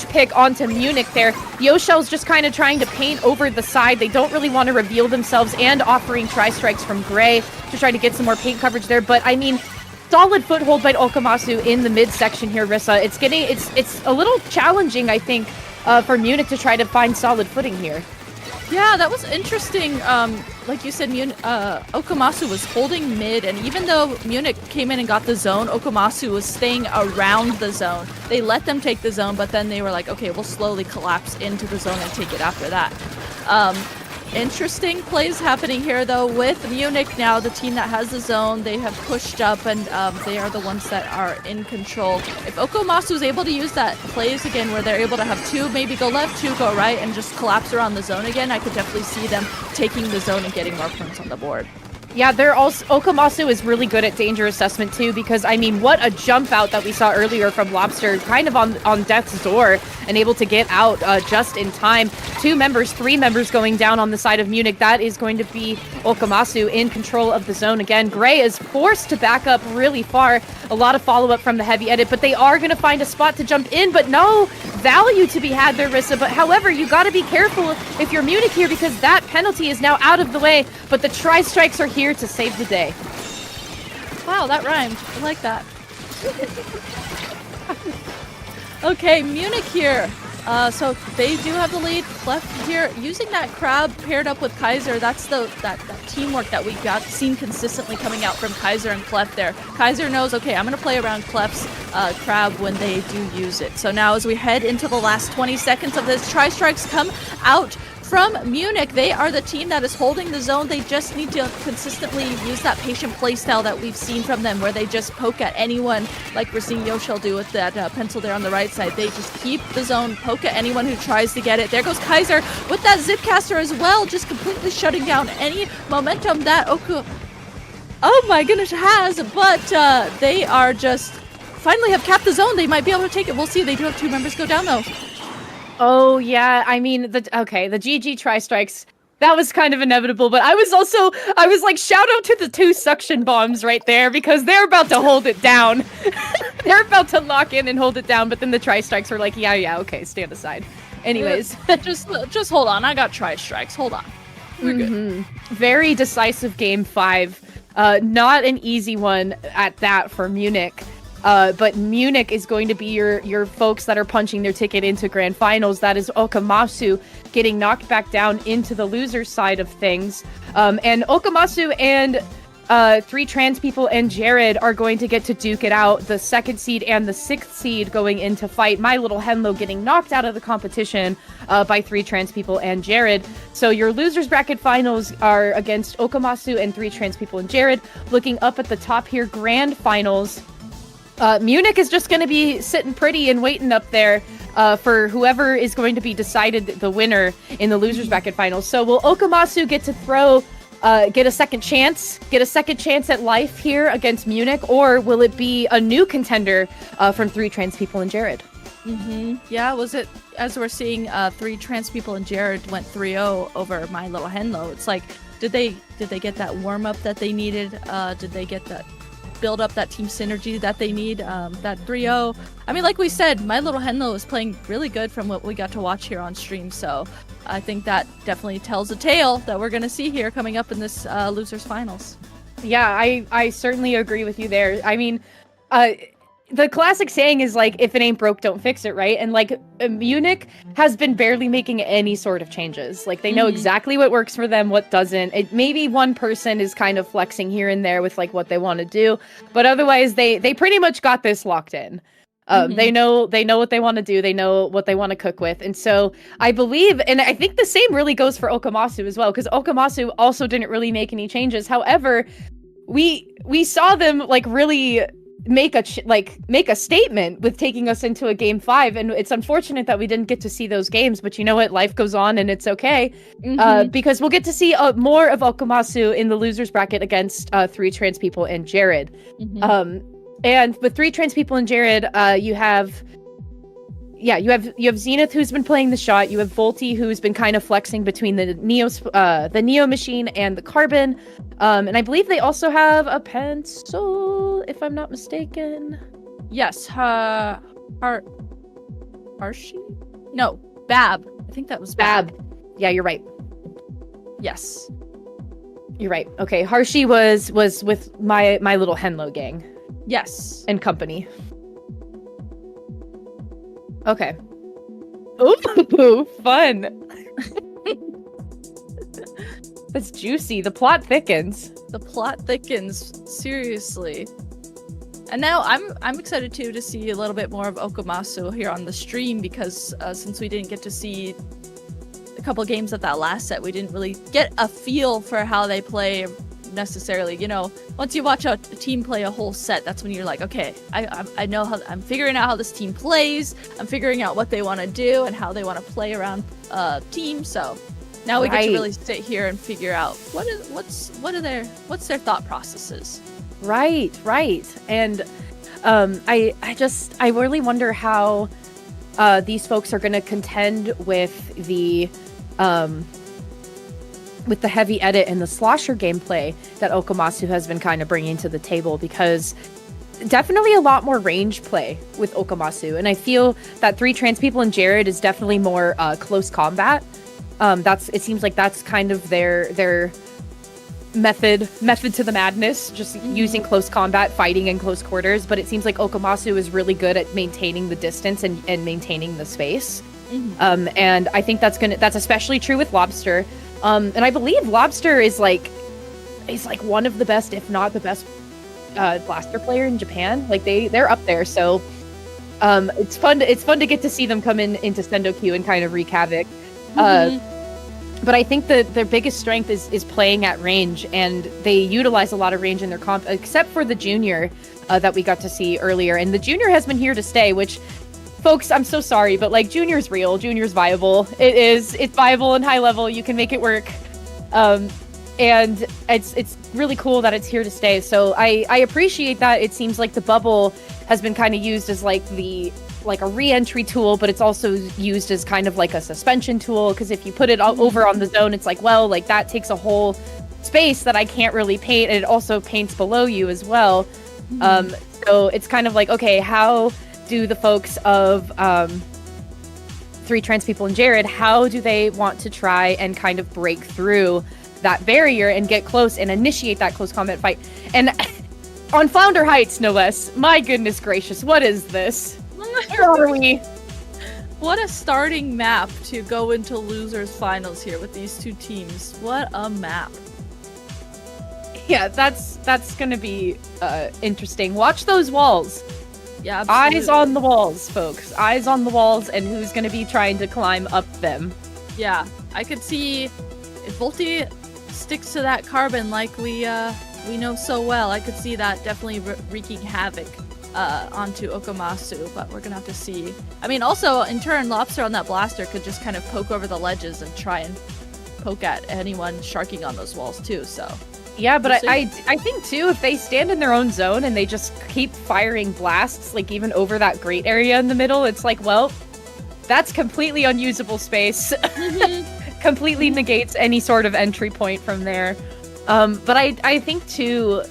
pick onto Munich there. Yoshel's just kind of trying to paint over the side. They don't really want to reveal themselves, and offering Tri-Strikes from Gray to try to get some more paint coverage there. But I mean, solid foothold by Akomaso in the midsection here, Rissa. It's a little challenging, I think, for Munich to try to find solid footing here. Yeah, that was interesting. Like you said, Akomaso was holding mid, and even though Munich came in and got the zone, Akomaso was staying around the zone. They let them take the zone, but then they were like, okay, we'll slowly collapse into the zone and take it after that. Interesting plays happening here, though, with Munich now, the team that has the zone. They have pushed up, and they are the ones that are in control. If Akomaso is able to use that plays again, where they're able to have two maybe go left, two go right, and just collapse around the zone again, I could definitely see them taking the zone and getting more points on the board. Yeah, Akomaso is really good at danger assessment too, because I mean, what a jump out that we saw earlier from Lobster, kind of on death's door, and able to get out just in time. 2 members, 3 members going down on the side of Munich. That is going to be Akomaso in control of the zone again. Gray is forced to back up really far. A lot of follow-up from the heavy edit, but they are going to find a spot to jump in, but no value to be had there, Rissa. But however, you got to be careful if you're Munich here, because that penalty is now out of the way, but the tri-strikes are here to save the day. Wow, that rhymed. I like that. Okay, Munich here. So they do have the lead. Clef here using that crab paired up with Kaiser. That's that teamwork that we got seen consistently coming out from Kaiser and Clef there. Kaiser knows, okay, I'm gonna play around Clef's crab when they do use it. So now as we head into the last 20 seconds of this, tri-strikes come out from Munich. They are the team that is holding the zone. They just need to consistently use that patient playstyle that we've seen from them, where they just poke at anyone, like we're seeing Yoshel do with that pencil there on the right side. They just keep the zone, poke at anyone who tries to get it. There goes Kaiser with that Zipcaster as well, just completely shutting down any momentum that Oku, oh my goodness, has. But they are just finally have capped the zone. They might be able to take it. We'll see. They do have 2 members go down though. Oh, yeah. I mean, the GG tri-strikes, that was kind of inevitable, but I was like, shout out to the 2 suction bombs right there, because they're about to hold it down. They're about to lock in and hold it down, but then the tri-strikes were like, yeah, okay, stand aside. Anyways. Just hold on. I got tri-strikes. Hold on. We're good. Very decisive game 5. Not an easy one at that for Munich. But Munich is going to be your folks that are punching their ticket into grand finals. That is Akomaso getting knocked back down into the loser side of things. And Akomaso and 3 trans people and Jared are going to get to duke it out. The 2nd seed and the 6th seed going into fight. My Little Henlo getting knocked out of the competition by 3 trans people and Jared. So your losers bracket finals are against Akomaso and 3 trans people and Jared. Looking up at the top here, grand finals. Munich is just going to be sitting pretty and waiting up there for whoever is going to be decided the winner in the losers bracket finals. So will Akomaso get to get a second chance at life here against Munich, or will it be a new contender from 3 trans people and Jared? Yeah, was it, as we're seeing 3 trans people and Jared went 3-0 over My Little Henlo. It's like, did they get that warm up that they needed? Did they get that build up that team synergy that they need? That 3-0. I mean, like we said, My Little Henlo is playing really good from what we got to watch here on stream. So I think that definitely tells a tale that we're going to see here coming up in this losers finals. Yeah, I certainly agree with you there. I mean, the classic saying is like, if it ain't broke, don't fix it, right? And like Munich has been barely making any sort of changes. Like they know exactly what works for them, what doesn't. Maybe one person is kind of flexing here and there with like what they want to do, but otherwise they pretty much got this locked in. They know what they want to do. They know what they want to cook with. And so I believe, and I think the same really goes for Akomaso as well, because Akomaso also didn't really make any changes. However, we saw them like really make a statement with taking us into a game 5, and it's unfortunate that we didn't get to see those games, but you know what, life goes on and it's okay. Because we'll get to see more of Akomaso in the losers bracket against 3 trans people and Jared. And with 3 trans people and Jared, you have Zenith, who's been playing the shot. You have Volti, who's been kind of flexing between the Neo machine and the Carbon. And I believe they also have a pencil, if I'm not mistaken. Yes, Harshi? No, Bab. I think that was Bab. Yeah, you're right. Yes. You're right. Okay, Harshi was with my Little Henlo gang. Yes. And company. Okay. Ooh, fun. That's juicy. The plot thickens. Seriously. And now I'm excited too to see a little bit more of Akomaso here on the stream, because since we didn't get to see a couple games of that last set, we didn't really get a feel for how they play necessarily. You know, once you watch a team play a whole set, that's when you're like, okay, I know how, I'm figuring out how this team plays, I'm figuring out what they want to do and how they want to play around team. So now we get to really sit here and figure out what's their thought processes. Right. And I really wonder how these folks are going to contend with the heavy edit and the slosher gameplay that Akomaso has been kind of bringing to the table, because definitely a lot more range play with Akomaso, and I feel that 3 trans people and Jared is definitely more close combat. It seems like that's kind of their method to the madness, just using close combat, fighting in close quarters. But it seems like Akomaso is really good at maintaining the distance and maintaining the space. And I think that's especially true with Lobster. And I believe Lobster is like one of the best, if not the best, blaster player in Japan. Like they're up there. So it's fun to get to see them come into SendouQ and kind of wreak havoc. But I think that their biggest strength is playing at range, and they utilize a lot of range in their comp, except for the junior that we got to see earlier. And the junior has been here to stay, which, folks, I'm so sorry, but like junior's real, junior's viable. It's viable and high level. You can make it work. And it's really cool that it's here to stay. So I appreciate that. It seems like the bubble has been kind of used as like a re-entry tool, but it's also used as kind of like a suspension tool, because if you put it over on the zone, it's like, well, like that takes a whole space that I can't really paint, and it also paints below you as well. So it's kind of like, okay, how do the folks of 3 trans people and Jared, how do they want to try and kind of break through that barrier and get close and initiate that close combat fight? And on Flounder Heights, no less, my goodness gracious, what is this? Where are we? What a starting map to go into losers finals here with these 2 teams. What a map. Yeah, that's gonna be interesting. Watch those walls. Yeah, absolutely. Eyes on the walls, folks. Eyes on the walls, and who's gonna be trying to climb up them. Yeah, I could see if Volti sticks to that carbon like we know so well, I could see that definitely wreaking havoc onto Akomaso, but we're gonna have to see. I mean, also in turn, Lobster on that blaster could just kind of poke over the ledges and try and poke at anyone sharking on those walls too. So yeah, but I think too, if they stand in their own zone and they just keep firing blasts, like even over that grate area in the middle, it's like, well, that's completely unusable space. Completely negates any sort of entry point from there. But I think too,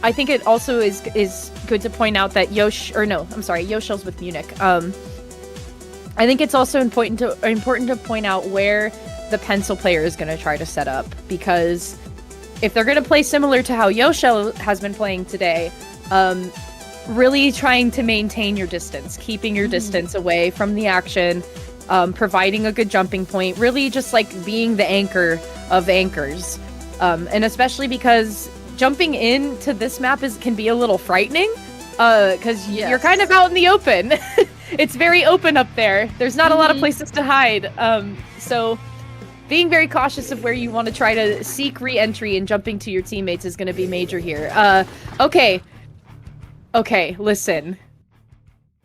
I think it also is good to point out that Yoshel's with Munich. I think it's also important to point out where the pencil player is going to try to set up, because if they're going to play similar to how Yoshel has been playing today, really trying to maintain your distance, keeping your distance away from the action, providing a good jumping point, really just like being the anchor of anchors. And especially because jumping into this map can be a little frightening, because you're kind of out in the open. It's very open up there. There's not a lot of places to hide. So being very cautious of where you want to try to seek re-entry and jumping to your teammates is going to be major here. Okay, listen.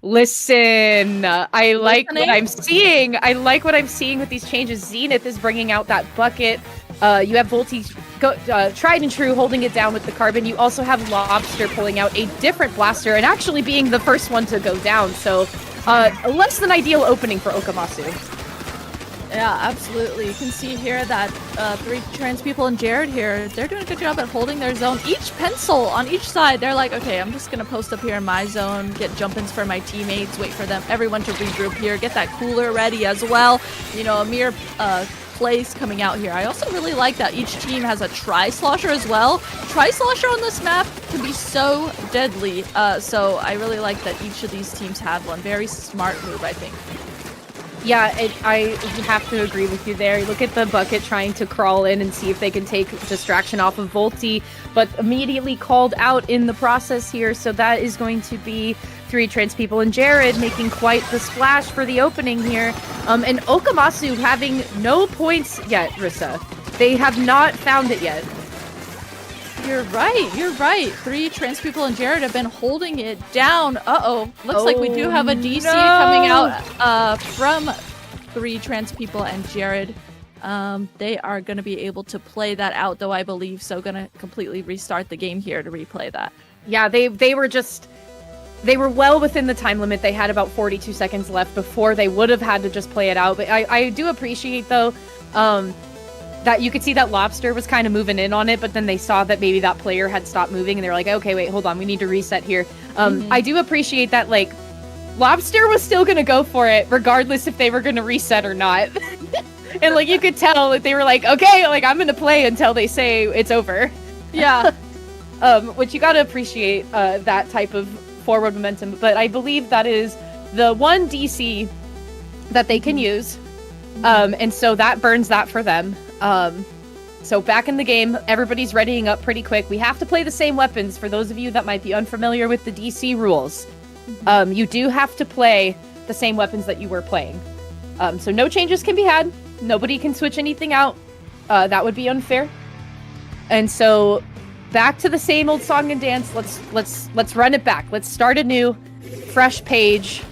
I like what I'm seeing. I like what I'm seeing with these changes. Zenith is bringing out that bucket. You have Volti, tried and true, holding it down with the carbon. You also have Lobster pulling out a different blaster and actually being the first one to go down. So a less than ideal opening for Akomaso. Yeah, absolutely. You can see here that 3 trans people and Jared here, they're doing a good job at holding their zone. Each pencil on each side, they're like, okay, I'm just going to post up here in my zone, get jump-ins for my teammates, wait for everyone to regroup here, get that cooler ready as well. You know, a mere plays coming out here. I also really like that each team has a tri-slosher as well. Tri-slosher on this map can be so deadly. So I really like that each of these teams have one. Very smart move, I think. Yeah, I have to agree with you there. Look at the bucket trying to crawl in and see if they can take distraction off of Volti, but immediately called out in the process here. So that is going to be 3 trans people and Jared making quite the splash for the opening here. And Akomaso having no points yet, Rissa. They have not found it yet. You're right. 3 trans people and Jared have been holding it down. Looks like we do have a DC coming out from 3 trans people and Jared. They are going to be able to play that out, though, I believe. So going to completely restart the game here to replay that. Yeah, they were just they were well within the time limit. They had about 42 seconds left before they would have had to just play it out. But I do appreciate, though, that you could see that Lobster was kind of moving in on it, but then they saw that maybe that player had stopped moving, and they were like, okay, wait, hold on, we need to reset here. I do appreciate that, like, Lobster was still gonna go for it, regardless if they were gonna reset or not. And, like, you could tell that they were like, okay, like, I'm gonna play until they say it's over. Yeah. Which you gotta appreciate that type of forward momentum. But I believe that is the one DC that they can use. And so that burns that for them. So back in the game, everybody's readying up pretty quick. We have to play the same weapons. For those of you that might be unfamiliar with the DC rules, you do have to play the same weapons that you were playing. So no changes can be had. Nobody can switch anything out. That would be unfair. And so back to the same old song and dance. Let's run it back. Let's start a new, fresh page.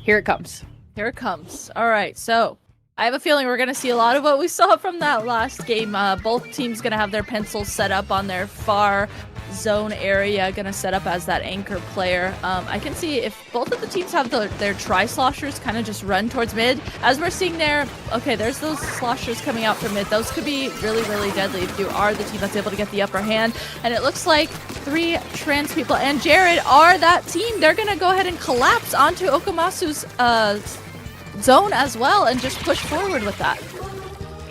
Here it comes. Here it comes. All right, so I have a feeling we're going to see a lot of what we saw from that last game. Both teams going to have their pencils set up on their far zone area, going to set up as that anchor player. I can see if both of the teams have their tri-sloshers kind of just run towards mid. As we're seeing there, okay, there's those sloshers coming out from mid. Those could be really, really deadly if you are the team that's able to get the upper hand. And it looks like 3 trans people and Jared are that team. They're going to go ahead and collapse onto Akomasu's zone as well and just push forward with that.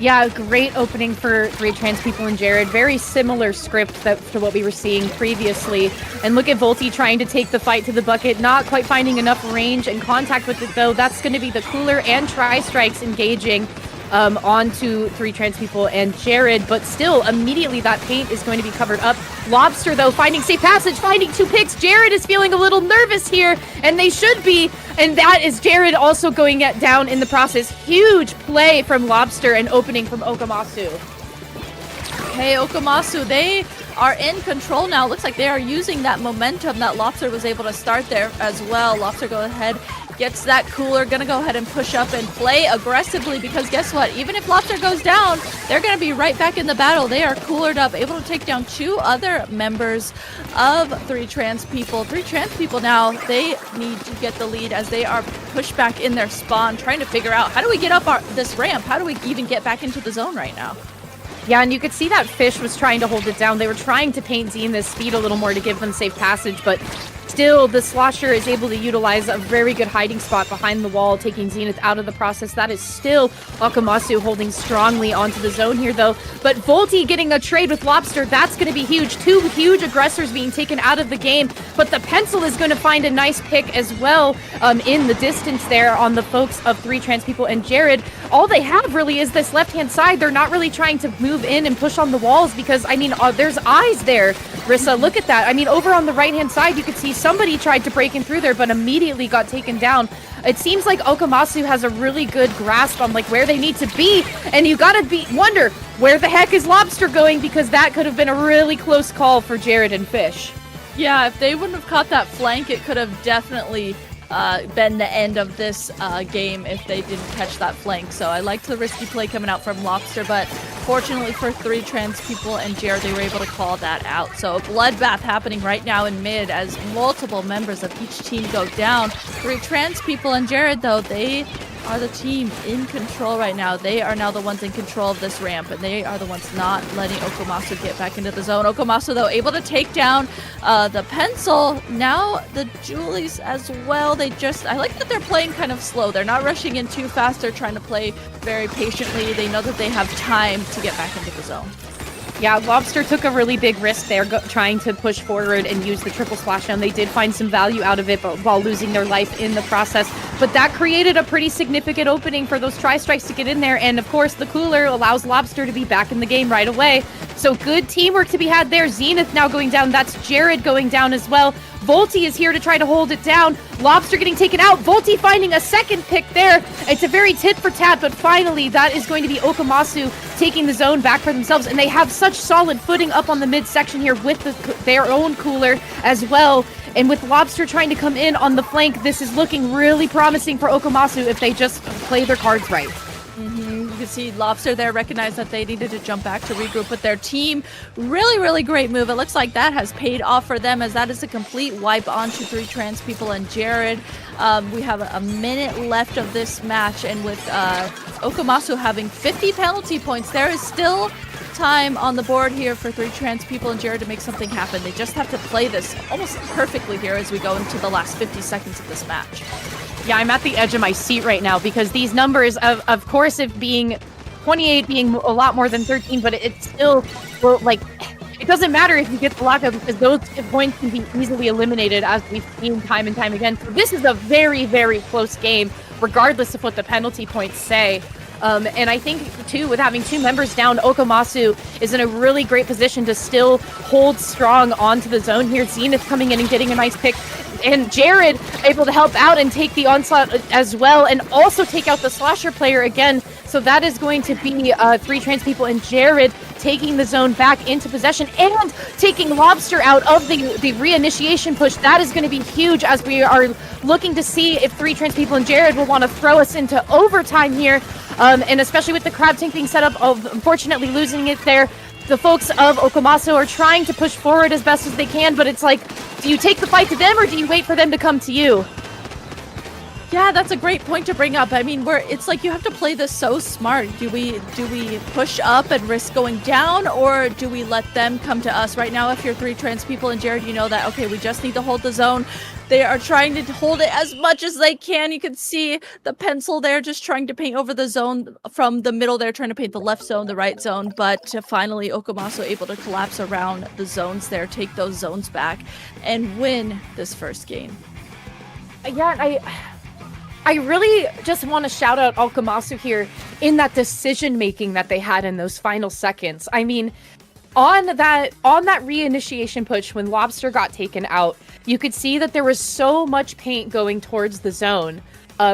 Yeah, great opening for 3 trans people and Jared. Very similar script to what we were seeing previously. And look at Volti trying to take the fight to the bucket, not quite finding enough range and contact with it, though. That's going to be the Cooler and Tri-Strikes engaging onto 3 trans people and Jared, but still, immediately that paint is going to be covered up. Lobster, though, finding safe passage, finding 2 picks. Jared is feeling a little nervous here, and they should be, and that is Jared also going down in the process. Huge play from Lobster and opening from Akomaso. Okay, Akomaso, they are in control now. Looks like they are using that momentum that Lobster was able to start there as well. Lobster go ahead, gets that Cooler, gonna go ahead and push up and play aggressively, because guess what? Even if Lobster goes down, they're gonna be right back in the battle. They are coolered up, able to take down 2 other members of 3 trans people. 3 trans people now, they need to get the lead as they are pushed back in their spawn, trying to figure out, how do we get up this ramp? How do we even get back into the zone right now? Yeah, and you could see that Fish was trying to hold it down. They were trying to paint Zenith's speed a little more to give them safe passage, but still, the Slosher is able to utilize a very good hiding spot behind the wall, taking Zenith out of the process. That is still Akomaso holding strongly onto the zone here, though. But Volti getting a trade with Lobster, that's going to be huge. 2 huge aggressors being taken out of the game, but the Pencil is going to find a nice pick as well in the distance there on the folks of 3 trans people and Jared. All they have really is this left-hand side. They're not really trying to move in and push on the walls because, I mean, there's eyes there. Rissa, look at that. I mean, over on the right-hand side, you could see somebody tried to break in through there, but immediately got taken down. It seems like Akomaso has a really good grasp on, like, where they need to be, and you gotta wonder, where the heck is Lobster going? Because that could have been a really close call for Jared and Fish. Yeah, if they wouldn't have caught that flank, it could have definitely been the end of this game if they didn't catch that flank. So I liked the risky play coming out from Lobster, but fortunately for 3 trans people and Jared, they were able to call that out. So a bloodbath happening right now in mid as multiple members of each team go down. 3 trans people and Jared, though, they are the team in control right now. They are now the ones in control of this ramp, and they are the ones not letting Akomaso get back into the zone. Akomaso, though, able to take down the Pencil. Now the Julies as well. I like that they're playing kind of slow. They're not rushing in too fast. They're trying to play very patiently. They know that they have time to get back into the zone. Yeah, Lobster took a really big risk there trying to push forward and use the triple splashdown. They did find some value out of it, but while losing their life in the process. But that created a pretty significant opening for those tri-strikes to get in there. And of course, the Cooler allows Lobster to be back in the game right away. So good teamwork to be had there. Zenith now going down. That's Jared going down as well. Volti is here to try to hold it down. Lobster getting taken out. Volti finding a second pick there. It's a very tit for tat, but finally that is going to be Akomaso taking the zone back for themselves. And they have such solid footing up on the midsection here with their own Cooler as well. And with Lobster trying to come in on the flank, this is looking really promising for Akomaso if they just play their cards right. You can see Lobster there recognize that they needed to jump back to regroup with their team. Really, really great move. It looks like that has paid off for them, as that is a complete wipe onto 3 trans people and Jared. We have a minute left of this match, and with Akomaso having 50 penalty points, there is still time on the board here for 3 trans people and Jared to make something happen. They just have to play this almost perfectly here as we go into the last 50 seconds of this match. Yeah, I'm at the edge of my seat right now because these numbers, of course, if being 28 being a lot more than 13, but it's still, well, like, it doesn't matter if you get the lockup because those points can be easily eliminated, as we've seen time and time again. So this is a very, very close game, regardless of what the penalty points say. And I think, too, with having 2 members down, Akomaso is in a really great position to still hold strong onto the zone here. Zenith coming in and getting a nice pick. And Jared able to help out and take the onslaught as well, and also take out the slasher player again. So that is going to be 3 trans people and Jared taking the zone back into possession and taking Lobster out of the reinitiation push. That is going to be huge, as we are looking to see if 3 trans people and Jared will want to throw us into overtime here. And especially with the crab tank being set up, of unfortunately losing it there. The folks of Akomaso are trying to push forward as best as they can, but it's like, do you take the fight to them or do you wait for them to come to you? Yeah, that's a great point to bring up. I mean, it's like you have to play this so smart. Do we push up and risk going down, or do we let them come to us? Right now, if you're 3 trans people and Jared, you know that, okay, we just need to hold the zone. They are trying to hold it as much as they can. You can see the pencil there just trying to paint over the zone from the middle. They're trying to paint the left zone, the right zone, but finally Akomaso able to collapse around the zones there, take those zones back, and win this first game. Yeah, I really just want to shout out Akomaso here in that decision making that they had in those final seconds. I mean, on that reinitiation push when Lobster got taken out, you could see that there was so much paint going towards the zone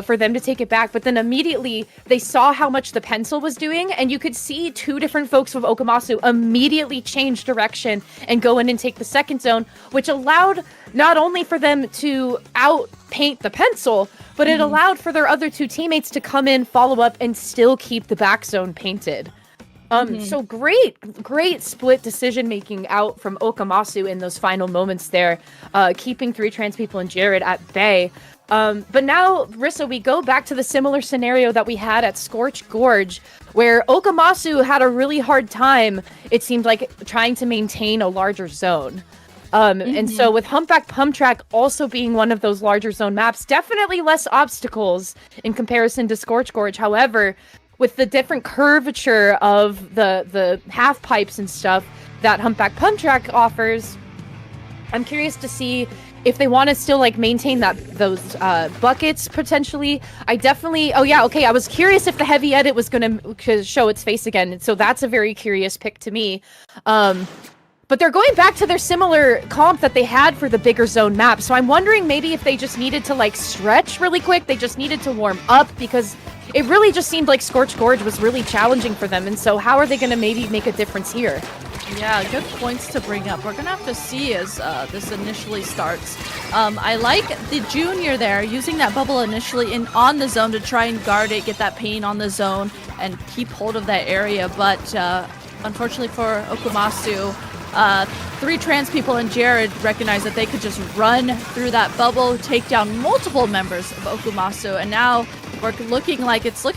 for them to take it back, but then immediately they saw how much the pencil was doing, and you could see 2 different folks with Akomaso immediately change direction and go in and take the second zone, which allowed not only for them to out-paint the pencil, but it allowed for their other 2 teammates to come in, follow up, and still keep the back zone painted. So great split decision making out from Akomaso in those final moments there, keeping 3 trans people and Jared at bay. But now, Rissa, we go back to the similar scenario that we had at Scorch Gorge, where Akomaso had a really hard time, it seemed like, trying to maintain a larger zone. And so with Humpback Pump Track also being one of those larger zone maps, definitely less obstacles in comparison to Scorch Gorge. However, with the different curvature of the half pipes and stuff that Humpback Pump Track offers, I'm curious to see if they want to still like maintain those buckets potentially. I was curious if the heavy edit was going to show its face again, and so that's a very curious pick to me. But they're going back to their similar comp that they had for the bigger zone map, so I'm wondering maybe if they just needed to like stretch really quick, they just needed to warm up, because it really just seemed like Scorch Gorge was really challenging for them, and so how are they going to maybe make a difference here? Yeah, good points to bring up. We're going to have to see as this initially starts. I like the junior there using that bubble initially on the zone to try and guard it, get that paint on the zone, and keep hold of that area. But unfortunately for Akomaso, 3 trans people and Jared recognized that they could just run through that bubble, take down multiple members of Akomaso, and now we're looking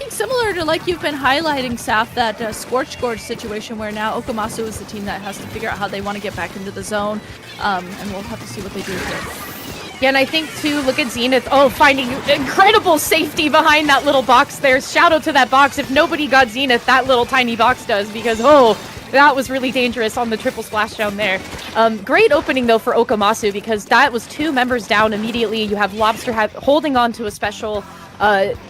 similar to, like you've been highlighting, Saf, that Scorch Gorge situation where now Akomaso is the team that has to figure out how they want to get back into the zone, and we'll have to see what they do here. Yeah, and I think, too, look at Zenith. Oh, finding incredible safety behind that little box there. Shout out to that box. If nobody got Zenith, that little tiny box does, because, that was really dangerous on the triple splashdown there. Great opening, though, for Akomaso, because that was 2 members down immediately. You have Lobster holding on to a special,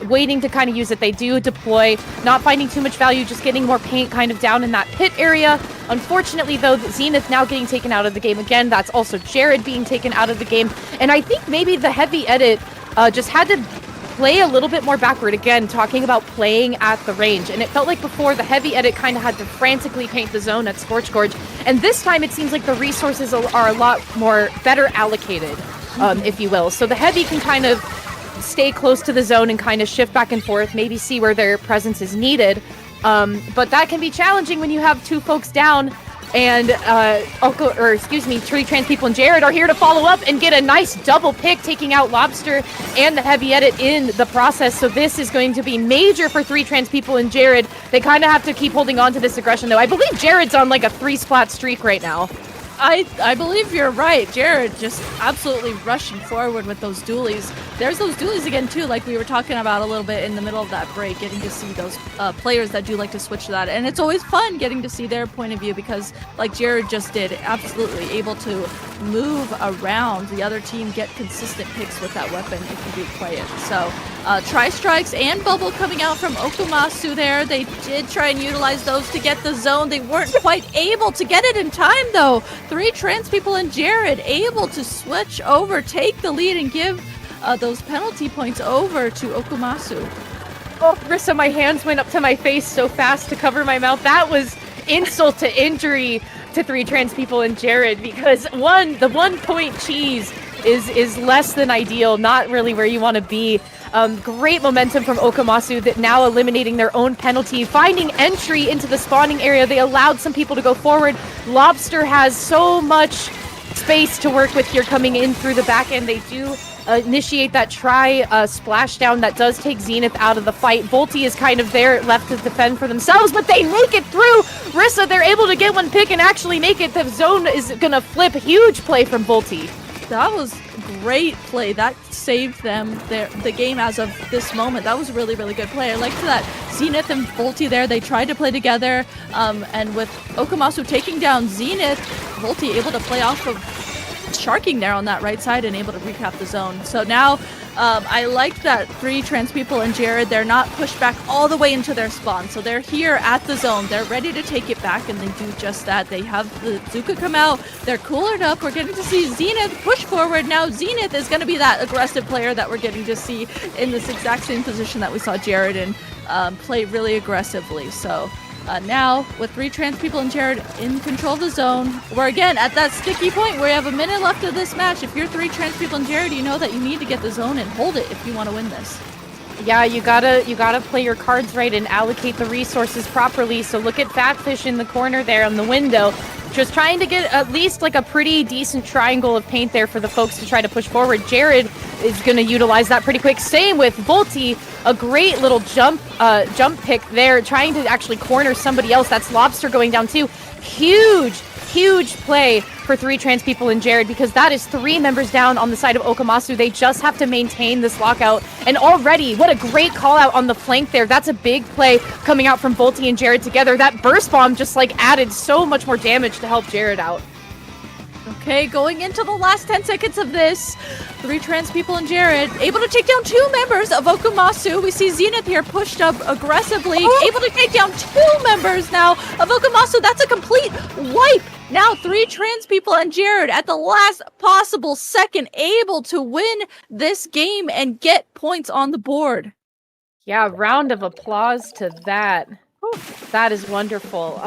waiting to kind of use it. They do deploy, not finding too much value, just getting more paint kind of down in that pit area. Unfortunately, though, Zenith now getting taken out of the game again. That's also Jared being taken out of the game. And I think maybe the heavy edit just had to play a little bit more backward, again, talking about playing at the range. And it felt like before the heavy edit kind of had to frantically paint the zone at Scorch Gorge. And this time it seems like the resources are a lot more better allocated, if you will. So the heavy can kind of stay close to the zone and kind of shift back and forth, maybe see where their presence is needed. But that can be challenging when you have 2 folks down, and Tree Trans People and Jared are here to follow up and get a nice double pick, taking out Lobster and the heavy edit in the process. So this is going to be major for 3 Trans People and Jared. They kind of have to keep holding on to this aggression, though. I believe Jared's on like a 3-splat streak right now. I believe you're right. Jared just absolutely rushing forward with those dualies. There's those dualies again too, like we were talking about a little bit in the middle of that break, getting to see those players that do like to switch to that. And it's always fun getting to see their point of view because, like Jared just did, absolutely able to move around the other team, get consistent picks with that weapon if you do play it. So tri-strikes and bubble coming out from Akomaso there. They did try and utilize those to get the zone. They weren't quite able to get it in time though. 3 Trans People and Jared able to switch over, take the lead, and give those penalty points over to Akomaso. Oh, Rissa, my hands went up to my face so fast to cover my mouth. That was insult to injury to 3 Trans People and Jared, because the 1-point cheese is less than ideal, not really where you want to be. Great momentum from Akomaso that now eliminating their own penalty, finding entry into the spawning area. They allowed some people to go forward. Lobster has so much space to work with here coming in through the back end. They do initiate that splashdown that does take Zenith out of the fight. Volty is kind of there left to defend for themselves, but they make it through. Rissa, they're able to get one pick and actually make it. The zone is gonna flip. Huge play from Volty. That was great play. That saved them the game as of this moment. That was a really, really good play. I liked that Zenith and Volty there. They tried to play together, and with Akomaso taking down Zenith, Volty able to play off of sharking there on that right side and able to recap the zone. So now I liked that 3 Trans People and Jared, they're not pushed back all the way into their spawn. So they're here at the zone. They're ready to take it back, and they do just that. They have the Zuka come out. They're coolered up. We're getting to see Zenith push forward. Now Zenith is going to be that aggressive player that we're getting to see in this exact same position that we saw Jared in, play really aggressively. So now, with 3 Trans People and Jared in control of the zone, we're again at that sticky point where we have a minute left of this match. If you're 3 Trans People and Jared, you know that you need to get the zone and hold it if you want to win this. Yeah, you gotta play your cards right and allocate the resources properly. So look at Fatfish in the corner there on the window, just trying to get at least like a pretty decent triangle of paint there for the folks to try to push forward. Jared is gonna utilize that pretty quick. Same with Volty, a great little jump pick there, trying to actually corner somebody else. That's Lobster going down too. Huge play for 3 Trans People and Jared, because that is 3 members down on the side of Akomaso. They just have to maintain this lockout. And already, what a great call out on the flank there. That's a big play coming out from Volty and Jared together. That burst bomb just like added so much more damage to help Jared out. Okay, going into the last 10 seconds of this, 3 Trans People and Jared able to take down 2 members of Akomaso. We see Zenith here pushed up aggressively, able to take down 2 members now of Akomaso. That's a complete wipe. Now 3 Trans People and Jared at the last possible second able to win this game and get points on the board. Yeah, round of applause to that. That is wonderful.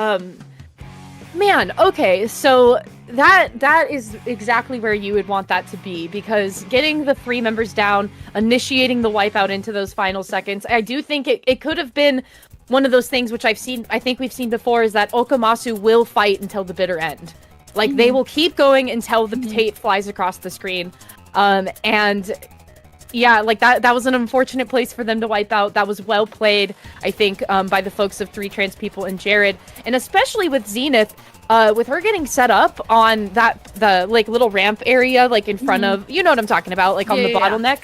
Man, okay, so that is exactly where you would want that to be, because getting the 3 members down, initiating the wipeout into those final seconds, I do think it could have been one of those things which I think we've seen before, is that Akomaso will fight until the bitter end. Like, they will keep going until the tape flies across the screen. And yeah, like that was an unfortunate place for them to wipe out. That was well played, I think, by the folks of 3 Trans People and Jared. And especially with Zenith, with her getting set up on the like little ramp area, like in front of, you know what I'm talking about, like on the bottleneck.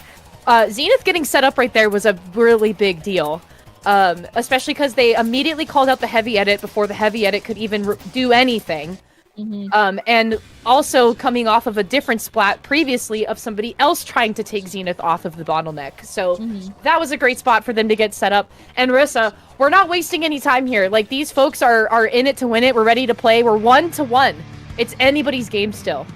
Zenith getting set up right there was a really big deal. Especially because they immediately called out the heavy edit before the heavy edit could even do anything. And also coming off of a different splat previously of somebody else trying to take Zenith off of the bottleneck. So that was a great spot for them to get set up. And Rissa, we're not wasting any time here. Like, these folks are in it to win it. We're ready to play. We're 1-1. It's anybody's game still.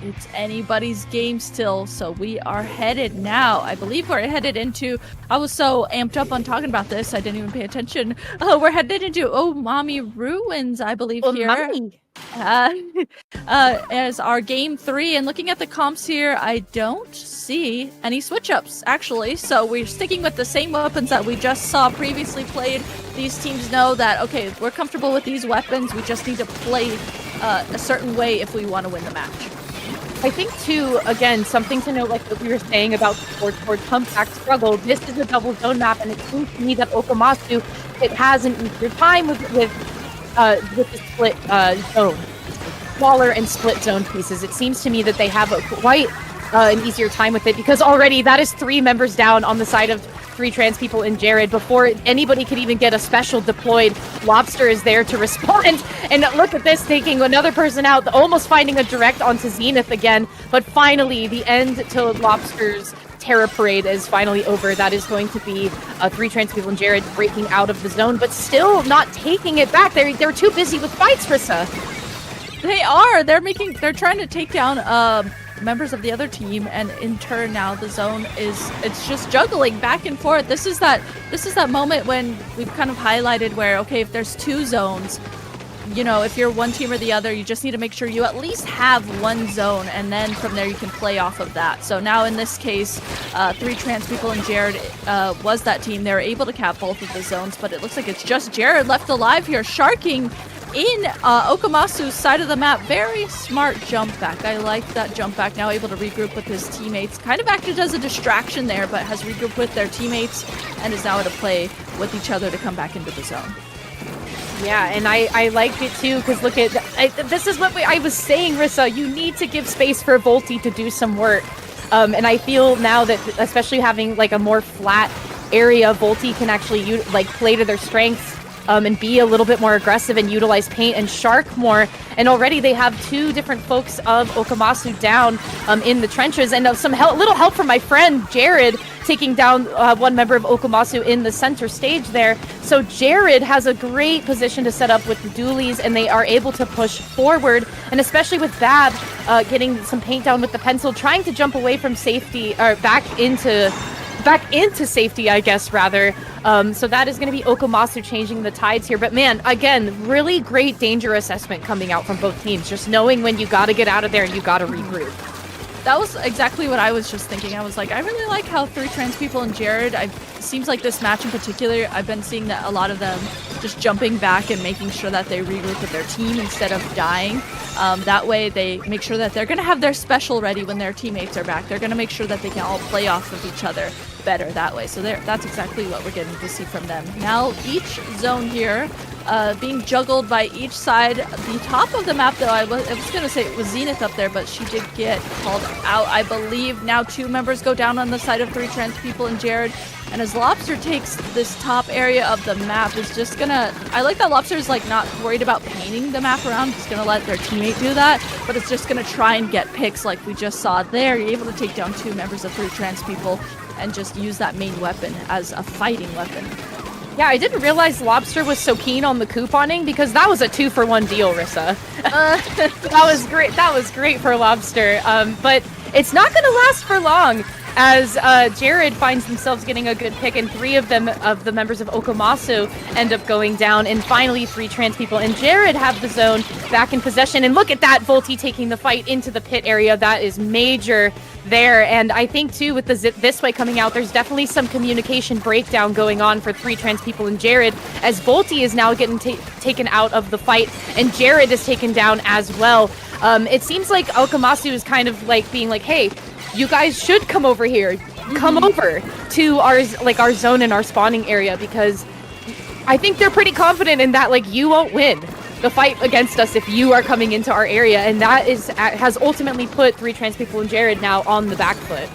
It's anybody's game still, so we are headed now. I believe we're headed into... I was so amped up on talking about this, I didn't even pay attention. We're headed into Mommy Ruins, I believe, here. Mommy. as our game 3. And looking at the comps here, I don't see any switch-ups, actually. So we're sticking with the same weapons that we just saw previously played. These teams know that, okay, we're comfortable with these weapons. We just need to play a certain way if we want to win the match. I think, too, again, something to note, like what we were saying about the toward comeback struggle, this is a double zone map, and it seems to me that Akomaso, it has an easier time with the split zone. Smaller and split zone pieces. It seems to me that they have quite an easier time with it, because already that is 3 members down on the side of 3 trans people in Jared. Before anybody could even get a special deployed, Lobster is there to respond. And look at this, taking another person out, almost finding a direct onto Zenith again. But finally, the end to Lobster's terror parade is finally over. That is going to be 3 trans people in Jared breaking out of the zone, but still not taking it back. They're too busy with fights, Rissa. They are. They're trying to take down members of the other team, and in turn now the zone it's just juggling back and forth. This is that moment when we've kind of highlighted where, okay, if there's 2 zones, you know, if you're one team or the other, you just need to make sure you at least have one zone, and then from there you can play off of that. So now in this case, 3 trans people and Jared was that team. They were able to cap both of the zones, but it looks like it's just Jared left alive here, sharking in Akomasu's side of the map. Very smart jump back. I like that jump back. Now able to regroup with his teammates. Kind of acted as a distraction there, but has regrouped with their teammates and is now at a play with each other to come back into the zone. Yeah, and I liked it too, because look at, this is what I was saying, Rissa, you need to give space for Volti to do some work. And I feel now that, especially having like a more flat area, Volti can actually play to their strengths. And be a little bit more aggressive and utilize paint and shark more. And already they have 2 different folks of Akomaso down in the trenches, and some little help from my friend Jared taking down 1 member of Akomaso in the center stage there. So Jared has a great position to set up with the dualies, and they are able to push forward, and especially with Bab getting some paint down with the pencil, trying to jump away from safety, or back into safety, I guess, rather. So that is going to be Akomaso changing the tides here. But man, again, really great danger assessment coming out from both teams. Just knowing when you got to get out of there and you got to regroup. That was exactly what I was just thinking. I was like, I really like how 3 trans people and Jared, seems like this match in particular, I've been seeing that a lot of them just jumping back and making sure that they regroup with their team instead of dying. That way they make sure that they're going to have their special ready when their teammates are back. They're going to make sure that they can all play off of each other better that way. So that's exactly what we're getting to see from them. Now each zone here being juggled by each side. The top of the map, though, I was going to say it was Zenith up there, but she did get called out, I believe. Now 2 members go down on the side of 3 trans people and Jared. And as Lobster takes this top area of the map, is just gonna... I like that Lobster is like not worried about painting the map around, just gonna let their teammate do that, but it's just gonna try and get picks like we just saw there. You're able to take down 2 members of 3 trans people and just use that main weapon as a fighting weapon. Yeah, I didn't realize Lobster was so keen on the couponing, because that was a 2-for-1 deal, Rissa. That was great. That was great for Lobster. But it's not going to last for long, as Jared finds themselves getting a good pick, and 3 of them, of the members of Akomaso, end up going down, and finally 3 trans people and Jared have the zone back in possession. And look at that, Volti taking the fight into the pit area. That is major there. And I think too, with the Zip This Way coming out, there's definitely some communication breakdown going on for 3 trans people and Jared, as Volti is now getting taken out of the fight, and Jared is taken down as well. It seems like Akomaso is kind of like being like, hey, you guys should come over here. Come over to our zone and our spawning area, because I think they're pretty confident in that, like, you won't win the fight against us if you are coming into our area, and that has ultimately put 3 trans people and Jared now on the back foot.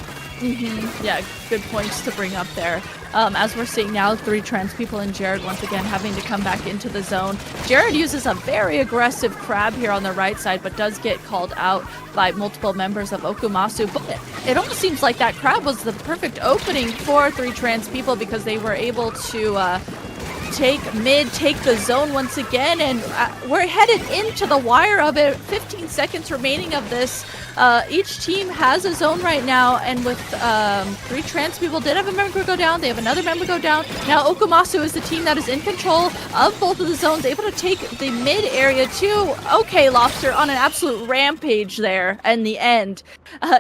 Yeah, good points to bring up there. As we're seeing now, 3 trans people and Jared once again having to come back into the zone. Jared uses a very aggressive crab here on the right side, but does get called out by multiple members of Akomaso. But it almost seems like that crab was the perfect opening for 3 trans people, because they were able to take the zone once again, and we're headed into the wire of it. 15 seconds remaining of this. Each team has a zone right now, and with 3 trans people did have a member go down. They have another member go down. Now Akomaso is the team that is in control of both of the zones, able to take the mid area too. Okay, Lobster on an absolute rampage there in the end.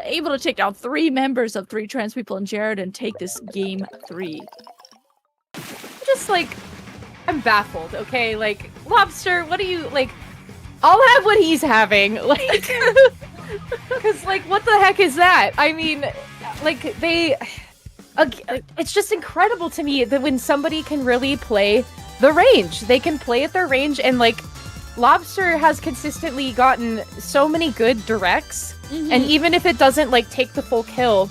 Able to take down 3 members of 3 trans people and Jared and take this game 3. Just like, I'm baffled, okay? Like, Lobster, what do you, like, I'll have what he's having. Like, because, like, what the heck is that? I mean, like, it's just incredible to me that when somebody can really play the range, they can play at their range, and, like, Lobster has consistently gotten so many good directs, and even if it doesn't, like, take the full kill,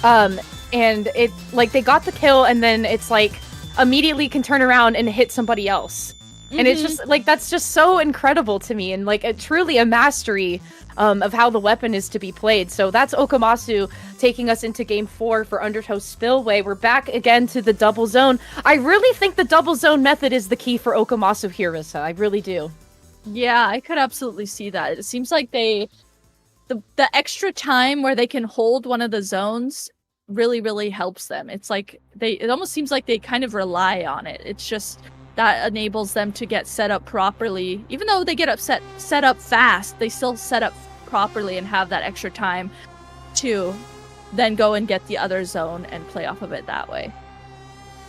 and it, like, they got the kill, and then it's, like, immediately can turn around and hit somebody else. And it's just, like, that's just so incredible to me, and, like, truly a mastery of how the weapon is to be played. So that's Akomaso taking us into Game 4 for Undertow Spillway. We're back again to the double zone. I really think the double zone method is the key for Akomaso here, Rissa. I really do. Yeah, I could absolutely see that. It seems like the extra time where they can hold one of the zones really, really helps them. It's like it almost seems like they kind of rely on it. It's just that enables them to get set up properly. Even though they get set up fast, they still set up properly and have that extra time to then go and get the other zone and play off of it that way.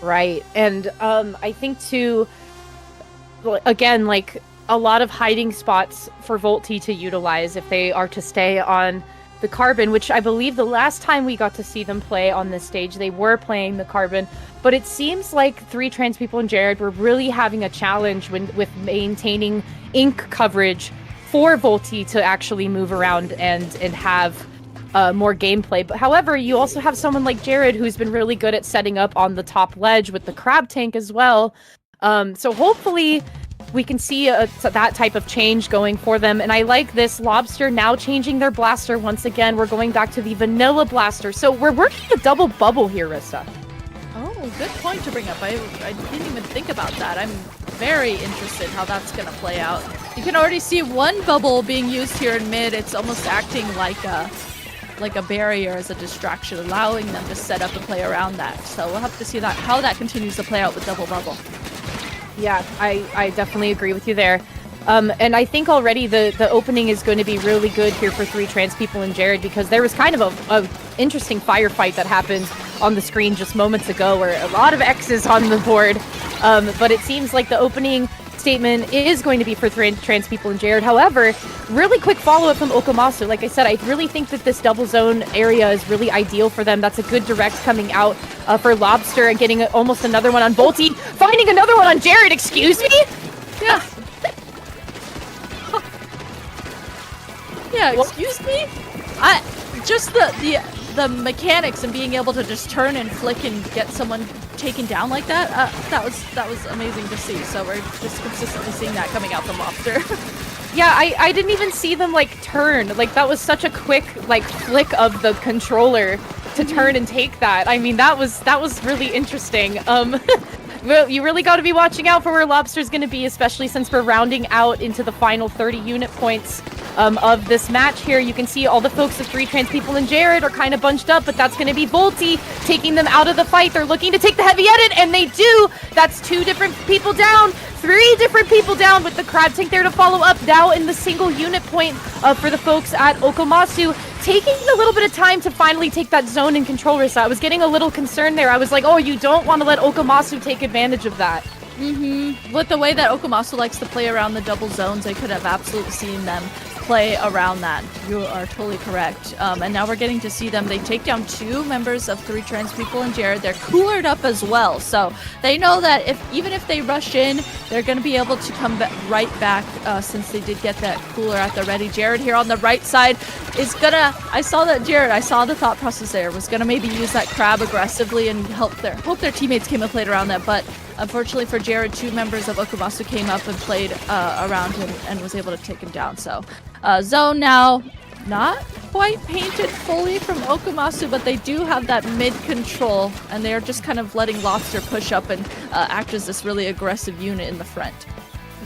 Right. And I think too, again, like, a lot of hiding spots for Volti to utilize if they are to stay on the Carbon, which I believe the last time we got to see them play on this stage, they were playing the Carbon. But it seems like 3 trans people and Jared were really having a challenge with maintaining ink coverage for Volti to actually move around and have more gameplay. But however, you also have someone like Jared who's been really good at setting up on the top ledge with the crab tank as well. So hopefully we can see that type of change going for them. And I like this. Lobster now changing their blaster once again. We're going back to the vanilla blaster. So we're working a double bubble here, Rissa. Oh, good point to bring up. I didn't even think about that. I'm very interested how that's going to play out. You can already see one bubble being used here in mid. It's almost acting like a barrier as a distraction, allowing them to set up and play around that. So we'll have to see how that continues to play out with double bubble. Yeah, I definitely agree with you there. And I think already the opening is going to be really good here for 3 trans people and Jared, because there was kind of a interesting firefight that happened on the screen just moments ago where a lot of X's on the board. But it seems like the opening statement is going to be for trans people and Jared. However, really quick follow-up from Akomaso. Like I said, I really think that this double zone area is really ideal for them. That's a good direct coming out for Lobster and getting almost another one on Volti. Finding another one on Jared, excuse me? Yeah. Yeah, excuse me? Just the mechanics and being able to just turn and flick and get someone taken down like that, that was amazing to see. So we're just consistently seeing that coming out from Lobster. Yeah, I didn't even see them, like, turn. Like, that was such a quick, like, flick of the controller to turn and take that. I mean, that was really interesting. Well, you really got to be watching out for where Lobster's going to be, especially since we're rounding out into the final 30 unit points of this match here. You can see all the folks of 3 trans people and Jared are kind of bunched up, but that's going to be Volti taking them out of the fight. They're looking to take the heavy edit, and they do. That's 2 different people down, 3 different people down, with the crab tank there to follow up now in the single unit point for the folks at Akomaso, taking a little bit of time to finally take that zone in control. Rissa, I was getting a little concerned there. I was like, oh, you don't want to let Akomaso take advantage of that. With the way that Akomaso likes to play around the double zones, I could have absolutely seen them play around that. You are totally correct. And now we're getting to see them. They take down 2 members of 3 trans people and Jared. They're coolered up as well. So they know that even if they rush in, they're going to be able to come right back since they did get that cooler at the ready. Jared here on the right side is gonna, I saw the thought process there, was gonna maybe use that crab aggressively and hope their teammates came and played around that, but unfortunately for Jared, 2 members of Akomaso came up and played around him and was able to take him down. So zone now not quite painted fully from Akomaso, but they do have that mid control, and they're just kind of letting Lobster push up and act as this really aggressive unit in the front.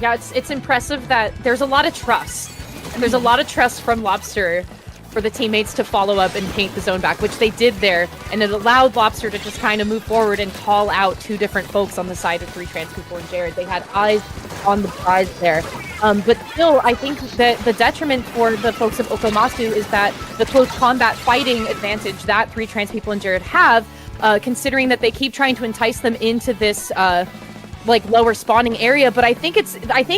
Yeah, it's impressive that there's a lot of trust There's a lot of trust from Lobster for the teammates to follow up and paint the zone back, which they did there, and it allowed Lobster to just kind of move forward and call out two different folks on the side of 3 trans people and Jared. They had eyes on the prize there. But still, I think that the detriment for the folks of Akomaso is that the close combat fighting advantage that 3 trans people and Jared have, considering that they keep trying to entice them into this like lower spawning area. But I think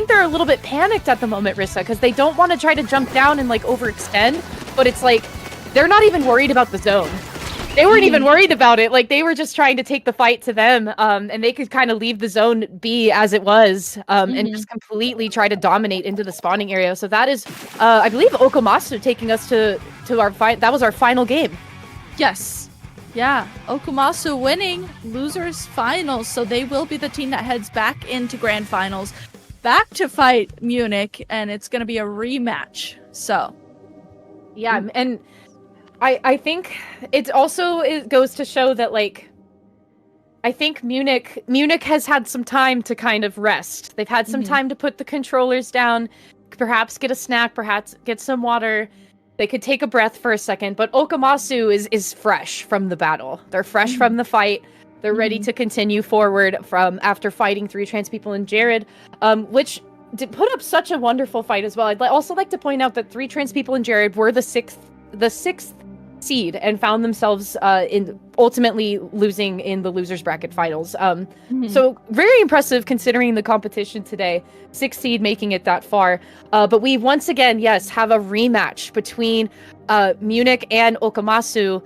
they're a little bit panicked at the moment, Rissa, because they don't want to try to jump down and like overextend. But it's like they're not even worried about the zone. They weren't even worried about it. Like they were just trying to take the fight to them, and they could kind of leave the zone be as it was, and just completely try to dominate into the spawning area. So that is, I believe, Akomaso taking us to our fight. That was our final game. Yes. Yeah, Akomaso winning losers finals, so they will be the team that heads back into grand finals, back to fight Munich, and it's going to be a rematch. So, yeah, and I think it goes to show that like I think Munich has had some time to kind of rest. They've had some time to put the controllers down, perhaps get a snack, perhaps get some water. They could take a breath for a second, but Akomaso is fresh from the battle. They're fresh from the fight. They're ready to continue forward from after fighting 3 trans people and Jared, which did put up such a wonderful fight as well. I'd also like to point out that 3 trans people and Jared were the sixth seed and found themselves in ultimately losing in the losers bracket finals. So very impressive considering the competition today. 6th seed making it that far. But we once again, yes, have a rematch between Munich and Akomaso,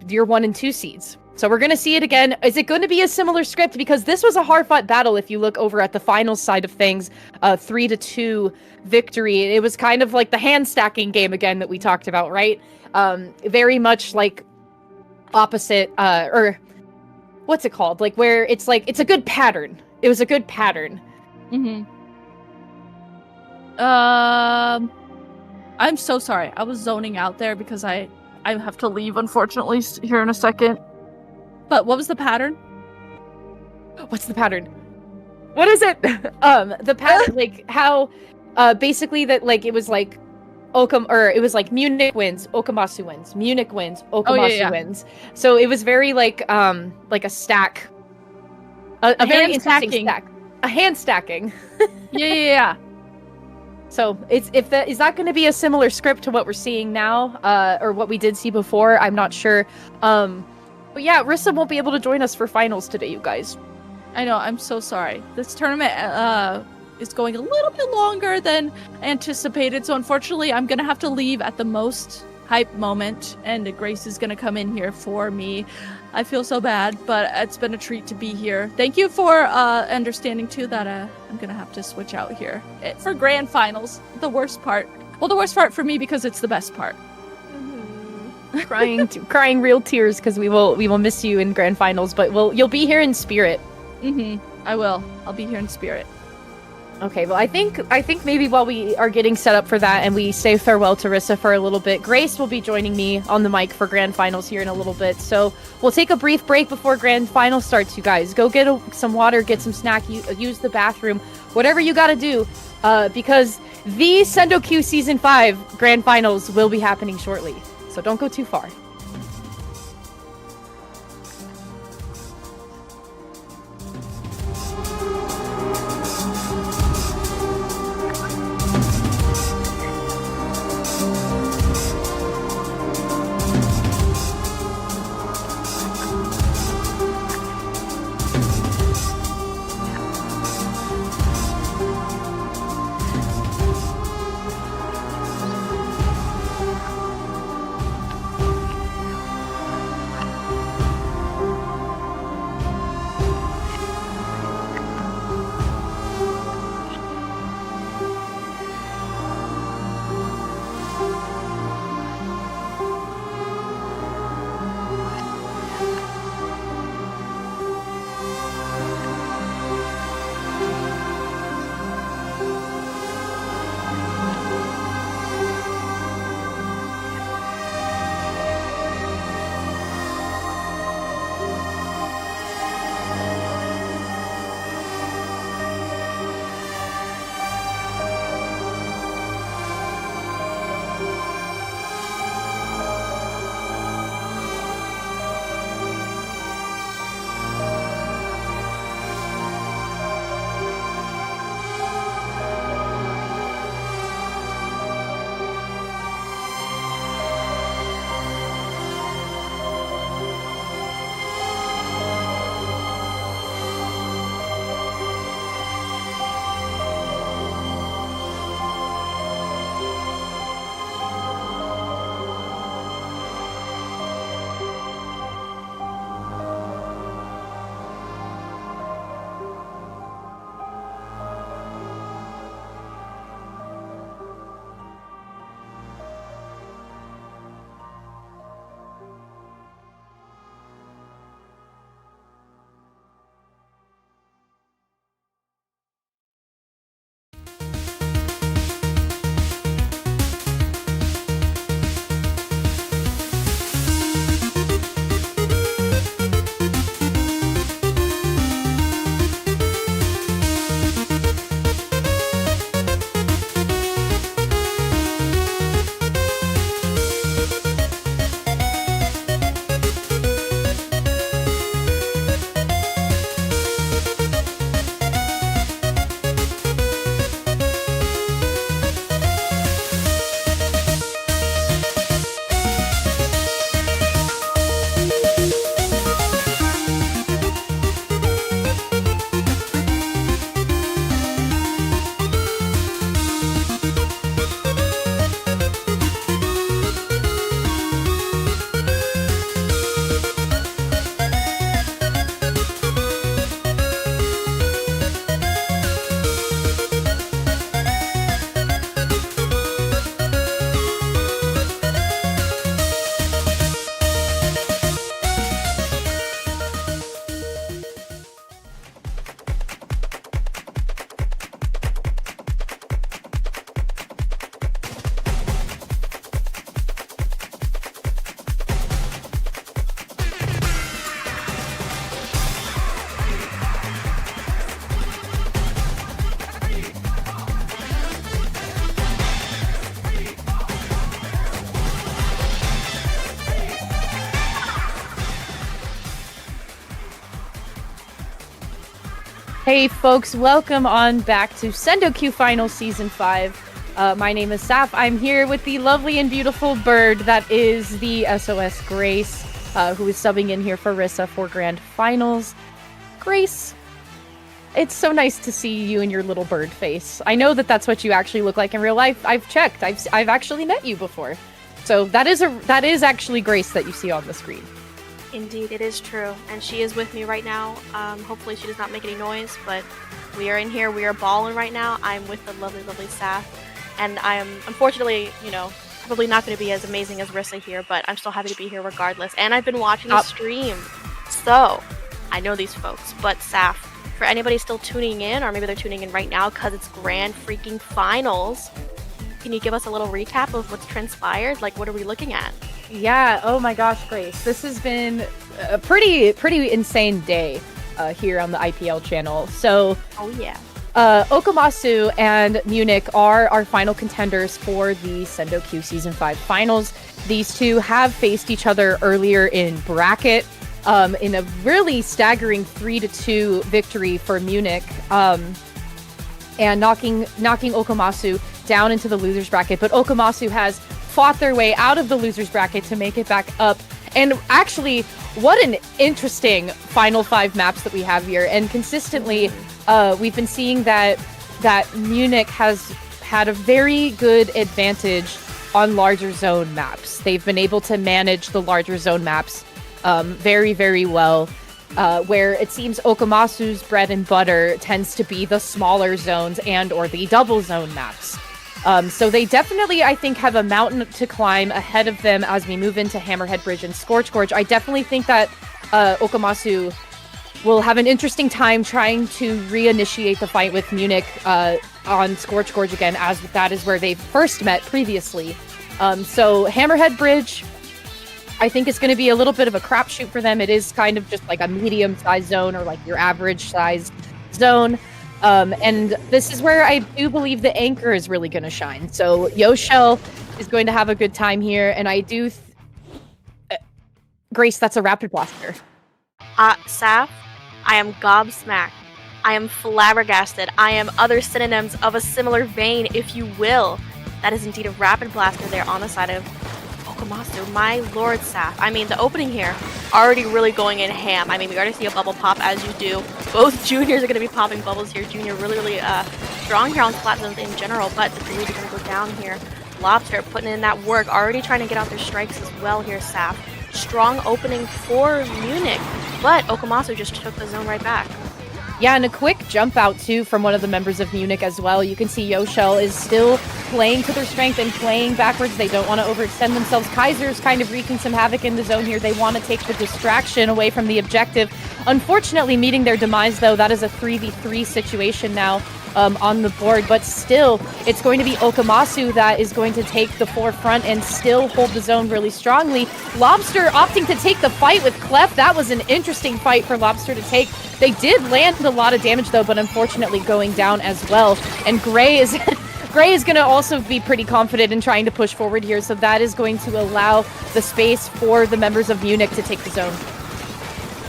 your 1 and 2 seeds. So we're going to see it again. Is it going to be a similar script? Because this was a hard-fought battle if you look over at the finals side of things, 3-2 victory. It was kind of like the hand stacking game again that we talked about, right? Very much like opposite, or what's it called? Like where it's like, it's a good pattern. It was a good pattern. I'm so sorry. I was zoning out there because I have to leave, unfortunately, here in a second. But what was the pattern? What's the pattern? What is it? The pattern, like how, basically that like it was like it was like Munich wins, Akomaso wins, Munich wins, Akomaso wins. So it was very like a stack, a very interesting stack, a hand stacking. Yeah. So is that going to be a similar script to what we're seeing now, or what we did see before? I'm not sure. But yeah, Rissa won't be able to join us for finals today, you guys. I know. I'm so sorry. This tournament is going a little bit longer than anticipated, so unfortunately, I'm gonna have to leave at the most hype moment, and Grace is gonna come in here for me. I feel so bad, but it's been a treat to be here. Thank you for understanding too that I'm gonna have to switch out here for grand finals. The worst part. Well, the worst part for me because it's the best part. crying real tears because we will miss you in grand finals, but you'll be here in spirit. I will. I'll be here in spirit. Okay, well, I think maybe while we are getting set up for that and we say farewell to Rissa for a little bit, Grace will be joining me on the mic for grand finals here in a little bit. So we'll take a brief break before grand finals starts, you guys. Go get some water, get some snack, use the bathroom, whatever you gotta do, because the SendouQ Season 5 grand finals will be happening shortly. So don't go too far. Hey folks, welcome on back to SendouQ Final Season 5. My name is Saf. I'm here with the lovely and beautiful bird that is the SOS Grace, who is subbing in here for Rissa for Grand Finals. Grace, it's so nice to see you and your little bird face. I know that that's what you actually look like in real life. I've checked. I've actually met you before. So that is actually Grace that you see on the screen. Indeed, it is true, and she is with me right now. Hopefully she does not make any noise, but we are in here, we are balling right now. I'm with the lovely, lovely Saf, and I am, unfortunately, probably not going to be as amazing as Rissa here, but I'm still happy to be here regardless, and I've been watching the stream, so I know these folks. But Saf, for anybody still tuning in, or maybe they're tuning in right now because it's Grand freaking Finals, can you give us a little recap of what's transpired? Like, what are we looking at? Yeah, oh my gosh, Grace. This has been a pretty insane day here on the IPL channel. So, oh yeah. Akomaso and Munich are our final contenders for the SendouQ Season 5 finals. These two have faced each other earlier in bracket in a really staggering 3-2 victory for Munich, and knocking Akomaso down into the losers bracket. But Akomaso has fought their way out of the losers bracket to make it back up. And actually, what an interesting final 5 maps that we have here. And consistently, we've been seeing that Munich has had a very good advantage on larger zone maps. They've been able to manage the larger zone maps very, very well. Where it seems Akomaso's bread and butter tends to be the smaller zones and or the double zone maps. So they definitely, I think, have a mountain to climb ahead of them as we move into Hammerhead Bridge and Scorch Gorge. I definitely think that Akomaso will have an interesting time trying to reinitiate the fight with Munich on Scorch Gorge again, as that is where they first met previously. So Hammerhead Bridge, I think it's going to be a little bit of a crapshoot for them. It is kind of just like a medium-sized zone, or like your average-sized zone. And this is where I do believe the anchor is really going to shine. So Yoshel is going to have a good time here, and I do... Grace, that's a Rapid Blaster. Saf, I am gobsmacked. I am flabbergasted. I am other synonyms of a similar vein, if you will. That is indeed a Rapid Blaster there on the side of Akomaso. My lord, Saf. I mean, the opening here, already really going in ham. I mean, we already see a bubble pop, as you do. Both juniors are going to be popping bubbles here. Junior really strong here on flat zones in general, but the Druids are going to go down here. Lobster putting in that work, already trying to get out their strikes as well here, Saf. Strong opening for Munich, but Akomaso just took the zone right back. Yeah, and a quick jump out, too, from one of the members of Munich as well. You can see Yoshel is still playing to their strength and playing backwards. They don't want to overextend themselves. Kaiser's kind of wreaking some havoc in the zone here. They want to take the distraction away from the objective. Unfortunately, meeting their demise, though, that is a 3v3 situation now on the board. But still, it's going to be Akomaso that is going to take the forefront and still hold the zone really strongly. Lobster opting to take the fight with Clef. That was an interesting fight for Lobster to take. They did land a lot of damage, though, but unfortunately going down as well. And Gray is going to also be pretty confident in trying to push forward here, so that is going to allow the space for the members of Munich to take the zone.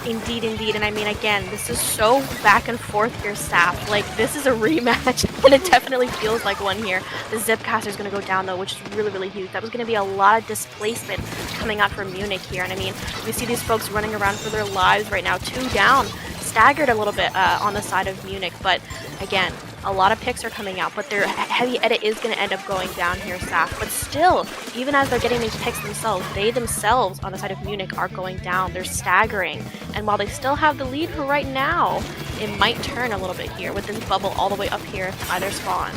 Indeed, indeed. And I mean, again, this is so back and forth here, Saf. Like, this is a rematch, and it definitely feels like one here. The Zipcaster is going to go down, though, which is really huge. That was going to be a lot of displacement coming out from Munich here. And I mean, we see these folks running around for their lives right now. 2 down. Staggered a little bit on the side of Munich, but again, a lot of picks are coming out, but their heavy edit is going to end up going down here, Saf. But still, even as they're getting these picks themselves, they themselves on the side of Munich are going down. They're staggering, and while they still have the lead for right now, it might turn a little bit here with this bubble all the way up here to either spawn.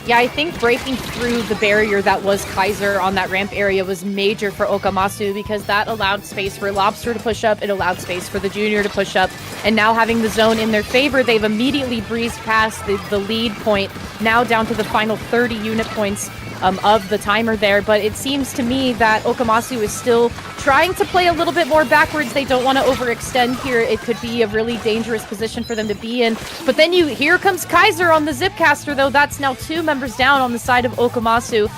Yeah, I think breaking through the barrier that was Kaiser on that ramp area was major for Akomaso, because that allowed space for Lobster to push up, it allowed space for the Junior to push up, and now having the zone in their favor, they've immediately breezed past the lead point, now down to the final 30 unit points of the timer there. But it seems to me that Akomaso is still trying to play a little bit more backwards. They don't want to overextend here. It could be a really dangerous position for them to be in. But then here comes Kaiser on the Zipcaster, though. That's now 2 members down on the side of Akomaso.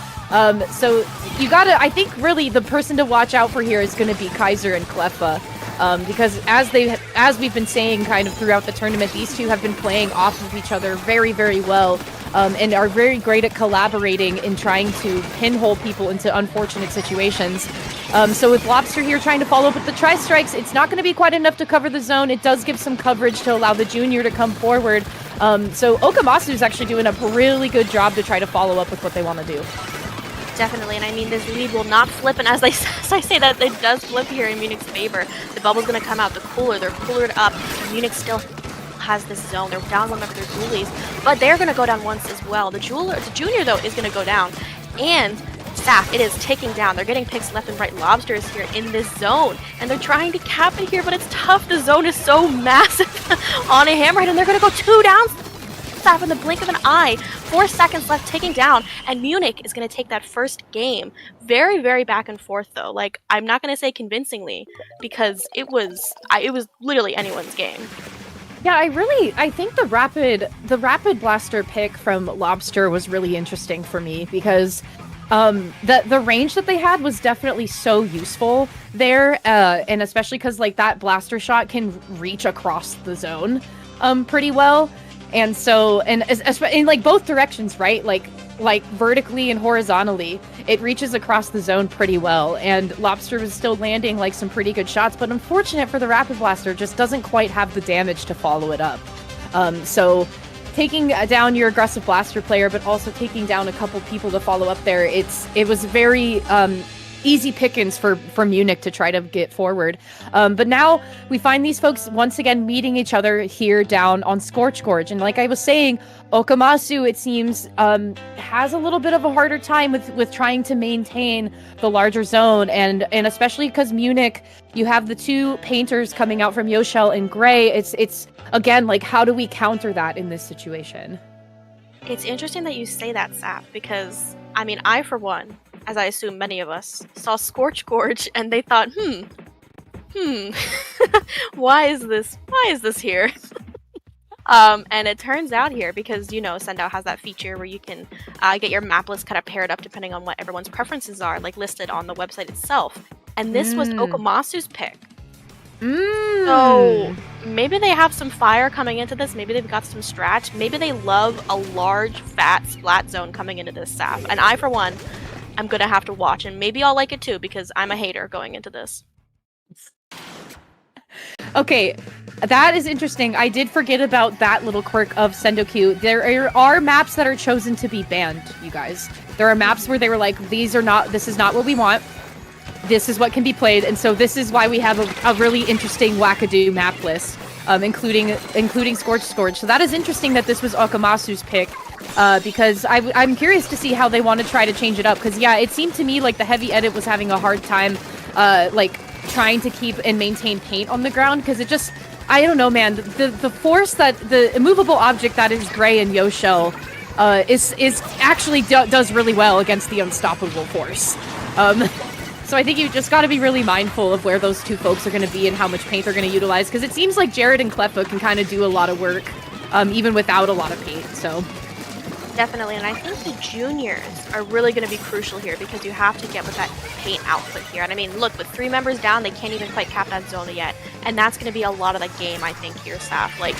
So you gotta, I think really the person to watch out for here is going to be Kaiser and Cleffa. because as we've been saying kind of throughout the tournament, these two have been playing off of each other very, very well, and are very great at collaborating in trying to pinhole people into unfortunate situations. So with Lobster here trying to follow up with the tri-strikes, it's not going to be quite enough to cover the zone. It does give some coverage to allow the junior to come forward. So Akomaso is actually doing a really good job to try to follow up with what they want to do. Definitely, and I mean, this lead will not flip, and as I say that, it does flip here in Munich's favor. The bubble's going to come out, the cooler, they're coolered up, and Munich still has this zone. They're down one of their goalies, but they're going to go down once as well. The junior, though, is going to go down, and Staff, it is taking down. They're getting picks left and right. Lobster is here in this zone, and they're trying to cap it here, but it's tough. The zone is so massive on a hammerhead, and they're going to go 2 down. Staff in the blink of an eye. 4 seconds left, taking down, and Munich is going to take that first game. Very, very back and forth, though. Like, I'm not going to say convincingly, because it was literally anyone's game. Yeah, I think the rapid blaster pick from Lobster was really interesting for me, because the range that they had was definitely so useful there, and especially because like that blaster shot can reach across the zone pretty well, and so in like both directions, right? Like vertically and horizontally, it reaches across the zone pretty well, and Lobster was still landing like some pretty good shots, but unfortunate for the rapid blaster, just doesn't quite have the damage to follow it up. So taking down your aggressive blaster player, but also taking down a couple people to follow up there, it was very easy pickings for Munich to try to get forward. But now we find these folks once again meeting each other here down on Scorch Gorge. And like I was saying, Akomaso, it seems, has a little bit of a harder time with trying to maintain the larger zone. And especially because Munich, you have the 2 painters coming out from Yoshell and Gray. It's again, like, how do we counter that in this situation? It's interesting that you say that, Sap, because, I mean, I, for one, as I assume many of us, saw Scorch Gorge and they thought, why is this here? And it turns out here, because, you know, Sendou has that feature where you can get your map list kind of paired up depending on what everyone's preferences are, like listed on the website itself. And this was Akomasu's pick. So maybe they have some fire coming into this. Maybe they've got some stretch. Maybe they love a large, fat splat zone coming into this Sap. And I, for one, I'm going to have to watch. And maybe I'll like it too, because I'm a hater going into this. Okay, that is interesting. I did forget about that little quirk of SendouQ. There are maps that are chosen to be banned, you guys. There are maps where they were like, this is not what we want. This is what can be played, and so this is why we have a really interesting wackadoo map list, including Scorch. So that is interesting that this was Akomasu's pick, because I'm curious to see how they want to try to change it up, because yeah, it seemed to me like the heavy edit was having a hard time, like trying to keep and maintain paint on the ground, because it just, I don't know, man, the force that the immovable object that is Gray and Yoshell is actually does really well against the unstoppable force. So I think you just got to be really mindful of where those 2 folks are going to be and how much paint they're going to utilize, because it seems like Jared and Cleffa can kind of do a lot of work, even without a lot of paint. So definitely, and I think the juniors are really going to be crucial here, because you have to get with that paint output here. And I mean, look, with 3 members down, they can't even quite cap that zone yet, and that's going to be a lot of the game, I think, here, Saf. Like,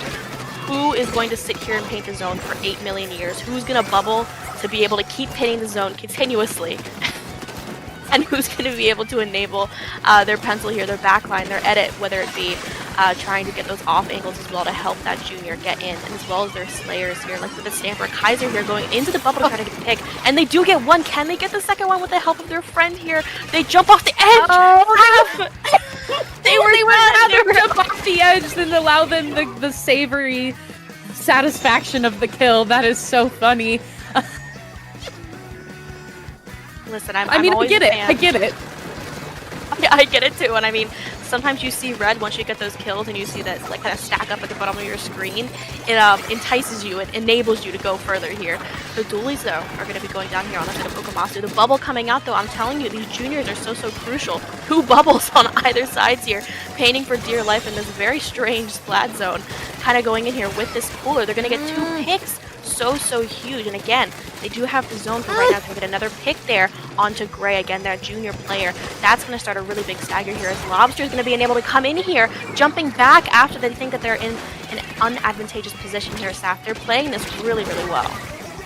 who is going to sit here and paint the zone for 8 million years? Who's going to bubble to be able to keep painting the zone continuously? And who's going to be able to enable their pencil here, their backline, their edit, whether it be trying to get those off angles as well to help that junior get in, and as well as their slayers here, like with the Stamper Kaiser here going into the bubble to try to get a pick, and they do get one. Can they get the second one with the help of their friend here? They jump off the edge! Oh, they would rather jump off the edge than allow them the savory satisfaction of the kill. That is so funny. Listen, I mean, I get it. I get it. Yeah, I get it too. And I mean, sometimes you see red once you get those kills, and you see that like kind of stack up at the bottom of your screen. It entices you. It enables you to go further here. The dualies though are going to be going down here on the side of Akomaso. The bubble coming out though, I'm telling you, these juniors are so crucial. 2 bubbles on either sides here, painting for dear life in this very strange splat zone. kind of going in here with this cooler. They're going to get 2 picks. So huge. And again, they do have the zone for right now to get another pick there onto Gray. Again, that junior player. That's going to start a really big stagger here as Lobster is going to be able to come in here, jumping back after they think that they're in an unadvantageous position here, Saf. They're playing this really well.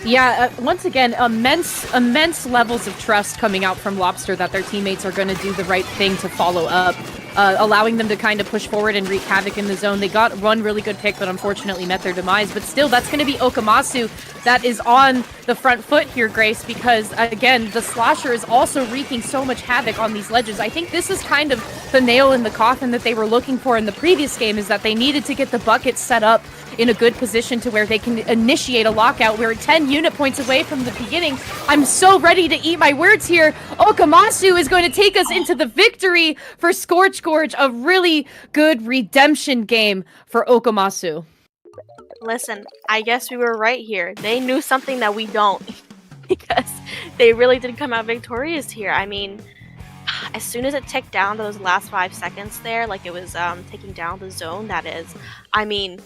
Yeah, once again, immense levels of trust coming out from Lobster that their teammates are going to do the right thing to follow up, allowing them to kind of push forward and wreak havoc in the zone. They got one really good pick, but unfortunately met their demise. But still, that's going to be Akomaso that is on the front foot here, Grace, because, again, the Slosher is also wreaking so much havoc on these ledges. I think this is kind of the nail in the coffin that they were looking for in the previous game, is that they needed to get the bucket set up in a good position to where they can initiate a lockout. We're 10 unit points away from the beginning. I'm so ready to eat my words here. Akomaso is going to take us into the victory for Scorch Gorge. A really good redemption game for Akomaso. Listen, I guess we were right here. They knew something that we don't, because they really did come out victorious here. I mean, as soon as it ticked down to those last 5 seconds there, like it was taking down the zone, that is, I mean,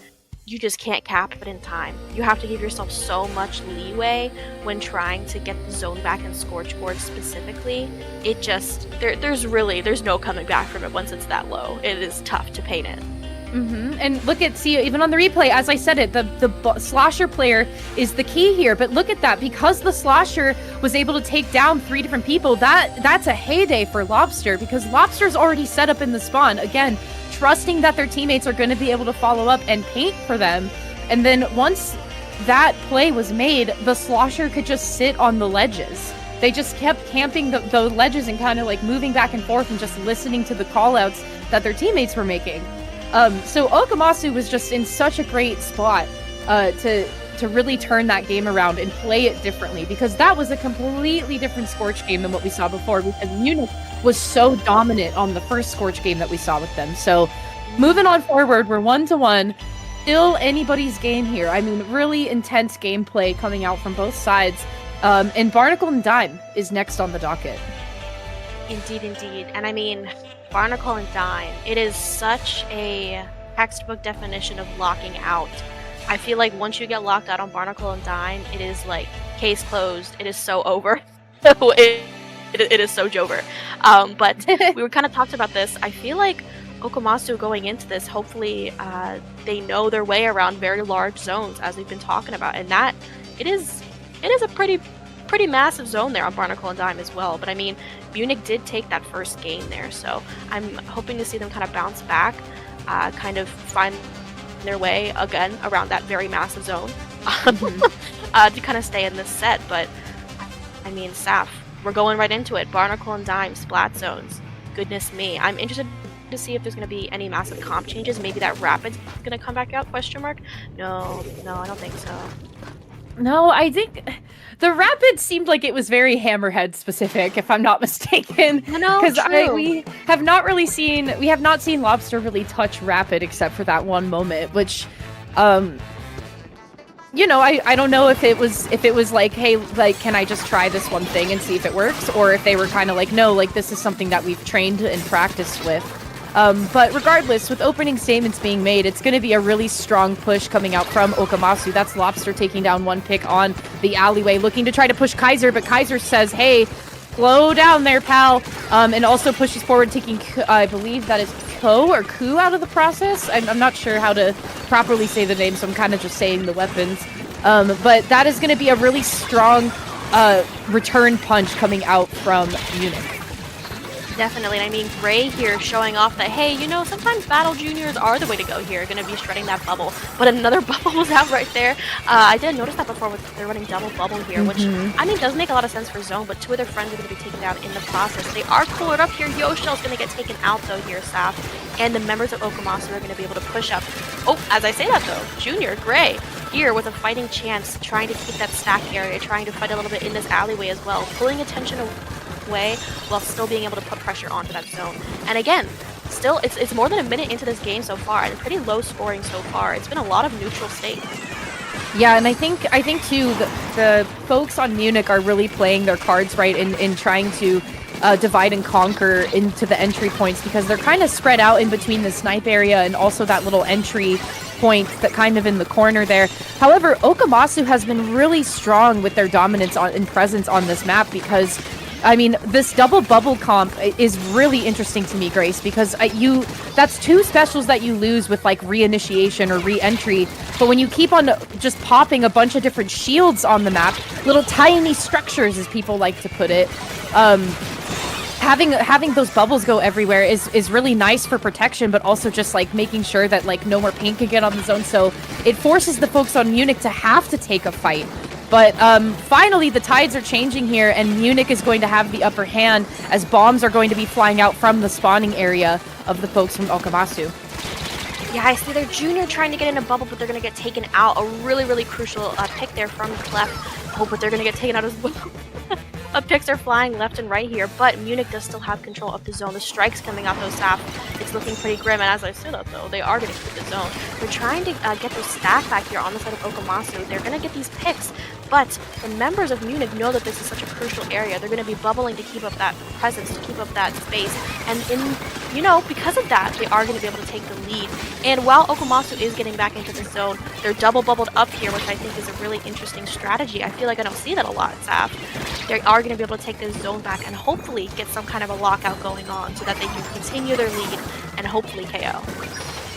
you just can't cap it in time. You have to give yourself so much leeway when trying to get the zone back in Scorch Gorge specifically. It just, there's no coming back from it once it's that low. It is tough to paint it. And look at, see, even on the replay, as I said it, the Slosher player is the key here. But look at that, because the Slosher was able to take down 3 different people, that's a heyday for Lobster, because Lobster's already set up in the spawn. Again, trusting that their teammates are going to be able to follow up and paint for them. And then once that play was made, the Slosher could just sit on the ledges. They just kept camping the ledges and kind of like moving back and forth and just listening to the callouts that their teammates were making. So Akomaso was just in such a great spot to really turn that game around and play it differently, because that was a completely different Scorch game than what we saw before, because Munich was so dominant on the first Scorch game that we saw with them. So moving on forward, we're 1-1. Still anybody's game here. I mean, really intense gameplay coming out from both sides. And Barnacle and Dime is next on the docket. Indeed. And I mean, Barnacle and Dime, it is such a textbook definition of locking out. I feel like once you get locked out on Barnacle and Dime, it is like case closed. It is so over. It is so jover. But we were kind of talked about this. I feel like Akomaso going into this, hopefully they know their way around very large zones, as we've been talking about, and that it is a pretty massive zone there on Barnacle and Dime as well. But I mean, Munich did take that first game there, so I'm hoping to see them kind of bounce back, kind of find their way again around that very massive zone to kind of stay in this set. But I mean, Saf, we're going right into it. Barnacle and Dime splat zones. Goodness me, I'm interested to see if there's going to be any massive comp changes. Maybe that Rapid's going to come back out, question mark? No, I don't think so. No, I think the Rapid seemed like it was very Hammerhead specific, if I'm not mistaken. No, because we have not seen Lobster really touch Rapid except for that one moment, which, you know, I don't know if it was like, hey, like, can I just try this one thing and see if it works, or if they were kind of like, no, like, this is something that we've trained and practiced with. But regardless, with opening statements being made, it's going to be a really strong push coming out from Akomaso. That's Lobster taking down one pick on the alleyway, looking to try to push Kaiser, but Kaiser says, hey, slow down there, pal, and also pushes forward, taking, I believe that is Ku out of the process. I'm not sure how to properly say the name, so I'm kind of just saying the weapons. But that is going to be a really strong return punch coming out from Munich. Definitely, and I mean, Gray here showing off that, hey, you know, sometimes Battle Juniors are the way to go here, going to be shredding that bubble. But another bubble was out right there. I didn't notice that before, they're running double bubble here, which, I mean, does make a lot of sense for zone, but 2 of their friends are going to be taken down in the process. They are coolered up here. Yoshell's going to get taken out, though, here, Saf. And the members of Akomaso are going to be able to push up. Oh, as I say that, though, Junior, Gray, here with a fighting chance, trying to keep that stack area, trying to fight a little bit in this alleyway as well, pulling attention away while still being able to put pressure onto that zone. And again, still, it's more than a minute into this game so far, and pretty low scoring so far. It's been a lot of neutral state. Yeah, and I think too, the folks on Munich are really playing their cards right in trying to divide and conquer into the entry points, because they're kind of spread out in between the snipe area and also that little entry point that kind of in the corner there. However, Akomaso has been really strong with their dominance and presence on this map because, I mean, this double bubble comp is really interesting to me, Grace, because that's 2 specials that you lose with like reinitiation or re-entry. But when you keep on just popping a bunch of different shields on the map, little tiny structures, as people like to put it, having those bubbles go everywhere is really nice for protection, but also just like making sure that like no more paint can get on the zone. So it forces the folks on Munich to have to take a fight. But finally, the tides are changing here, and Munich is going to have the upper hand as bombs are going to be flying out from the spawning area of the folks from Akomaso. Yeah, I see their junior trying to get in a bubble, but they're going to get taken out. A really, really crucial pick there from Clef. Oh, but they're going to get taken out as well. Picks are flying left and right here, but Munich does still have control of the zone. The strikes coming out though, Saf. It's looking pretty grim, and as I said that though, they are going to keep the zone. They're trying to get their stack back here on the side of Akomaso. They're going to get these picks, but the members of Munich know that this is such a crucial area. They're going to be bubbling to keep up that presence, to keep up that space, and because of that, they are going to be able to take the lead. And while Akomaso is getting back into the zone, they're double bubbled up here, which I think is a really interesting strategy. I feel like I don't see that a lot, Saf. They are going to be able to take this zone back and hopefully get some kind of a lockout going on so that they can continue their lead and hopefully KO.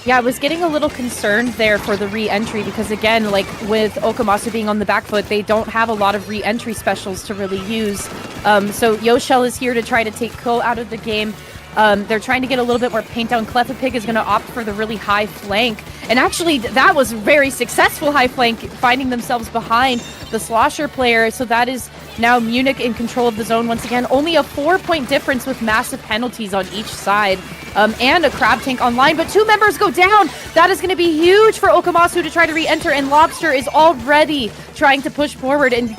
Yeah, I was getting a little concerned there for the re-entry because, again, like with Akomaso being on the back foot, they don't have a lot of re-entry specials to really use. So Yoshell is here to try to take Ko out of the game. They're trying to get a little bit more paint down. Clefapig is going to opt for the really high flank. And actually, that was very successful high flank, finding themselves behind the Slosher player. So that is now Munich in control of the zone once again. Only a 4-point difference with massive penalties on each side. And a crab tank online, but 2 members go down. That is going to be huge for Akomaso to try to re-enter, and Lobster is already trying to push forward and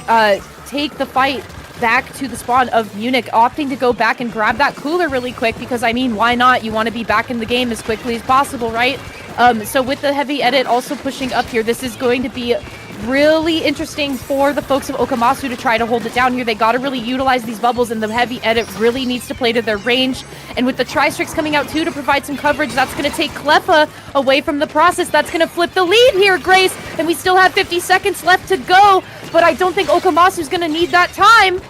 take the fight back to the spawn of Munich, opting to go back and grab that cooler really quick because, I mean, why not? You want to be back in the game as quickly as possible, right? So with the heavy edit also pushing up here, this is going to be really interesting for the folks of Akomaso to try to hold it down here. They got to really utilize these bubbles, and the heavy edit really needs to play to their range. And with the tri-strikes coming out too to provide some coverage, that's going to take Clefa away from the process. That's going to flip the lead here, Grace. And we still have 50 seconds left to go, but I don't think Akomaso is going to need that time.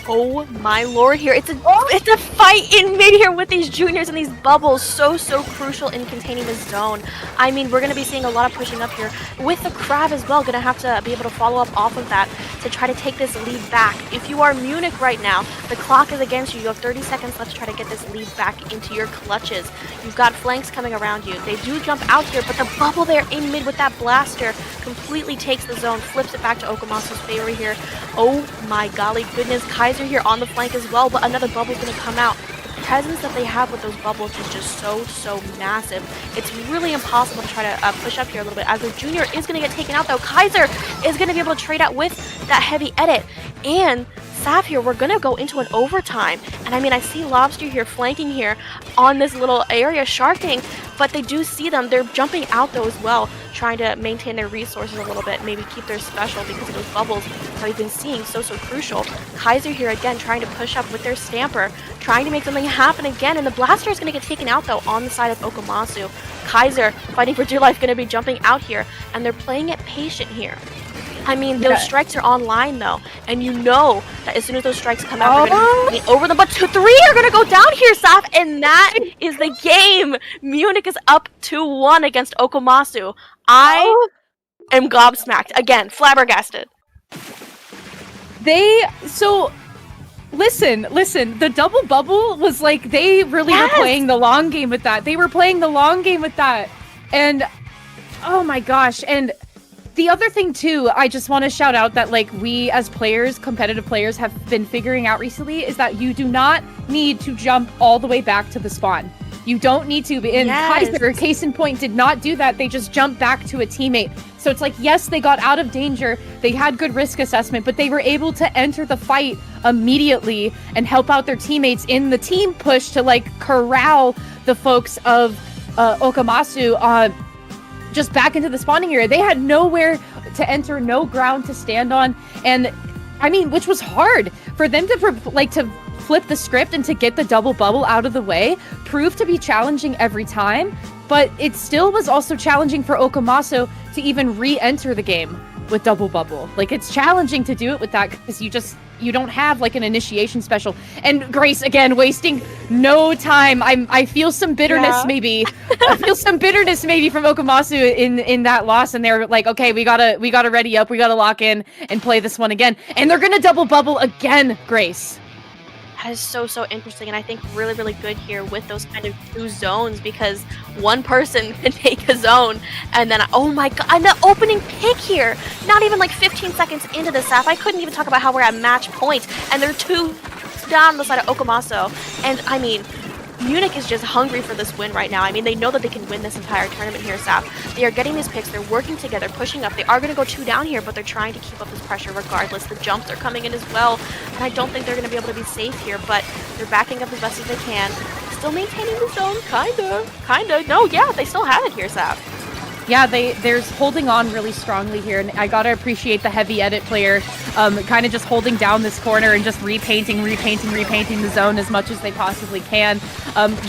Oh my lord, here it's a fight in mid here with these juniors and these bubbles, so crucial in containing the zone. I mean, we're going to be seeing a lot of pushing up here with the crab as well. Going to have to be able to follow up off of that to try to take this lead back. If you are Munich right now, the clock is against you. You have 30 seconds left to try to get this lead back into your clutches. You've got flanks coming around you. They do jump out here, but the bubble there in mid with that blaster completely takes the zone, flips it back to Akomaso's favor here. Oh my golly goodness, Kaiser here on the flank as well, but another bubble's going to come out. The presence that they have with those bubbles is just so massive. It's really impossible to try to push up here a little bit, as the junior is going to get taken out though. Kaiser is going to be able to trade out with that heavy edit, and Sav here, we're going to go into an overtime. And I mean, I see Lobster here flanking here on this little area sharking, but they do see them. They're jumping out though as well, trying to maintain their resources a little bit, maybe keep their special because of those bubbles that we've been seeing so crucial. Kaiser here again trying to push up with their stamper, trying to make something happen again, and the blaster is going to get taken out though on the side of Akomaso. Kaiser, fighting for dear life, going to be jumping out here, and they're playing it patient here. I mean, those strikes are online though, and you know that as soon as those strikes come out, they're going to be over them. But 2-3 are going to go down here, Saf, and that is the game. Munich is up 2-1 against Akomaso. I am gobsmacked. Again, flabbergasted. Listen, the double bubble was like, they really were playing the long game with that. And, oh my gosh, and the other thing too, I just want to shout out that like we as players, competitive players, have been figuring out recently is that you do not need to jump all the way back to the spawn. You don't need to. And Kaiser, case in point, did not do that. They just jumped back to a teammate. So it's like, yes, they got out of danger. They had good risk assessment, but they were able to enter the fight immediately and help out their teammates in the team push to like corral the folks of Akomaso just back into the spawning area. They had nowhere to enter, no ground to stand on, and I mean, which was hard for them to flip the script and to get the double bubble out of the way. Proved to be challenging every time, but it still was also challenging for Akomaso to even re-enter the game with double bubble. Like, it's challenging to do it with that because you don't have like an initiation special. And Grace, again, wasting no time. I feel some bitterness maybe. I feel some bitterness maybe from Akomaso in that loss, and they're like, okay, we gotta ready up, we gotta lock in and play this one again. And they're gonna double bubble again, Grace. That is so interesting, and I think really, really good here with those kind of two zones, because one person can take a zone, and then, oh my god, and the opening pick here, not even like 15 seconds into the SAF, I couldn't even talk about how we're at match point, and they're 2 down on the side of Akomaso, and I mean, Munich is just hungry for this win right now. I mean, they know that they can win this entire tournament here, SAF. They are getting these picks, they're working together, pushing up. They are going to go 2 down here, but they're trying to keep up this pressure regardless. The jumps are coming in as well, and I don't think they're going to be able to be safe here, but they're backing up as best as they can. Still maintaining the zone, kinda. No, yeah, they still have it here, SAF. Yeah, they're holding on really strongly here, and I gotta appreciate the heavy edit player, kind of just holding down this corner and just repainting the zone as much as they possibly can.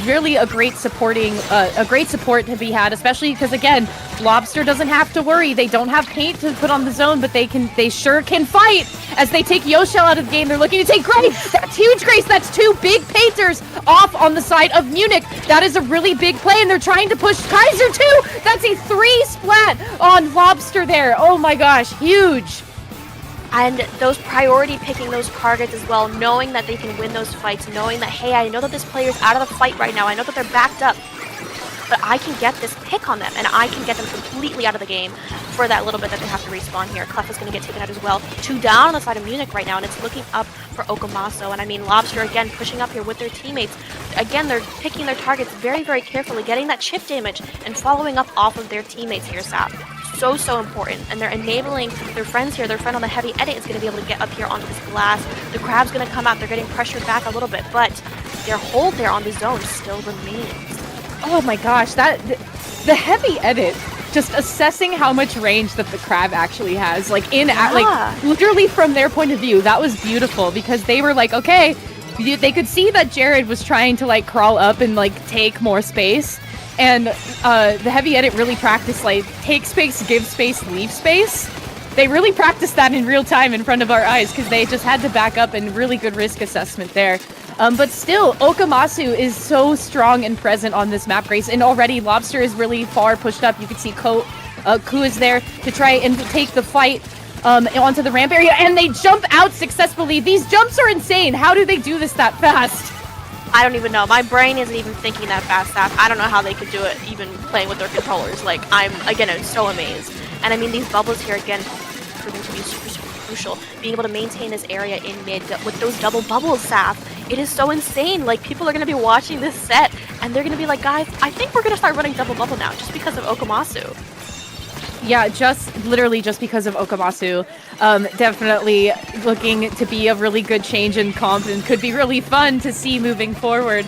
Really a great support to be had, especially because again, Lobster doesn't have to worry. They don't have paint to put on the zone, but they sure can fight as they take Yoshell out of the game. They're looking to take Grace. That's huge, Grace. That's 2 big painters off on the side of Munich. That is a really big play, and they're trying to push Kaiser too. That's a 3 splat on Lobster there. Oh my gosh, huge. And those priority picking those targets as well, knowing that they can win those fights, knowing that, hey, I know that this player's out of the fight right now, I know that they're backed up, but I can get this pick on them, and I can get them completely out of the game for that little bit that they have to respawn here. Clef is going to get taken out as well. 2 down on the side of Munich right now, and it's looking up for Akomaso. And I mean, Lobster again pushing up here with their teammates. Again, they're picking their targets very, very carefully, getting that chip damage and following up off of their teammates here, Sap. So important, and they're enabling their friends here. Their friend on the heavy edit is going to be able to get up here onto this glass. The crab's going to come out. They're getting pressured back a little bit, but their hold there on the zone still remains. Oh my gosh, the heavy edit, just assessing how much range that the crab actually has, like like literally from their point of view, that was beautiful because they were like, okay, they could see that Jared was trying to like crawl up and like take more space, and the heavy edit really practiced like take space, give space, leave space. They really practiced that in real time in front of our eyes because they just had to back up, and really good risk assessment there. But still, Akomaso is so strong and present on this map, Grace, and already Lobster is really far pushed up. You can see Ku is there to try and take the fight onto the ramp area, and they jump out successfully. These jumps are insane. How do they do this that fast? I don't even know. My brain isn't even thinking that fast. I don't know how they could do it, even playing with their controllers. Like, I'm so amazed. And I mean, these bubbles here, again, proving to be super crucial. Being able to maintain this area in mid with those double bubbles, Saf. It is so insane. Like, people are going to be watching this set, and they're going to be like, guys, I think we're going to start running double bubble now, just because of Akomaso. Yeah, literally just because of Akomaso. Definitely looking to be a really good change in comp, and could be really fun to see moving forward.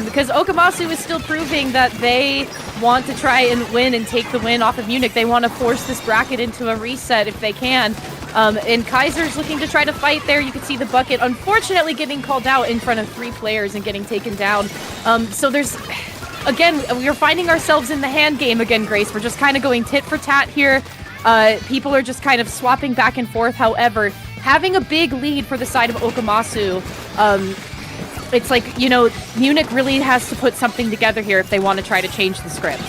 Because Akomaso is still proving that they want to try and win and take the win off of Munich. They want to force this bracket into a reset if they can. And Kaiser's looking to try to fight there. You can see the bucket, unfortunately, getting called out in front of 3 players and getting taken down. So there's... Again, we're finding ourselves in the hand game again, Grace. We're just kind of going tit for tat here. People are just kind of swapping back and forth. However, having a big lead for the side of Akomaso, it's like, you know, Munich really has to put something together here if they want to try to change the script.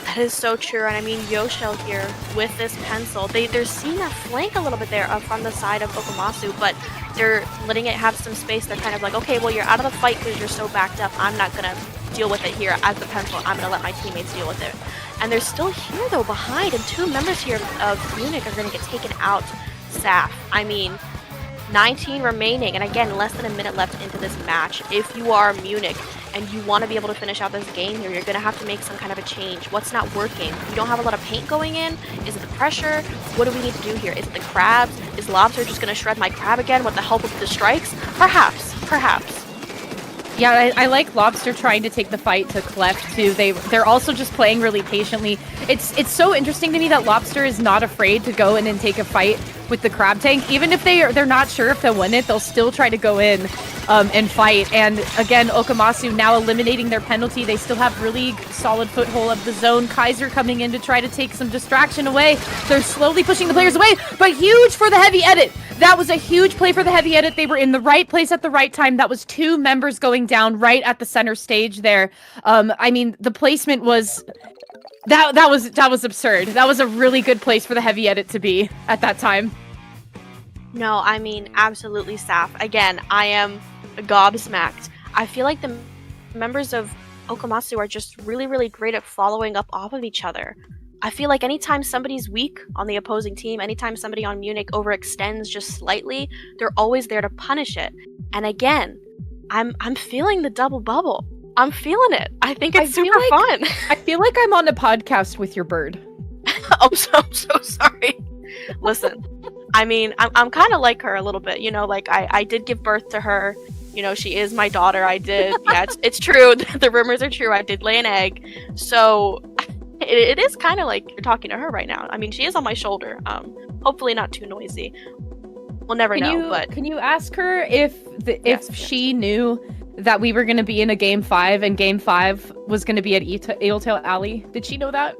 That is so true, and I mean, Yoshell here with this pencil, they're seeing that flank a little bit there from the side of Akomaso, but they're letting it have some space. They're kind of like, okay, well, you're out of the fight because you're so backed up. I'm not gonna deal with it here as the pencil. I'm gonna let my teammates deal with it. And they're still here though behind, and 2 members here of Munich are gonna get taken out. Saf. I mean, 19 remaining, and again, less than a minute left into this match. If you are Munich and you want to be able to finish out this game here, you're going to have to make some kind of a change. What's not working? You don't have a lot of paint going in? Is it the pressure? What do we need to do here? Is it the crabs? Is Lobster just going to shred my crab again with the help of the strikes? Perhaps. Yeah, I like Lobster trying to take the fight to Clef too. They're also just playing really patiently. It's so interesting to me that Lobster is not afraid to go in and take a fight with the crab tank. Even if they're not sure if they'll win it, they'll still try to go in and fight. And again, Akomaso now eliminating their penalty. They still have really solid foothold of the zone. Kaiser coming in to try to take some distraction away. They're slowly pushing the players away, but huge for the heavy edit. That was a huge play for the heavy edit. They were in the right place at the right time. That was 2 members going down right at the center stage there. I mean, the placement was... That was absurd. That was a really good place for the heavy edit to be at that time. No, I mean, absolutely, Saf. Again, I am gobsmacked. I feel like the members of Akomaso are just really, really great at following up off of each other. I feel like anytime somebody's weak on the opposing team, anytime somebody on Munich overextends just slightly, they're always there to punish it. And again, I'm feeling the double bubble. I'm feeling it. I think it's super fun. I feel like I'm on a podcast with your bird. I'm so sorry. Listen, I mean, I'm kind of like her a little bit, you know, like I did give birth to her. You know, she is my daughter. I did. Yeah, it's true. The rumors are true. I did lay an egg. So it is kind of like you're talking to her right now. I mean, she is on my shoulder. Hopefully not too noisy. We'll never know. But can you ask her if she knew that we were going to be in a Game 5 and Game 5 was going to be at Eeltail Alley? Did she know that?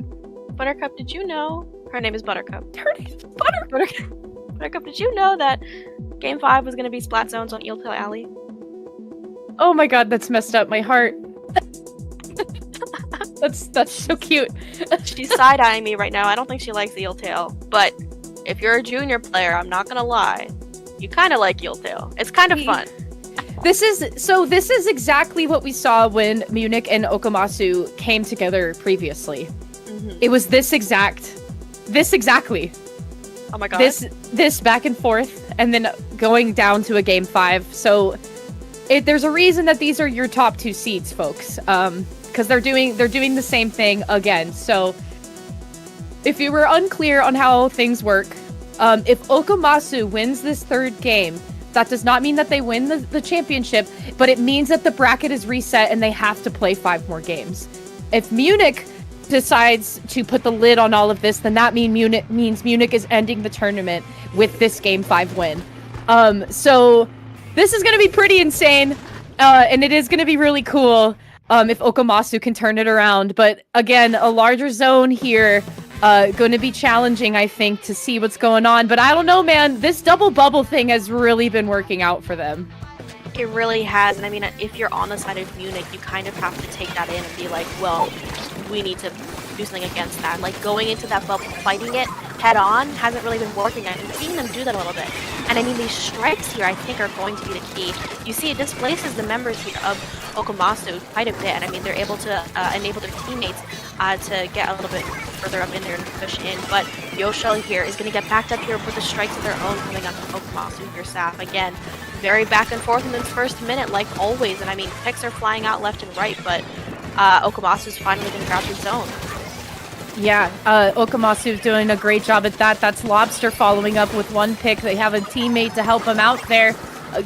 Buttercup, did you know? Her name is Buttercup. Her name is Buttercup. Buttercup, did you know that Game 5 was going to be Splat Zones on Eeltail Alley? Oh my god, that's messed up my heart. That's so cute. She's side-eyeing me right now. I don't think she likes Eeltail, but if you're a junior player, I'm not gonna lie, you kind of like Eeltail. It's kind of fun. This is exactly what we saw when Munich and Akomaso came together previously. Mm-hmm. It was this exactly. Oh my god. This back and forth, and then going down to a Game 5. So there's a reason that these are your top 2 seeds, folks. Because they're doing the same thing again. So if you were unclear on how things work, if Akomaso wins this 3rd game, that does not mean that they win the championship, but it means that the bracket is reset and they have to play 5 more games. If Munich decides to put the lid on all of this, then that means Munich is ending the tournament with this Game 5 win. So this is going to be pretty insane, and it is going to be really cool if Akomaso can turn it around. But again, a larger zone here, going to be challenging, I think, to see what's going on. But I don't know, man. This double bubble thing has really been working out for them. It really has. And I mean, if you're on the side of Munich, you kind of have to take that in and be like, well, we need to do something against that. Like, going into that bubble, fighting it head on hasn't really been working. I've been seeing them do that a little bit. And I mean, these strikes here, I think, are going to be the key. You see, it displaces the members here of Akomaso quite a bit. And I mean, they're able to enable their teammates to get a little bit further up in there and push in. But Yoshel here is going to get backed up here with the strikes of their own coming up from Akomaso here, Saf. Again, very back and forth in this first minute, like always. And I mean, picks are flying out left and right, but Akomaso is finally going to grab the zone. Yeah, Akomaso is doing a great job at that. That's Lobster following up with 1 pick. They have a teammate to help them out there.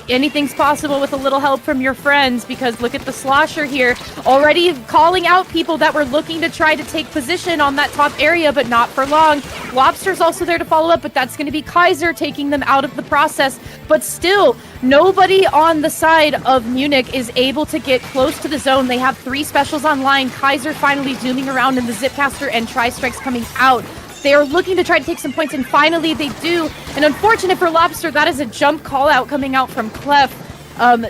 Anything's possible with a little help from your friends, because look at the slosher here, already calling out people that were looking to try to take position on that top area, but not for long. Lobster's also there to follow up, but that's going to be Kaiser taking them out of the process. But still, nobody on the side of Munich is able to get close to the zone. They have 3 specials online. Kaiser finally zooming around in the Zipcaster, and Tri-Strikes coming out. They are looking to try to take some points, and finally they do. And unfortunate for Lobster, that is a jump call out coming out from Clef.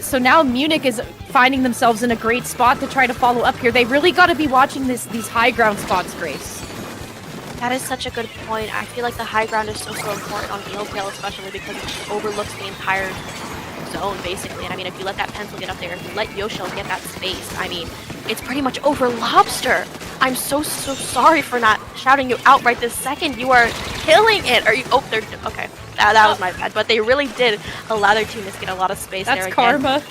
So now Munich is finding themselves in a great spot to try to follow up here. They really got to be watching these high ground spots, Grace. That is such a good point. I feel like the high ground is so important on Eeltail, especially because it overlooks the entire zone, basically. And I mean, if you let that pencil get up there, if you let Yoshel get that space, I mean, it's pretty much over. Lobster, I'm so sorry for not shouting you out right this second. You are killing it. Are you? Oh, they're okay. That was my bad. But they really did allow their teammates to get a lot of space there. That's karma.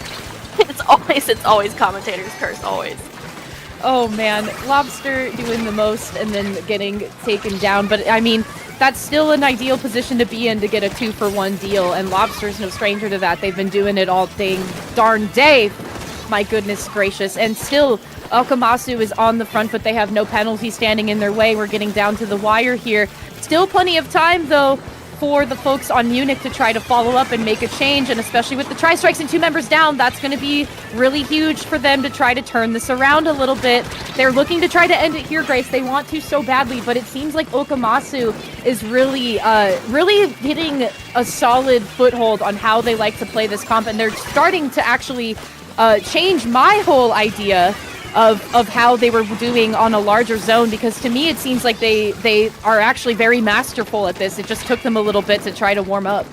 It's always commentators' curse, always. Oh man, Lobster doing the most and then getting taken down. But I mean, that's still an ideal position to be in to get a 2-for-1 deal. And Lobster's no stranger to that. They've been doing it all darn day. My goodness gracious. And still, Akomaso is on the front, but they have no penalty standing in their way. We're getting down to the wire here. Still plenty of time, though, for the folks on Munich to try to follow up and make a change, and especially with the tri-strikes and 2 members down, that's going to be really huge for them to try to turn this around a little bit. They're looking to try to end it here, Grace. They want to so badly, but it seems like Akomaso is really hitting a solid foothold on how they like to play this comp, and they're starting to actually change my whole idea of how they were doing on a larger zone, because to me it seems like they are actually very masterful at this. It just took them a little bit to try to warm up.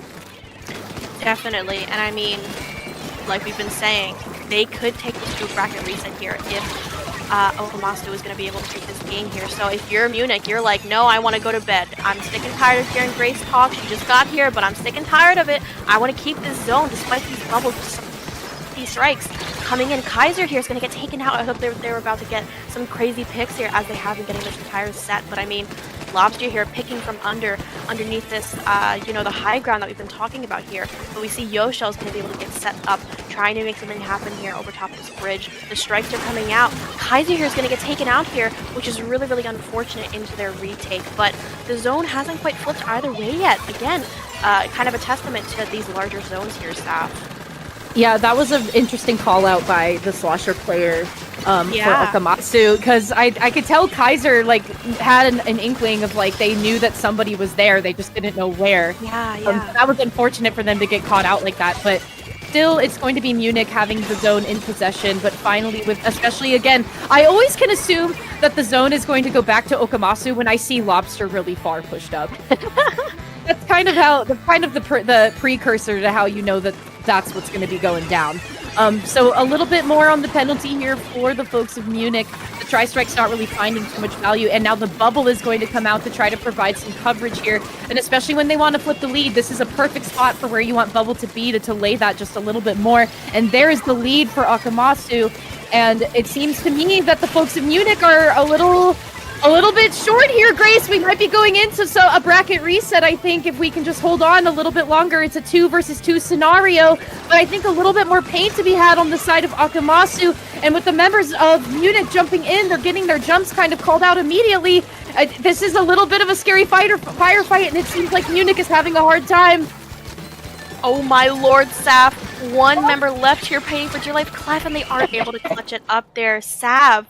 Definitely, and I mean, like we've been saying, they could take this to a bracket reset here if Akomaso is going to be able to take this game here. So if you're Munich, you're like, no, I want to go to bed. I'm sick and tired of hearing Grace talk. She just got here, but I'm sick and tired of it. I want to keep this zone despite these bubbles, these strikes coming in. Kaiser here is going to get taken out. I hope they were about to get some crazy picks here, as they have been getting this entire set. But I mean, Lobster here picking from underneath this, you know, the high ground that we've been talking about here. But we see Yoshel's going to be able to get set up, trying to make something happen here over top of this bridge. The strikes are coming out. Kaiser here is going to get taken out here, which is really, really unfortunate into their retake. But the zone hasn't quite flipped either way yet. Again, kind of a testament to these larger zones here, Saf. Yeah, that was an interesting call out by the Slosher player for Akomaso, because I could tell Kaiser like had an inkling of like they knew that somebody was there, they just didn't know where. That was unfortunate for them to get caught out like that, but still it's going to be Munich having the zone in possession. But finally, with especially again, I always can assume that the zone is going to go back to Akomaso when I see Lobster really far pushed up. That's kind of how the precursor to how you know that that's what's going to be going down. So a little bit more on the penalty here for the folks of Munich. The tri-strike's not really finding too much value, and now the bubble is going to come out to try to provide some coverage here. And especially when they want to flip the lead, this is a perfect spot for where you want bubble to be to lay that just a little bit more. And there is the lead for Akomaso. And it seems to me that the folks of Munich are a little bit short here, Grace. We might be going into a bracket reset, I think, if we can just hold on a little bit longer. It's a 2 versus 2 scenario, but I think a little bit more pain to be had on the side of Akomaso. And with the members of Munich jumping in, they're getting their jumps kind of called out immediately. This is a little bit of a scary firefight, and it seems like Munich is having a hard time. Oh my lord, Sav. One member left here paying for dear life. Clef, and they aren't able to clutch it up there. Sav.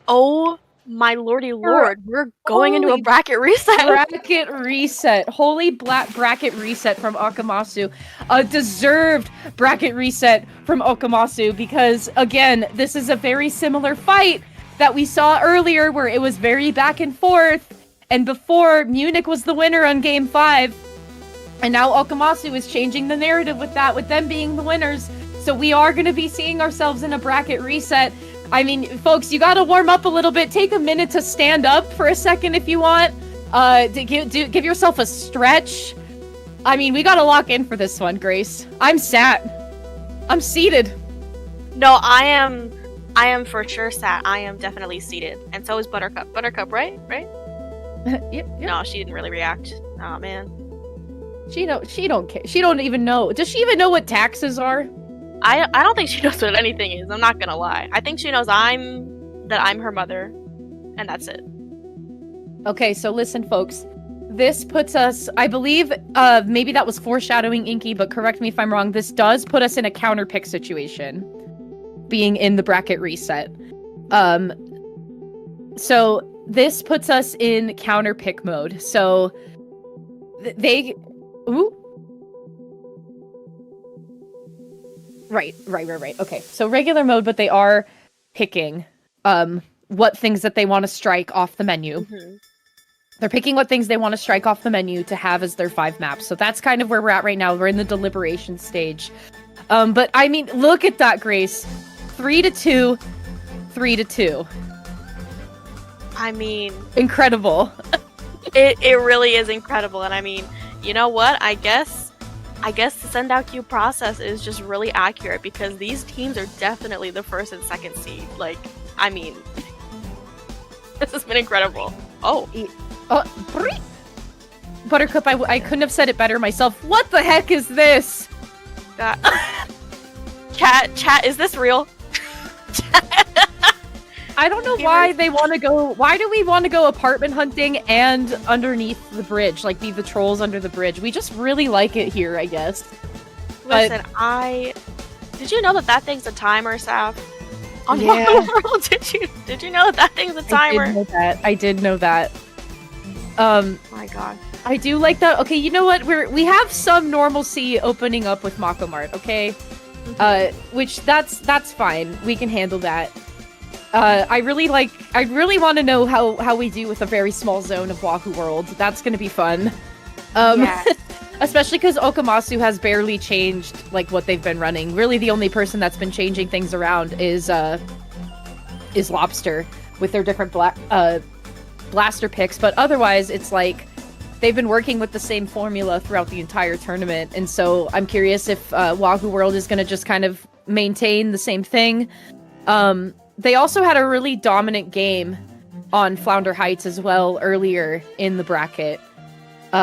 Oh my lordy lord, we're going into a bracket reset. Bracket reset. Holy black bracket reset from Akomaso. A deserved bracket reset from Akomaso, because again, this is a very similar fight that we saw earlier where it was very back and forth, and before Munich was the winner on game 5. And now Akomaso is changing the narrative with that, with them being the winners. So we are going to be seeing ourselves in a bracket reset. I mean, folks, you gotta warm up a little bit. Take a minute to stand up for a second if you want. Give yourself a stretch. I mean, we gotta lock in for this one, Grace. I'm sat. I'm seated. No, I am for sure sat. I am definitely seated. And so is Buttercup. Buttercup, right? Right? Yep. No, she didn't really react. Oh, man. She don't care. She don't even know. Does she even know what taxes are? I don't think she knows what anything is. I'm not gonna lie. I think she knows that I'm her mother, and that's it. Okay, so listen, folks. This puts us, I believe, maybe that was foreshadowing, Inky, but correct me if I'm wrong. This does put us in a counter pick situation, being in the bracket reset. So this puts us in counter pick mode. So ooh. Right. Okay, so regular mode, but they are picking what things that they want to strike off the menu. Mm-hmm. They're picking what things they want to strike off the menu to have as their 5 maps. So that's kind of where we're at right now. We're in the deliberation stage. But I mean, look at that, Grace. 3-2, 3-2. I mean, incredible. it really is incredible. And I mean, you know what? I guess the SendouQ process is just really accurate, because these teams are definitely the first and second seed. Like, I mean, this has been incredible. Buttercup, I couldn't have said it better myself. What the heck is this? Chat, is this real? I don't know why they want to go. Why do we want to go apartment hunting and underneath the bridge, like be the trolls under the bridge? We just really like it here, I guess. Listen, did you know that thing's a timer, Sav? On Yeah. World, did you know that thing's a timer? I did know that. My God. I do like that. Okay, you know what? We have some normalcy opening up with Mako Mart, okay? Which that's fine. We can handle that. I really want to know how we do with a very small zone of Wahoo World. That's gonna be fun. Especially because Akomaso has barely changed like what they've been running. Really, the only person that's been changing things around is Lobster with their different blaster picks. But otherwise, it's like they've been working with the same formula throughout the entire tournament. And so I'm curious if Wahoo World is going to just kind of maintain the same thing. They also had a really dominant game on Flounder Heights as well earlier in the bracket.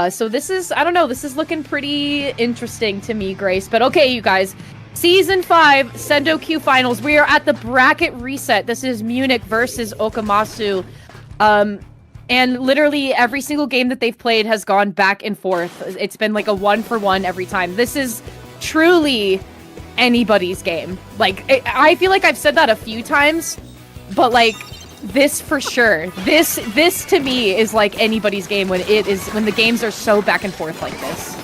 So this is, I don't know, this is looking pretty interesting to me, Grace. But okay, you guys, Season 5, SendouQ Finals. We are at the bracket reset. This is Munich versus Akomaso. And literally every single game that they've played has gone back and forth. It's been like a 1-for-1 every time. This is truly anybody's game. Like, I feel like I've said that a few times, but like, this for sure. This to me is like anybody's game when the games are so back and forth like this.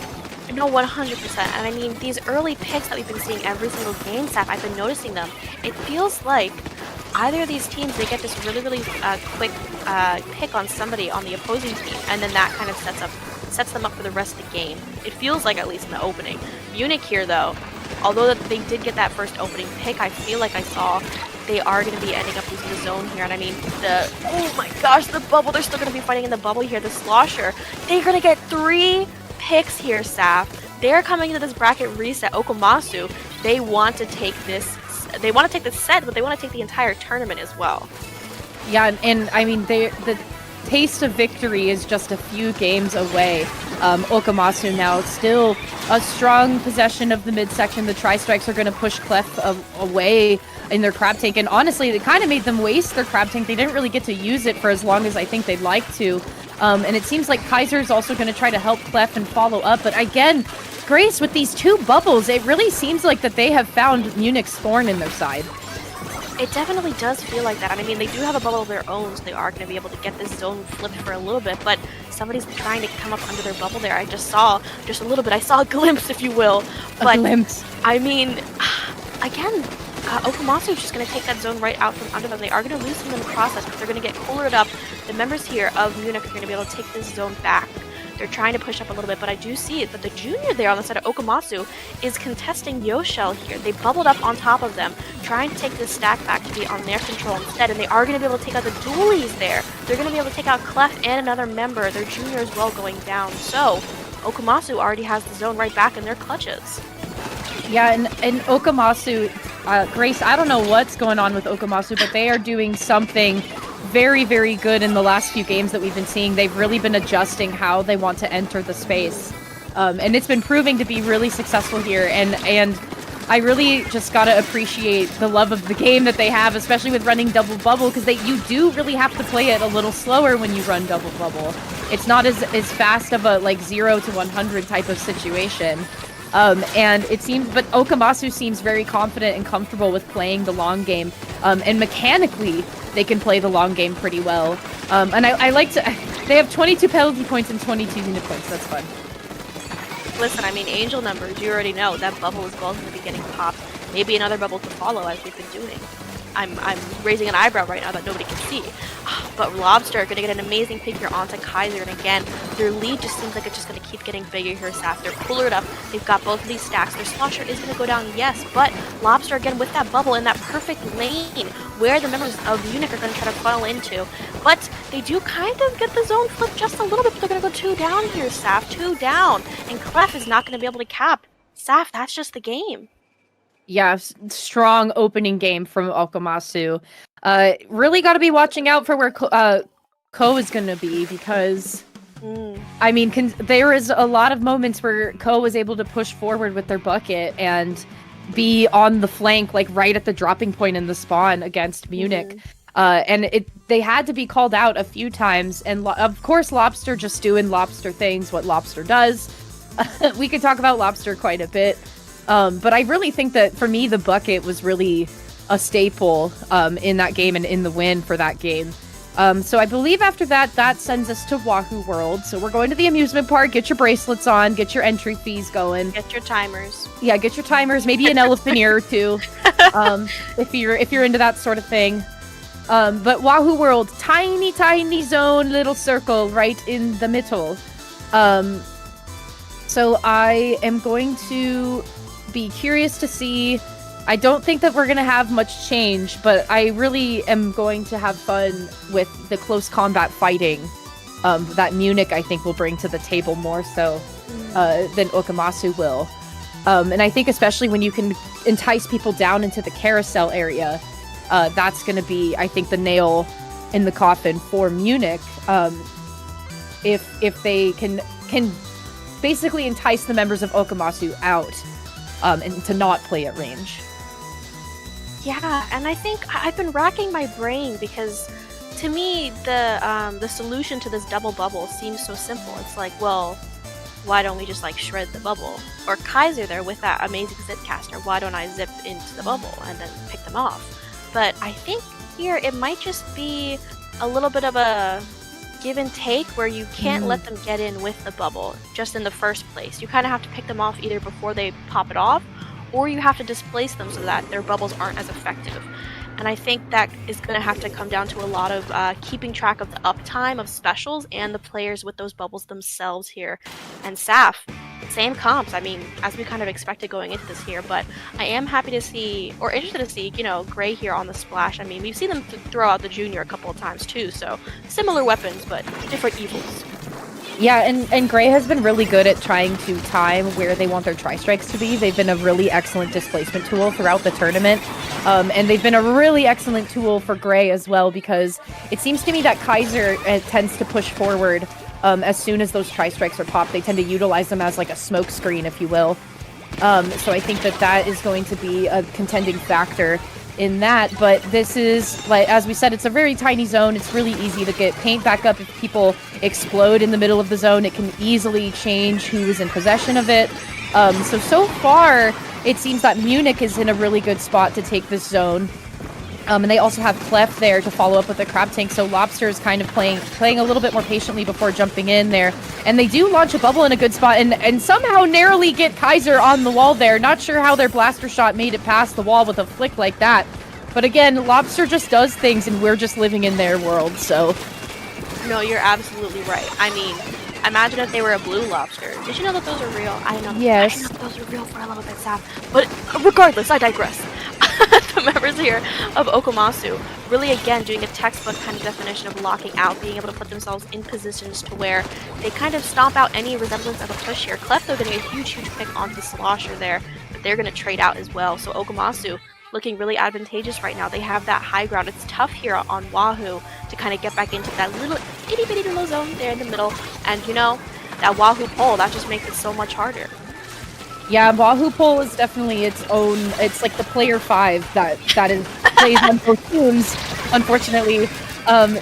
No, 100%. And I mean, these early picks that we've been seeing every single game, Seth, I've been noticing them. It feels like either of these teams, they get this really, really quick pick on somebody on the opposing team, and then that kind of sets them up for the rest of the game. It feels like, at least in the opening. Munich here, though, although they did get that first opening pick, I feel like I saw they are going to be ending up losing the zone here. And I mean, oh my gosh, the bubble, they're still going to be fighting in the bubble here. The slosher, they're going to get 3 picks here, Saf. They're coming into this bracket reset. Akomaso, they want to take this set, but they want to take the entire tournament as well. Yeah, and I mean, the taste of victory is just a few games away. Akomaso now still a strong possession of the midsection. The tri-strikes are going to push Clef away in their crab tank, and honestly, it kind of made them waste their crab tank. They didn't really get to use it for as long as I think they'd like to. And it seems like Kaiser is also going to try to help Clef and follow up, but again, Grace, with these 2 bubbles, it really seems like that they have found Munich's thorn in their side. It definitely does feel like that. I mean, they do have a bubble of their own, so they are going to be able to get this zone flipped for a little bit, but somebody's trying to come up under their bubble there. I just saw just a little bit. I saw a glimpse, if you will. But, a glimpse. I mean, again, Akomaso is just going to take that zone right out from under them. They are going to lose them in the process, but they're going to get coolered up. The members here of Munich are going to be able to take this zone back. They're trying to push up a little bit, but I do see it that the junior there on the side of Akomaso is contesting Yoshell here. They bubbled up on top of them, trying to take this stack back to be on their control instead, and they are going to be able to take out the dualies there. They're going to be able to take out Clef and another member, their junior as well, going down. So, Akomaso already has the zone right back in their clutches. Yeah, and Akomaso, Grace, I don't know what's going on with Akomaso, but they are doing something very, very good in the last few games that we've been seeing. They've really been adjusting how they want to enter the space. And it's been proving to be really successful here. And I really just gotta appreciate the love of the game that they have, especially with running double bubble, because you do really have to play it a little slower when you run double bubble. It's not as fast of a like 0 to 100 type of situation. And it seems, but Akomaso seems very confident and comfortable with playing the long game. And mechanically, they can play the long game pretty well. And I like to, they have 22 penalty points and 22 unit points. That's fun. Listen, I mean, angel numbers, you already know that bubble is well going to be getting popped. Maybe another bubble to follow, as we've been doing. I'm raising an eyebrow right now that nobody can see. But Lobster are going to get an amazing pick here onto Kaiser, and again, their lead just seems like it's just going to keep getting bigger here, Saf. They're coolered up. They've got both of these stacks. Their Slosher is going to go down, yes, but Lobster again with that bubble in that perfect lane where the members of Munich are going to try to funnel into. But they do kind of get the zone flipped just a little bit, but they're going to go 2 down here, Saf. 2 down, and Clef is not going to be able to cap. Saf, that's just the game. Yeah, strong opening game from Akomaso. Really got to be watching out for where Ko is going to be, because I mean, there is a lot of moments where Ko was able to push forward with their bucket and be on the flank, like right at the dropping point in the spawn against Munich. And they had to be called out a few times. And of course, Lobster just doing Lobster things, what Lobster does. We could talk about Lobster quite a bit. But I really think that for me, the bucket was really a staple in that game and in the win for that game. So I believe after that sends us to Wahoo World. So we're going to the amusement park. Get your bracelets on. Get your entry fees going. Get your timers. Yeah, get your timers. Maybe an elephant ear or two, if you're into that sort of thing. But Wahoo World, tiny zone, little circle right in the middle. So I am going to be curious to see. I don't think that we're going to have much change, but I really am going to have fun with the close combat fighting that Munich, I think, will bring to the table more so than Akomaso will. And I think especially when you can entice people down into the carousel area, that's going to be, I think, the nail in the coffin for Munich. If they can basically entice the members of Akomaso out and to not play at range. Yeah, and I think I've been racking my brain because to me the solution to this double bubble seems so simple. It's like, well, why don't we just like shred the bubble? Or Kaiser there with that amazing zip caster, why don't I zip into the bubble and then pick them off? But I think here it might just be a little bit of a give and take where you can't let them get in with the bubble just in the first place. You kind of have to pick them off either before they pop it off, or you have to displace them so that their bubbles aren't as effective. And I think that is going to have to come down to a lot of keeping track of the uptime of specials and the players with those bubbles themselves here. And Saf, same comps, I mean, as we kind of expected going into this here, but I am happy to see, or interested to see, you know, Gray here on the splash. I mean, we've seen them throw out the Junior a couple of times too, so similar weapons, but different evils. Yeah, and Gray has been really good at trying to time where they want their tri-strikes to be. They've been a really excellent displacement tool throughout the tournament. And they've been a really excellent tool for Gray as well, because it seems to me that Kaiser tends to push forward as soon as those tri-strikes are popped. They tend to utilize them as like a smoke screen, if you will. So I think that is going to be a contending factor in that, but this is, like as we said, it's a very tiny zone. It's really easy to get paint back up if people explode in the middle of the zone. It can easily change who is in possession of it. So far, it seems that Munich is in a really good spot to take this zone. And they also have Clef there to follow up with the crab tank, so Lobster is kind of playing a little bit more patiently before jumping in there. And they do launch a bubble in a good spot and somehow narrowly get Kaiser on the wall there. Not sure how their blaster shot made it past the wall with a flick like that. But again, Lobster just does things and we're just living in their world, so... No, you're absolutely right. I mean, imagine if they were a blue lobster. Did you know that those are real? I know. Yes. I know that those are real for a little bit, Saf. But regardless, I digress. The members here of Akomaso really, again, doing a textbook kind of definition of locking out, being able to put themselves in positions to where they kind of stomp out any resemblance of a push here. Clef, though, getting a huge pick onto the Slosher there, but they're going to trade out as well. So Akomaso looking really advantageous right now. They have that high ground. It's tough here on Wahoo to kind of get back into that little itty-bitty little zone there in the middle. And, you know, that Wahoo pole, that just makes it so much harder. Yeah, Wahoo pole is definitely its own. It's like the player 5 that is plays on both teams, unfortunately.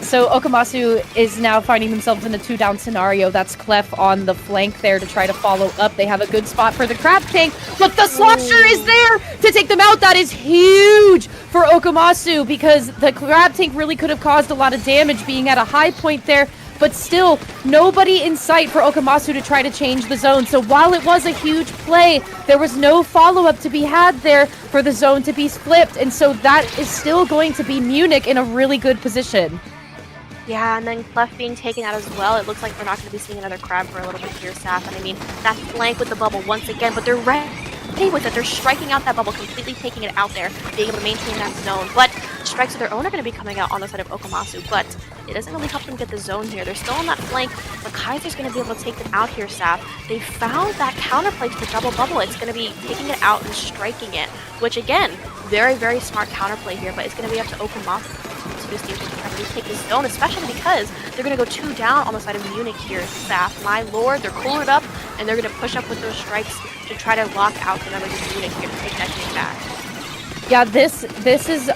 So Akomaso is now finding themselves in a 2-down scenario. That's Clef on the flank there to try to follow up. They have a good spot for the crab tank, but the Slosher is there to take them out. That is huge for Akomaso because the crab tank really could have caused a lot of damage being at a high point there. But still, nobody in sight for Akomaso to try to change the zone. So while it was a huge play, there was no follow-up to be had there for the zone to be flipped. And so that is still going to be Munich in a really good position. Yeah, and then Clef being taken out as well. It looks like we're not going to be seeing another crab for a little bit here, Saf. And I mean, that flank with the bubble once again, but they're ready with it. They're striking out that bubble, completely taking it out there, being able to maintain that zone. But strikes of their own are going to be coming out on the side of Akomaso, but it doesn't really help them get the zone here. They're still on that flank, but Kaiser's going to be able to take them out here, Saf. They found that counterplay to the double bubble. It's going to be taking it out and striking it, which again, very, very smart counterplay here, but it's going to be up to Akomaso to just try to take this zone, especially because they're going to go 2 down on the side of Munich here, Saf. My lord, they're coolered up, and they're going to push up with those strikes to try to lock out the members of Munich here to take that game back. Yeah, this is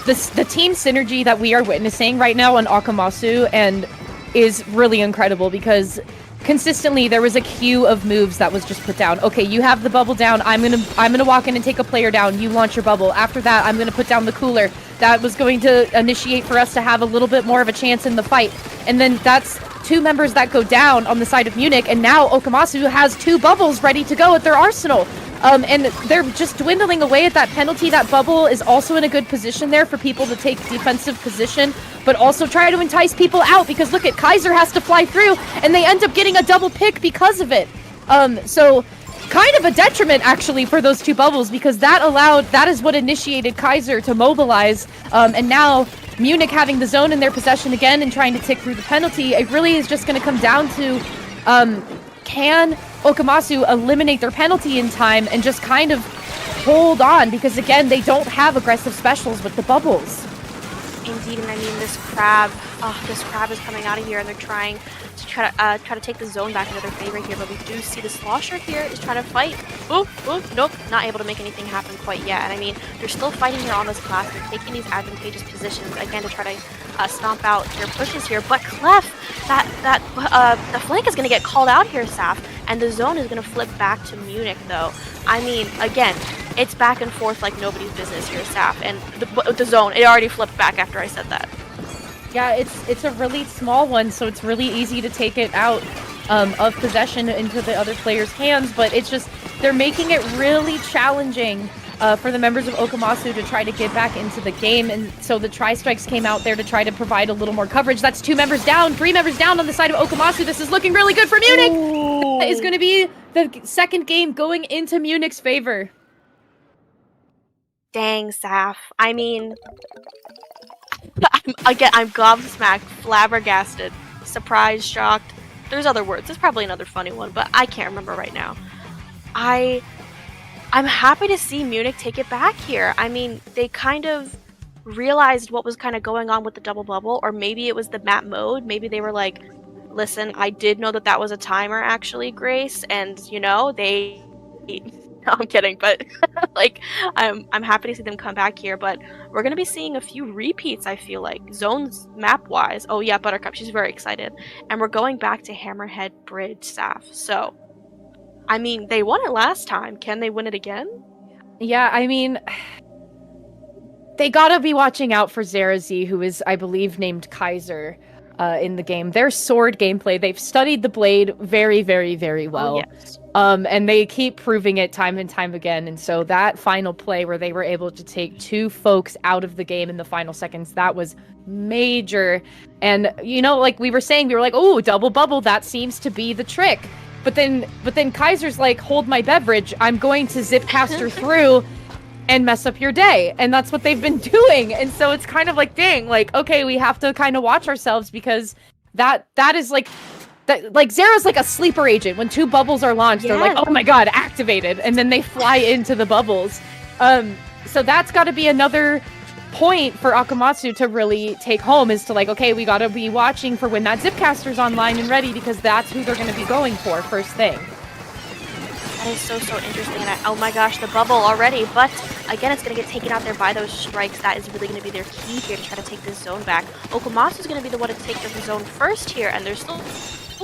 the team synergy that we are witnessing right now on Akomaso and is really incredible because consistently there was a queue of moves that was just put down. Okay, you have the bubble down. I'm gonna walk in and take a player down. You launch your bubble. After that, I'm gonna put down the cooler. That was going to initiate for us to have a little bit more of a chance in the fight. And then that's 2 members that go down on the side of Munich, and now Akomaso has 2 bubbles ready to go at their arsenal. And they're just dwindling away at that penalty. That bubble is also in a good position there for people to take defensive position, but also try to entice people out because look at Kaiser has to fly through, and they end up getting a double pick because of it. So kind of a detriment actually for those 2 bubbles because that is what initiated Kaiser to mobilize. And now Munich having the zone in their possession again and trying to tick through the penalty, it really is just going to come down to can Akomaso eliminate their penalty in time and just kind of hold on because again they don't have aggressive specials with the bubbles. Indeed, and I mean this crab is coming out of here and they're trying to take the zone back into their favor here, but we do see the Slosher here is trying to fight. Nope, not able to make anything happen quite yet. And I mean, they're still fighting here on this class. They're taking these advantageous positions again to try to stomp out their pushes here. But Clef, the flank is going to get called out here, Saf, and the zone is going to flip back to Munich though. I mean, again, it's back and forth like nobody's business here, Saf, and the zone, it already flipped back after I said that. Yeah, it's a really small one, so it's really easy to take it out of possession into the other player's hands, but it's just, they're making it really challenging for the members of Akomaso to try to get back into the game, and so the Tri-Strikes came out there to try to provide a little more coverage. That's 2 members down, 3 members down on the side of Akomaso. This is looking really good for Munich! That is going to be the second game going into Munich's favor. Dang, Saf. I mean, I'm gobsmacked, flabbergasted, surprised, shocked. There's other words. There's probably another funny one, but I can't remember right now. I'm happy to see Munich take it back here. I mean, they kind of realized what was kind of going on with the double bubble, or maybe it was the map mode. Maybe they were like, listen, I did know that was a timer actually, Grace, and you know, they... No, I'm kidding, but like I'm happy to see them come back here, but we're gonna be seeing a few repeats, I feel like, zones map wise. Oh yeah, Buttercup, she's very excited. And we're going back to Hammerhead Bridge, Saf. So I mean, they won it last time. Can they win it again? Yeah, I mean, they gotta be watching out for Zerazi, who is, I believe, named Kaiser in the game. Their sword gameplay, they've studied the blade very, very, very well. Oh, yes. And they keep proving it time and time again. And so that final play where they were able to take 2 folks out of the game in the final seconds, that was major. And, you know, like we were saying, we were like, oh, double bubble, that seems to be the trick. But then Kaiser's like, hold my beverage, I'm going to zipcaster through and mess up your day. And that's what they've been doing. And so it's kind of like, dang, like, okay, we have to kind of watch ourselves because that is like... That, like, Zera's like a sleeper agent. When 2 bubbles are launched, they're like, oh my god, activated. And then they fly into the bubbles. So that's got to be another point for Akomaso to really take home, is to like, okay, we got to be watching for when that Zipcaster's online and ready, because that's who they're going to be going for first thing. That is so interesting. And oh my gosh, the bubble already. But again, it's going to get taken out there by those strikes. That is really going to be their key here to try to take this zone back. Akomaso is going to be the one to take the zone first here, and they're still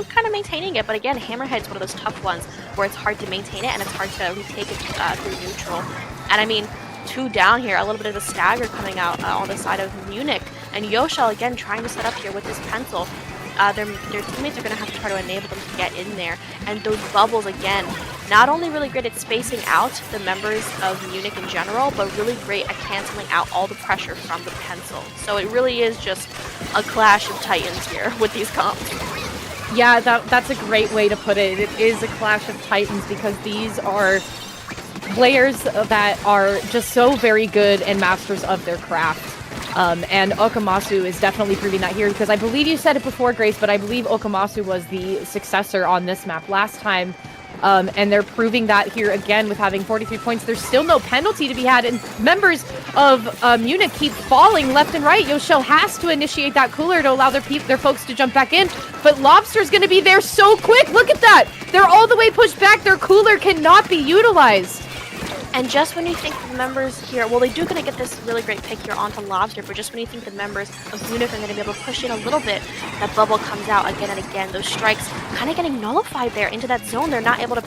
kind of maintaining it, but again, Hammerhead's one of those tough ones where it's hard to maintain it and it's hard to retake it through neutral. And I mean, 2 down here, a little bit of a stagger coming out on the side of Munich, and Yoshel again trying to set up here with this pencil. Their teammates are going to have to try to enable them to get in there, and those bubbles again, not only really great at spacing out the members of Munich in general, but really great at canceling out all the pressure from the pencil. So it really is just a clash of titans here with these comps. Yeah, that's a great way to put it. It is a clash of titans because these are players that are just so very good and masters of their craft. And Akomaso is definitely proving that here, because I believe you said it before, Grace, but I believe Akomaso was the successor on this map last time. And they're proving that here again with having 43 points. There's still no penalty to be had, and members of Munich keep falling left and right. Yoshel has to initiate that cooler to allow their folks to jump back in, but Lobster's going to be there so quick. Look at that. They're all the way pushed back. Their cooler cannot be utilized. And just when you think the members here, well, they do gonna get this really great pick here onto Lobster, but just when you think the members of Munich are gonna be able to push in a little bit, that bubble comes out again and again. Those strikes kind of getting nullified there into that zone. They're not able to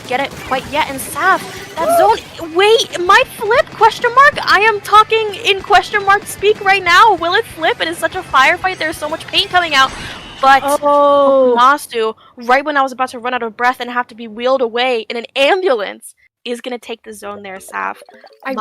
get it quite yet. And Saf, that zone, wait, it might flip, question mark? I am talking in question mark speak right now. Will it flip? It is such a firefight. There's so much paint coming out. But Mastu, right when I was about to run out of breath and have to be wheeled away in an ambulance, is going to take the zone there, Saf. I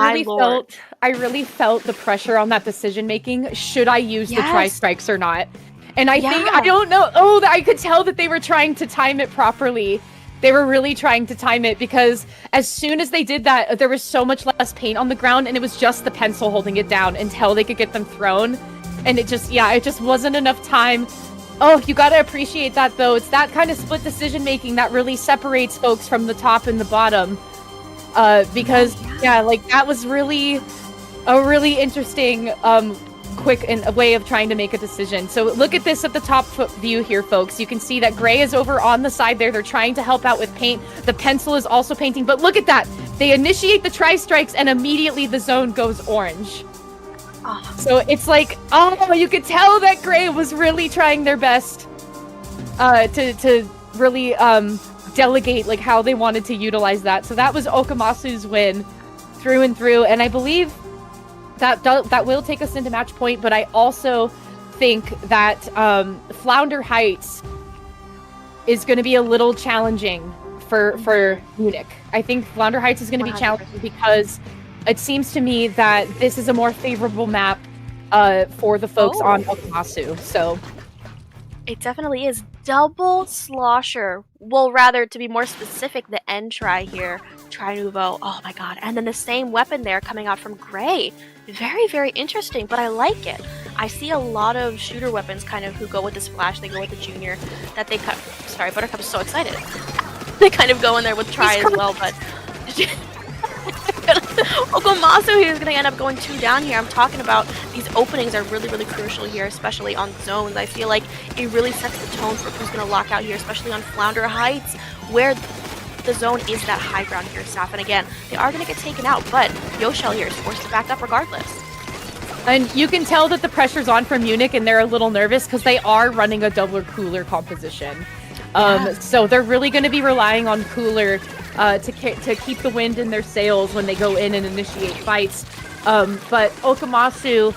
really felt the pressure on that decision making. Should I use the tri-strikes or not? And I think, I don't know. Oh, I could tell that they were trying to time it properly. They were really trying to time it because as soon as they did that, there was so much less paint on the ground and it was just the pencil holding it down until they could get them thrown. And it just wasn't enough time. Oh, you gotta appreciate that though. It's that kind of split decision making that really separates folks from the top and the bottom. Because that was really a really interesting, quick way of trying to make a decision. So look at this at the top view here, folks. You can see that Gray is over on the side there. They're trying to help out with paint. The pencil is also painting, but look at that. They initiate the tri-strikes and immediately the zone goes orange. So it's like, you could tell that Gray was really trying their best to really delegate like how they wanted to utilize that. So that was Akomasu's win through and through, and I believe that will take us into match point. But I also think that Flounder Heights is going to be a little challenging for Munich. I think Flounder Heights is going to be challenging because it seems to me that this is a more favorable map for the folks on Akomaso. So it definitely is. Double slosher. Well, rather, to be more specific, the end try here. Tri Nouveau. Oh my god. And then the same weapon there coming out from Gray. Very, very interesting, but I like it. I see a lot of shooter weapons kind of who go with this flash, they go with the junior, that they cut. Sorry, Buttercup is so excited. They kind of go in there with Tri as well, but Akomaso here is going to end up going 2 down here. I'm talking about these openings are really, really crucial here, especially on zones. I feel like it really sets the tone for who's going to lock out here, especially on Flounder Heights, where the zone is that high ground here, Saf. And again, they are going to get taken out, but Yoshell here is forced to back up regardless. And you can tell that the pressure's on for Munich, and they're a little nervous because they are running a double cooler composition. So they're really going to be relying on cooler to keep the wind in their sails when they go in and initiate fights. But Akomaso...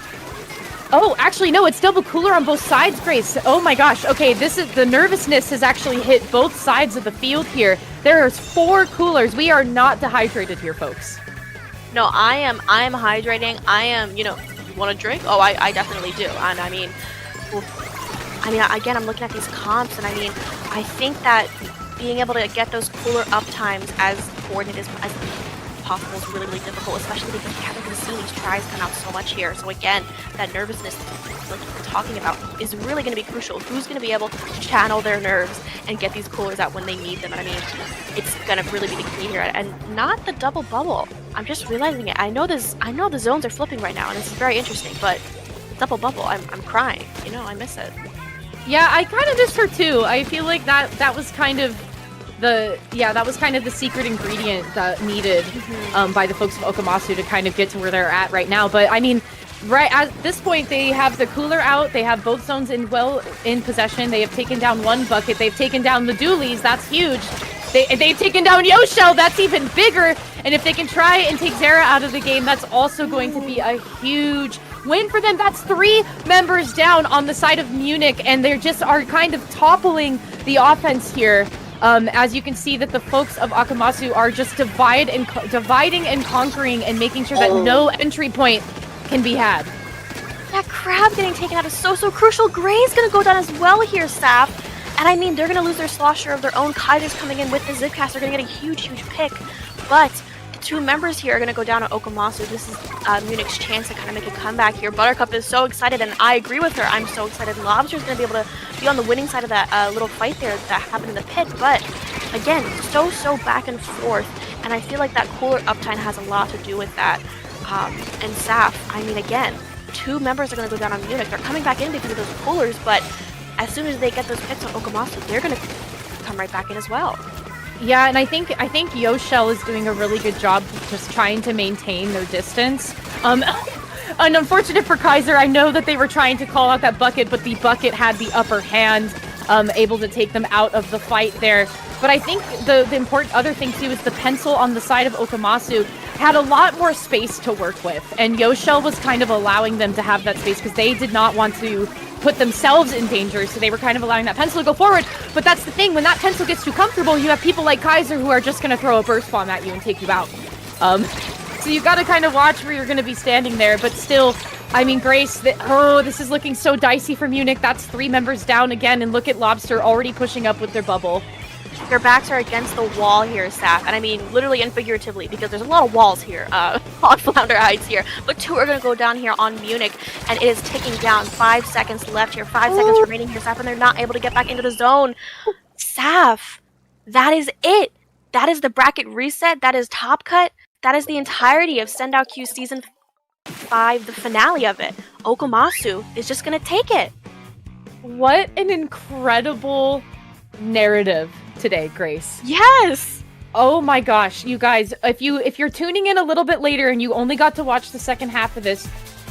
Oh, actually, no, it's double cooler on both sides, Grace. Oh my gosh. Okay, the nervousness has actually hit both sides of the field here. There's 4 coolers. We are not dehydrated here, folks. No, I am hydrating. I am, you want a drink? Oh, I definitely do. And I mean, again, I'm looking at these comps, and I think that being able to get those cooler up times as coordinated as possible is really, really difficult, especially because we haven't been seeing these tries come out so much here. So again, that nervousness, like we're talking about, is really going to be crucial. Who's going to be able to channel their nerves and get these coolers out when they need them? And it's going to really be the key here. And not the double bubble. I'm just realizing it. I know the zones are flipping right now, and this is very interesting, but double bubble, I'm crying. I miss it. Yeah, I kind of miss her too. I feel like that was kind of the secret ingredient that needed by the folks of Akomaso to kind of get to where they're at right now. But right at this point, they have the cooler out. They have both zones in possession. They have taken down 1 bucket. They've taken down the Doolies. That's huge. They've taken down Yoshell. That's even bigger. And if they can try and take Zara out of the game, that's also going to be a huge win for them. That's 3 members down on the side of Munich, and they just are kind of toppling the offense here. As you can see that the folks of Akomaso are just dividing and conquering and making sure that no entry point can be had. That crab getting taken out is so crucial. Gray's going to go down as well here, Saf. And they're going to lose their slosher of their own. Kaiser's coming in with the Zipcast. They're going to get a huge, huge pick. But the 2 members here are going to go down to Akomaso. This is Munich's chance to kind of make a comeback here. Buttercup is so excited, and I agree with her. I'm so excited. Lobster's going to be able to be on the winning side of that little fight there that happened in the pit. But again, so back and forth. And I feel like that cooler uptime has a lot to do with that. And Saf, again, 2 members are going to go down on Munich. They're coming back in because of those coolers, but as soon as they get those picks on Akomaso, they're going to come right back in as well. Yeah, and I think Yoshell is doing a really good job just trying to maintain their distance. And unfortunate for Kaiser, I know that they were trying to call out that bucket, but the bucket had the upper hand, able to take them out of the fight there. But I think the important other thing too is the pencil on the side of Akomaso had a lot more space to work with, and Yoshell was kind of allowing them to have that space because they did not want to put themselves in danger, so they were kind of allowing that pencil to go forward. But that's the thing, when that pencil gets too comfortable, you have people like Kaiser who are just going to throw a burst bomb at you and take you out. So you got to kind of watch where you're going to be standing there, but still, I mean, Grace, this is looking so dicey for Munich. That's 3 members down again, and look at Lobster already pushing up with their bubble. Their backs are against the wall here, Saf, and I mean literally and figuratively, because there's a lot of walls here on Flounder Heights here, but 2 are going to go down here on Munich, and it is ticking down. 5 seconds left here, 5 seconds remaining here, Saf, and they're not able to get back into the zone. Saf, that is it. That is the bracket reset. That is Top Cut. That is the entirety of SendouQ Season 5, the finale of it. Akomaso is just going to take it. What an incredible narrative today, Grace. Yes! Oh my gosh, you guys, if you're tuning in a little bit later and you only got to watch the second half of this,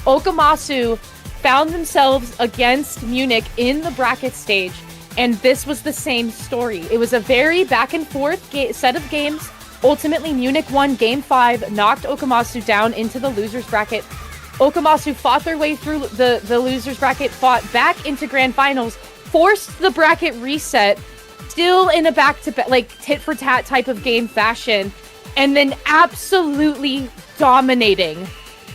Akomaso found themselves against Munich in the bracket stage, and this was the same story. It was a very back and forth set of games. Ultimately, Munich won Game 5, knocked Akomaso down into the loser's bracket. Akomaso fought their way through the loser's bracket, fought back into grand finals, forced the bracket reset, still in a back-to-back, like, tit-for-tat type of game fashion, and then absolutely dominating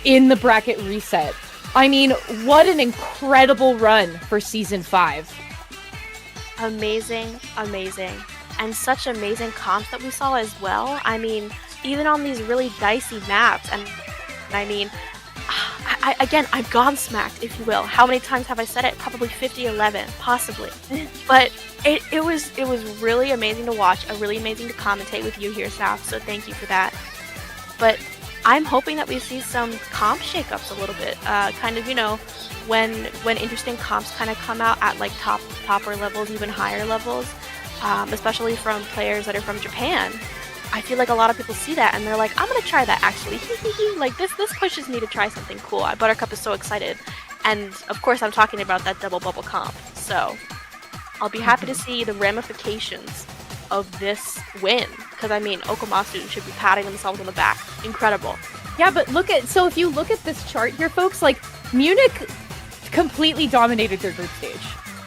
in the bracket reset. I mean, what an incredible run for Season 5. Amazing, amazing. And such amazing comps that we saw as well. I mean, even on these really dicey maps, and I mean, I'm gobsmacked, if you will. How many times have I said it? Probably 50-11, possibly. But it was really amazing to watch, really amazing to commentate with you here, Saf, so thank you for that. But I'm hoping that we see some comp shakeups a little bit. Kind of, you know, when interesting comps kind of come out at like topper levels, even higher levels. Especially from players that are from Japan. I feel like a lot of people see that and they're like, I'm gonna try that actually. Like this pushes me to try something cool. Buttercup is so excited. And of course I'm talking about that double bubble comp. So I'll be happy to see the ramifications of this win. Because I mean, Akomaso should be patting themselves on the back. Incredible. Yeah, but so if you look at this chart here, folks, like Munich completely dominated their group stage.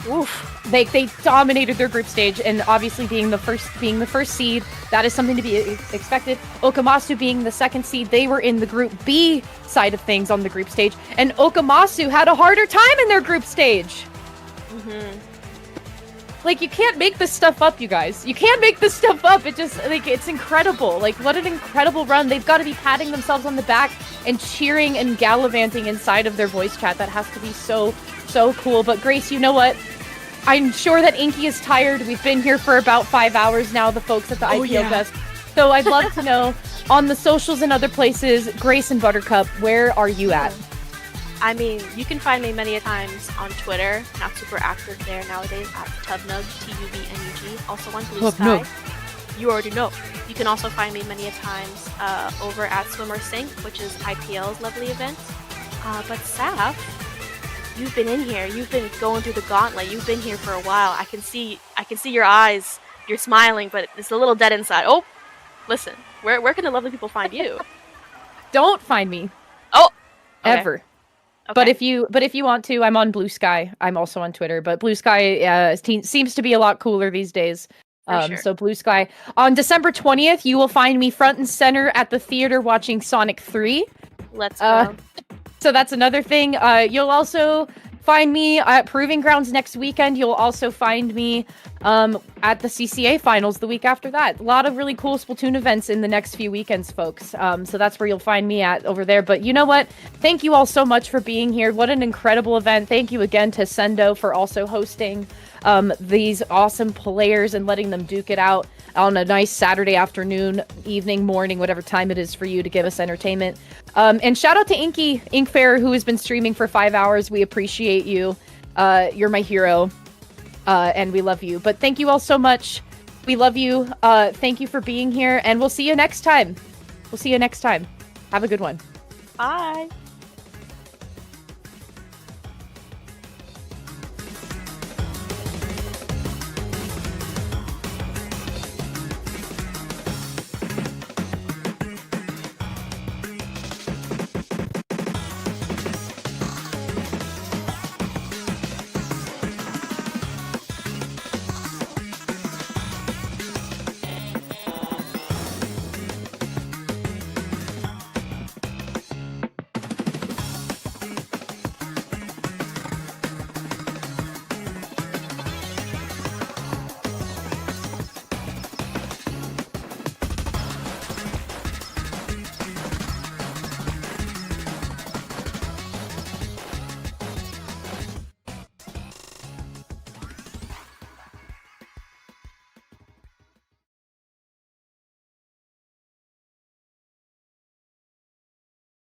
Oof. They dominated their group stage, and obviously being the first seed, that is something to be expected. Akomaso being the second seed, they were in the Group B side of things on the group stage, and Akomaso had a harder time in their group stage. Like, you can't make this stuff up, you guys. You can't make this stuff up. It just, like, it's incredible. Like, what an incredible run. They've got to be patting themselves on the back and cheering and gallivanting inside of their voice chat. That has to be so cool. But Grace, you know what? I'm sure that Inky is tired. We've been here for about 5 hours now, the folks at the IPO Fest. So I'd love to know, on the socials and other places, Grace and Buttercup, where are you at? I mean, you can find me many a times on Twitter. Not super active there nowadays at Tubnug, Tubnug. Also on Blue Sky. You already know. You can also find me many a times over at Swimmer Sync, which is IPL's lovely event. But Saf, you've been in here. You've been going through the gauntlet. You've been here for a while. I can see your eyes. You're smiling, but it's a little dead inside. Oh, listen. Where can the lovely people find you? Don't find me. Oh, okay. Ever. Okay. But if you want to, I'm on Blue Sky. I'm also on Twitter, but Blue Sky seems to be a lot cooler these days. Sure. So Blue Sky. On December 20th, you will find me front and center at the theater watching Sonic 3. Let's go. So that's another thing. You'll also find me at Proving Grounds next weekend. You'll also find me at the CCA finals the week after that. A lot of really cool Splatoon events in the next few weekends, folks. So that's where you'll find me at over there. But you know what? Thank you all so much for being here. What an incredible event. Thank you again to Sendou for also hosting these awesome players and letting them duke it out on a nice Saturday afternoon, evening, morning, whatever time it is for you to give us entertainment. And shout out to Inkfair, who has been streaming for 5 hours. We appreciate you. You're my hero. And we love you. But thank you all so much. We love you. Thank you for being here, and we'll see you next time. Have a good one. Bye.